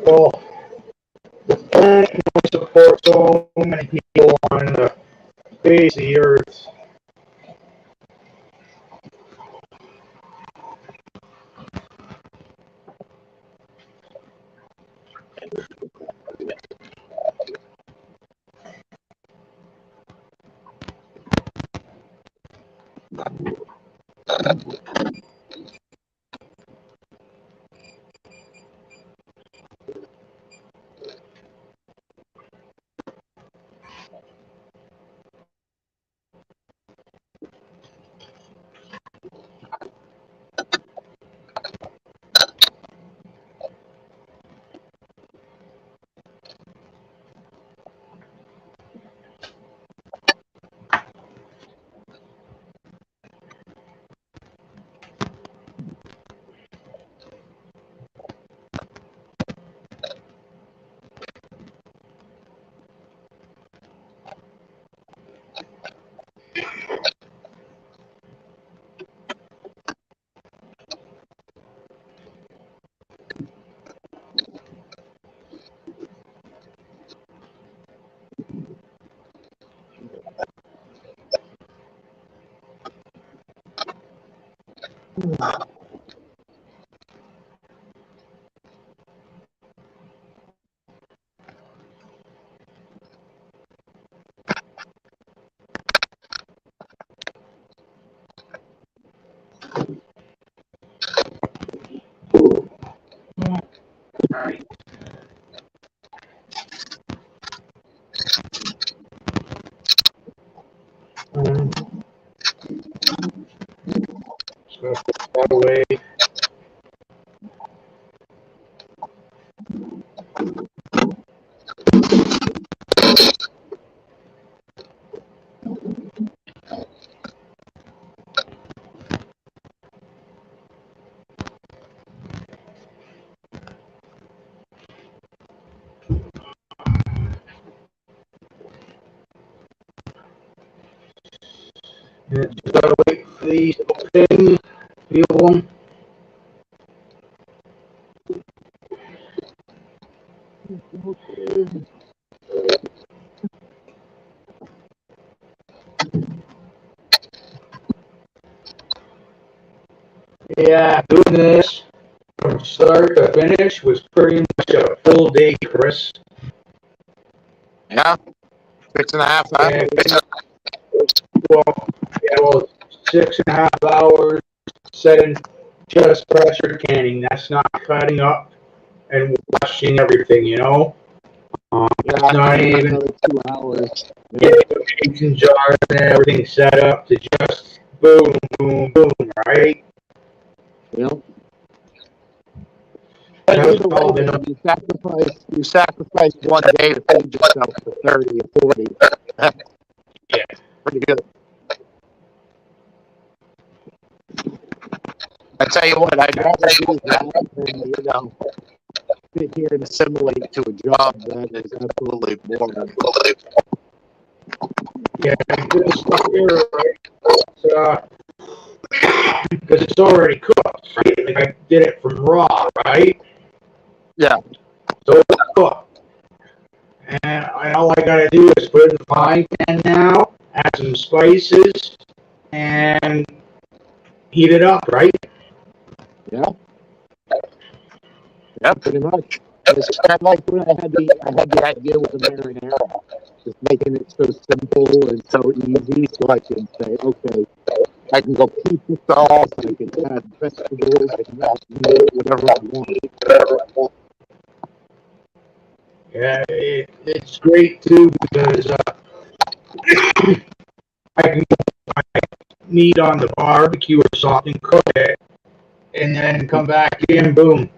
well, the planet can only support so many people on the face of the earth. Alright. Just gonna put that away. And just gotta wait for these to pin, feel them. Yeah, doing this from start to finish was pretty much a full day, Chris. Yeah, 6.5 hours. Yeah, well, 6.5 hours setting just pressure canning. That's not cutting up and washing everything, you know? Yeah, That's not even Another 2 hours. getting the mason jars and everything set up to just boom, boom, boom, right? Yep. but That was either all way, been man, you sacrifice one day to feed yourself for 30 or 40. Yeah. Pretty good. I tell you what, I'd rather do that than, sit here and assimilate to a job that is absolutely boring. Yeah, this stuff here, right? Because it's already cooked, right? Like I did it from raw, right? Yeah. So it's cooked. And all I gotta do is put it in the frying pan now, add some spices, and heat it up, right? Yeah. Yeah, pretty much. It's kind of like when I had the idea with the marinara, just making it so simple and so easy, so I can say, okay, I can go pizza sauce, I can add vegetables, I can add meat, whatever I want. Yeah, it's great too because I can put meat on the barbecue or something, cook it, and then come back in, boom,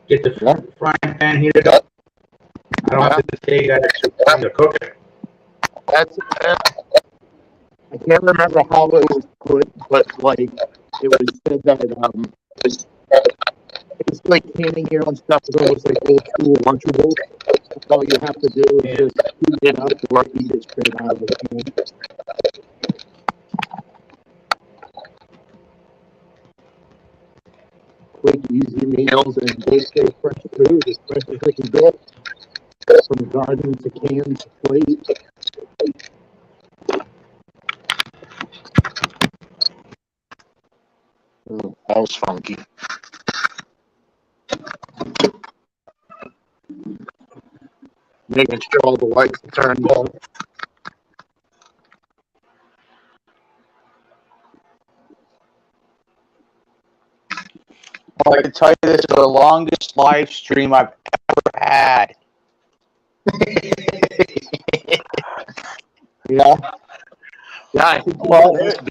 get the frying pan heated up. I don't have to take that extra time to cook it. That's I can't remember how it was put, but like it was said that it's like canning your own stuff is almost like old school Lunchables. All you have to do is just heat it up or eat it straight out of the can. Quick, easy meals and they stay fresh food as fresh as they can get. From garden to can to plate. Oh, that was funky. Making sure all the lights are turned on. Well, I can tell you this is the longest live stream I've ever had. Yeah. Yeah, I think well, it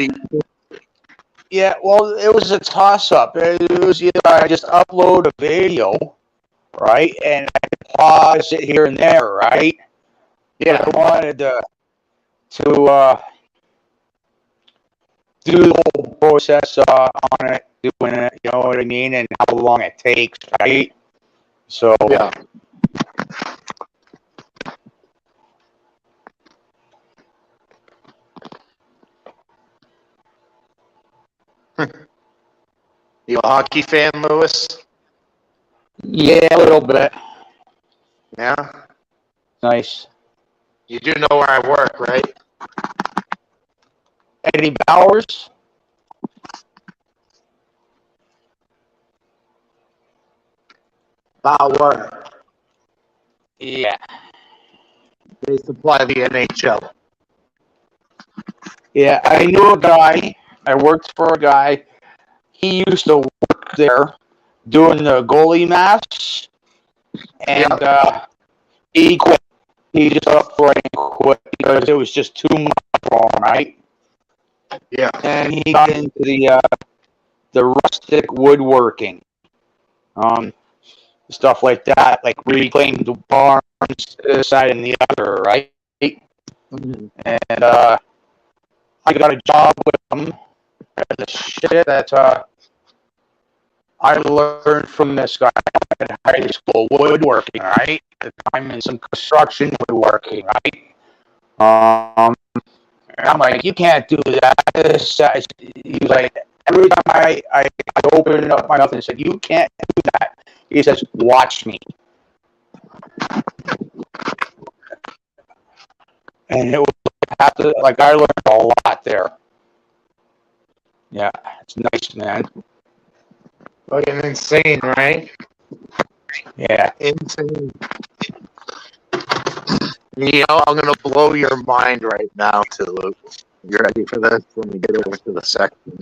was a toss-up. It was either I just upload a video, right, and I could pause it here and there, right? yeah. I wanted to do the whole process on it, doing it, you know what I mean, and how long it takes, right? So Yeah. You a hockey fan, Lewis? yeah, a little bit. Yeah. Nice. You do know where I work, right? Eddie Bowers? Bauer. Yeah. They supply the NHL. Yeah, I knew a guy. I worked for a guy. He used to work there doing the goalie masks, and he quit. He just upright quit because it was just too much for him, right? Yeah. And he got into the rustic woodworking, stuff like that, like reclaim the barns, this side and the other, right? Mm-hmm. And I got a job with him. The shit that I learned from this guy in high school, woodworking, right? At the time in some construction woodworking, right? And I'm like, you can't do that. He's like, every time I opened up my mouth and said, you can't do that. He says, watch me. And it was like I learned a lot there. Yeah, it's nice, man. Fucking insane, right? Yeah. Insane. You know, I'm gonna blow your mind right now, too. You ready for this? Let me get over to the section.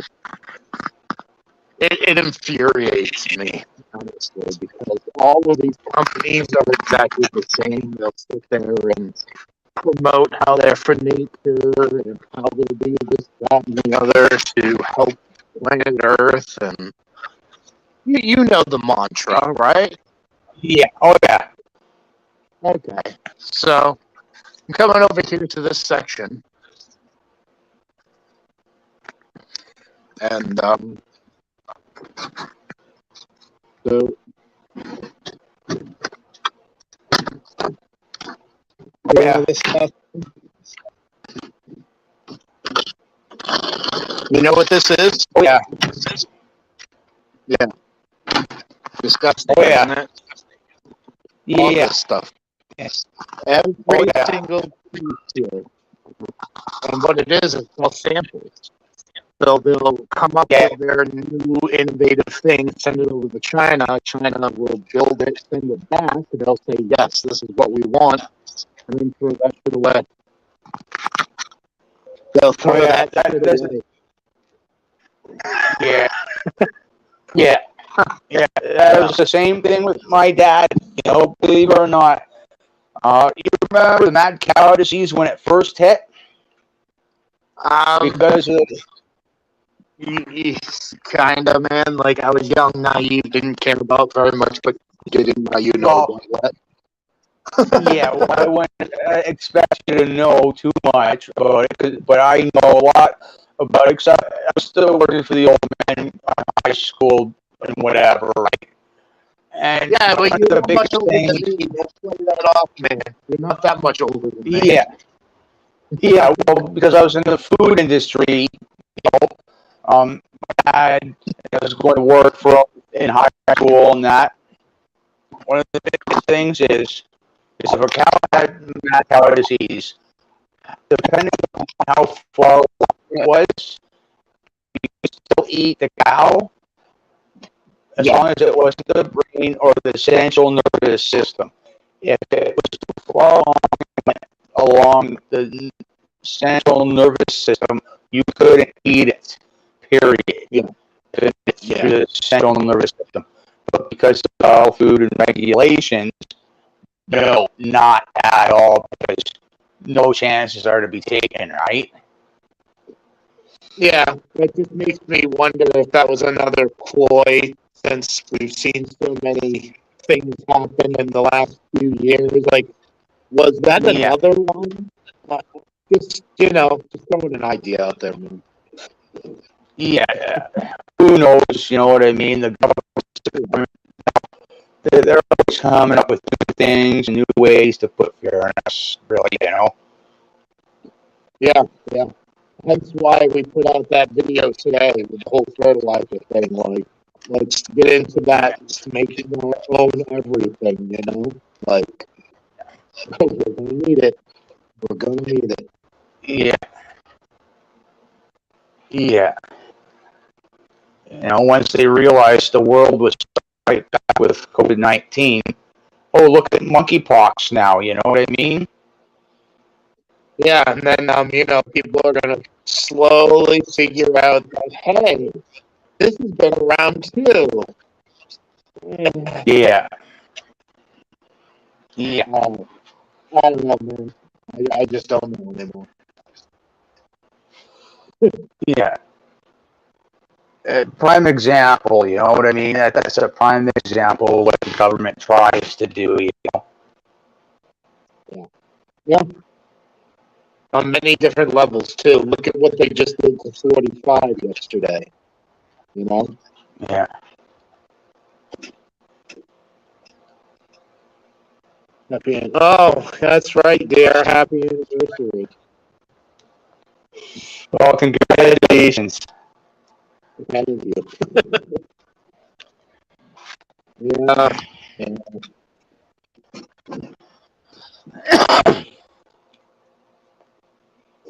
It infuriates me, honestly, because all of these companies are exactly the same. They'll sit there and promote how they're for nature and how they'll do this, that, and the other to help planet Earth. And you know the mantra, right? Yeah. Oh, yeah. Okay. So I'm coming over here to this section. And so Yeah. this stuff. You know what this is? Oh, yeah. Yeah. Disgusting, Oh, yeah. isn't it? All Yeah. this stuff. Yes. Every Oh, yeah. single piece here. And what it is called samples. So they'll come up with their new innovative thing, send it over to China. China will build it, send it back, and they'll say, yes, this is what we want, and then throw that shit away. They'll throw that shit away. Yeah. Yeah. Yeah. That was the same thing with my dad, you know, believe it or not. You remember the mad cow disease when it first hit? Because of kind of, man. Like, I was young, naive, didn't care about very much, but didn't know, you know about what. yeah, well, I wouldn't expect you to know too much about it, but I know a lot about it, except I'm still working for the old man, high school and whatever, right? And Yeah, one but of you're the not much biggest older than things, me. Don't play that off, man. You're not that much older than me. yeah, yeah, well, because I was in the food industry, um, I was going to work for in high school and that. One of the biggest things is if a cow had mad cow disease, depending on how far it was, still eat the cow as Yeah. long as it wasn't the brain or the central nervous system. If it was too far along the central nervous system, you couldn't eat it. Period. Yeah. Through the central nervous system. But because of all food and regulations, no, not at all, because no chances are to be taken, right? Yeah, that just makes me wonder if that was another ploy since we've seen so many things happen in the last few years. Like, was that Yeah, another one? Uh, just, just throwing an idea out there, man. yeah. Who knows? You know what I mean? The government, they're always coming up with new things and new ways to put fear in us, really. Yeah, yeah. That's why we put out that video today with the whole fertilizer thing. Like, let's get into that, making our own everything. Like, we're going to need it. We're going to need it. Yeah, yeah. Once they realized the world was right back with COVID-19, oh, look at monkeypox now, you know what I mean? Yeah, and then people are gonna slowly figure out that hey, this has been around too. Yeah, yeah, I don't know, man. I just don't know anymore. yeah. Prime example, you know what I mean? That's a prime example of what the government tries to do. Yeah, on many different levels too. Look at what they just did to 45 yesterday. You know? Yeah. Oh, that's right, dear. Happy anniversary. Well, congratulations. That is you. Yeah. Yeah.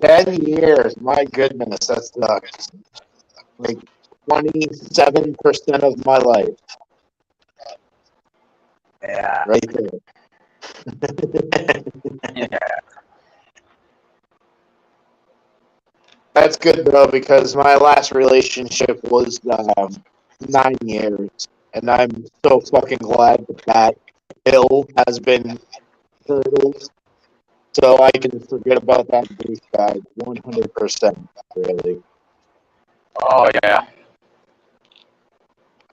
10 years. My goodness, that sucks. Like 27% of my life. Yeah. Right there. Yeah. That's good though, because my last relationship was 9 years, and I'm so fucking glad that hill has been hurdled, so I can forget about that douchebag 100%. Really, Oh, yeah.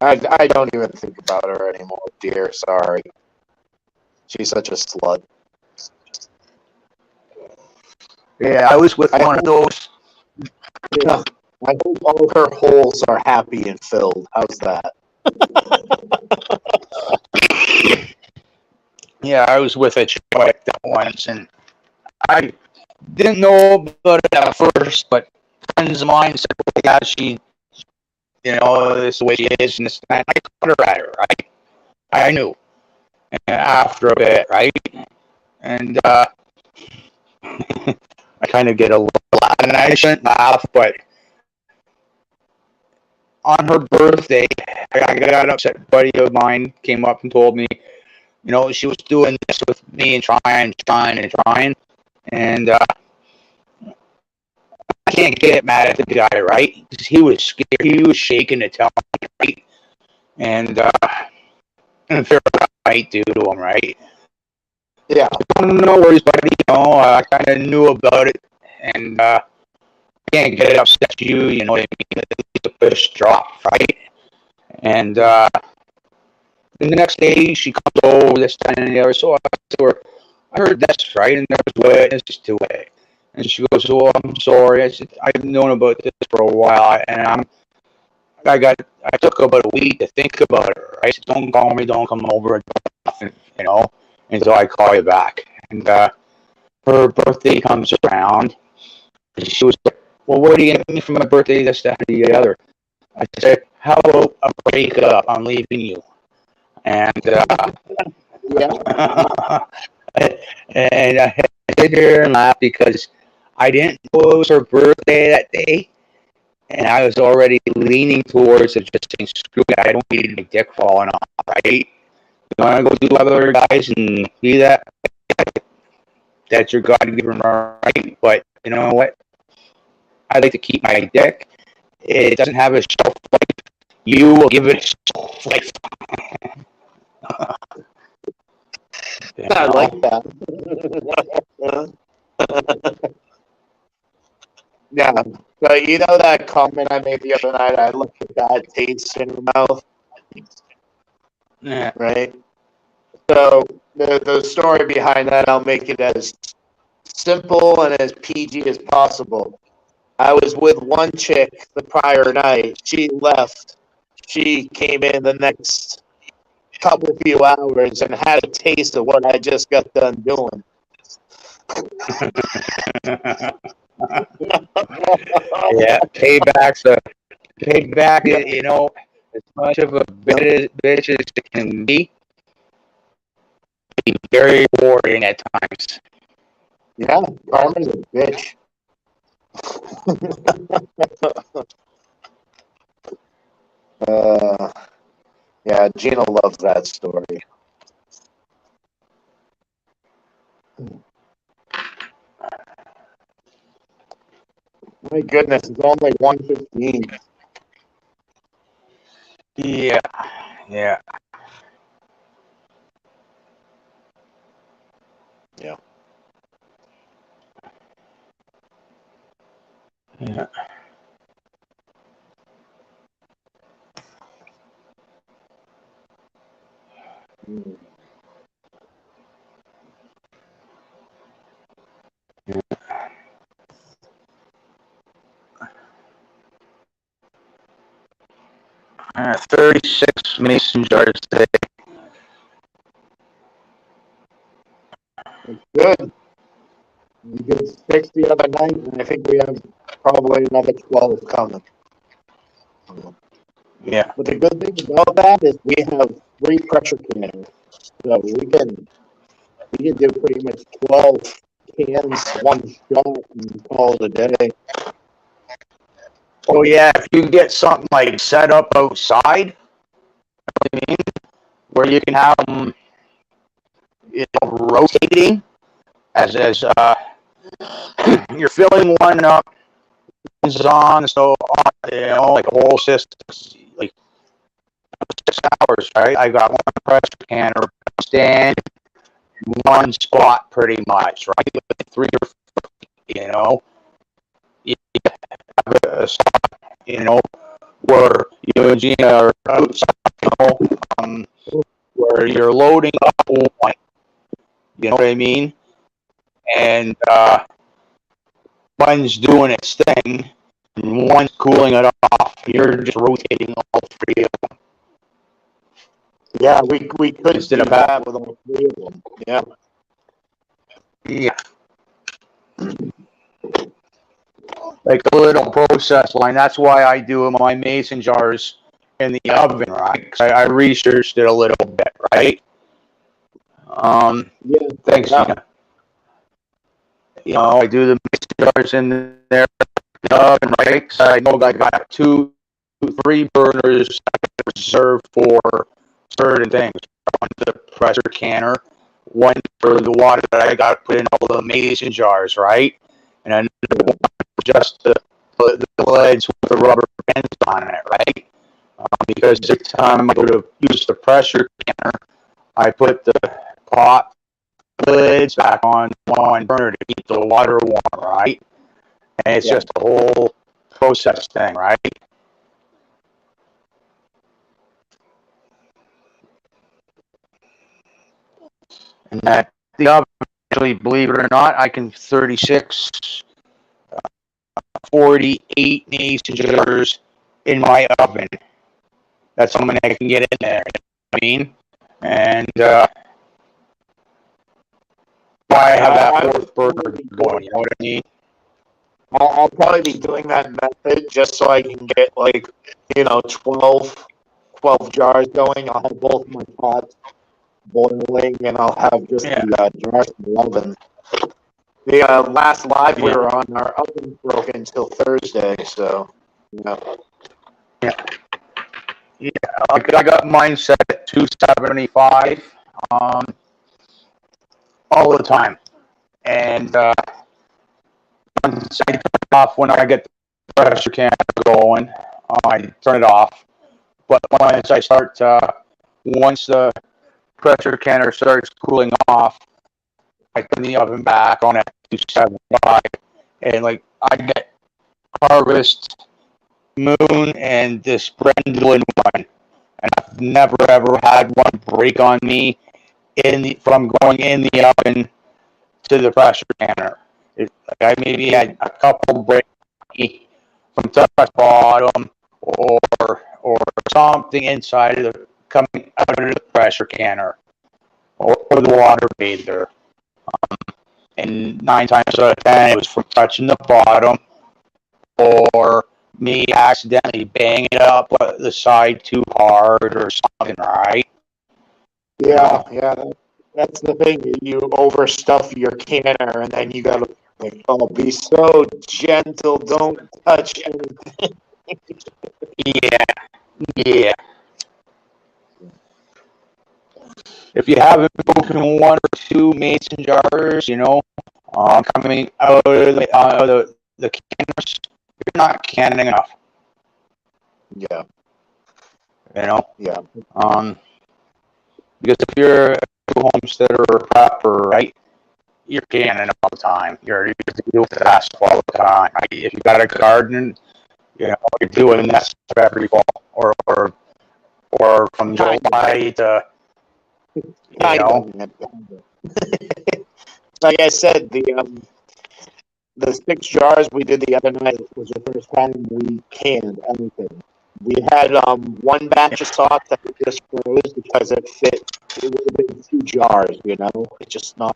I don't even think about her anymore, dear. Sorry, she's such a slut. Yeah, I was with I one of those. Yeah, I hope all her holes are happy and filled. How's that? Yeah, I was with a chick like that once, and I didn't know about it at first, but friends of mine said, well, yeah, this is the way she is, and this, and I caught her at her, right? I knew. And after a bit, right? And I kind of get a little laugh, and I shouldn't laugh, but on her birthday, I got upset. A buddy of mine came up and told me, she was doing this with me and trying, and I can't get mad at the guy, right? Because he was scared. He was shaking to tell me, right? And fair right due to him, right? Yeah, No worries, buddy. I kind of knew about it, and I can't get it upset you know what I mean? The push drop, right? And the next day, she comes over this time and the other. So I said to her, I heard this, right? And there was witnesses to it. And she goes, "Oh, I'm sorry." I said, "I've known about this for a while, and I took about a week to think about it. Right? I said, don't call me, don't come over, nothing, until I call you back." And her birthday comes around, and she was like, "Well, what are you getting me for my birthday? This, that, and the other." I said, "How about a breakup? I'm leaving you." And Yeah. and I sit here and laugh because I didn't know it was her birthday that day. And I was already leaning towards it, just saying, screw it, I don't need my dick falling off, right? You want to go do other guys and be that? That's your God-given right. But you know what? I like to keep my dick. It doesn't have a shelf life. You will give it a shelf life. I like that. Yeah. So you know that comment I made the other night? I look at that taste in your mouth, Yeah. right? So the story behind that, I'll make it as simple and as PG as possible. I was with one chick the prior night. She left. She came in the next couple few hours and had a taste of what I just got done doing. Yeah. Payback. As much of a bitch as it can be very rewarding at times. Yeah, Carmen's a bitch. uh, yeah, Gina loves that story. My goodness, it's only 1:15. Yeah. Yeah. Yeah. Yeah. 36 mason jars today. Good. We did 6 the other night, and I think we have probably another 12 coming. Yeah. But the good thing about that is we have 3 pressure cannons. So we can do pretty much 12 cans, one shot, and call it a day. Oh yeah, if you get something like set up outside, I mean, where you can have them, rotating as you're filling one up, one's on, so like a whole system, like 6 hours, right? I got one pressure can or stand, one spot, pretty much, right? With 3 or 4, you have a spot, where you and Gina are outside, where you're loading up one, you know what I mean? And one's doing its thing, and one's cooling it off. You're just rotating all 3 of them. Yeah, we could Instead do of that with all 3 of them. Yeah. Yeah, like a little process line. That's why I do my mason jars in the oven, right? 'Cause I researched it a little bit, right? Yeah. Thanks, Yeah. Gina. I do the mason jars in there, in the oven, right? 'Cause I know I got 3 burners reserved for certain things. One for the pressure canner, one for the water that I got to put in all the mason jars, right? And another one for just the leads with the rubber bands on it, right? Because every time I go to use the pressure canner, I put the pot lids back on one burner to keep the water warm, right? And it's just a whole process thing, right? And that the oven actually, believe it or not, I can 36, 48 mason jars in my oven. That's how many I can get in there. You know what I mean? And I have that fourth burner going. You know what I mean? I'll probably be doing that method just so I can get, like, 12 jars going. I'll have both my pots boiling, and I'll have just the jars in the oven. The last live we were on, our oven broke until Thursday, so, Yeah. I got mine set at 275 all the time. And once I turn it off when I get the pressure can going, I turn it off. But once I start, once the pressure canner starts cooling off, I turn the oven back on at 275. And like I get Harvest, Moon, and this Brendlin one. And I've never ever had one break on me from going in the oven to the pressure canner. I maybe had a couple breaks from touch bottom or something inside of the coming out of the pressure canner or the water bather. And 9 times out of 10, it was from touching the bottom or me accidentally banging it up the side too hard or something, right? yeah. That's the thing. You overstuff your canner, and then you gotta, like, be so gentle. Don't touch anything. Yeah. If you haven't broken one or two mason jars, coming out of the canners, you're not canning enough. Yeah. Yeah. Yeah. Because if you're a homesteader or a prepper, right, you're canning all the time. You're doing that all the time. Right? If you got a garden, you're doing that stuff every fall or from July to Like I said, the 6 jars we did the other night was the first time we canned anything. We had one batch of sauce that we just froze because it fit. It would have been 2 jars, It's just not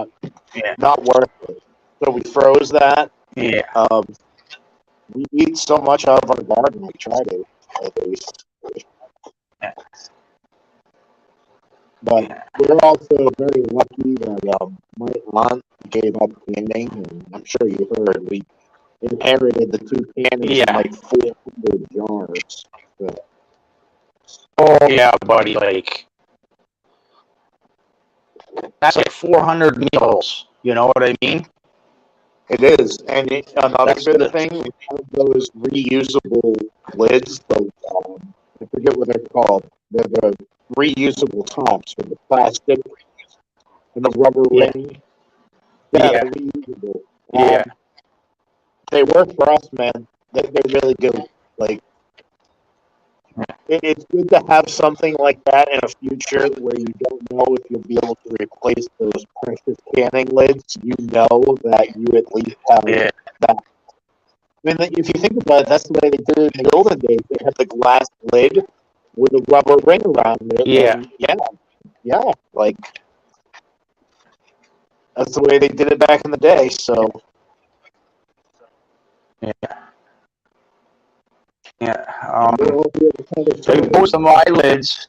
worth it. So we froze that. Yeah. We eat so much out of our garden. We try to, at least. But we're also very lucky that my aunt gave up canning, and I'm sure you heard we inherited the 2 cannons in like 400 jars. So. Oh yeah, buddy, like that's like 400 meals. You know what I mean? It is, and another good thing, we have those reusable lids. I forget what they're called. They're the reusable tops with the plastic and the rubber ring. Yeah, they're reusable. They work for us, man. They really do. Like, it's good to have something like that in a future where you don't know if you'll be able to replace those precious canning lids. You know that you at least have that. I mean, if you think about it, that's the way they did it in the olden days. They had the glass lid with a rubber ring around it. Yeah. Like, that's the way they did it back in the day. So. Most of my lids,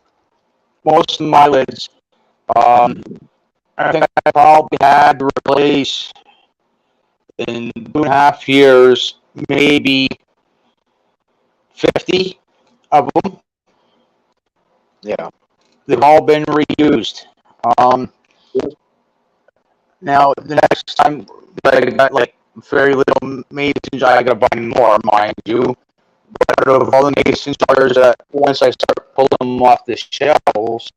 I think I probably had to replace in 2.5 years, maybe 50 of them. Yeah. They've all been reused. Now, the next time I got like very little mason jar, I gotta buy more, mind you. But of all the mason jars that once I start pulling them off the shelves,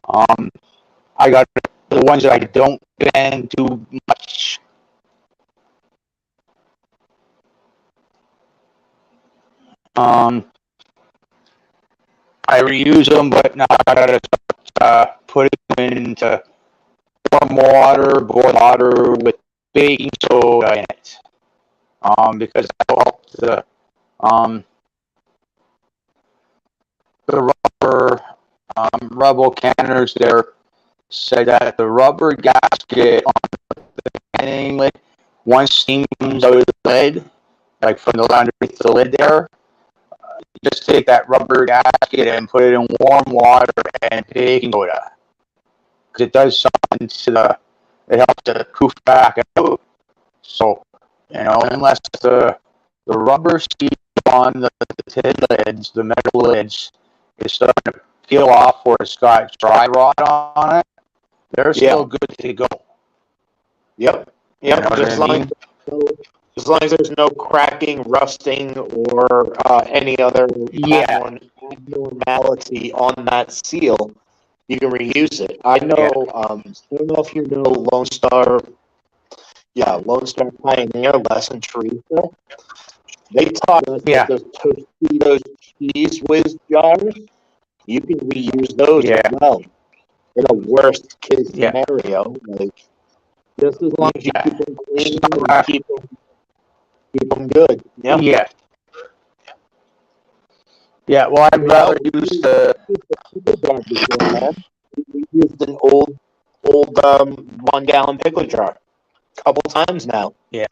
I got the ones that I don't bend too much. I reuse them, but now I gotta put them into warm water, boiled water with baking soda in it. Because that will help um, the rubber canners there said that the rubber gasket on the canning lid, once steam comes out of the lid, like from the underneath the lid there, just take that rubber gasket and put it in warm water and baking soda. Because it does something to it helps to poof back out. So, unless the rubber seal on the tin lids, the metal lids, is starting to peel off or it's got dry rot on it, they're still good to go. Yep. You know Just as long as there's no cracking, rusting, or any other abnormality on that seal, you can reuse it. I know. I don't know if you know Lone Star. Yeah, Lone Star Pioneer, Les and Teresa. They taught us that those Tostitos cheese whiz jars, you can reuse those as well. In a worst case scenario, like just as long as you keep them clean and keep them good. Yeah. Yeah. Well, I'd rather use the. We used an old 1 gallon pickle jar a couple times now. Yeah.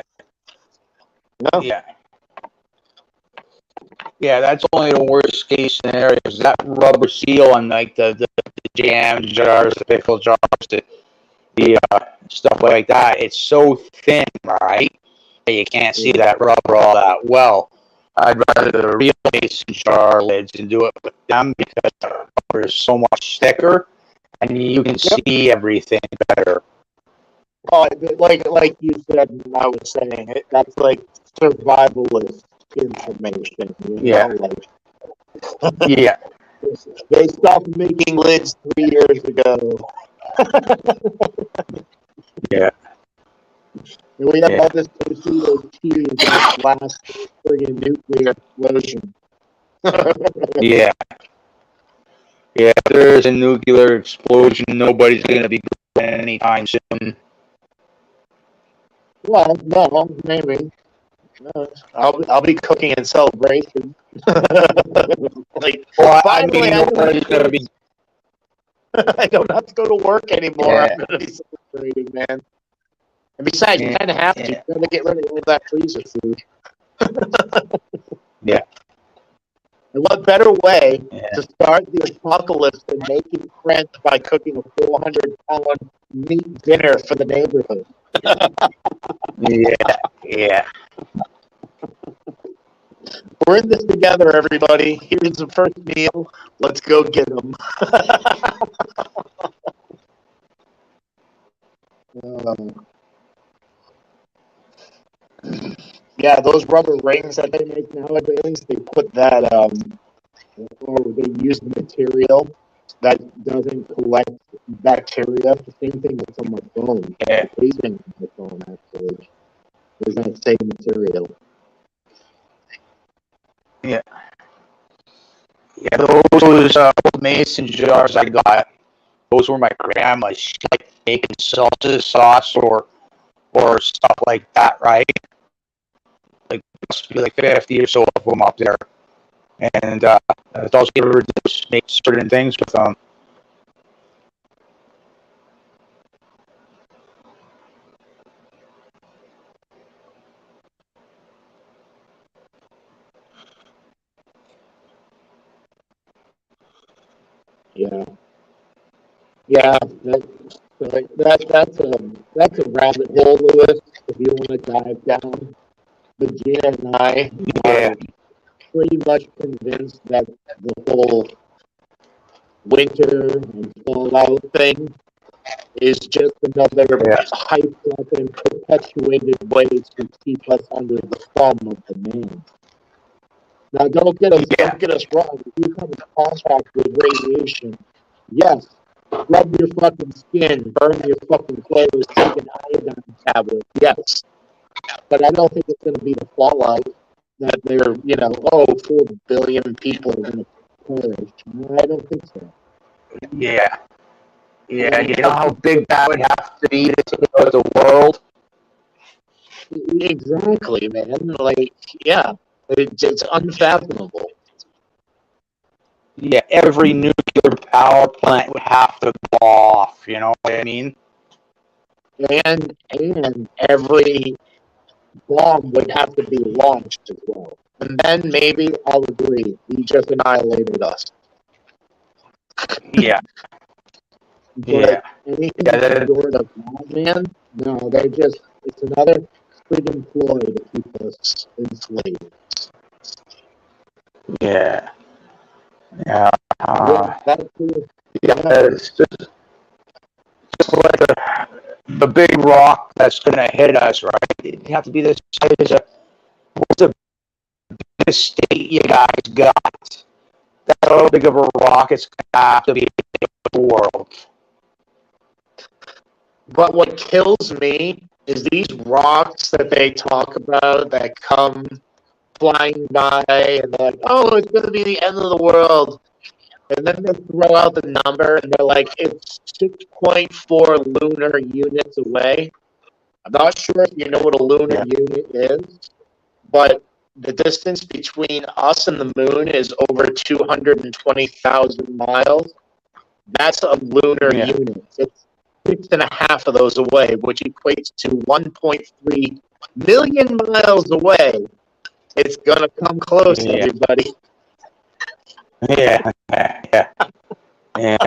Yeah, that's only the worst case scenario. Is that rubber seal on like the jam jars, the pickle jars, the stuff like that. It's so thin, right? That you can't see that rubber all that well. I'd rather the real mason jar lids and do it with them because the rubber is so much thicker and you can see everything better. Oh, like you said, and I was saying, that's like survivalist information. They stopped making lids 3 years ago. And we have all this Tostitos cheese that last friggin' nuclear explosion. If there's a nuclear explosion, nobody's going to be good anytime soon. Well, no, maybe. I'll be cooking in celebration. Finally, nobody's going to be. I don't have to go to work anymore. I'm going to be celebrating, man. And besides, you kind of have to. You got to get rid of all that freezer food. And what better way to start the apocalypse than making friends by cooking a 400-pound meat dinner for the neighborhood? We're in this together, everybody. Here's the first meal. Let's go get them. Those rubber rings that they make nowadays, they put that, or they use material that doesn't collect bacteria. The same thing with on my phone. The casing on my phone, actually, is that same material. Those old mason jars I got, those were my grandma's. She liked making salsa sauce or stuff like that, right? Like, must be like 50 or so of them up there. And those give her just make certain things with them. That's a rabbit hole, Lewis. If you want to dive down, but Gina and I are pretty much convinced that the whole winter and fallout thing is just another hyped up and perpetuated way to keep us under the thumb of the man. Now, don't get us wrong. If you come in contact with radiation, yes, rub your fucking skin, burn your fucking clothes, take an iodine tablet, yes. But I don't think it's going to be the fallout that they're, 4 billion people are going to perish. I don't think so. Yeah, you know how big that would have to be to take over the world? Exactly, man. Like, yeah, it's unfathomable. Yeah, every nuclear power plant would have to go off, you know what I mean? And every bomb would have to be launched as well. And then maybe I'll agree, he just annihilated us. Yeah, But yeah. anything Yeah, short of that, man, no, it's another freaking ploy to keep us enslaved. yeah, yeah. Yeah, Uh, that's cool. yeah, Yeah, it's just like the big rock that's going to hit us, right? It'd have to be the size of what's the biggest state you guys got? That's how big of a rock it's going to have to be in the world. but what kills me is these rocks that they talk about that come flying by and they're like, oh, it's going to be the end of the world. And then they throw out the number and they're like, it's 6.4 lunar units away. I'm not sure if you know what a lunar Yeah, unit is, but the distance between us and the moon is over 220,000 miles. That's a lunar yeah, unit. It's 6.5 of those away, which equates to 1.3 million miles away. It's going to come close, yeah, everybody. yeah, yeah, yeah.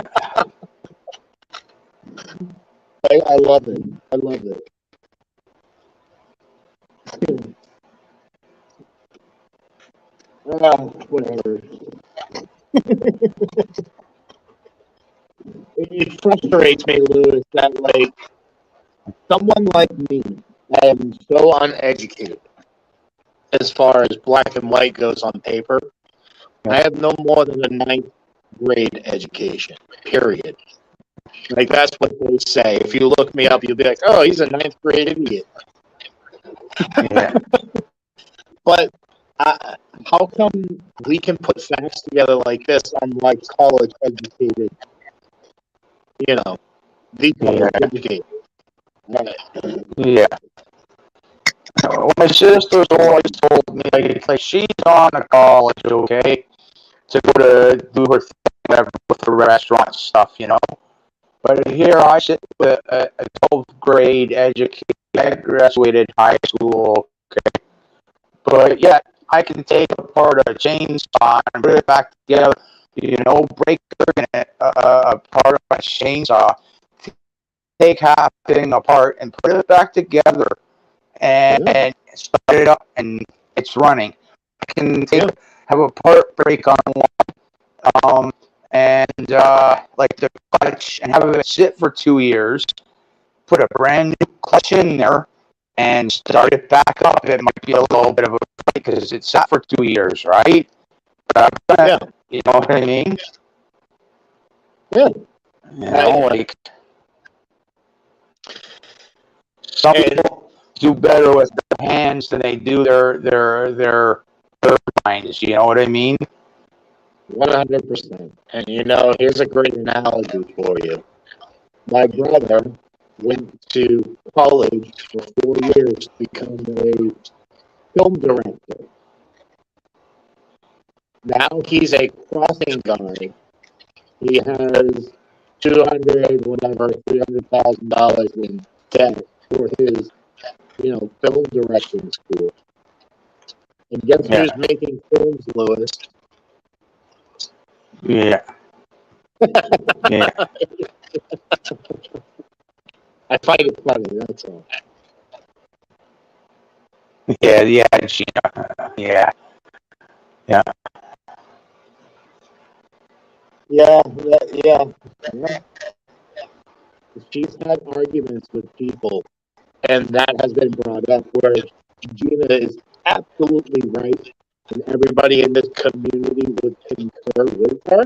I love it. I love it. Whatever. It frustrates me, Lewis, that like someone like me, I am so uneducated as far as black and white goes on paper. I have no more than a ninth grade education. Period. Like that's what they say. If you look me up, you'll be like, "Oh, he's a ninth grade idiot." Yeah. But how come we can put facts together like this, unlike college educated? You know, the college Yeah, educated. yeah. My sister's always told me, like she's on a college, okay, to go to do her thing, whatever, with the restaurant stuff, you know. But here I sit with a 12th grade education. I graduated high school, okay, but yet I can take apart a chainsaw and put it back together, you know, break a part of a chainsaw, take half thing apart and put it back together Yeah, and start it up and it's running. I can yeah, have a part break on one, and like the clutch and have it sit for 2 years. Put a brand new clutch in there and start it back up. It might be a little bit of a fight because it sat for 2 years, right? yeah, You know what I mean? yeah. You know, like some And people do better with their hands than they do their minds. You know what I mean? 100%. And here's a great analogy for you. My brother went to college for 4 years to become a film director. Now he's a crossing guard. He has 200 whatever $300,000 in debt for his film directing school. And guess Yeah, who's making films, Lewis? yeah, yeah, I find it funny. That's all. yeah, yeah, yeah, yeah, Yeah, yeah, yeah. Yeah. She's had arguments with people, and that has been brought up where Gina is absolutely right, and everybody in this community would concur with her.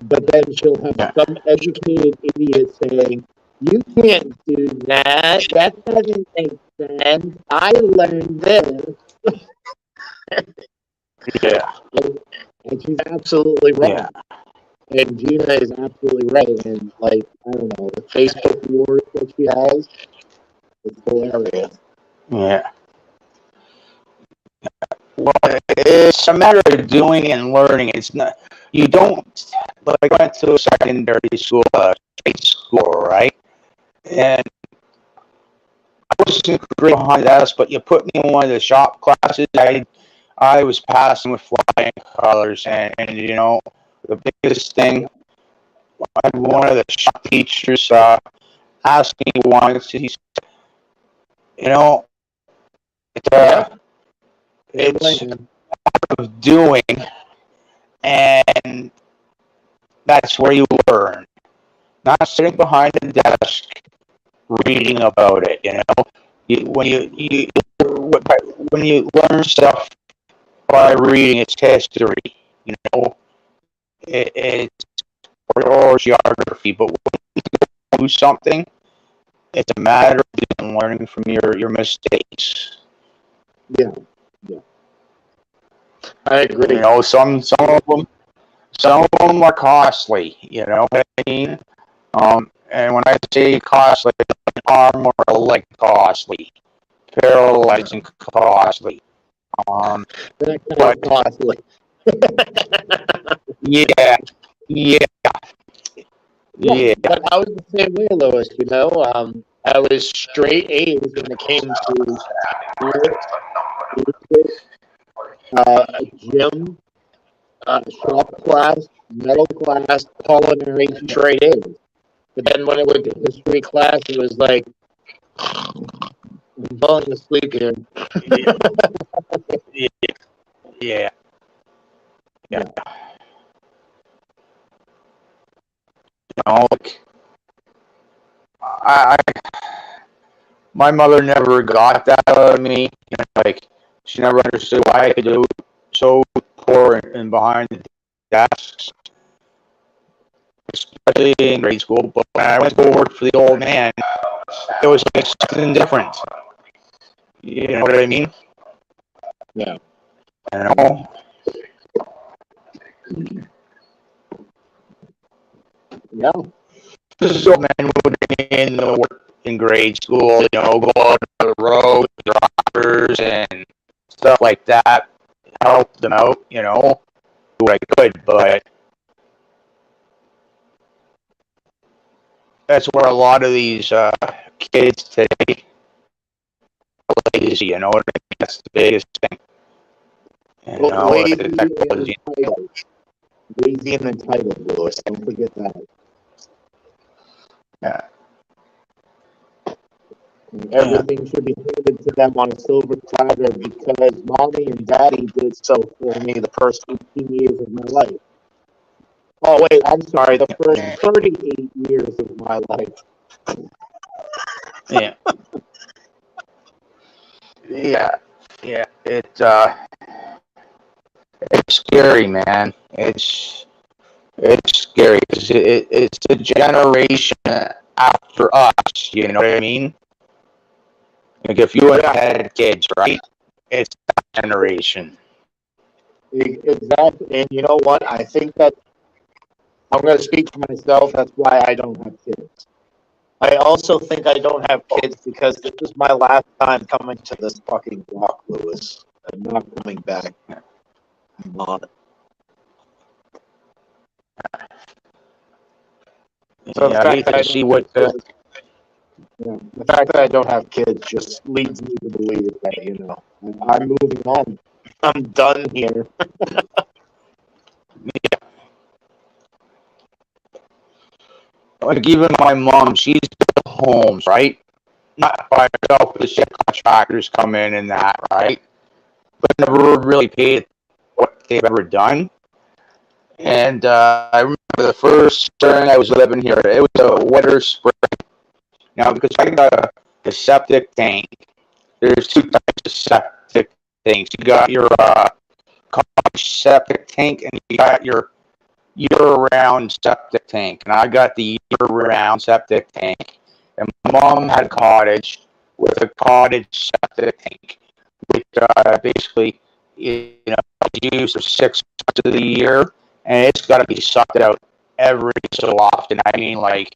But then she'll have yeah, some educated idiot saying, "You can't do that. That doesn't make sense. I learned this." yeah, And she's absolutely yeah, right. And Gina is absolutely right. And like, I don't know, the Facebook wars that she has, it's hilarious. Yeah. Well, it's a matter of doing and learning. It's not, you don't, like, I went to a secondary school, state school, right? And I wasn't great behind that, but you put me in one of the shop classes, I was passing with flying colors. And you know, the biggest thing, one of the shop teachers asked me once, he said, you know, Yeah. it's of doing, and that's where you learn. Not sitting behind a desk reading about it. You know, when you learn stuff by reading, it's history. You know, it's or geography. But when you do something, it's a matter of learning from your mistakes. Yeah. Yeah. I agree. You know, some of them are costly. You know what I mean? And when I say costly, arm or a leg costly, paralyzing costly. That kind But of costly. yeah, yeah, yeah, But I was the same way, Lois. You know, I was straight A's when it came to sports, music, gym, shop class, metal class, culinary, straight A's. But then when it went to history class, it was like, I'm falling asleep here. yeah, yeah, yeah. You know, like, I my mother never got that out of me. You know, like, she never understood why I could do so poor and behind the desks, especially in grade school. But when I went to work for the old man, it was like something different. You know what I mean? Yeah. I don't know. Yeah. So men would in the work in grade school, you know, go out on the road, drivers and stuff like that, help them out, you know, do what I could, but that's where a lot of these kids today are lazy, you know what I mean? That's the biggest thing. You Well, know, lazy the and technology. entitled. Lazy and entitled, Lewis. Don't forget that. Yeah. And everything should be handed to them on a silver platter because mommy and daddy did so for me the first 18 years of my life. Oh, wait, I'm sorry, the first 38 years of my life. Yeah. Yeah. Yeah. It's scary, man. It's scary because it's a generation after us. You know what I mean? Like if you had kids, right? It's that generation. Exactly. And you know what? I think that I'm going to speak for myself. That's why I don't have kids. I also think I don't have kids because this is my last time coming to this fucking block, Lewis. I'm not coming back. I'm not. So Yeah, I hate to see what. the fact that I don't have kids just leads me to believe that, you know, I'm moving on. I'm done here. Like even my mom, she's built homes, right? Not by herself, but she had contractors come in and that, right? But never really paid what they've ever done. And I remember the first spring I was living here, it was a winter spring. Now, because I got a septic tank, there's two types of septic tanks. You got your college septic tank, and you got your year-round septic tank. And I got the year-round septic tank. And my mom had a cottage with a cottage septic tank, which basically, you know, used for 6 months of the year, and it's got to be sucked out. every so often. I mean, like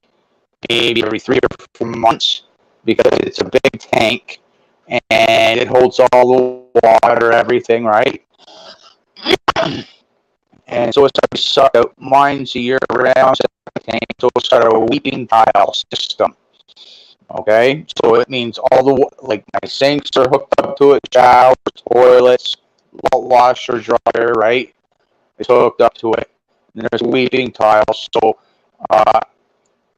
maybe every 3 or 4 months, because it's a big tank and it holds all the water, everything, right? And so it's a suck out. Mine's a year-round tank, so it's got a weeping tile system. Okay, so it means all the like my sinks are hooked up to it, showers, toilets, washer, dryer, right? It's hooked up to it. And there's a weeping tile, so uh,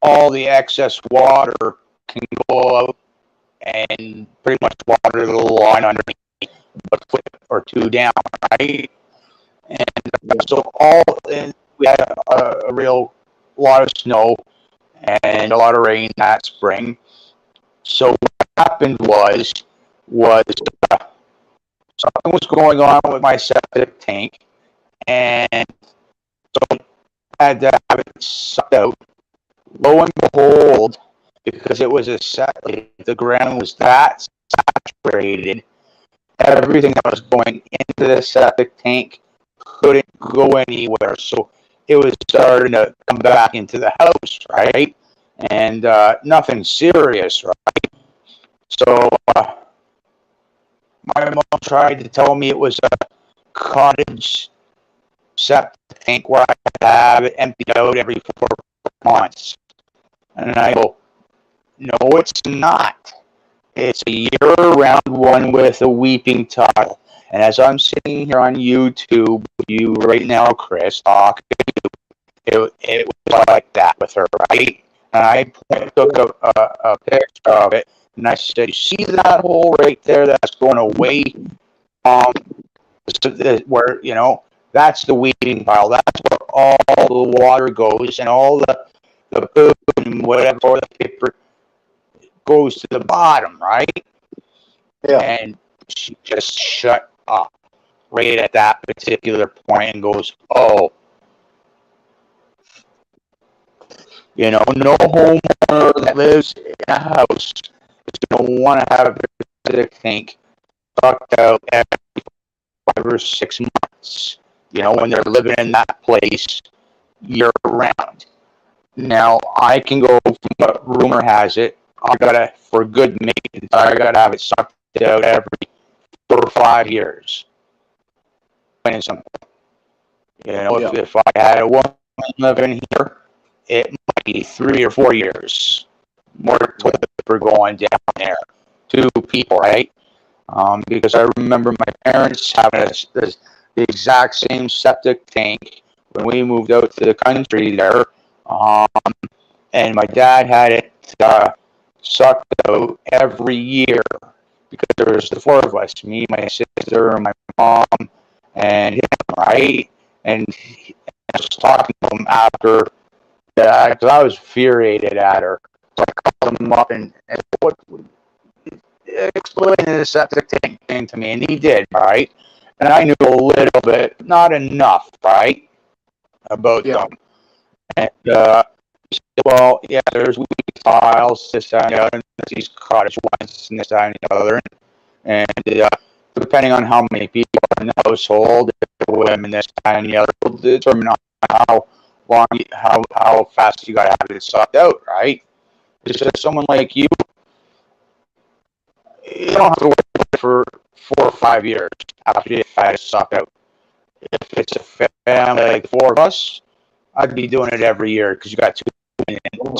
all the excess water can go out and pretty much water the line underneath, a foot or two down, right? And so and we had a real lot of snow and a lot of rain that spring. So what happened was something was going on with my septic tank, and so I had to have it sucked out. Lo and behold, because it was like, the ground was that saturated, everything that was going into the septic tank couldn't go anywhere. So it was starting to come back into the house, right? And nothing serious, right? So my mom tried to tell me it was a cottage septic tank where I had to have it emptied out every 4 months. And I go, no, it's not. It's a year-round one with a weeping tile. And as I'm sitting here on YouTube with you right now, Chris, talking, it was like that with her, right? And I took a picture of it, and I said, you see that hole right there that's going away? Where, that's the weeping pile. That's where all the water goes, and all the poop and whatever, the paper goes to the bottom, right? Yeah. And she just shut up right at that particular point and goes, oh, no homeowner that lives in a house is going to want to have a septic tank sucked out every 5 or 6 months, when they're living in that place year round. Now, I can go, but rumor has it, for good maintenance, I gotta have it sucked out every 4 or 5 years. Plain and simple. If I had a woman living here, it might be 3 or 4 years. More toilet paper going down there. 2 people, right? Because I remember my parents having the exact same septic tank when we moved out to the country there. And my dad had it sucked out every year because there was the four of us, me, my sister, and my mom, and him, right? And I was talking to him after that because I was infuriated at her. So I called him up and what explain the septic tank thing to me, and he did, right? And I knew a little bit, not enough, right, about them. And he said, well, yeah, there's weak tiles, this, that, and the other, and there's these cottage ones, and this, that, and the other. And depending on how many people are in the household, women, this, that, and the other, will determine how long, how fast you got to have it sucked out, right? It's just someone like you don't have to wait for 4 or 5 years after you had it sucked out. If it's a family like 4 of us, I'd be doing it every year because you got two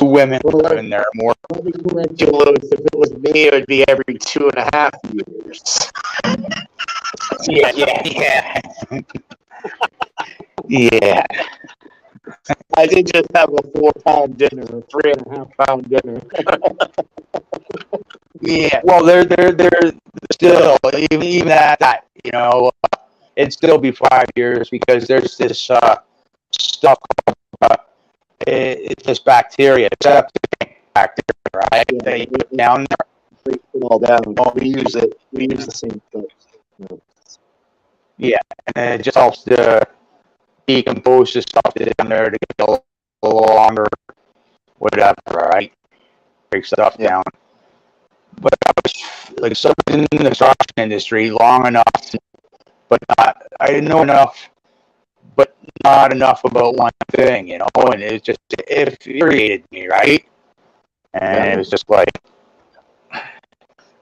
women living there more. If it was me, it would be every 2.5 years. Yeah. Yeah. I did just have a 4-pound dinner, a 3.5-pound dinner. Yeah. Well, they're still even at that, it'd still be 5 years because there's this stuff. It's this bacteria, septic bacteria, right? Yeah, They put down there. break it all down. We use the same stuff. Yeah, and it just helps to decompose the stuff down there to get a little longer, whatever, right? Break stuff down. But I was like so in the construction industry long enough, but I didn't know enough, but not enough about one thing, you know, and it infuriated me, right? And it was just like,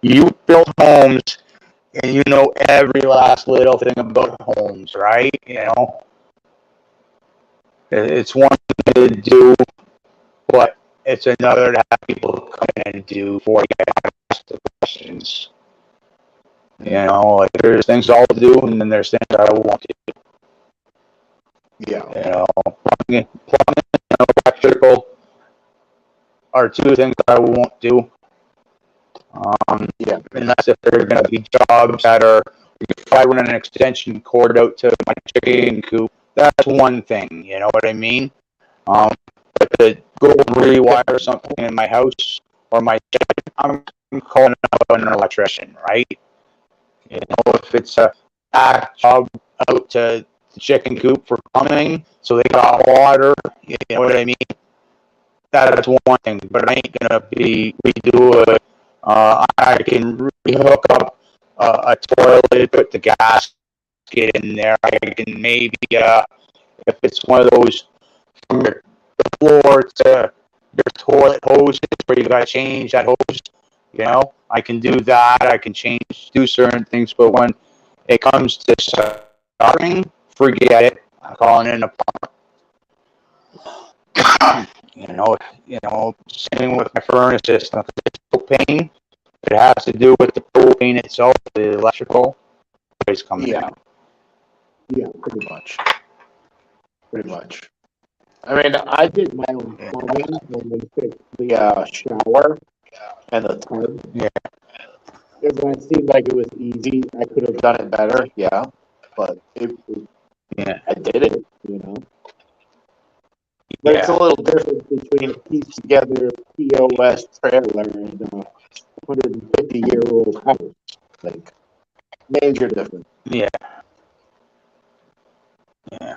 you build homes and you know every last little thing about homes, right? You know, it's one thing to do, but it's another to have people come in and do for you, ask the questions. You know, like there's things I'll do, and then there's things I won't do. Yeah. You know, plumbing and electrical are two things I won't do. Yeah. And that's if there are going to be jobs that are, if I run an extension cord out to my chicken coop, that's one thing, you know what I mean? But to go rewire something in my house or my shed, I'm calling out an electrician, right? You know, if it's a back job out to the chicken coop for plumbing, so they got water, you know what I mean? That's one thing, but I ain't gonna be redo it. I can rehook up a toilet, put the gasket in there. I can maybe, if it's one of those from the floor to your toilet hoses where you gotta change that hose, you know, I can do that. I can do certain things, but when it comes to starting, forget it. I'm calling in a same with my furnace system. If it's propane, it has to do with the propane itself, the electrical. Always coming in. Yeah, pretty much. Pretty much. I mean, I did my own plumbing when we fixed the shower and the tub. Yeah. It seemed like it was easy. I could have done it better, yeah, but Yeah. I did it, you know. But it's a little difference between a piece together POS trailer and a 150-year-old house. Like, major difference. Yeah. Yeah.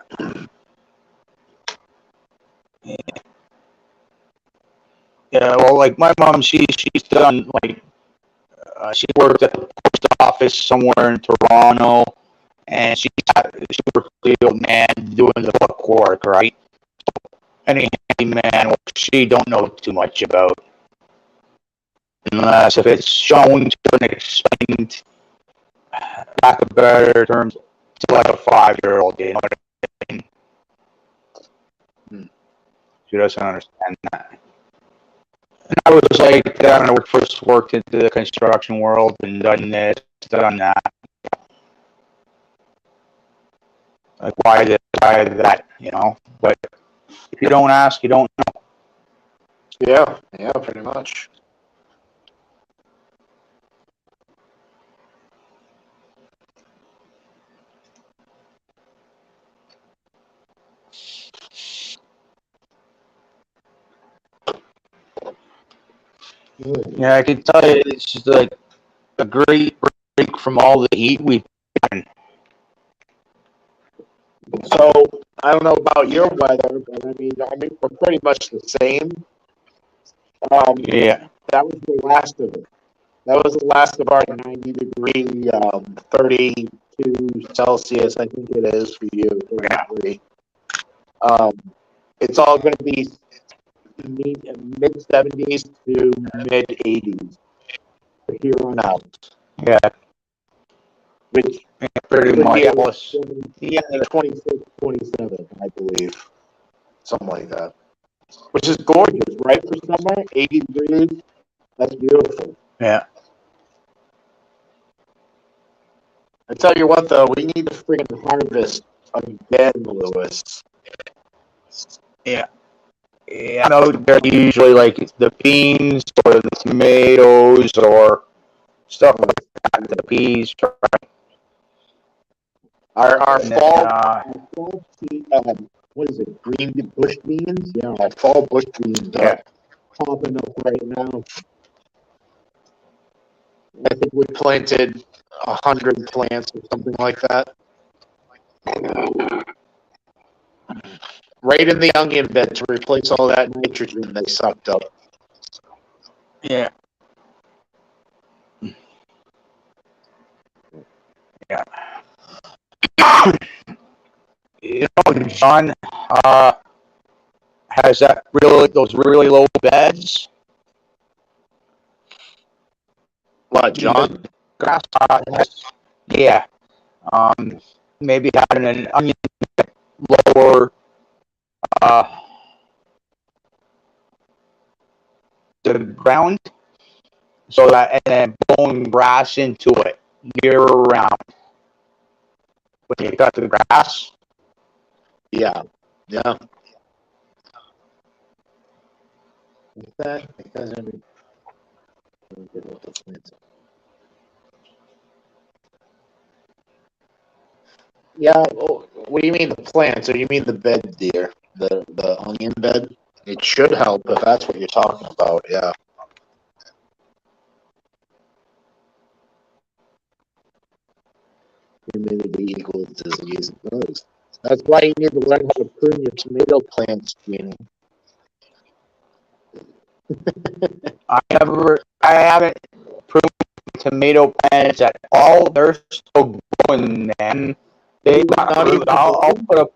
Yeah. Well, like my mom, she's done like she worked at the post office somewhere in Toronto, and she worked with the old man doing the book work, right? Any handyman, she don't know too much about, unless if it's shown to and explained, lack of better terms, to like a 5-year-old, you know what I mean? She doesn't understand that. And I was like that when I first worked into the construction world and done this, done that. Like, why this, why that, you know? But if you don't ask, you don't know. Yeah, pretty much. Yeah, I can tell you, it's just like a great break from all the heat we've been. So I don't know about your weather, but I mean we're pretty much the same. Yeah. That was the last of it. That was the last of our 90-degree, 32 Celsius, I think it is for you. 33. It's all going to be mid 70s to mid 80s from here on out, Yeah. which Pretty would much. be Yeah. 26, 27, I believe, something like that. Which is gorgeous, right? For summer, 80 degrees. That's beautiful. Yeah. I tell you what, though, we need to freaking harvest again, Lewis. Yeah. Yeah. No, they're usually like the beans or the tomatoes or stuff like that, the peas. Our And fall, What is it? green bush beans? Yeah, Our fall bush beans are popping up right now. I think we planted 100 plants or something like that. Right in the onion bed to replace all that nitrogen they sucked up. Yeah. Yeah. John has those really low beds. What, The John? grass, yeah. Um, Maybe having an onion lower uh, the ground, so that and then blowing grass into it year round. When you cut the grass, Yeah. Yeah. That because every yeah. Oh, what do you mean the plants, or you mean the bed, dear? The onion bed? It should help if that's what you're talking about. Yeah. Humidity equals disease. It does. That's why you need to learn how to prune your tomato plants, Jeannie. I haven't pruned tomato plants at all. They're still growing. Them. They got Not even root. I'll prune? put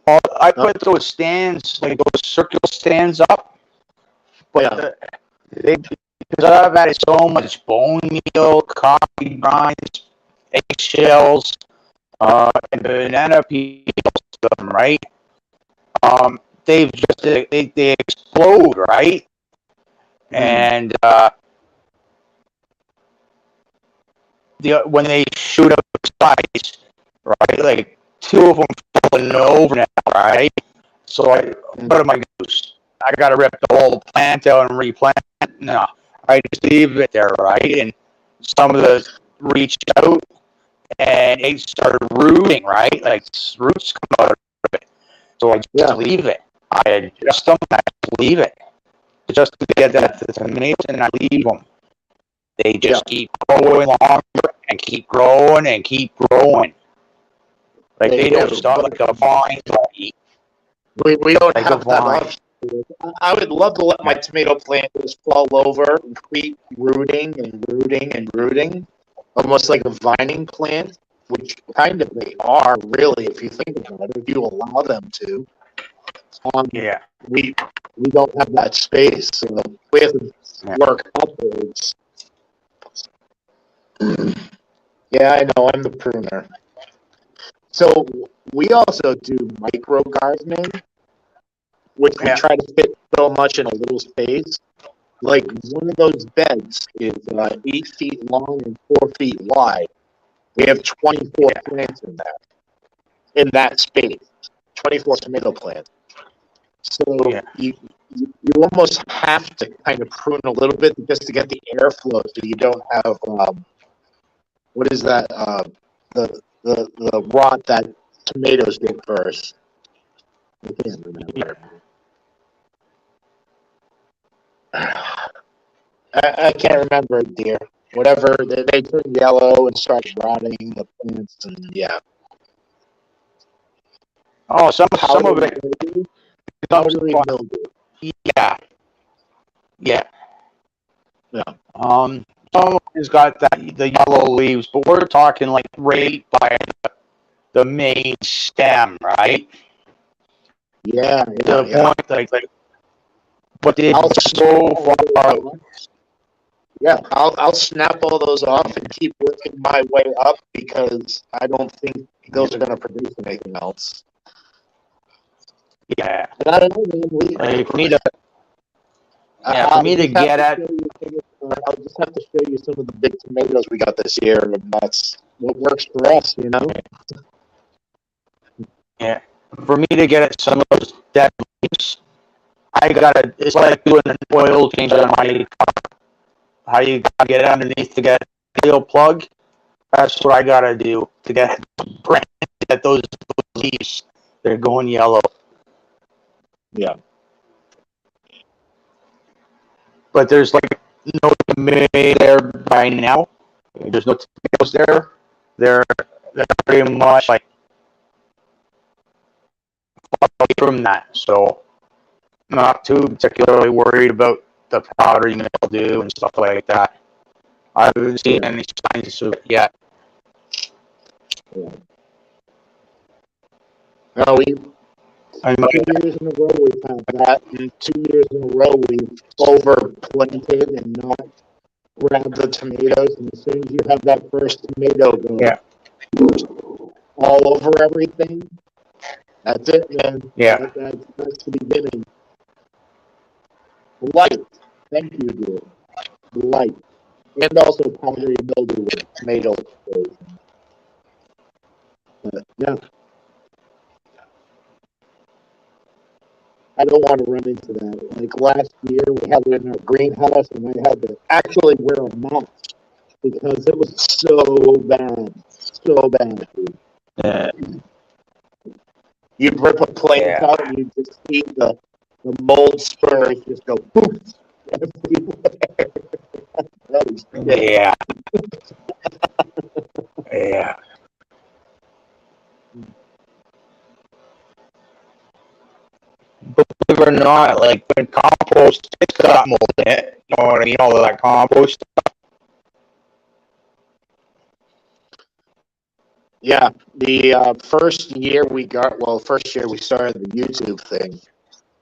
I Not, put those stands, like those circular stands up, but yeah. they because I've added so much bone meal, coffee grinds, eggshells, and banana peels to them, right? They've just they explode, right? Mm. And when they shoot up sides, right? Like two of them falling over now, right? So what am I gonna do? I gotta rip the whole plant out and replant? No, I just leave it there, right? And some of the reached out and they started rooting, right? Like roots come out of it. So I just Yeah. leave it. I adjust them and I leave it. Just to get that to the tomatoes and I leave them. They Yeah. just keep growing longer and keep growing and keep growing. Like They they don't do. stop. But Like a vine don't eat. we don't Like a have that vine. option. I would love to let my Yeah. tomato plant just fall over and keep rooting and rooting and rooting, almost like a vining plant, which kind of they are, really, if you think about it, if you allow them to. Um, Yeah. we we don't have that space, so we have to Yeah. work upwards. Yeah, I know, I'm the pruner. So we also do micro gardening, which we Yeah. try to fit so much in a little space. Like one of those beds is 8 feet long and 4 feet wide. We have 24 Yeah. plants in that space, 24 tomato plants. So Yeah. you almost have to kind of prune a little bit just to get the airflow, so you don't have what is that the rot that tomatoes get first. I can't remember. I can't remember, dear. Whatever they turn yellow and start rotting the plants, and yeah. Oh, some of Powdery it. mildew. Some, Powdery mildew. yeah. Yeah. Yeah. Some of it's got the yellow leaves, but we're talking like right by the main stem, right? Yeah, To yeah, the yeah. point but they're I'll snap so all far those out. off. Yeah, I'll snap all those off and keep working my way up because I don't think those are going to produce anything else. Yeah. And I don't know, man. Like for me to for me to get at I'll just have to show you some of the big tomatoes we got this year, and that's what works for us, you know. yeah, for me to get at some of those dead leaves, I gotta. It's like doing an oil change on my car. How you gotta get underneath to get a steel plug. That's what I gotta do to get at those leaves. They're going yellow. Yeah. But there's like no tomato there by now. There's no tomatoes there. They're they're pretty much like away from that. So I'm not too particularly worried about the powdery mildew and stuff like that. I haven't seen any signs of it yet. Yeah. No, we I mean, 2 years in a row we've had that, and 2 years in a row we've overplanted and not grabbed the tomatoes. And as soon as you have that first tomato go yeah, all over everything, that's it, man. yeah, That's the beginning. Light. Thank you, dear. Light. And also powdery mildew with tomato explosion. But yeah, I don't want to run into that. Like last year, we had it in our greenhouse, and I had to actually wear a mask because it was so bad. So bad, dude. yeah, you'd rip a plant yeah, out and you'd just see the mold spurs just go poof everywhere. That was sick. yeah, yeah. Believe it or not, like when compost, it's got mold in it. You know what I mean? All of that compost. Yeah, the first year first year we started the YouTube thing,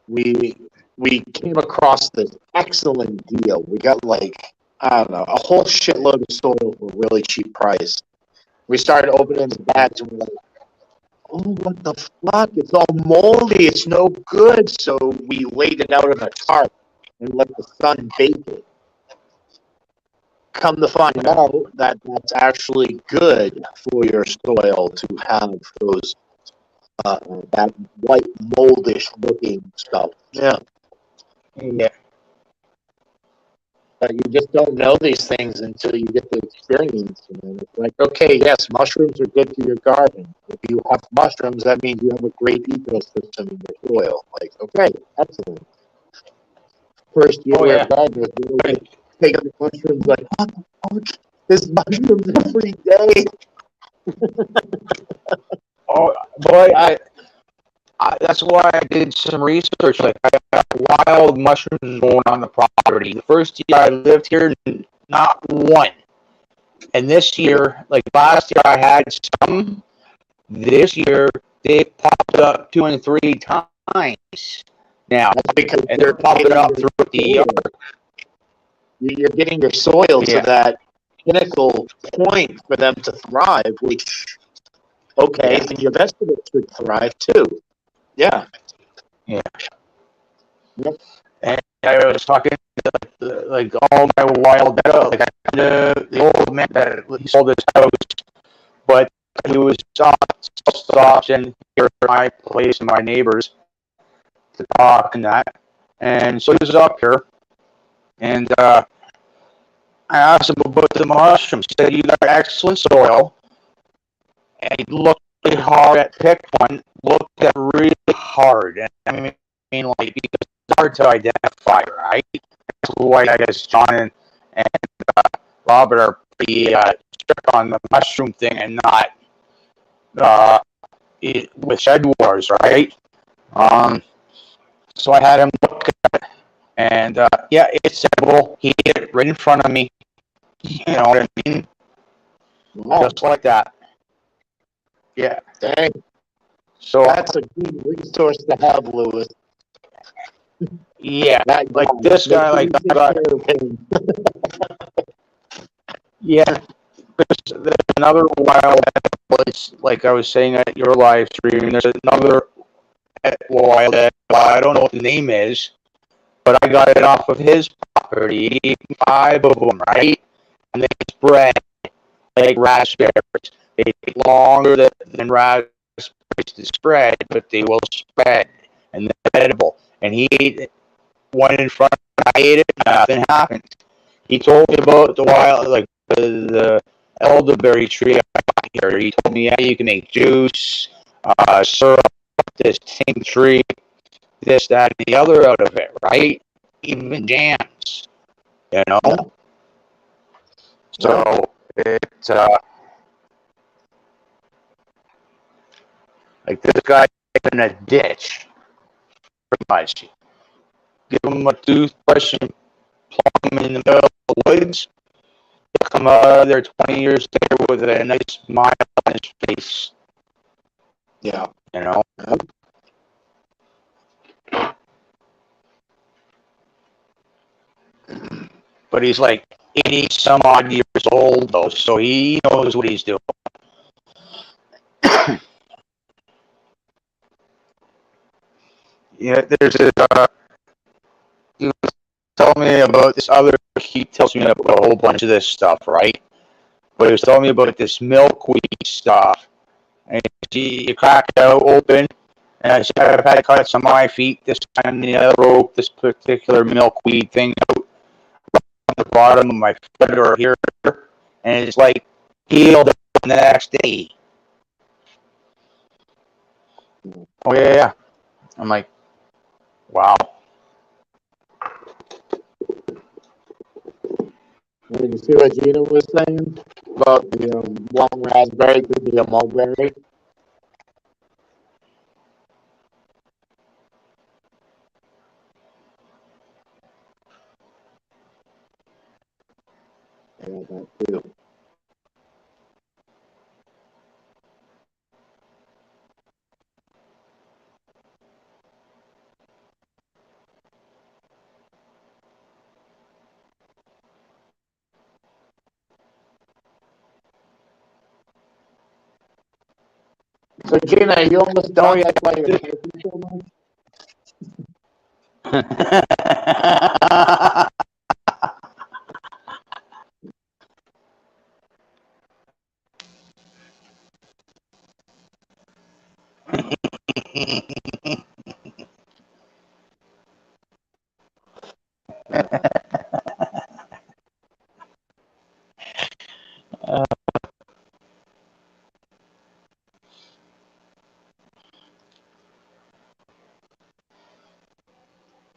we came across this excellent deal. We got like, I don't know, a whole shitload of soil for a really cheap price. We started opening the bags and we're like, oh, what the fuck? It's all moldy. It's no good. So we laid it out in a tarp and let the sun bake it. Come to find out that that's actually good for your soil to have those that white moldish looking stuff. Yeah. Yeah, But you just don't know these things until you get the experience. You know? It's like, okay, yes, mushrooms are good for your garden. If you have mushrooms, that means you have a great ecosystem in your soil. Like, okay, excellent. First year oh we're yeah. gardeners, we were like taking the mushrooms like, what the fuck? There's mushrooms every day. Oh boy, that's why I did some research. Like I got wild mushrooms growing on the property. The first year I lived here, not one. And this year, like last year, I had some. This year, they popped up 2 and 3 times now, That's because and you're they're popping getting up your throughout the soil. yard. You're getting your soil to Yeah, that pinnacle point for them to thrive, which, okay, yeah, then your vegetables should thrive too. Yeah. yeah. Yep. And I was talking to like all my wild data. Like the old man that he sold his house, but he was stops and here at my place and my neighbors to talk and that. And so he was up here, and I asked him about the mushrooms. He said, "You got excellent soil." And he looked really hard at pick one, looked at really hard. And I mean, like, because it's hard to identify, right? That's why I guess John and Robert are pretty strict on the mushroom thing and not uh, with shed wars, right? Um, so I had him look at it, and yeah, it's simple. He hit it right in front of me. You know what I mean? Wow. Just like that. Yeah. Dang. So That's a good resource to have, Lewis. yeah, That like guy. this guy, Make like sure you I got, take care of him. yeah. There's another wild place, like I was saying at your live stream. There's another wild. I don't know what the name is, but I got it off of his property. 5 of them, right? And they spread like raspberries. They take longer than raspberries to spread, but they will spread, and they're edible. And he ate one in front. I ate it. Nothing happened. He told me about the wild, like the elderberry tree I got here. He told me, yeah, you can make juice, syrup, this tincture, this, that, and the other out of it, right? Even jams, you know? Yeah. So it's like this guy in a ditch, pretty much. Give him a toothbrush and plug him in the middle of the woods. He'll come out of there 20 years later with a nice smile on his face. Yeah. You know. But he's like 80 some odd years old though, so he knows what he's doing. Yeah, there's a. He was telling me about this other. He tells me about a whole bunch of this stuff, right? But he was telling me about this milkweed stuff. And you crack it out open, and I said I've had cuts on my feet this time. The other broke this particular milkweed thing out on the bottom of my foot or here, and it's like healed the next day. Oh yeah. I'm like, wow. You see what Gina was saying about the one raspberry could be a mulberry? Yeah, that too. So Gina, are you almost done? That's why you're talking so much.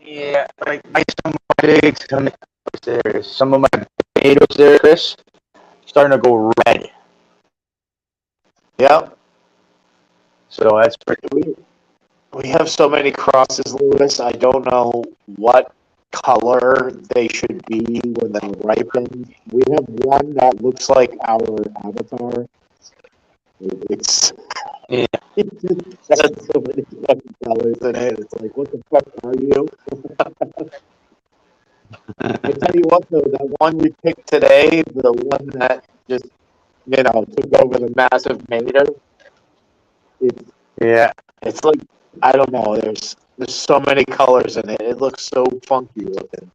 Yeah, like some of my big tomatoes, some of my potatoes there, Chris, starting to go red. Yep. So that's pretty. We have so many crosses, Lewis. I don't know what color they should be when they ripen. We have one that looks like our avatar. It's Yeah. it just has so many fucking colors in it. It's like, what the fuck are you? I tell you what, though, that one we picked today, the one that just took over the massive tomato. It's Yeah. it's like I don't know. There's so many colors in it. It looks so funky looking.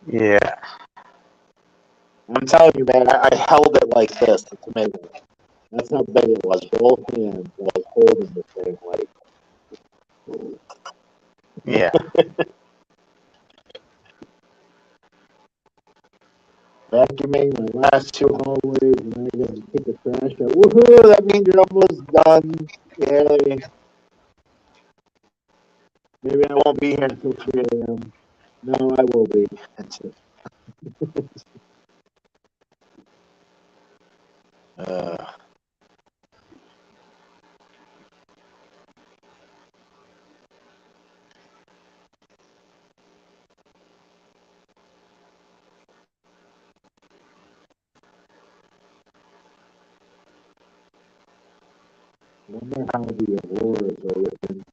Yeah. I'm telling you, man, I held it like this, the tomato. That's how big it was. Both hands, like holding the thing, like. Yeah. Vacuuming my last two hallways, and then I got to take the trash out. Woohoo! That means you're almost done. Yay! Maybe I won't be here until 3 a.m. No, I will be. That's it. Uh, I wonder how the auroras are looking.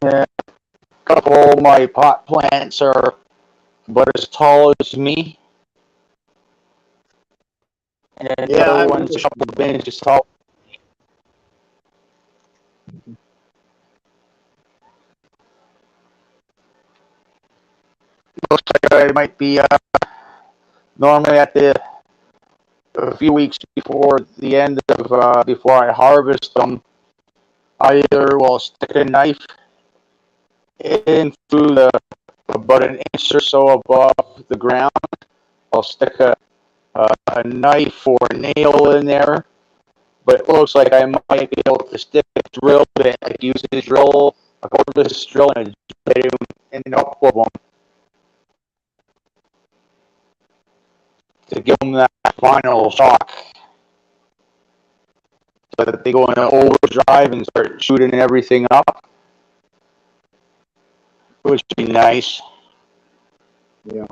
Yeah. A couple of my pot plants are about as tall as me, and the Yeah, other I one's a couple of inches tall. Looks like I might be normally at the a few weeks before the end of before I harvest them. I either will stick a knife in through the about an inch or so above the ground. I'll stick a knife or a nail in there, but it looks like I might be able to stick a drill bit, like use a drill, a cordless drill, and a couple of them to give them that final shock, so that they go into overdrive and start shooting everything up, which would be nice. Yeah.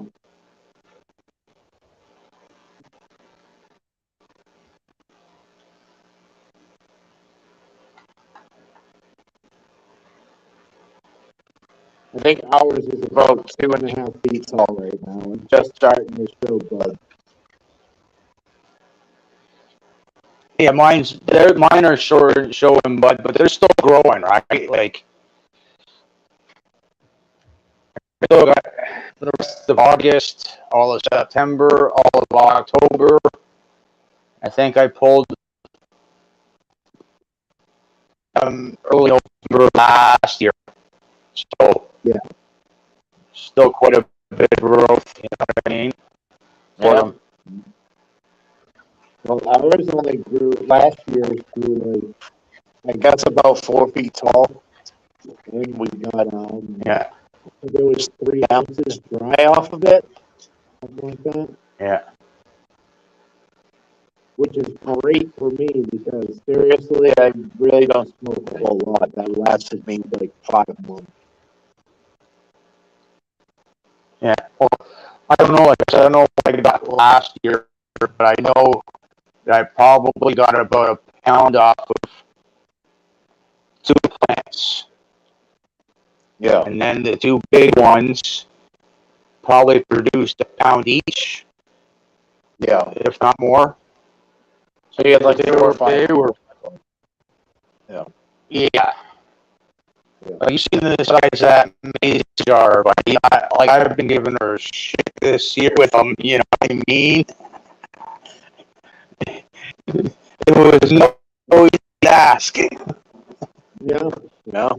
I think ours is about 2.5 feet tall right now, and just starting to show bud. Yeah, mine are showing bud, but they're still growing, right? Like, still got the rest of August, all of September, all of October. I think I pulled early October last year, so Yeah. still quite a bit of growth. You know what I mean? Yeah. Well, ours only grew last year. Grew like I guess about 4 feet tall. and we got Yeah, there was 3 ounces dry off of it, something like that, yeah. which is great for me because seriously, I really don't smoke a whole lot. That lasted me like 5 months. Yeah. Well, I don't know. Like I said, I don't know what I got last year, but I know that I probably got about a pound off of 2 plants. Yeah. And then the 2 big ones probably produced a pound each, Yeah. if not more. So you had like They 4 or were, 5. they were, Yeah. yeah. Like you see the size of that mason jar, but like I've been giving her shit this year with them. You know what I mean? It was no easy task. Yeah, Yeah.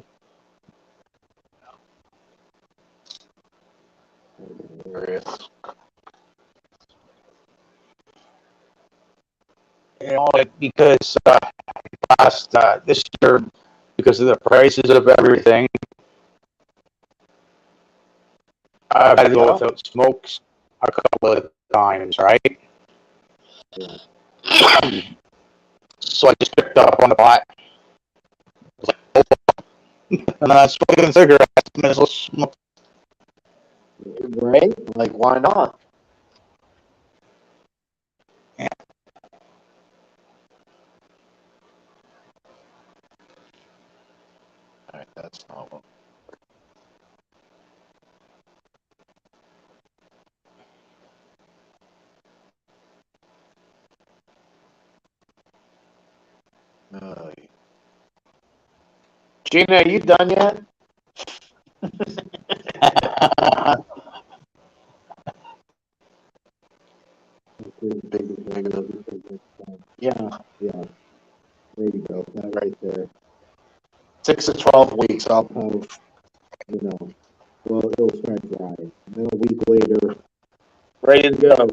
You know, like, because this year, because of the prices of everything, I've had to go without smokes a couple of times, right? So I just picked up on the pot, and I was smoking cigarettes. Might as well smoke. Right? Like, why not? Yeah. All right, that's not one. Gina, are you done yet? yeah, yeah. There you go. That right there. 6 to 12 weeks. I'll have, well, it'll start drying. And then a week later, ready to go.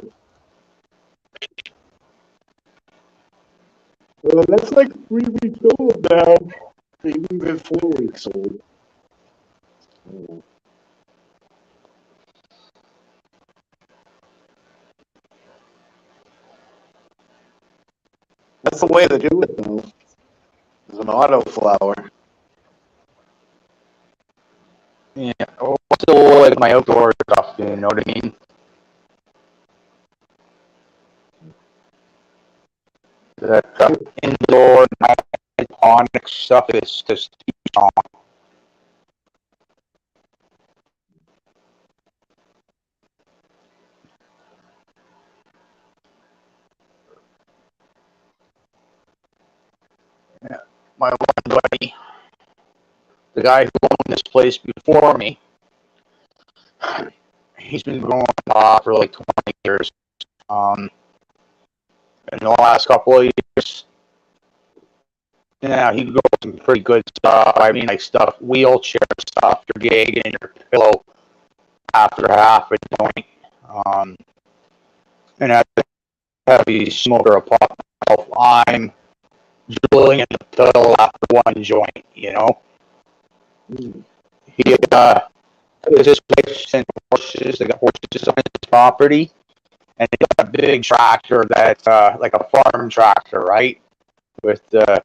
Well, that's like 3 weeks old now. Maybe even 4 weeks old. That's the way to do it, though. It's an auto flower. Yeah, still like my outdoor stuff. You know what I mean? That indoor hydroponic stuff is just too strong. Yeah. My one buddy, the guy who owned this place before me, he's been growing pot for like 20 years. In the last couple of years, yeah, he grows some pretty good stuff. I mean, like stuff, wheelchair stuff, your gig and your pillow after half a joint. And as a heavy smoker of pot myself, I'm drilling in the pillow after one joint, you know? He, his wife sent horses, they got horses on his property, and they got a big tractor that's like a farm tractor, right? With the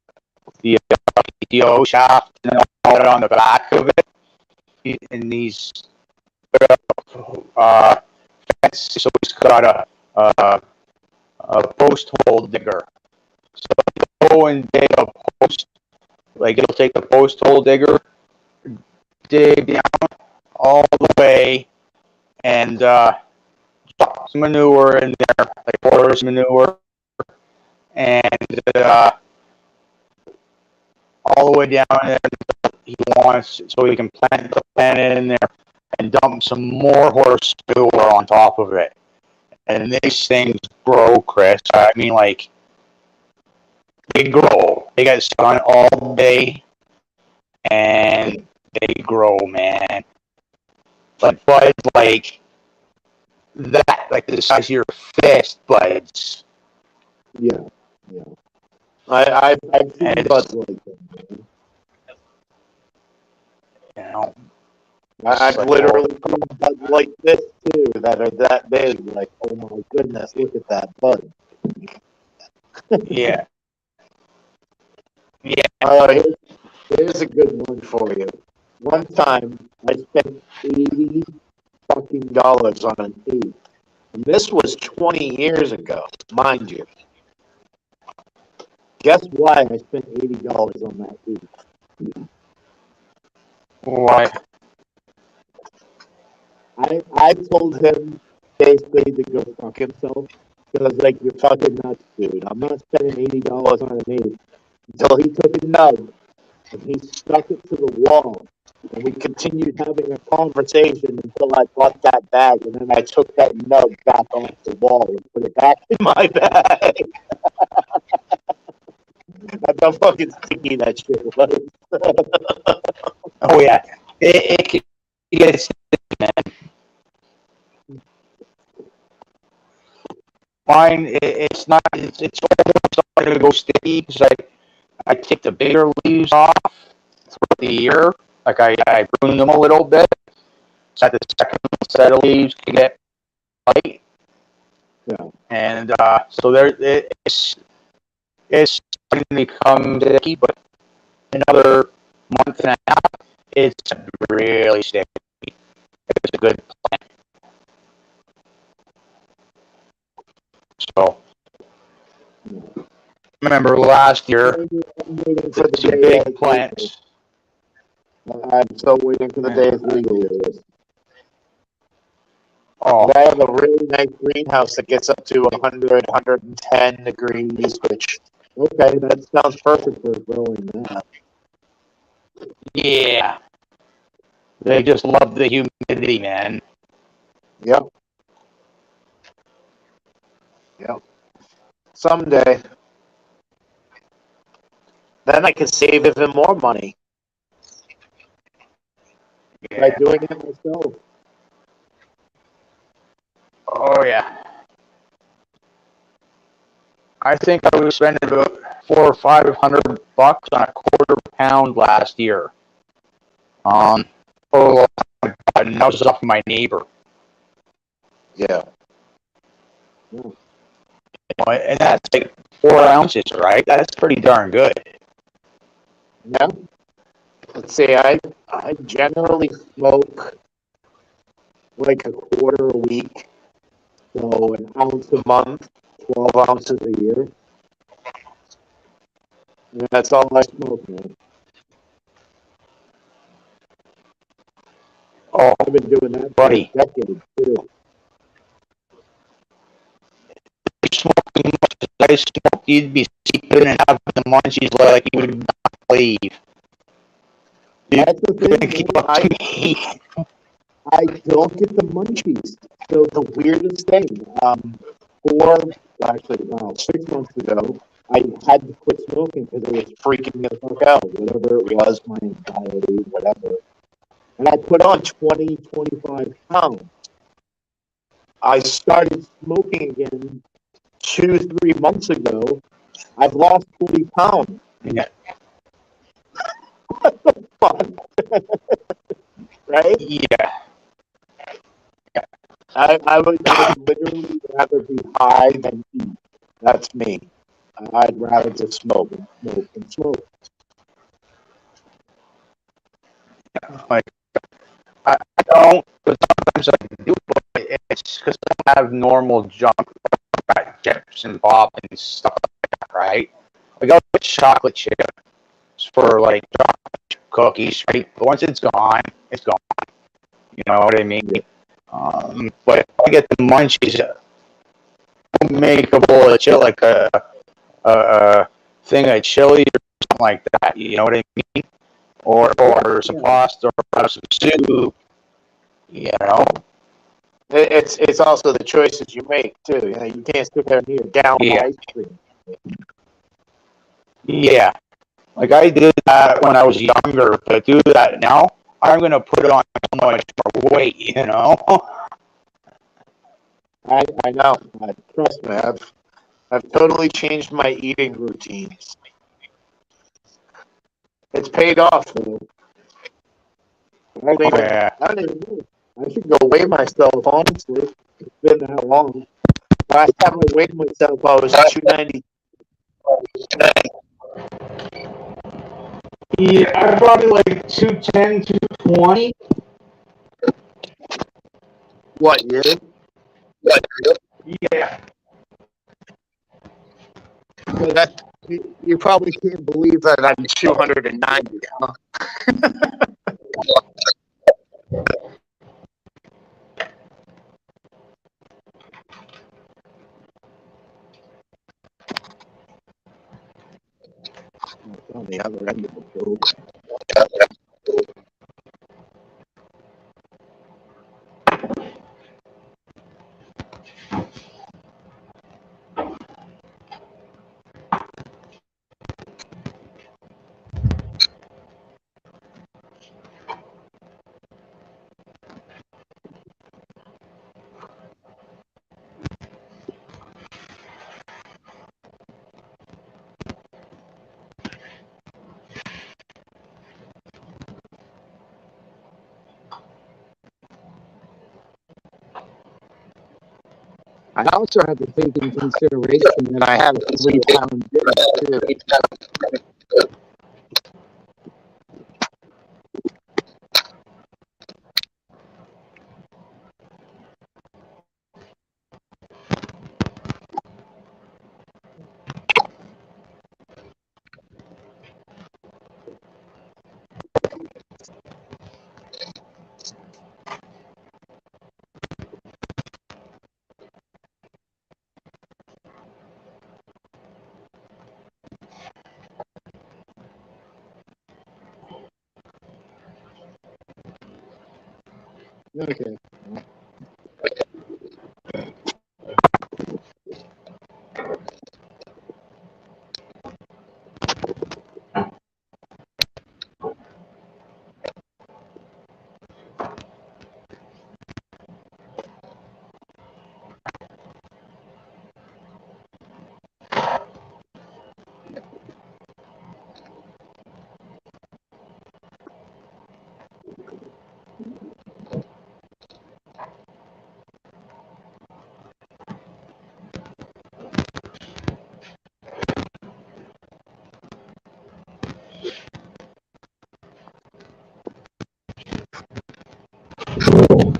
PTO shaft and all that on the back of it. And these fence, so he's got a post hole digger. So he'll go and dig a post, like he'll take the post hole digger, dig down all the way and drop some manure in there, like horse manure, and all the way down there. He wants so he can plant the plant in there and dump some more horse manure on top of it. And these things grow, Chris. I mean, like they grow. They got sun all day, and they grow, man. Like buds, like that, like the size of your fist, buds. Yeah, yeah. I've seen And buds like that. you know, I've like, literally seen buds like this too that are that big. Like, oh my goodness, look at that bud. yeah, yeah. Here's a good one for you. One time, I spent $80 fucking dollars on an eighth. And this was 20 years ago, mind you. Guess why I spent $80 on that eighth? What? I told him basically to go fuck himself. Because, like, you're fucking nuts, dude. I'm not spending $80 on an eighth. Until he took a nug and he stuck it to the wall. And we continued having a conversation until I bought that bag, and then I took that nug back off the wall and put it back in my bag. That's how fucking sticky that shit was. Oh yeah, it gets man. Mine, it's not. It's almost starting to go sticky because I take the bigger leaves off throughout the year. Like I prune them a little bit. So the second set of leaves to get light, Yeah. and so there it's starting to become sticky. But another month and a half, it's really sticky. It's a good plant. So remember last year, I'm waiting for the some day big that plants. I'm so waiting for the day it's legal here. Oh, I have a really nice greenhouse that gets up to 100, 110 degrees, which, okay, that sounds perfect for growing that. yeah. They just love the humidity, man. Yep. Yep. Someday. Then I could save even more money by Yeah. doing it myself. Oh, yeah. I think I was spending about $400 or $500 on a quarter pound last year. Oh, and that was off my neighbor. Yeah. And that's like 4 ounces, right? That's pretty darn good. Yeah. Let's see, I generally smoke like a quarter a week, so an ounce a month, 12 ounces a year. And that's all I smoke, man. Oh, I've been doing that for buddy. a decade, too. Smoking much as I smoke, you'd be sleeping and having the munchies like you would not believe. You That's the couldn't thing, keep man. up to me. I don't get the munchies. So the weirdest thing, actually, no, 6 months ago, I had to quit smoking because it was freaking me the fuck out, whatever it was, my anxiety, whatever. And I put on 20, 25 pounds. I started smoking again 2, 3 months ago. I've lost 40 pounds. Yeah. Fuck. Right? Yeah. I would literally rather be high than eat. That's me. I'd rather just smoke and smoke and smoke. Like, I don't, but sometimes I do, but it's because I have normal junk, like chips and pop and stuff like that, right? Like, I'll get chocolate chips for, like, chocolate cookies, right? But once it's gone, it's gone. You know what I mean? But if I get the munchies, I'll make a bowl of chili, like a thing of chili or something like that. You know what I mean? Or some pasta or some soup. You know? It's also the choices you make too. You know, you can't sit there and eat a gallon of Yeah. ice cream. Yeah. Like I did that when I was younger, but to do that now, I'm gonna put on so much more weight. You know? I know. Trust me, I've totally changed my eating routines. It's paid off. I think Yeah. I don't even know. I should go weigh myself. Honestly, it's been that long. Last time I weighed myself, I was 290. Yeah, I'm probably like 210, 220. What year? Yeah. So that you probably can't believe that I'm 290. Huh? On the other end of the joke. I also have to take into consideration that I have a 3 pound difference too. Okay. Whoa.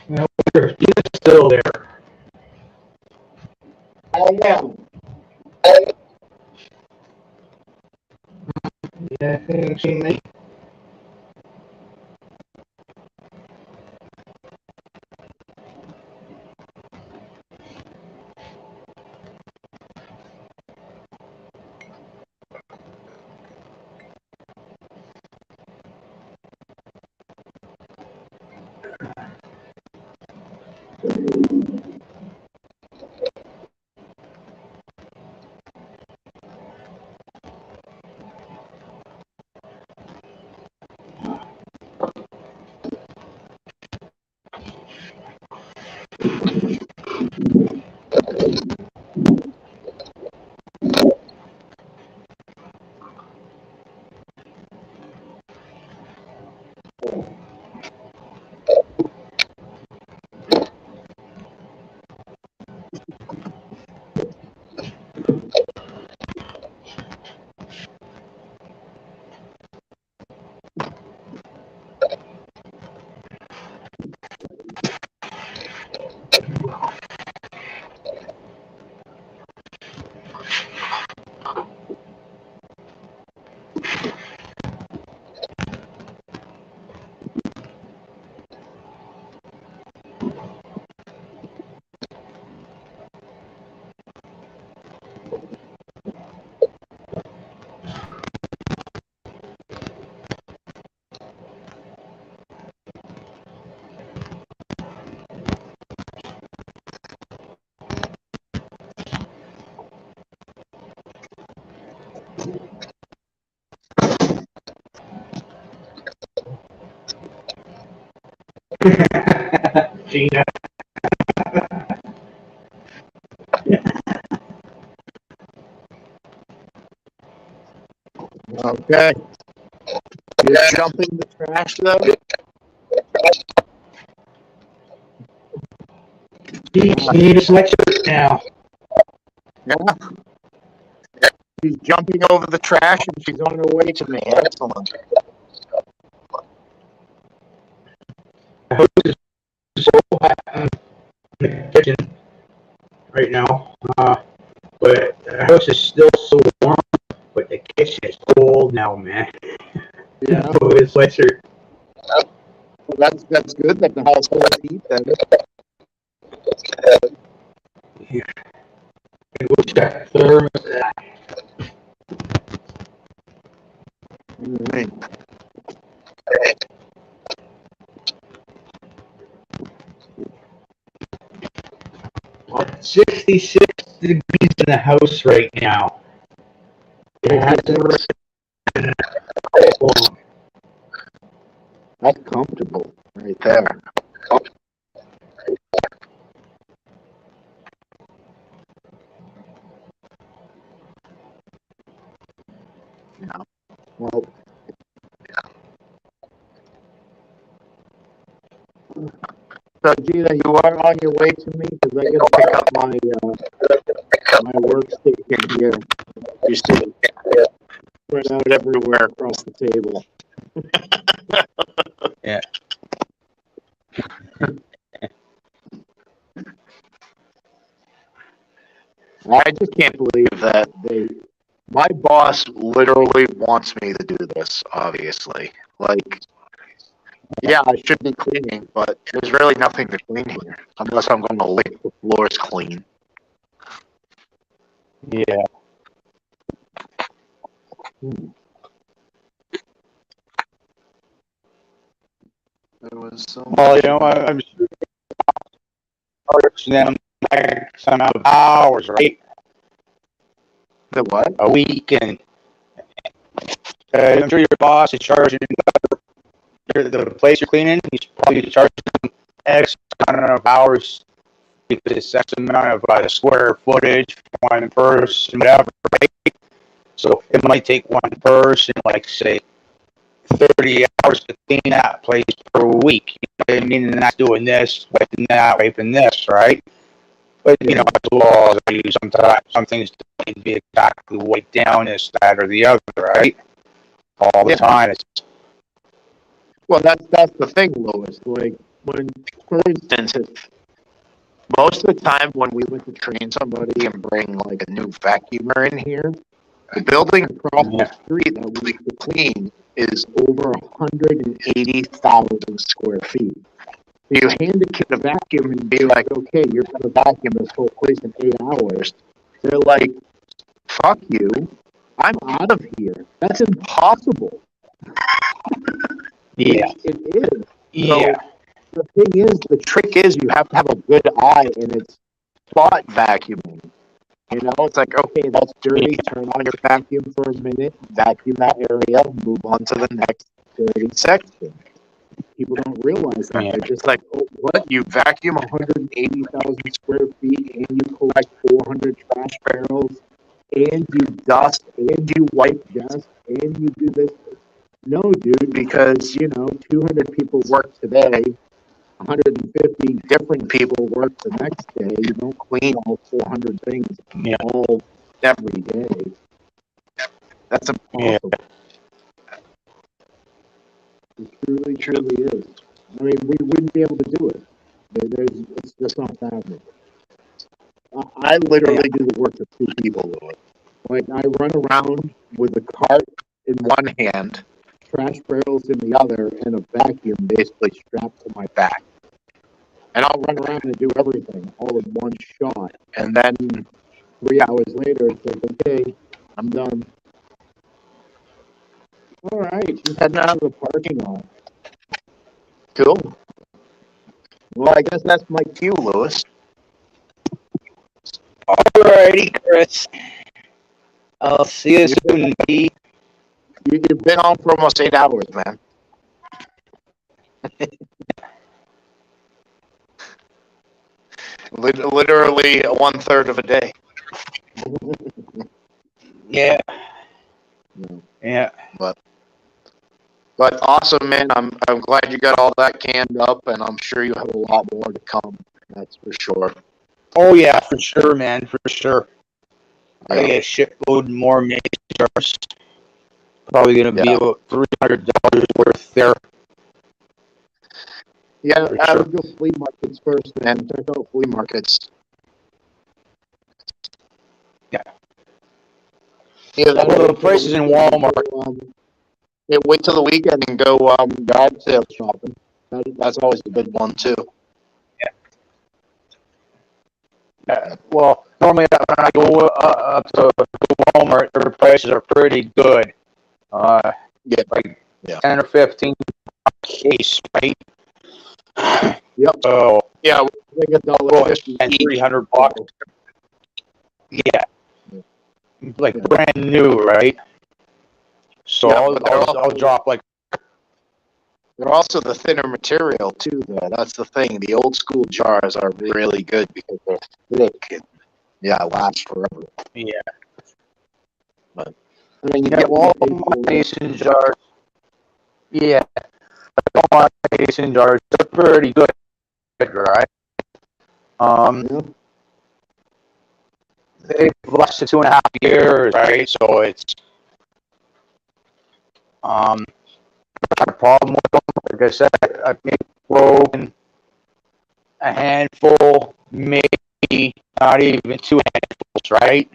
You know, you're still there. I am. Yeah, I think she may. Gina. Okay. You're jumping the trash though? You need a sweatshirt now. Yeah. She's jumping over the trash and she's on her way to me. Excellent. The house is so hot in the kitchen right now, but the house is still so warm, but the kitchen is cold now, man. Yeah. So his sweatshirt. Well, that's good that the house holds heat then. Yeah. And what's that thermostat? Mm-hmm. 66 degrees in the house right now. It hasn't been long. That's comfortable right there. Yeah. Well, so Gina, you are on your way to me because I got to pick up my workstation here. You see, spread out everywhere across the table. Yeah. I just can't believe that my boss literally wants me to do this, obviously. Like, yeah, I should be cleaning, but there's really nothing to clean here unless I'm going to lick the floors clean. Yeah. There was so Well, you know, I'm charging them X amount of hours, right? The what? A week, and I'm sure your boss is charging the place you're cleaning. He's probably charging X amount of hours because it's X amount of square footage, one person, whatever, right? So it might take one person, like say, 30 hours to clean that place per week. You know what I mean? And that's doing this, wiping that, wiping this, right? But, you know, as well as I use sometimes, some things don't need to be exactly wiped down, this, that, or the other, right? All the time. It's, Well, that's the thing, Louis. Like, when, for instance, most of the time when we went to train somebody and bring like a new vacuumer in here, the building across the street that we used to clean is over 180,000 square feet. You hand a kid a vacuum and be like, okay, you're going to vacuum this whole place in 8 hours. They're like, fuck you. I'm out of here. That's impossible. yeah. It is. Yeah. So the thing is, the trick is you have to have a good eye and it's spot vacuuming. You know, it's like, okay, that's dirty. Turn on your vacuum for a minute, vacuum that area, move on to the next dirty section. People don't realize that. Yeah. They're just like, oh, what? You vacuum 180,000 square feet and you collect 400 trash barrels and you dust and you wipe dust and you do this. No, dude, because, 200 people work today 150 different people work the next day. You don't clean all 400 things Yeah. all every day. That's impossible. It truly is. I mean, we wouldn't be able to do it. It's just not happening. I literally do the work of two people, Louis. Like, I run around with a cart in one hand, trash barrels in the other, and a vacuum basically strapped to my back. And I'll run around and do everything all in one shot. And then 3 hours later, it's like, okay, I'm done. All right, just heading out of the parking lot. Cool. Well, I guess that's my cue, Lewis. Alrighty, Chris. I'll see you soon, buddy. You've been on for almost 8 hours, man. Literally 1/3 of a day. Yeah. Yeah. But awesome, man. I'm glad you got all that canned up, and I'm sure you have a lot more to come. That's for sure. Oh yeah, for sure, man. For sure. I got a shitload more mason jars. Probably gonna be about $300 worth there. Yeah, For I sure. would go flea markets first, man. Check out flea markets. Yeah. Yeah, Well, the prices in Walmart. Yeah, wait till the weekend and go yard sale shopping. That's always a good one too. Well, normally when I go up to Walmart, their prices are pretty good. Like 10 or 15 case, right? Yep. So Yeah, like $1.50 and each. $300. Yeah. Like brand new, right? So I'll drop like. They're also the thinner material too, though. That's the thing. The old school jars are really good because they're thick and last forever. Yeah. But I mean, you Yeah, get all my mason jars. Yeah. All my mason jars are pretty good, right? They've lasted 2.5 years, right? So it's not a problem with them. Like I said, I maybe broken a handful, maybe not even 2 handfuls, right?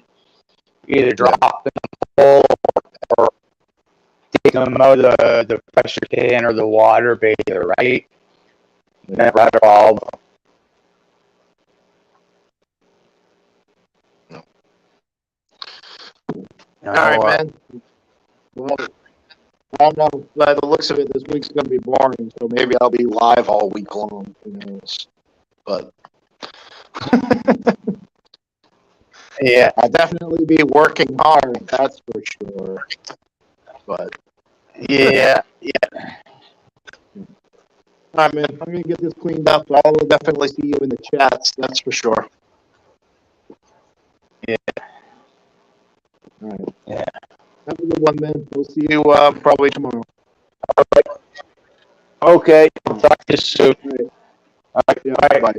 Either drop them whole or take them out of the pressure can or the water bather, right? Never had a problem. All right, man. Well, I don't know. By the looks of it, this week's going to be boring, so maybe I'll be live all week long. Who knows? But yeah, I'll definitely be working hard. That's for sure. But yeah. all right, man. I'm going to get this cleaned up. I'll definitely see you in the chats. That's for sure. Yeah. All right. Yeah. Have a good one, man. We'll see you probably tomorrow. Okay. I'll talk to you soon. All right. All right. Yeah, Bye. bye.